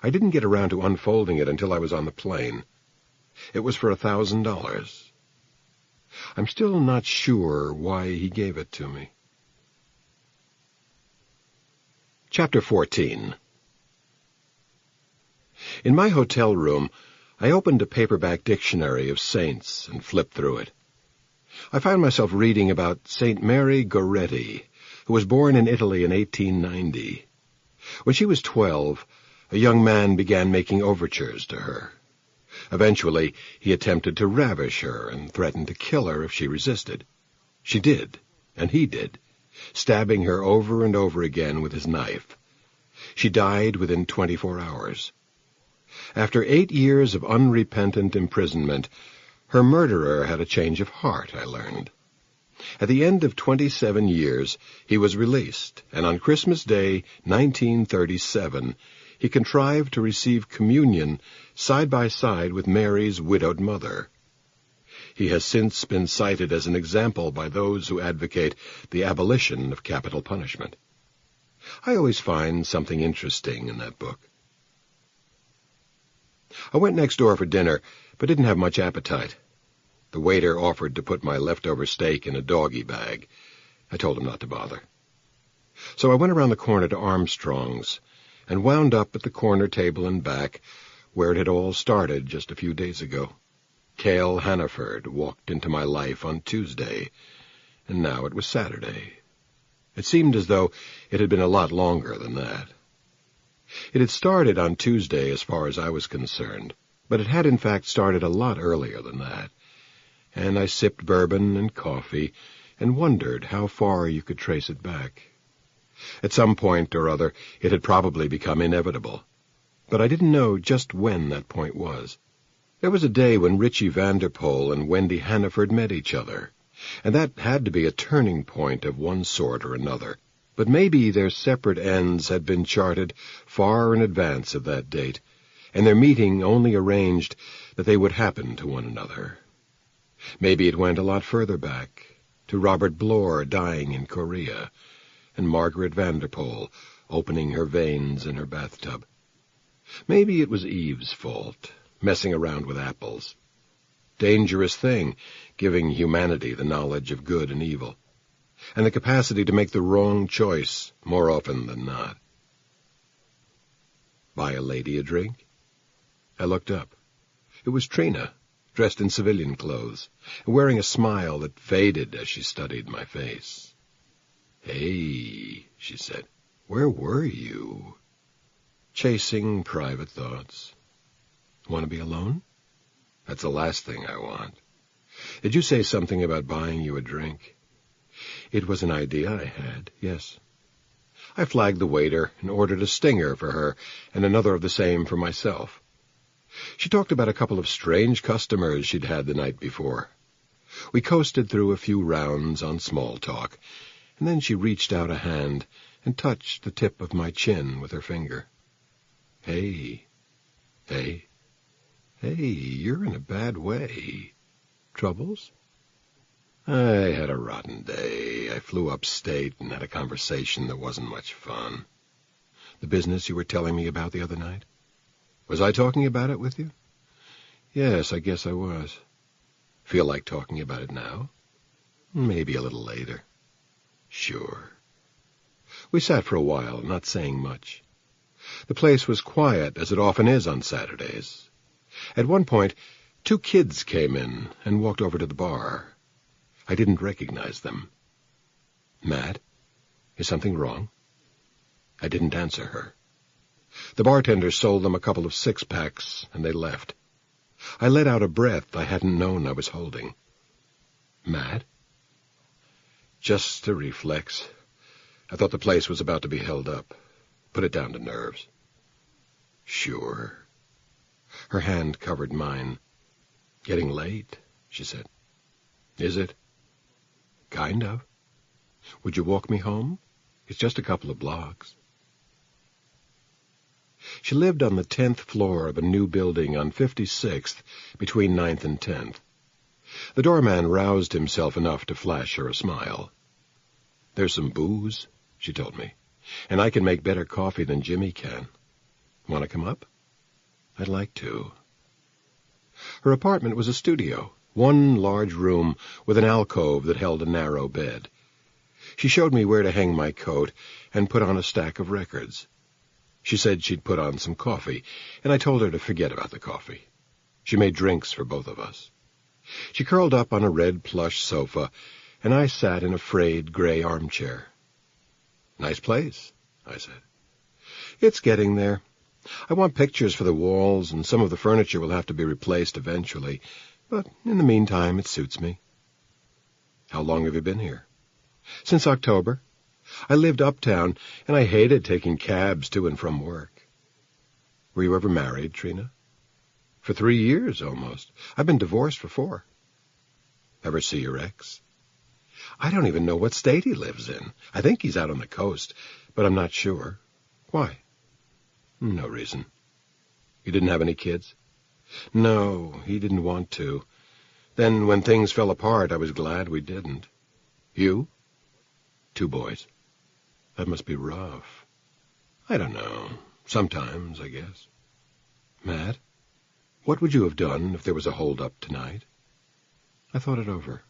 I didn't get around to unfolding it until I was on the plane. It was for $1,000. I'm still not sure why he gave it to me. Chapter 14. In my hotel room, I opened a paperback dictionary of saints and flipped through it. I found myself reading about St. Mary Goretti, who was born in Italy in 1890. When she was 12, a young man began making overtures to her. Eventually, he attempted to ravish her and threatened to kill her if she resisted. She did, and he did, stabbing her over and over again with his knife. She died within 24 hours. After 8 years of unrepentant imprisonment, her murderer had a change of heart, I learned. At the end of 27 years, he was released, and on Christmas Day, 1937, he contrived to receive communion side by side with Mary's widowed mother. He has since been cited as an example by those who advocate the abolition of capital punishment. I always find something interesting in that book. I went next door for dinner, but didn't have much appetite. The waiter offered to put my leftover steak in a doggy bag. I told him not to bother. So I went around the corner to Armstrong's and wound up at the corner table and back, where it had all started just a few days ago. Cale Hannaford walked into my life on Tuesday, and now it was Saturday. It seemed as though it had been a lot longer than that. It had started on Tuesday as far as I was concerned, but it had in fact started a lot earlier than that, and I sipped bourbon and coffee and wondered how far you could trace it back. At some point or other it had probably become inevitable, but I didn't know just when that point was. There was a day when Richie Vanderpool and Wendy Hannaford met each other, and that had to be a turning point of one sort or another. But maybe their separate ends had been charted far in advance of that date, and their meeting only arranged that they would happen to one another. Maybe it went a lot further back, to Robert Bloor dying in Korea, and Margaret Vanderpool opening her veins in her bathtub. Maybe it was Eve's fault, messing around with apples. Dangerous thing, giving humanity the knowledge of good and evil, and the capacity to make the wrong choice more often than not. Buy a lady a drink? I looked up. It was Trina, dressed in civilian clothes, and wearing a smile that faded as she studied my face. "Hey," she said, "where were you?" "Chasing private thoughts." "Want to be alone?" "That's the last thing I want. Did you say something about buying you a drink?" "It was an idea I had, yes." I flagged the waiter and ordered a Stinger for her and another of the same for myself. She talked about a couple of strange customers she'd had the night before. We coasted through a few rounds on small talk, and then she reached out a hand and touched the tip of my chin with her finger. "Hey, hey, hey, you're in a bad way. Troubles?" "I had a rotten day. I flew upstate and had a conversation that wasn't much fun." "The business you were telling me about the other night?" "Was I talking about it with you?" "Yes, I guess I was." "Feel like talking about it now?" "Maybe a little later." "Sure." We sat for a while, not saying much. The place was quiet, as it often is on Saturdays. At one point, 2 kids came in and walked over to the bar. I didn't recognize them. "Matt, is something wrong?" I didn't answer her. The bartender sold them a couple of 6-packs, and they left. I let out a breath I hadn't known I was holding. "Matt?" "Just a reflex. I thought the place was about to be held up. Put it down to nerves." "Sure." Her hand covered mine. "Getting late," she said. "Is it?" "Kind of. Would you walk me home? It's just a couple of blocks." She lived on the 10th floor of a new building on 56th, between 9th and 10th. The doorman roused himself enough to flash her a smile. "There's some booze," she told me, "and I can make better coffee than Jimmy can. Want to come up?" "I'd like to." Her apartment was a studio, one large room with an alcove that held a narrow bed. She showed me where to hang my coat and put on a stack of records. She said she'd put on some coffee, and I told her to forget about the coffee. She made drinks for both of us. She curled up on a red plush sofa, and I sat in a frayed gray armchair. "Nice place," I said. "It's getting there. I want pictures for the walls, and some of the furniture will have to be replaced eventually, but in the meantime it suits me." "How long have you been here?" "Since October. I lived uptown, and I hated taking cabs to and from work." "Were you ever married, Trina?" "For 3 years, almost. I've been divorced for 4. "Ever see your ex?" "I don't even know what state he lives in. I think he's out on the coast, but I'm not sure." "Why?" "No reason." "You didn't have any kids?" "No, he didn't want to. Then, when things fell apart, I was glad we didn't." "You?" "2 boys." "That must be rough." "I don't know. Sometimes, I guess." "Matt, what would you have done if there was a hold-up tonight?" I thought it over.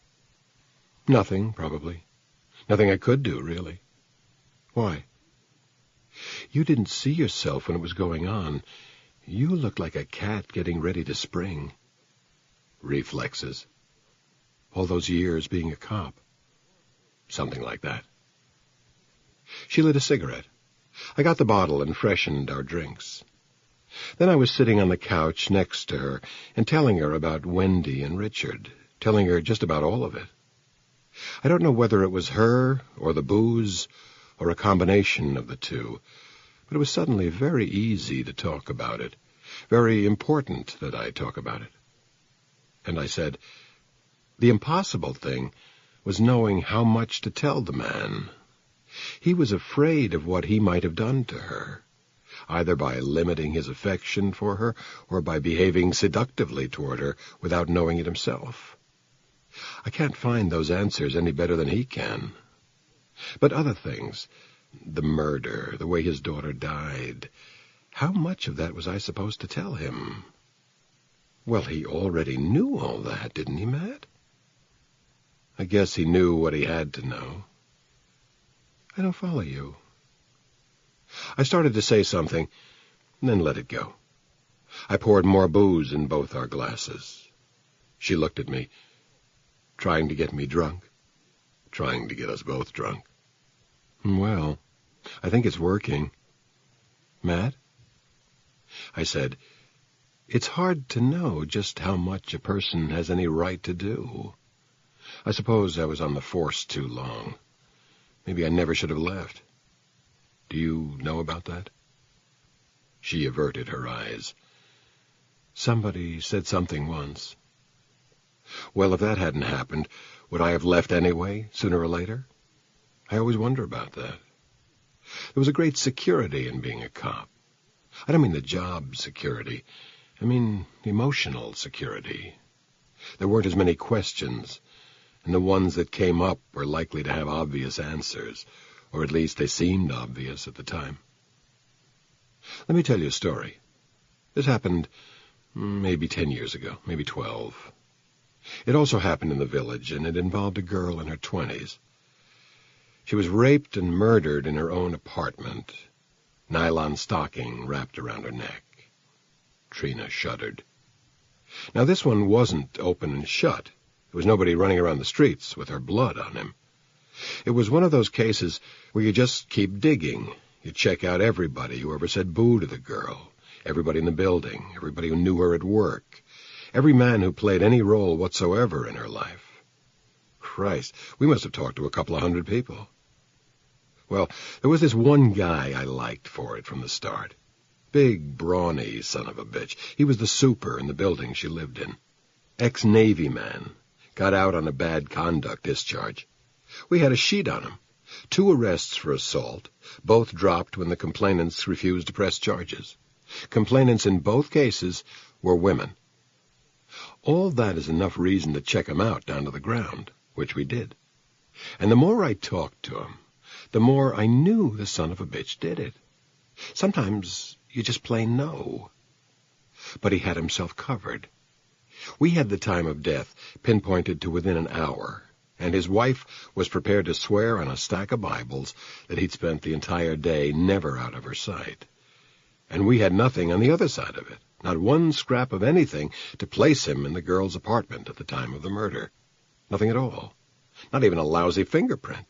Nothing, probably. Nothing I could do, really. Why? You didn't see yourself when it was going on. You looked like a cat getting ready to spring. Reflexes. All those years being a cop. Something like that. She lit a cigarette. I got the bottle and freshened our drinks. Then I was sitting on the couch next to her and telling her about Wendy and Richard, telling her just about all of it. I don't know whether it was her or the booze or a combination of the two, but it was suddenly very easy to talk about it, very important that I talk about it. And I said, the impossible thing was knowing how much to tell the man. He was afraid of what he might have done to her, either by limiting his affection for her or by behaving seductively toward her without knowing it himself. I can't find those answers any better than he can. But other things, the murder, the way his daughter died, how much of that was I supposed to tell him? Well, he already knew all that, didn't he, Matt? I guess he knew what he had to know. I don't follow you. I started to say something, and then let it go. I poured more booze in both our glasses. She looked at me, trying to get me drunk, trying to get us both drunk. Well, I think it's working. Matt? I said, it's hard to know just how much a person has any right to do. I suppose I was on the force too long. Maybe I never should have left. Do you know about that? She averted her eyes. Somebody said something once. Well, if that hadn't happened, would I have left anyway, sooner or later? I always wonder about that. There was a great security in being a cop. I don't mean the job security. I mean emotional security. There weren't as many questions, and the ones that came up were likely to have obvious answers, or at least they seemed obvious at the time. Let me tell you a story. This happened maybe 10 years ago, maybe 12. It also happened in the village, and it involved a girl in her 20s. She was raped and murdered in her own apartment, nylon stocking wrapped around her neck. Trina shuddered. Now, this one wasn't open and shut. There was nobody running around the streets with her blood on him. It was one of those cases where you just keep digging. You check out everybody who ever said boo to the girl, everybody in the building, everybody who knew her at work, every man who played any role whatsoever in her life. Christ, we must have talked to a couple of hundred people. Well, there was this one guy I liked for it from the start. Big, brawny son of a bitch. He was the super in the building she lived in. Ex-Navy man. Got out on a bad conduct discharge. We had a sheet on him. 2 arrests for assault, both dropped when the complainants refused to press charges. Complainants in both cases were women. All that is enough reason to check him out down to the ground, which we did. And the more I talked to him, the more I knew the son of a bitch did it. Sometimes you just plain know. But he had himself covered. We had the time of death pinpointed to within an hour, and his wife was prepared to swear on a stack of Bibles that he'd spent the entire day never out of her sight. And we had nothing on the other side of it, not one scrap of anything to place him in the girl's apartment at the time of the murder. Nothing at all. Not even a lousy fingerprint.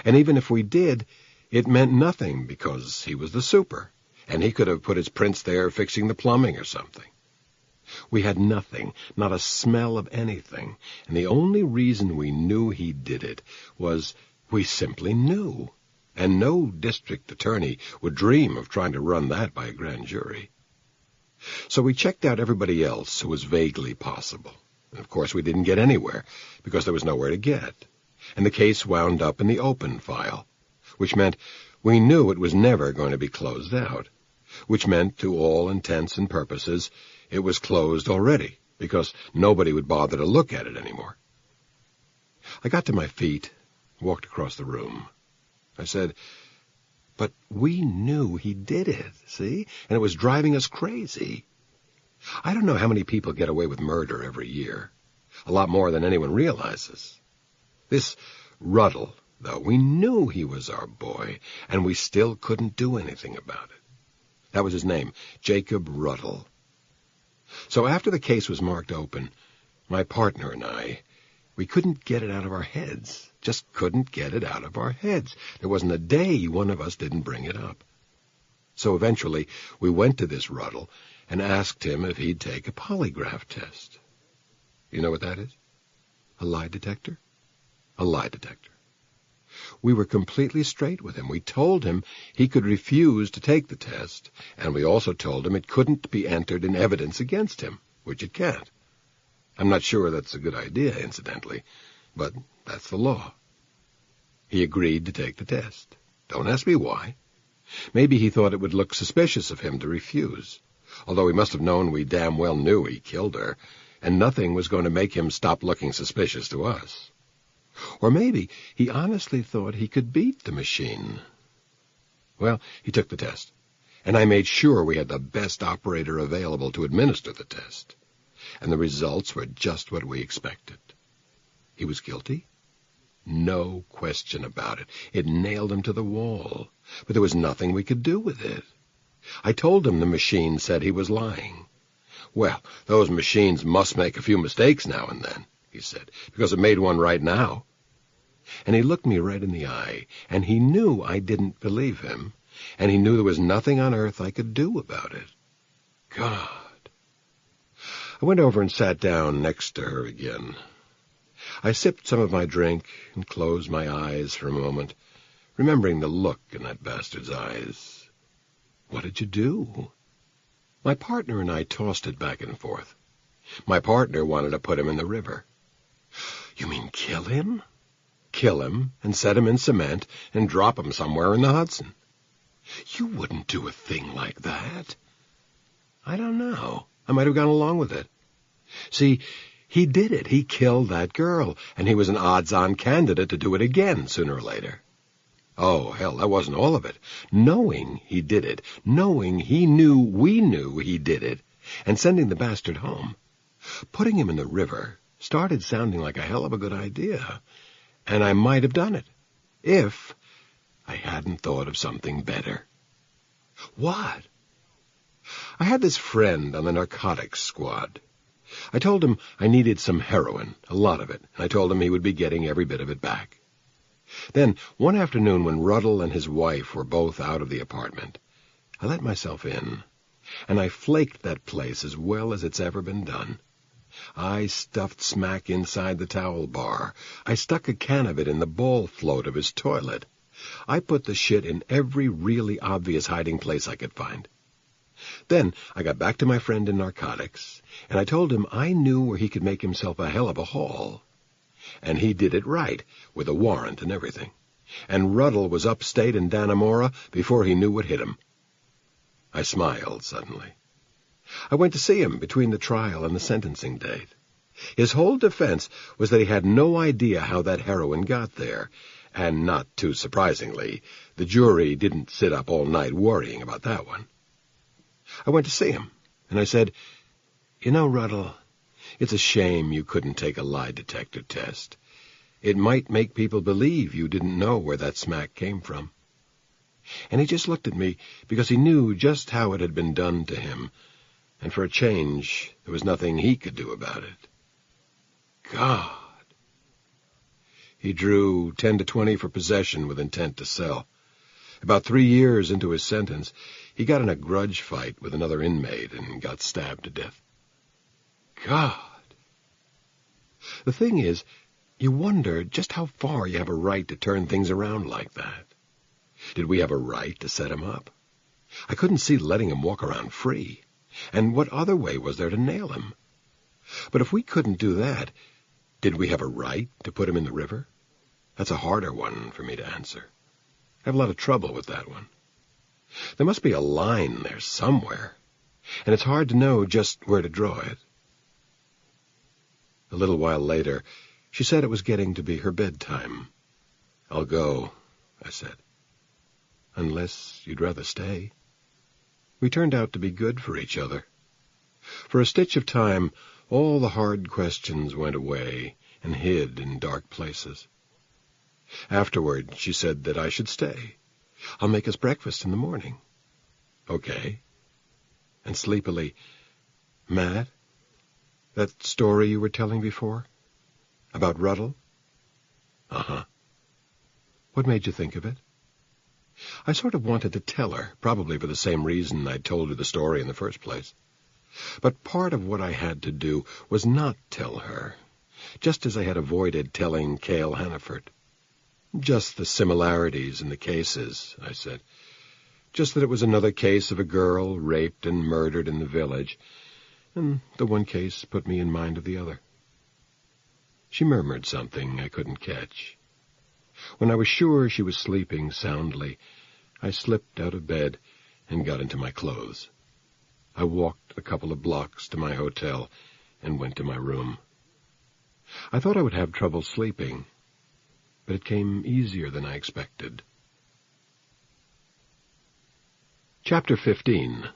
And even if we did, it meant nothing because he was the super, and he could have put his prints there fixing the plumbing or something. We had nothing, not a smell of anything, and the only reason we knew he did it was we simply knew, and no district attorney would dream of trying to run that by a grand jury. So we checked out everybody else who was vaguely possible, and of course we didn't get anywhere, because there was nowhere to get, and the case wound up in the open file, which meant we knew it was never going to be closed out, which meant, to all intents and purposes, it was closed already, because nobody would bother to look at it anymore. I got to my feet, walked across the room. I said, but we knew he did it, see? And it was driving us crazy. I don't know how many people get away with murder every year. a lot more than anyone realizes. This Ruddle, though, we knew he was our boy, and we still couldn't do anything about it. That was his name, Jacob Ruddle. So after the case was marked open, my partner and I, we couldn't get it out of our heads. Just couldn't get it out of our heads. There wasn't a day one of us didn't bring it up. So eventually, we went to this Ruddle and asked him if he'd take a polygraph test. You know what that is? A lie detector? A lie detector. We were completely straight with him. We told him he could refuse to take the test, and we also told him it couldn't be entered in evidence against him, which it can't. I'm not sure that's a good idea, incidentally, but that's the law. He agreed to take the test. Don't ask me why. Maybe he thought it would look suspicious of him to refuse, although he must have known we damn well knew he killed her, and nothing was going to make him stop looking suspicious to us. Or maybe he honestly thought he could beat the machine. Well, he took the test, and I made sure we had the best operator available to administer the test, and the results were just what we expected. He was guilty? No question about it. It nailed him to the wall, but there was nothing we could do with it. I told him the machine said he was lying. Well, those machines must make a few mistakes now and then, he said, because it made one right now. And he looked me right in the eye, and he knew I didn't believe him, and he knew there was nothing on earth I could do about it. God. I went over and sat down next to her again. I sipped some of my drink and closed my eyes for a moment, remembering the look in that bastard's eyes. What did you do? My partner and I tossed it back and forth. My partner wanted to put him in the river. You mean kill him? Kill him and set him in cement and drop him somewhere in the Hudson. You wouldn't do a thing like that. I don't know. I might have gone along with it. See, he did it. He killed that girl, and he was an odds-on candidate to do it again sooner or later. Oh, hell, that wasn't all of it. Knowing he did it, knowing he knew we knew he did it, and sending the bastard home, putting him in the river started sounding like a hell of a good idea, and I might have done it, if I hadn't thought of something better. What? I had this friend on the narcotics squad. I told him I needed some heroin, a lot of it, and I told him he would be getting every bit of it back. Then, one afternoon when Ruddle and his wife were both out of the apartment, I let myself in, and I flaked that place as well as it's ever been done. I stuffed smack inside the towel bar. I stuck a can of it in the ball float of his toilet. I put the shit in every really obvious hiding place I could find. Then I got back to my friend in narcotics, and I told him I knew where he could make himself a hell of a haul. And he did it right, with a warrant and everything. And Ruddle was upstate in Dannemora before he knew what hit him. I smiled suddenly. I went to see him between the trial and the sentencing date. His whole defense was that he had no idea how that heroin got there, and not too surprisingly, the jury didn't sit up all night worrying about that one. I went to see him, and I said, "You know, Ruddle, it's a shame you couldn't take a lie detector test. It might make people believe you didn't know where that smack came from." And he just looked at me because he knew just how it had been done to him, and for a change, there was nothing he could do about it. God. He drew 10 to 20 for possession with intent to sell. About 3 years into his sentence, he got in a grudge fight with another inmate and got stabbed to death. God. The thing is, you wonder just how far you have a right to turn things around like that. Did we have a right to set him up? I couldn't see letting him walk around free. And what other way was there to nail him? But if we couldn't do that, did we have a right to put him in the river? That's a harder one for me to answer. I have a lot of trouble with that one. There must be a line there somewhere, and it's hard to know just where to draw it. A little while later, she said it was getting to be her bedtime. "I'll go," I said. "Unless you'd rather stay." We turned out to be good for each other. For a stitch of time, All the hard questions went away and hid in dark places. Afterward, she said that I should stay. I'll make us breakfast in the morning. Okay. And sleepily, Matt, that story you were telling before? About Ruddle? Uh-huh. What made you think of it? I sort of wanted to tell her, probably for the same reason I'd told her the story in the first place. But part of what I had to do was not tell her, just as I had avoided telling Cale Hannaford. Just the similarities in the cases, I said. Just that it was another case of a girl raped and murdered in the village, and the one case put me in mind of the other. She murmured something I couldn't catch. When I was sure she was sleeping soundly, I slipped out of bed and got into my clothes. I walked a couple of blocks to my hotel and went to my room. I thought I would have trouble sleeping, but it came easier than I expected. Chapter 15.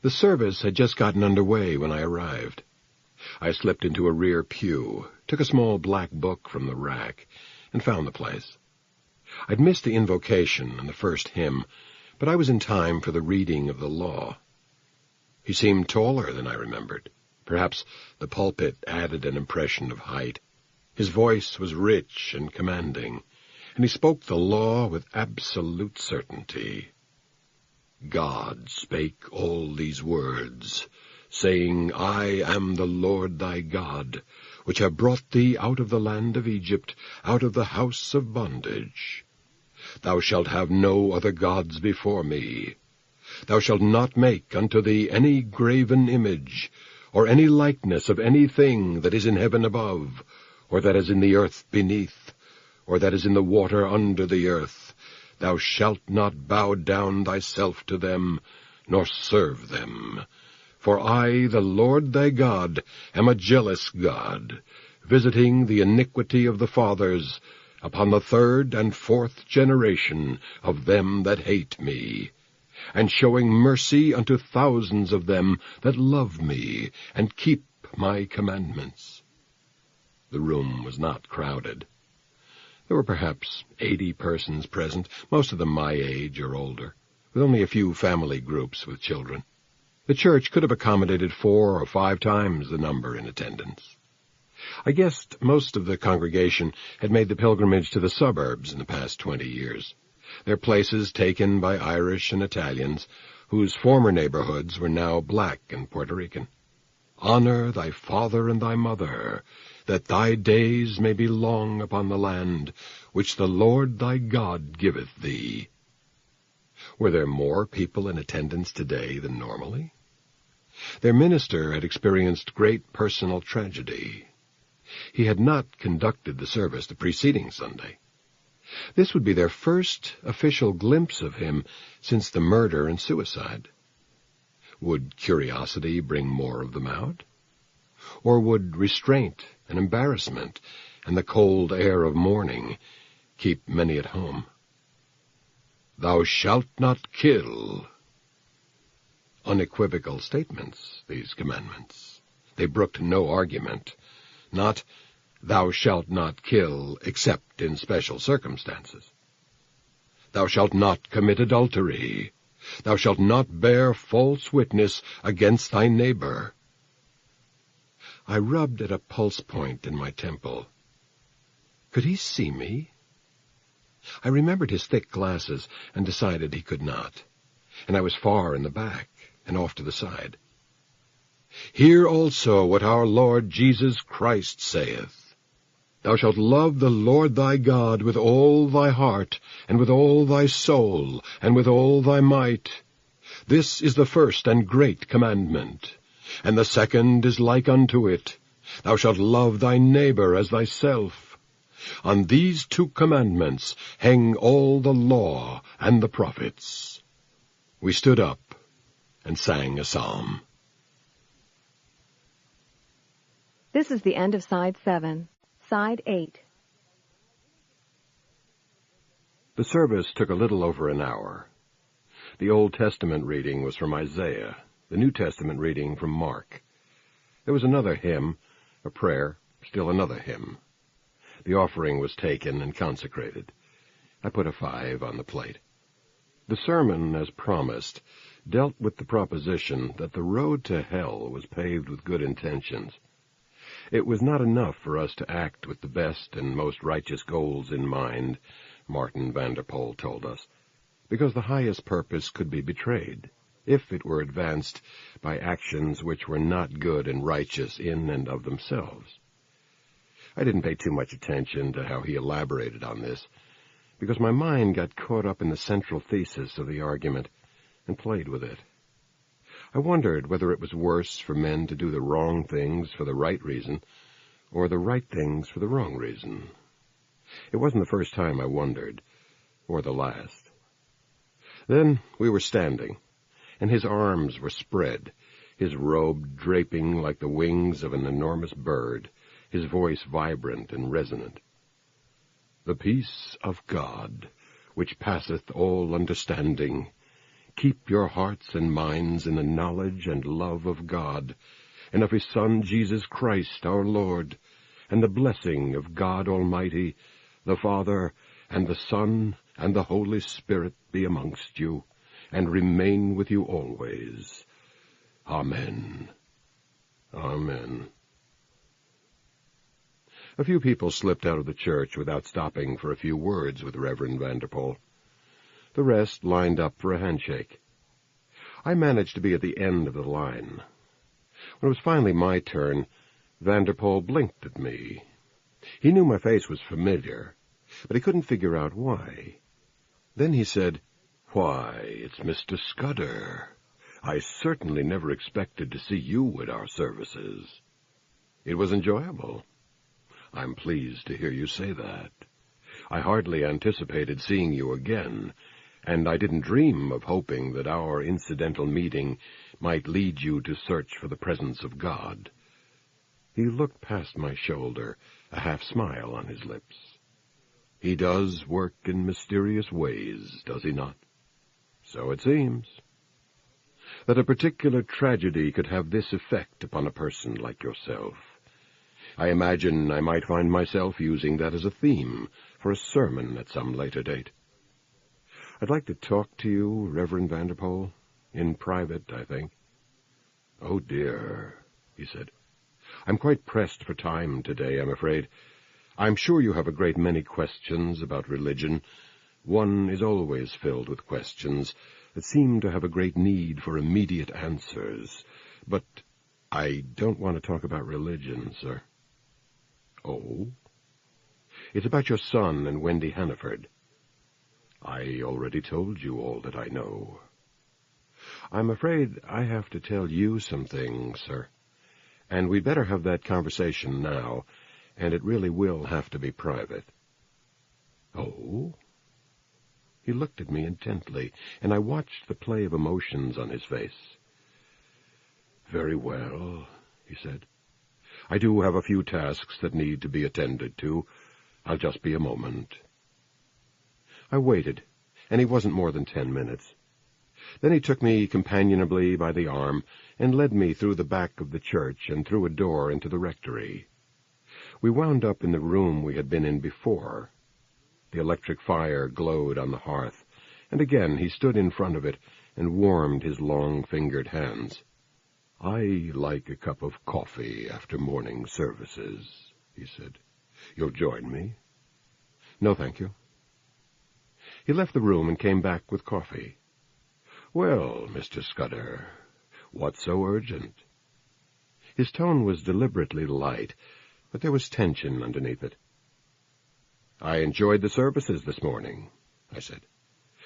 The service had just gotten underway when I arrived. I slipped into a rear pew, took a small black book from the rack, and found the place. I'd missed the invocation and the first hymn, but I was in time for the reading of the law. He seemed taller than I remembered. Perhaps the pulpit added an impression of height. His voice was rich and commanding, and he spoke the law with absolute certainty. God spake all these words, saying, I am the Lord thy God, which have brought thee out of the land of Egypt, out of the house of bondage. Thou shalt have no other gods before me. Thou shalt not make unto thee any graven image, or any likeness of anything that is in heaven above, or that is in the earth beneath, or that is in the water under the earth. Thou shalt not bow down thyself to them, nor serve them. For I, the Lord thy God, am a jealous God, visiting the iniquity of the fathers upon the third and fourth generation of them that hate me, and showing mercy unto thousands of them that love me, and keep my commandments. The room was not crowded. There were perhaps 80 persons present, most of them my age or older, with only a few family groups with children. The church could have accommodated 4 or 5 times the number in attendance. I guessed most of the congregation had made the pilgrimage to the suburbs in the past 20 years, their places taken by Irish and Italians, whose former neighborhoods were now black and Puerto Rican. Honor thy father and thy mother, that thy days may be long upon the land, which the Lord thy God giveth thee. Were there more people in attendance today than normally? Their minister had experienced great personal tragedy. He had not conducted the service the preceding Sunday. This would be their first official glimpse of him since the murder and suicide. Would curiosity bring more of them out? Or would restraint and embarrassment and the cold air of mourning keep many at home? Thou shalt not kill. Unequivocal statements, these commandments. They brooked no argument. Not, thou shalt not kill except in special circumstances. Thou shalt not commit adultery. Thou shalt not bear false witness against thy neighbor. I rubbed at a pulse point in my temple. Could he see me? I remembered his thick glasses and decided he could not, and I was far in the back and off to the side. Hear also what our Lord Jesus Christ saith. Thou shalt love the Lord thy God with all thy heart, and with all thy soul, and with all thy might. This is the first and great commandment. And the second is like unto it. Thou shalt love thy neighbor as thyself. On these 2 commandments hang all the law and the prophets. We stood up and sang a psalm. This is the end of Side 7. Side 8. The service took a little over an hour. The Old Testament reading was from Isaiah, the New Testament reading from Mark, There was another hymn, a prayer, still another hymn. The offering was taken and consecrated. I put a 5 on the plate. The sermon, as promised, dealt with the proposition that the road to hell was paved with good intentions. It was not enough for us to act with the best and most righteous goals in mind, Martin Vanderpoel told us, because the highest purpose could be betrayed if it were advanced by actions which were not good and righteous in and of themselves. I didn't pay too much attention to how he elaborated on this, because my mind got caught up in the central thesis of the argument and played with it. I wondered whether it was worse for men to do the wrong things for the right reason, or the right things for the wrong reason. It wasn't the first time I wondered, or the last. Then we were standing, and his arms were spread, his robe draping like the wings of an enormous bird, his voice vibrant and resonant. "The peace of God, which passeth all understanding, keep your hearts and minds in the knowledge and love of God, and of his Son Jesus Christ our Lord, and the blessing of God Almighty, the Father, and the Son, and the Holy Spirit be amongst you, and remain with you always. Amen. Amen." A few people slipped out of the church without stopping for a few words with Reverend Vanderpoel. The rest lined up for a handshake. I managed to be at the end of the line. When it was finally my turn, Vanderpoel blinked at me. He knew my face was familiar, but he couldn't figure out why. Then he said, "Why, it's Mr. Scudder. I certainly never expected to see you at our services." "It was enjoyable." "I'm pleased to hear you say that. I hardly anticipated seeing you again, and I didn't dream of hoping that our incidental meeting might lead you to search for the presence of God." He looked past my shoulder, a half-smile on his lips. "He does work in mysterious ways, does he not?" "So it seems." "That a particular tragedy could have this effect upon a person like yourself. I imagine I might find myself using that as a theme for a sermon at some later date. I'd like to talk to you, Reverend Vanderpoel, in private, I think." "Oh, dear," he said. "I'm quite pressed for time today, I'm afraid. I'm sure you have a great many questions about religion. One is always filled with questions that seem to have a great need for immediate answers. But I don't want to talk about religion, sir." "Oh?" "It's about your son and Wendy Hannaford." "I already told you all that I know." "I'm afraid I have to tell you some things, sir. And we'd better have that conversation now, and it really will have to be private." "Oh?" He looked at me intently, and I watched the play of emotions on his face. "Very well," he said. "I do have a few tasks that need to be attended to. I'll just be a moment." I waited, and he wasn't more than 10 minutes. Then he took me companionably by the arm and led me through the back of the church and through a door into the rectory. We wound up in the room we had been in before. The electric fire glowed on the hearth, and again he stood in front of it and warmed his long-fingered hands. "I like a cup of coffee after morning services," he said. "You'll join me?" "No, thank you." He left the room and came back with coffee. "Well, Mr. Scudder, what's so urgent?" His tone was deliberately light, but there was tension underneath it. "I enjoyed the services this morning," I said.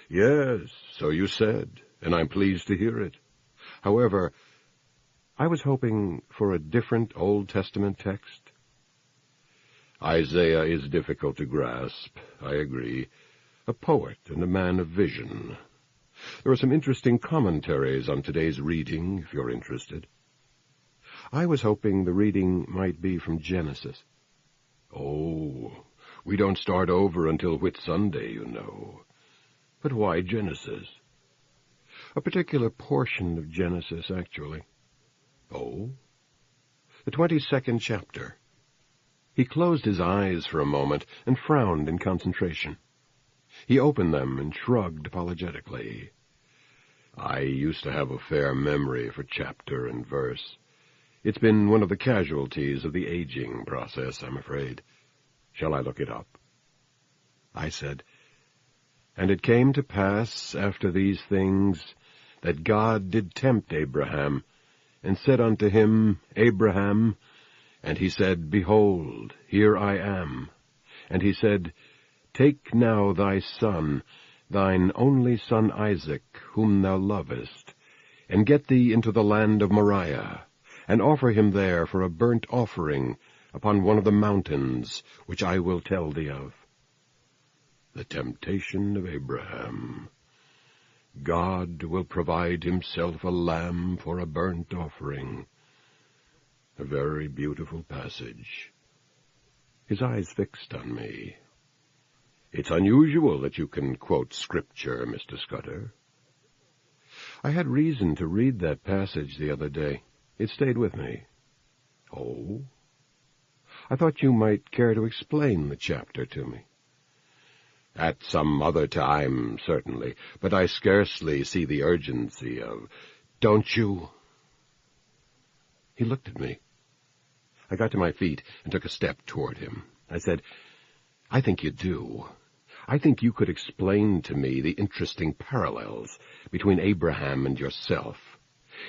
"Yes, so you said, and I'm pleased to hear it. However, I was hoping for a different Old Testament text." "Isaiah is difficult to grasp, I agree. A poet and a man of vision. There are some interesting commentaries on today's reading, if you're interested." "I was hoping the reading might be from Genesis." "Oh, we don't start over until Whit Sunday, you know. But why Genesis?" "A particular portion of Genesis, actually." "Oh?" The 22nd chapter. He closed his eyes for a moment and frowned in concentration. He opened them and shrugged apologetically. I used to have a fair memory for chapter and verse. It's been one of the casualties of the aging process, I'm afraid. Shall I look it up? I said, And it came to pass after these things that God did tempt Abraham, and said unto him, Abraham, and he said, Behold, here I am. And he said, Take now thy son, thine only son Isaac, whom thou lovest, and get thee into the land of Moriah, and offer him there for a burnt offering upon one of the mountains, which I will tell thee of. The temptation of Abraham. God will provide himself a lamb for a burnt offering. A very beautiful passage. His eyes fixed on me. It's unusual that you can quote Scripture, Mr. Scudder. I had reason to read that passage the other day. It stayed with me. Oh? I thought you might care to explain the chapter to me. At some other time, certainly, but I scarcely see the urgency of... Don't you? He looked at me. I got to my feet and took a step toward him. I said, I think you do. I think you could explain to me the interesting parallels between Abraham and yourself.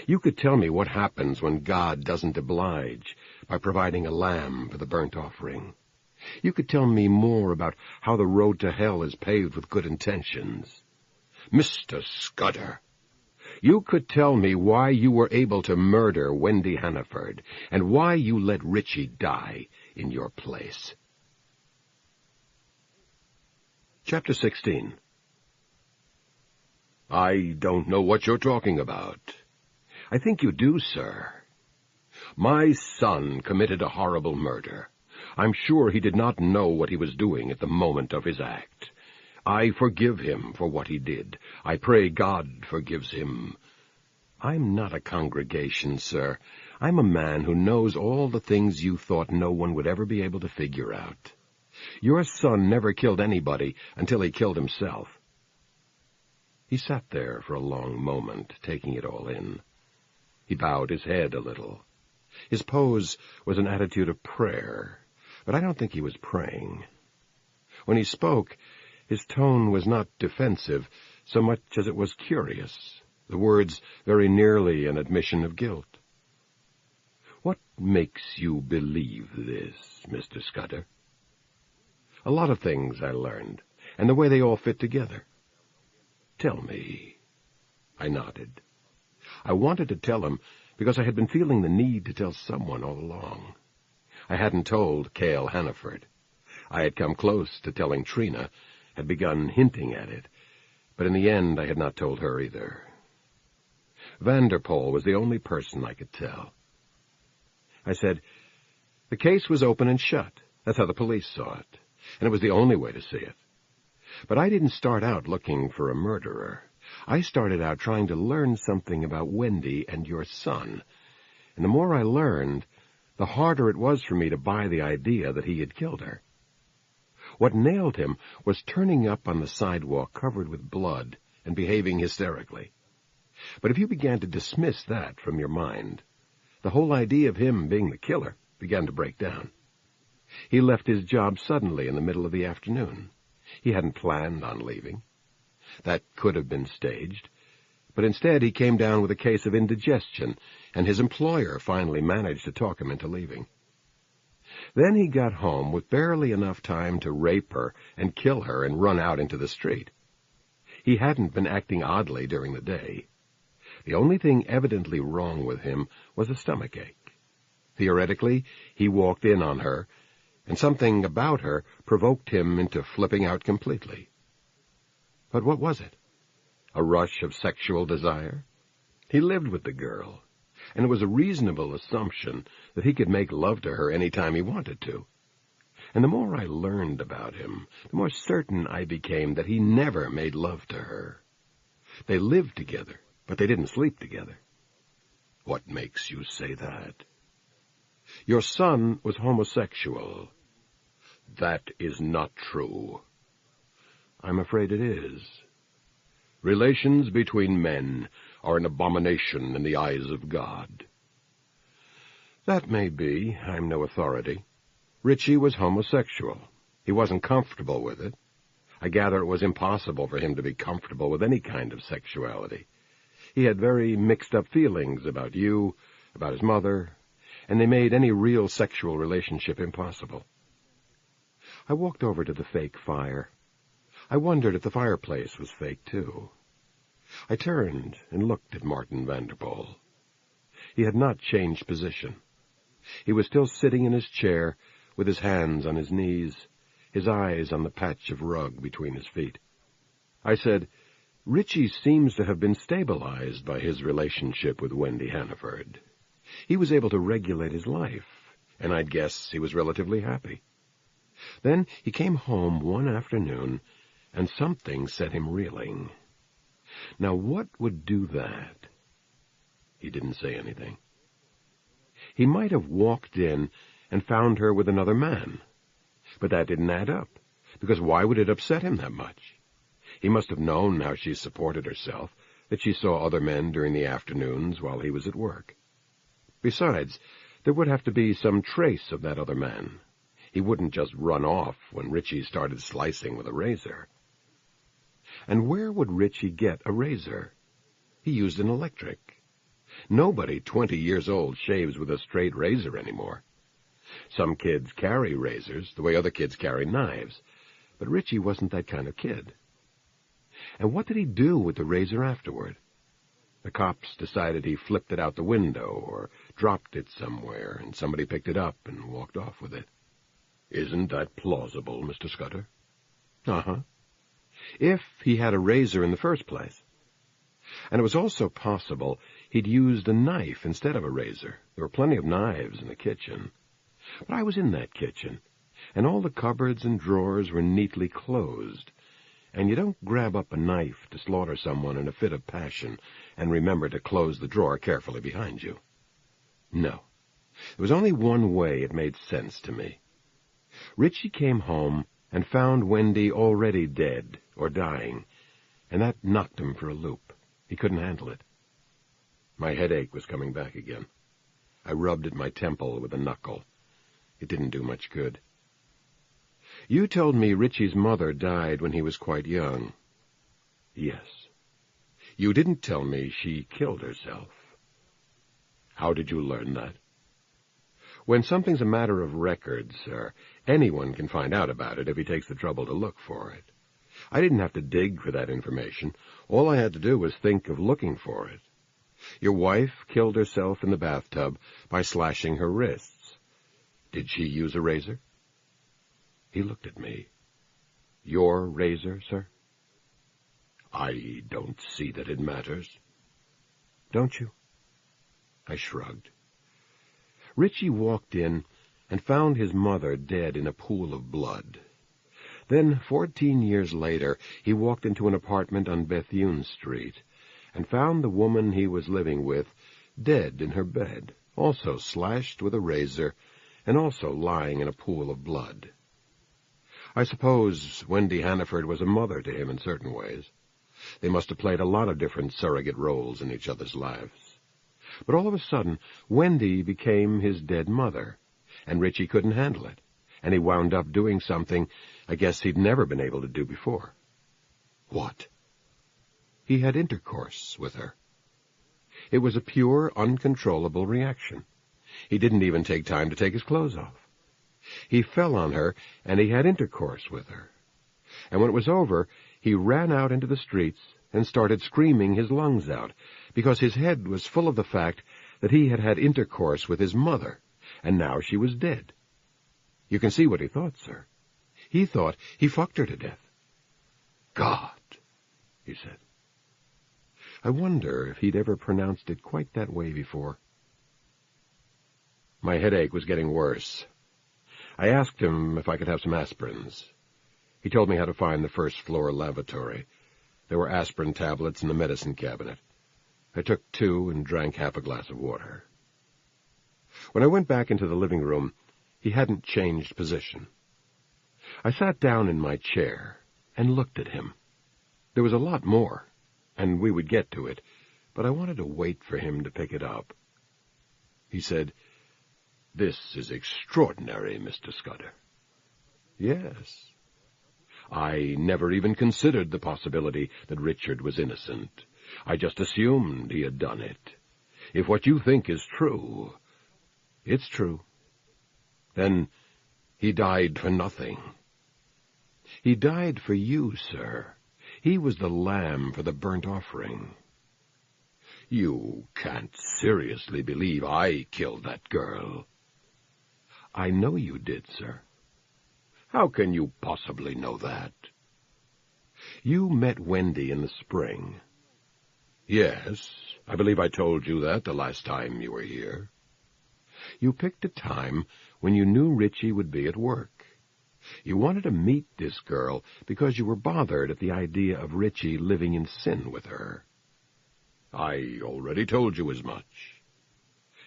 You could tell me what happens when God doesn't oblige by providing a lamb for the burnt offering. You could tell me more about how the road to hell is paved with good intentions. Mr. Scudder, you could tell me why you were able to murder Wendy Hannaford and why you let Richie die in your place. Chapter 16. I don't know what you're talking about. I think you do, sir. My son committed a horrible murder. I'm sure he did not know what he was doing at the moment of his act. I forgive him for what he did. I pray God forgives him. I'm not a congregation, sir. I'm a man who knows all the things you thought no one would ever be able to figure out. Your son never killed anybody until he killed himself. He sat there for a long moment, taking it all in. He bowed his head a little. His pose was an attitude of prayer, but I don't think he was praying. When he spoke, his tone was not defensive so much as it was curious, the words very nearly an admission of guilt. What makes you believe this, Mr. Scudder? A lot of things I learned, and the way they all fit together. Tell me. I nodded. I wanted to tell him because I had been feeling the need to tell someone all along. I hadn't told Cale Hannaford. I had come close to telling Trina, had begun hinting at it, but in the end I had not told her either. Vanderpoel was the only person I could tell. I said, the case was open and shut. That's how the police saw it, and it was the only way to see it. But I didn't start out looking for a murderer. I started out trying to learn something about Wendy and your son, and the more I learned, the harder it was for me to buy the idea that he had killed her. What nailed him was turning up on the sidewalk covered with blood and behaving hysterically. But if you began to dismiss that from your mind, the whole idea of him being the killer began to break down. He left his job suddenly in the middle of the afternoon. He hadn't planned on leaving. That could have been staged, but instead he came down with a case of indigestion, and his employer finally managed to talk him into leaving. Then he got home with barely enough time to rape her and kill her and run out into the street. He hadn't been acting oddly during the day. The only thing evidently wrong with him was a stomachache. Theoretically, he walked in on her, and something about her provoked him into flipping out completely. But what was it? A rush of sexual desire? He lived with the girl, and it was a reasonable assumption that he could make love to her any time he wanted to. And the more I learned about him, the more certain I became that he never made love to her. They lived together, but they didn't sleep together. What makes you say that? Your son was homosexual. That is not true. I'm afraid it is. Relations between men are an abomination in the eyes of God. That may be. I'm no authority. Richie was homosexual. He wasn't comfortable with it. I gather it was impossible for him to be comfortable with any kind of sexuality. He had very mixed-up feelings about you, about his mother, and they made any real sexual relationship impossible. I walked over to the fake fire. I wondered if the fireplace was fake, too. I turned and looked at Martin Vanderpoel. He had not changed position. He was still sitting in his chair, with his hands on his knees, his eyes on the patch of rug between his feet. I said, "Richie seems to have been stabilized by his relationship with Wendy Hannaford. He was able to regulate his life, and I'd guess he was relatively happy. Then he came home one afternoon, and something set him reeling. Now, what would do that?" He didn't say anything. He might have walked in and found her with another man. But that didn't add up, because why would it upset him that much? He must have known how she supported herself, that she saw other men during the afternoons while he was at work. Besides, there would have to be some trace of that other man. He wouldn't just run off when Richie started slicing with a razor. And where would Richie get a razor? He used an electric. Nobody 20 years old shaves with a straight razor anymore. Some kids carry razors the way other kids carry knives, but Richie wasn't that kind of kid. And what did he do with the razor afterward? The cops decided he flipped it out the window or dropped it somewhere, and somebody picked it up and walked off with it. Isn't that plausible, Mr. Scudder? Uh-huh. If he had a razor in the first place. And it was also possible he'd used a knife instead of a razor. There were plenty of knives in the kitchen. But I was in that kitchen, and all the cupboards and drawers were neatly closed. And you don't grab up a knife to slaughter someone in a fit of passion and remember to close the drawer carefully behind you. No. There was only one way it made sense to me. Richie came home and found Wendy already dead or dying, and that knocked him for a loop. He couldn't handle it. My headache was coming back again. I rubbed at my temple with a knuckle. It didn't do much good. You told me Richie's mother died when he was quite young. Yes. You didn't tell me she killed herself. How did you learn that? When something's a matter of record, sir, anyone can find out about it if he takes the trouble to look for it. I didn't have to dig for that information. All I had to do was think of looking for it. Your wife killed herself in the bathtub by slashing her wrists. Did she use a razor? He looked at me. Your razor, sir? I don't see that it matters. Don't you? I shrugged. Richie walked in and found his mother dead in a pool of blood. Then, 14 years later, he walked into an apartment on Bethune Street and found the woman he was living with dead in her bed, also slashed with a razor, and also lying in a pool of blood. I suppose Wendy Hannaford was a mother to him in certain ways. They must have played a lot of different surrogate roles in each other's lives. But all of a sudden, Wendy became his dead mother, and Richie couldn't handle it, and he wound up doing something I guess he'd never been able to do before. What? He had intercourse with her. It was a pure, uncontrollable reaction. He didn't even take time to take his clothes off. He fell on her, and he had intercourse with her. And when it was over, he ran out into the streets and started screaming his lungs out, because his head was full of the fact that he had had intercourse with his mother, and now she was dead. You can see what he thought, sir. He thought he fucked her to death. God, he said. I wonder if he'd ever pronounced it quite that way before. My headache was getting worse. I asked him if I could have some aspirins. He told me how to find the first-floor lavatory. There were aspirin tablets in the medicine cabinet. I took 2 and drank half a glass of water. When I went back into the living room, he hadn't changed position. I sat down in my chair and looked at him. There was a lot more, and we would get to it, but I wanted to wait for him to pick it up. He said, "This is extraordinary, Mr. Scudder." "Yes. I never even considered the possibility that Richard was innocent. I just assumed he had done it. If what you think is true, it's true. Then he died for nothing." "He died for you, sir. He was the lamb for the burnt offering." "You can't seriously believe I killed that girl." "I know you did, sir." "How can you possibly know that?" "You met Wendy in the spring." "Yes, I believe I told you that the last time you were here." "You picked a time when you knew Richie would be at work. You wanted to meet this girl because you were bothered at the idea of Richie living in sin with her." "I already told you as much."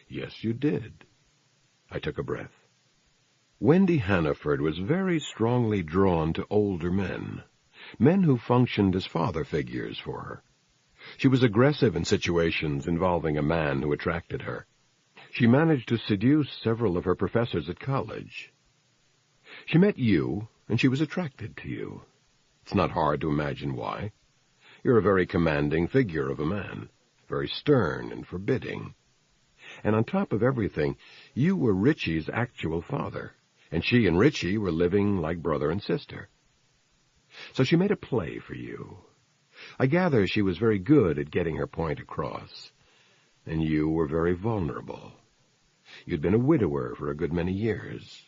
"Yes, you did." I took a breath. Wendy Hannaford was very strongly drawn to older men who functioned as father figures for her. She was aggressive in situations involving a man who attracted her. She managed to seduce several of her professors at college. She met you, and she was attracted to you. It's not hard to imagine why. You're a very commanding figure of a man, very stern and forbidding. And on top of everything, you were Richie's actual father, and she and Richie were living like brother and sister. So she made a play for you. I gather she was very good at getting her point across, and you were very vulnerable. You'd been a widower for a good many years.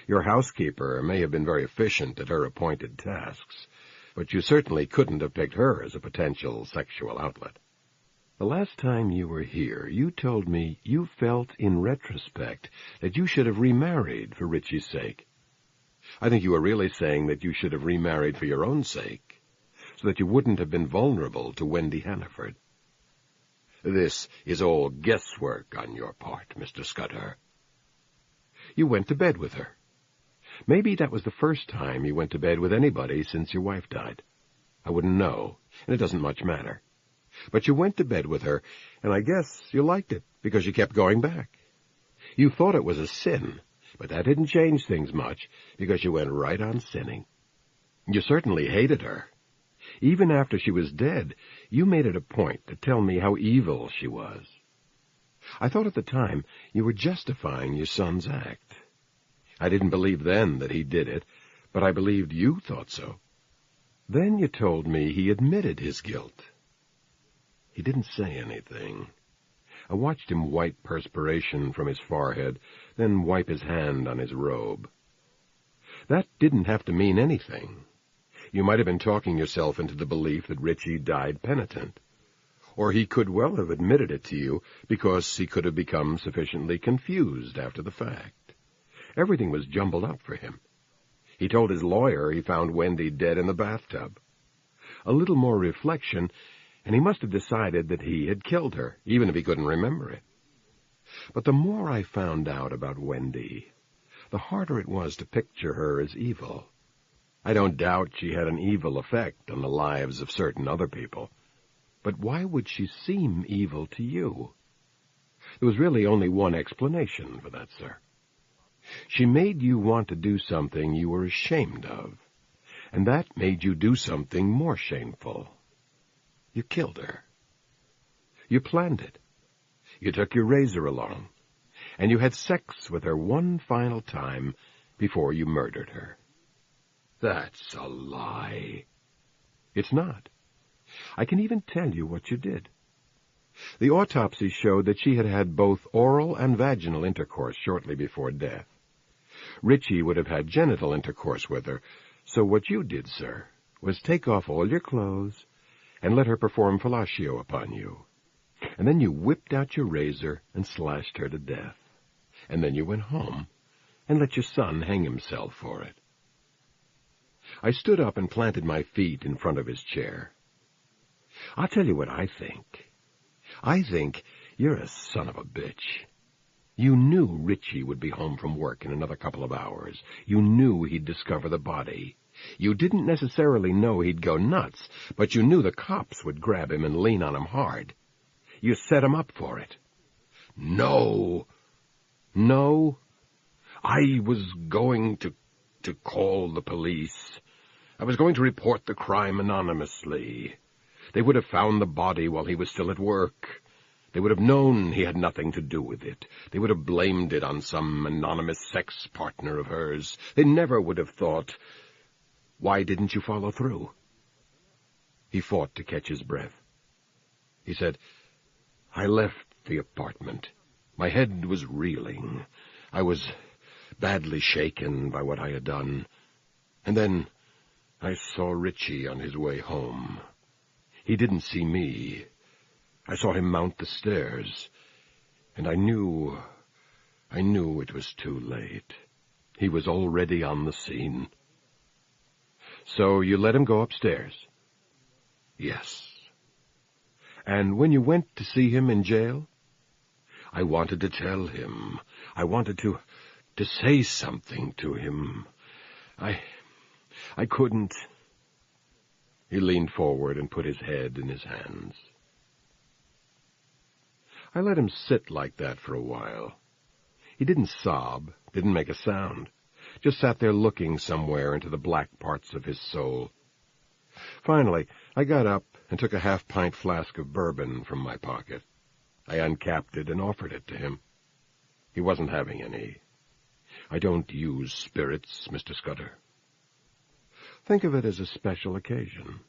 Your housekeeper may have been very efficient at her appointed tasks, but you certainly couldn't have picked her as a potential sexual outlet. The last time you were here, you told me you felt in retrospect that you should have remarried for Richie's sake. I think you were really saying that you should have remarried for your own sake, so that you wouldn't have been vulnerable to Wendy Hannaford. This is all guesswork on your part, Mr. Scudder. You went to bed with her. Maybe that was the first time you went to bed with anybody since your wife died. I wouldn't know, and it doesn't much matter. But you went to bed with her, and I guess you liked it, because you kept going back. You thought it was a sin, but that didn't change things much, because you went right on sinning. You certainly hated her. Even after she was dead, you made it a point to tell me how evil she was. I thought at the time you were justifying your son's act. I didn't believe then that he did it, but I believed you thought so. Then you told me he admitted his guilt. He didn't say anything. I watched him wipe perspiration from his forehead, then wipe his hand on his robe. That didn't have to mean anything. You might have been talking yourself into the belief that Richie died penitent. Or he could well have admitted it to you because he could have become sufficiently confused after the fact. Everything was jumbled up for him. He told his lawyer he found Wendy dead in the bathtub. A little more reflection, and he must have decided that he had killed her, even if he couldn't remember it. But the more I found out about Wendy, the harder it was to picture her as evil. I don't doubt she had an evil effect on the lives of certain other people. But why would she seem evil to you? There was really only one explanation for that, sir. She made you want to do something you were ashamed of, and that made you do something more shameful. You killed her. You planned it. You took your razor along, and you had sex with her one final time before you murdered her. That's a lie. It's not. I can even tell you what you did. The autopsy showed that she had had both oral and vaginal intercourse shortly before death. Richie would have had genital intercourse with her, so what you did, sir, was take off all your clothes and let her perform fellatio upon you. And then you whipped out your razor and slashed her to death. And then you went home and let your son hang himself for it. I stood up and planted my feet in front of his chair. I'll tell you what I think. I think you're a son of a bitch. You knew Ritchie would be home from work in another couple of hours. You knew he'd discover the body. You didn't necessarily know he'd go nuts, but you knew the cops would grab him and lean on him hard. You set him up for it. No. No. I was going to call the police. I was going to report the crime anonymously. They would have found the body while he was still at work. They would have known he had nothing to do with it. They would have blamed it on some anonymous sex partner of hers. They never would have thought, "Why didn't you follow through?" He fought to catch his breath. He said, "I left the apartment. My head was reeling. I was badly shaken by what I had done. And then I saw Ritchie on his way home. He didn't see me. I saw him mount the stairs, and I knew it was too late. He was already on the scene." "So you let him go upstairs?" "Yes." "And when you went to see him in jail?" "I wanted to tell him. I wanted to say something to him. I couldn't." He leaned forward and put his head in his hands. I let him sit like that for a while. He didn't sob, didn't make a sound, just sat there looking somewhere into the black parts of his soul. Finally, I got up and took a half-pint flask of bourbon from my pocket. I uncapped it and offered it to him. He wasn't having any. "I don't use spirits, Mr. Scudder." "Think of it as a special occasion."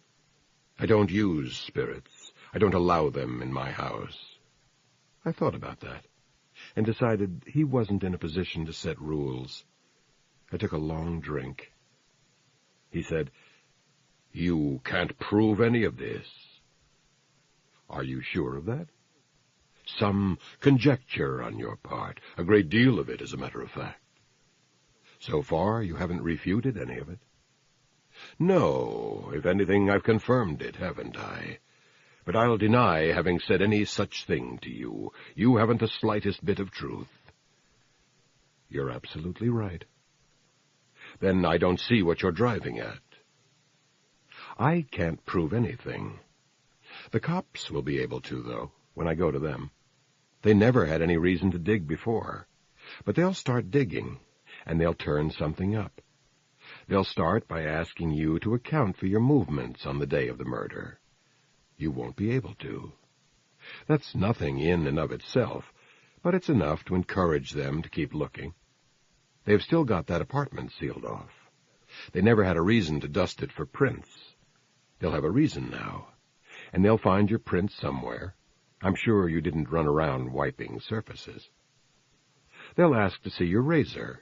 "I don't use spirits. I don't allow them in my house." I thought about that, and decided he wasn't in a position to set rules. I took a long drink. He said, "You can't prove any of this." "Are you sure of that?" "Some conjecture on your part, a great deal of it, as a matter of fact." "So far, you haven't refuted any of it?" "No. If anything, I've confirmed it, haven't I? But I'll deny having said any such thing to you. You haven't the slightest bit of truth." "You're absolutely right." "Then I don't see what you're driving at." "I can't prove anything. The cops will be able to, though, when I go to them. They never had any reason to dig before. But they'll start digging, and they'll turn something up. They'll start by asking you to account for your movements on the day of the murder. You won't be able to. That's nothing in and of itself, but it's enough to encourage them to keep looking. They've still got that apartment sealed off. They never had a reason to dust it for prints. They'll have a reason now, and they'll find your prints somewhere. I'm sure you didn't run around wiping surfaces. They'll ask to see your razor.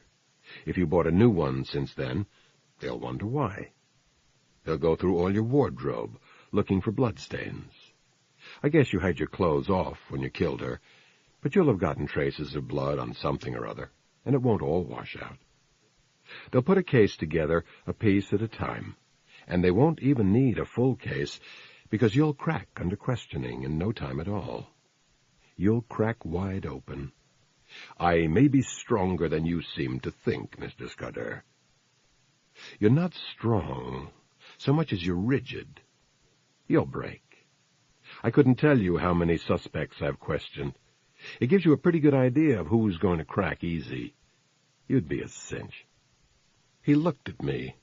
If you bought a new one since then, they'll wonder why. They'll go through all your wardrobe, looking for bloodstains. I guess you had your clothes off when you killed her, but you'll have gotten traces of blood on something or other, and it won't all wash out. They'll put a case together a piece at a time, and they won't even need a full case, because you'll crack under questioning in no time at all. You'll crack wide open. I may be stronger than you seem to think, Mr. Scudder. You're not strong, so much as you're rigid. You'll break. I couldn't tell you how many suspects I've questioned. It gives you a pretty good idea of who's going to crack easy. You'd be a cinch." He looked at me,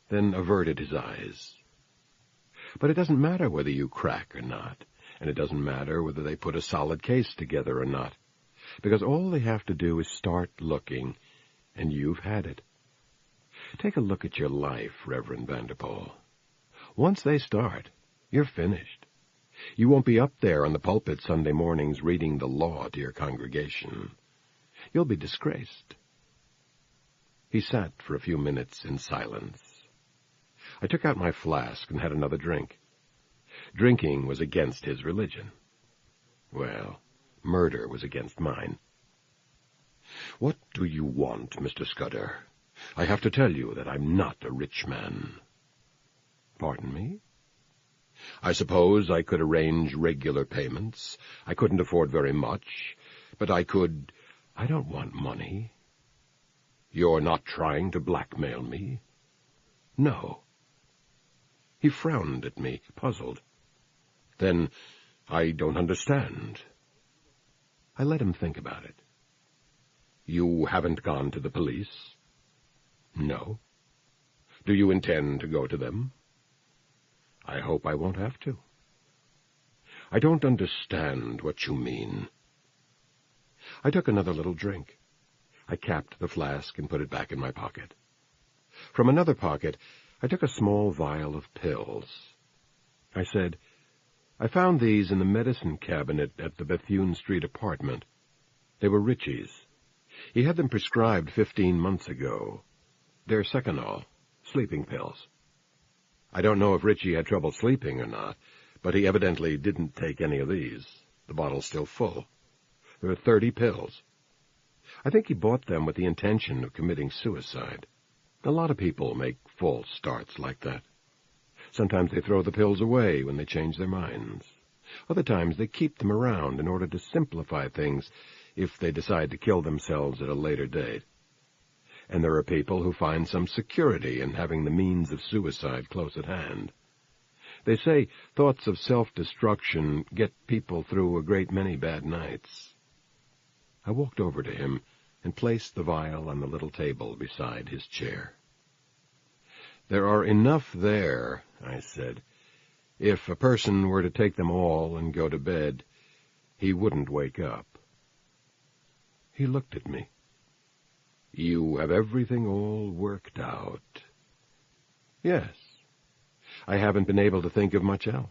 then averted his eyes. "But it doesn't matter whether you crack or not, and it doesn't matter whether they put a solid case together or not, because all they have to do is start looking, and you've had it. Take a look at your life, Reverend Vanderpool. Once they start, you're finished. You won't be up there on the pulpit Sunday mornings reading the law to your congregation. You'll be disgraced." He sat for a few minutes in silence. I took out my flask and had another drink. Drinking was against his religion. Well, murder was against mine. "What do you want, Mr. Scudder? I have to tell you that I'm not a rich man." "Pardon me?" "I suppose I could arrange regular payments. I couldn't afford very much, but I could I don't want money. You're not trying to blackmail me? No. He frowned at me, puzzled. Then I don't understand. I let him think about it. You haven't gone to the police? No. Do you intend to go to them? I hope I won't have to. I don't understand what you mean. I took another little drink. I capped the flask and put it back in my pocket. From another pocket, I took a small vial of pills. I said, I found these in the medicine cabinet at the Bethune Street apartment. They were Richie's. He had them prescribed 15 months ago. They're Seconal, sleeping pills. I don't know if Richie had trouble sleeping or not, but he evidently didn't take any of these. The bottle's still full. There are 30 pills. I think he bought them with the intention of committing suicide. A lot of people make false starts like that. Sometimes they throw the pills away when they change their minds. Other times they keep them around in order to simplify things if they decide to kill themselves at a later date. And there are people who find some security in having the means of suicide close at hand. They say thoughts of self-destruction get people through a great many bad nights. I walked over to him and placed the vial on the little table beside his chair. There are enough there, I said. If a person were to take them all and go to bed, he wouldn't wake up. He looked at me. You have everything all worked out. Yes. I haven't been able to think of much else.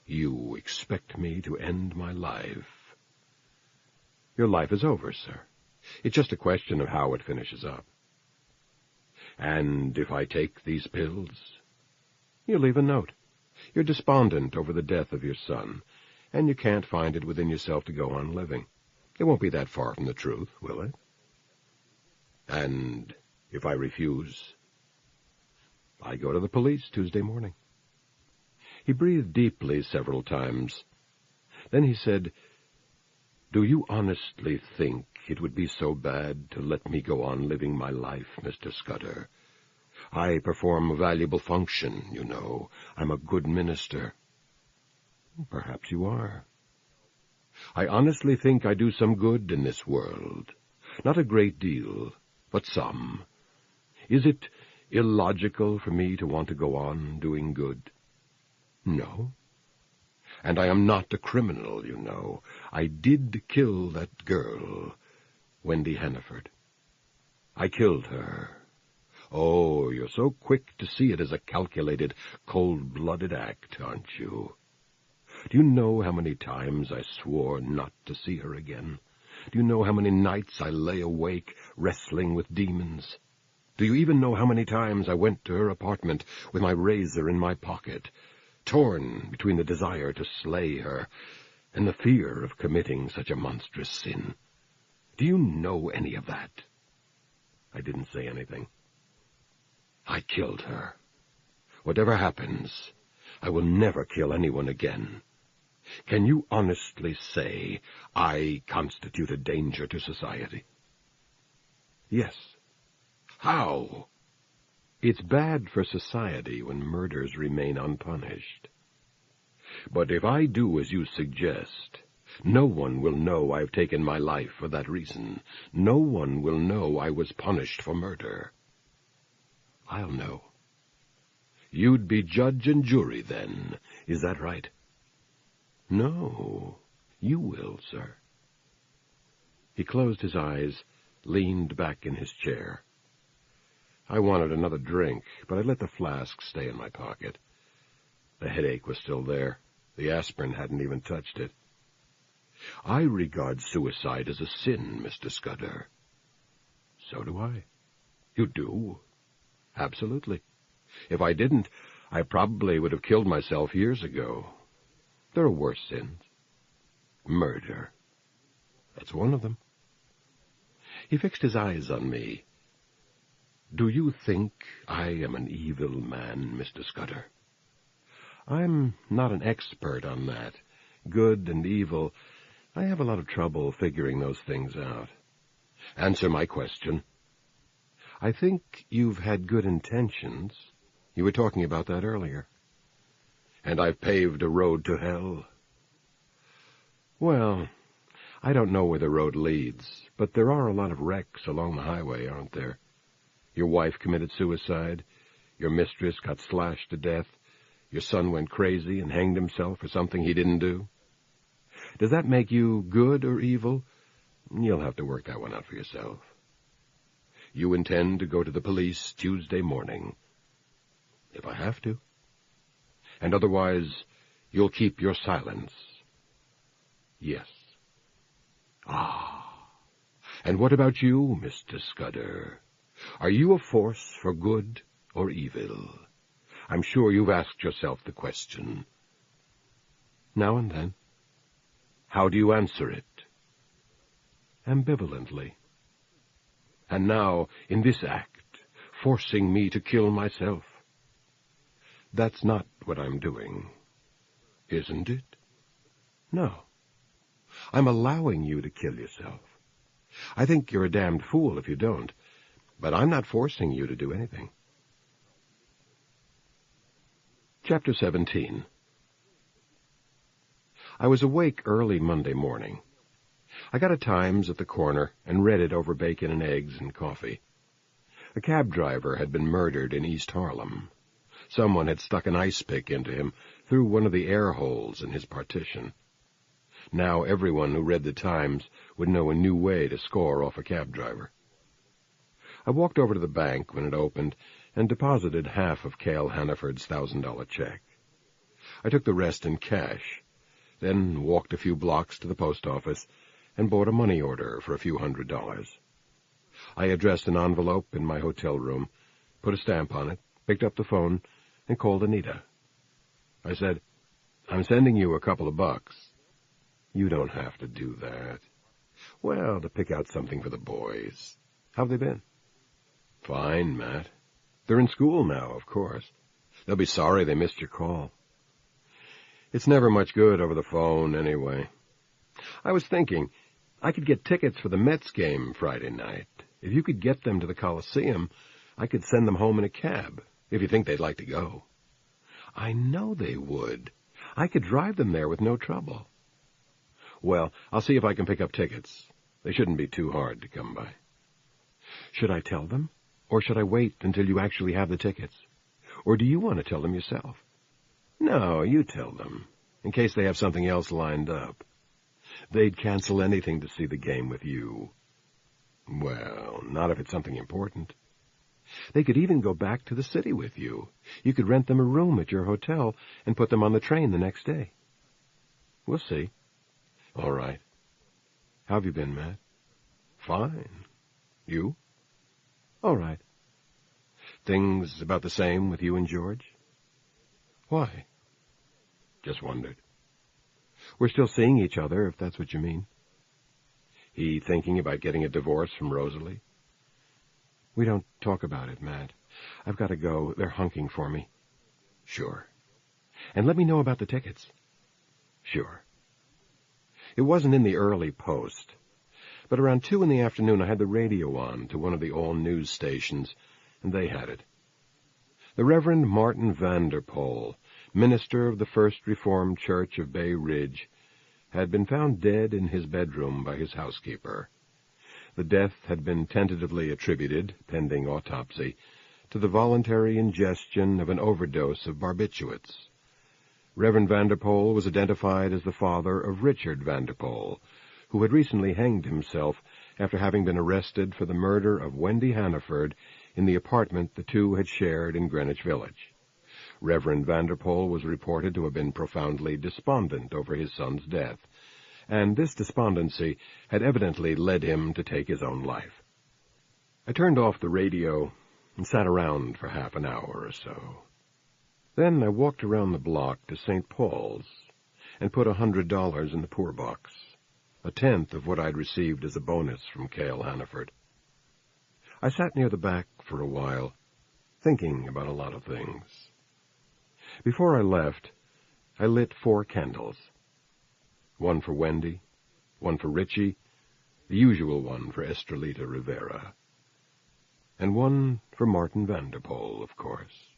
You expect me to end my life. Your life is over, sir. It's just a question of how it finishes up. And if I take these pills? You leave a note. You're despondent over the death of your son, and you can't find it within yourself to go on living. It won't be that far from the truth, will it? And if I refuse? I go to the police Tuesday morning. He breathed deeply several times. Then he said, Do you honestly think it would be so bad to let me go on living my life, Mr. Scudder? I perform a valuable function, you know. I'm a good minister. Perhaps you are. I honestly think I do some good in this world. Not a great deal, but some. Is it illogical for me to want to go on doing good? No. And I am not a criminal, you know. I did kill that girl, Wendy Hannaford. I killed her. Oh, you're so quick to see it as a calculated, cold-blooded act, aren't you? Do you know how many times I swore not to see her again? Do you know how many nights I lay awake wrestling with demons? Do you even know how many times I went to her apartment with my razor in my pocket, torn between the desire to slay her and the fear of committing such a monstrous sin? Do you know any of that? I didn't say anything. I killed her. Whatever happens, I will never kill anyone again. Can you honestly say I constitute a danger to society? Yes. How? It's bad for society when murders remain unpunished. But if I do as you suggest, no one will know I've taken my life for that reason. No one will know I was punished for murder. I'll know. You'd be judge and jury then, is that right? No, you will, sir. He closed his eyes, leaned back in his chair. I wanted another drink, but I let the flask stay in my pocket. The headache was still there. The aspirin hadn't even touched it. I regard suicide as a sin, Mr. Scudder. So do I. You do? Absolutely. If I didn't, I probably would have killed myself years ago. There are worse sins. Murder. That's one of them. He fixed his eyes on me. Do you think I am an evil man, Mr. Scudder? I'm not an expert on that. Good and evil, I have a lot of trouble figuring those things out. Answer my question. I think you've had good intentions. You were talking about that earlier. And I've paved a road to hell. Well, I don't know where the road leads, but there are a lot of wrecks along the highway, aren't there? Your wife committed suicide. Your mistress got slashed to death. Your son went crazy and hanged himself for something he didn't do. Does that make you good or evil? You'll have to work that one out for yourself. You intend to go to the police Tuesday morning. If I have to. And otherwise, you'll keep your silence. Yes. Ah. And what about you, Mr. Scudder? Are you a force for good or evil? I'm sure you've asked yourself the question. Now and then. How do you answer it? Ambivalently. And now, in this act, forcing me to kill myself. That's not what I'm doing, isn't it? No. I'm allowing you to kill yourself. I think you're a damned fool if you don't, but I'm not forcing you to do anything. Chapter 17. I was awake early Monday morning. I got a Times at the corner and read it over bacon and eggs and coffee. A cab driver had been murdered in East Harlem. Someone had stuck an ice pick into him through one of the air holes in his partition. Now everyone who read the Times would know a new way to score off a cab driver. I walked over to the bank when it opened and deposited half of Cale Hannaford's $1,000 check. I took the rest in cash, then walked a few blocks to the post office and bought a money order for a few $100s. I addressed an envelope in my hotel room, put a stamp on it, picked up the phone, and called Anita. I said, "I'm sending you a couple of bucks." "You don't have to do that." "Well, to pick out something for the boys. How've they been?" "Fine, Matt. They're in school now, of course. They'll be sorry they missed your call." "It's never much good over the phone, anyway. I was thinking, I could get tickets for the Mets game Friday night. If you could get them to the Coliseum, I could send them home in a cab, if you think they'd like to go." "I know they would. I could drive them there with no trouble." "Well, I'll see if I can pick up tickets. They shouldn't be too hard to come by." "Should I tell them, or should I wait until you actually have the tickets? Or do you want to tell them yourself?" "No, you tell them, in case they have something else lined up. They'd cancel anything to see the game with you." "Well, not if it's something important." "They could even go back to the city with you. You could rent them a room at your hotel and put them on the train the next day." "We'll see." "All right. How have you been, Matt?" "Fine. You?" "All right." "Things about the same with you and George?" "Why?" "Just wondered." "We're still seeing each other, if that's what you mean." "He thinking about getting a divorce from Rosalie?" "We don't talk about it, Matt. I've got to go. They're hunking for me." "Sure." "And let me know about the tickets." "Sure." It wasn't in the early post, but around 2 in the afternoon I had the radio on to one of the all-news stations, and they had it. The Reverend Martin Vanderpoel, minister of the First Reformed Church of Bay Ridge, had been found dead in his bedroom by his housekeeper. The death had been tentatively attributed, pending autopsy, to the voluntary ingestion of an overdose of barbiturates. Reverend Vanderpoel was identified as the father of Richard Vanderpoel, who had recently hanged himself after having been arrested for the murder of Wendy Hannaford in the apartment the two had shared in Greenwich Village. Reverend Vanderpoel was reported to have been profoundly despondent over his son's death, and this despondency had evidently led him to take his own life. I turned off the radio and sat around for half an hour or so. Then I walked around the block to St. Paul's and put $100 in the poor box, a tenth of what I'd received as a bonus from Cale Hannaford. I sat near the back for a while, thinking about a lot of things. Before I left, I lit 4 candles. One for Wendy, one for Richie, the usual one for Estrelita Rivera, and one for Martin Vanderpoel, of course.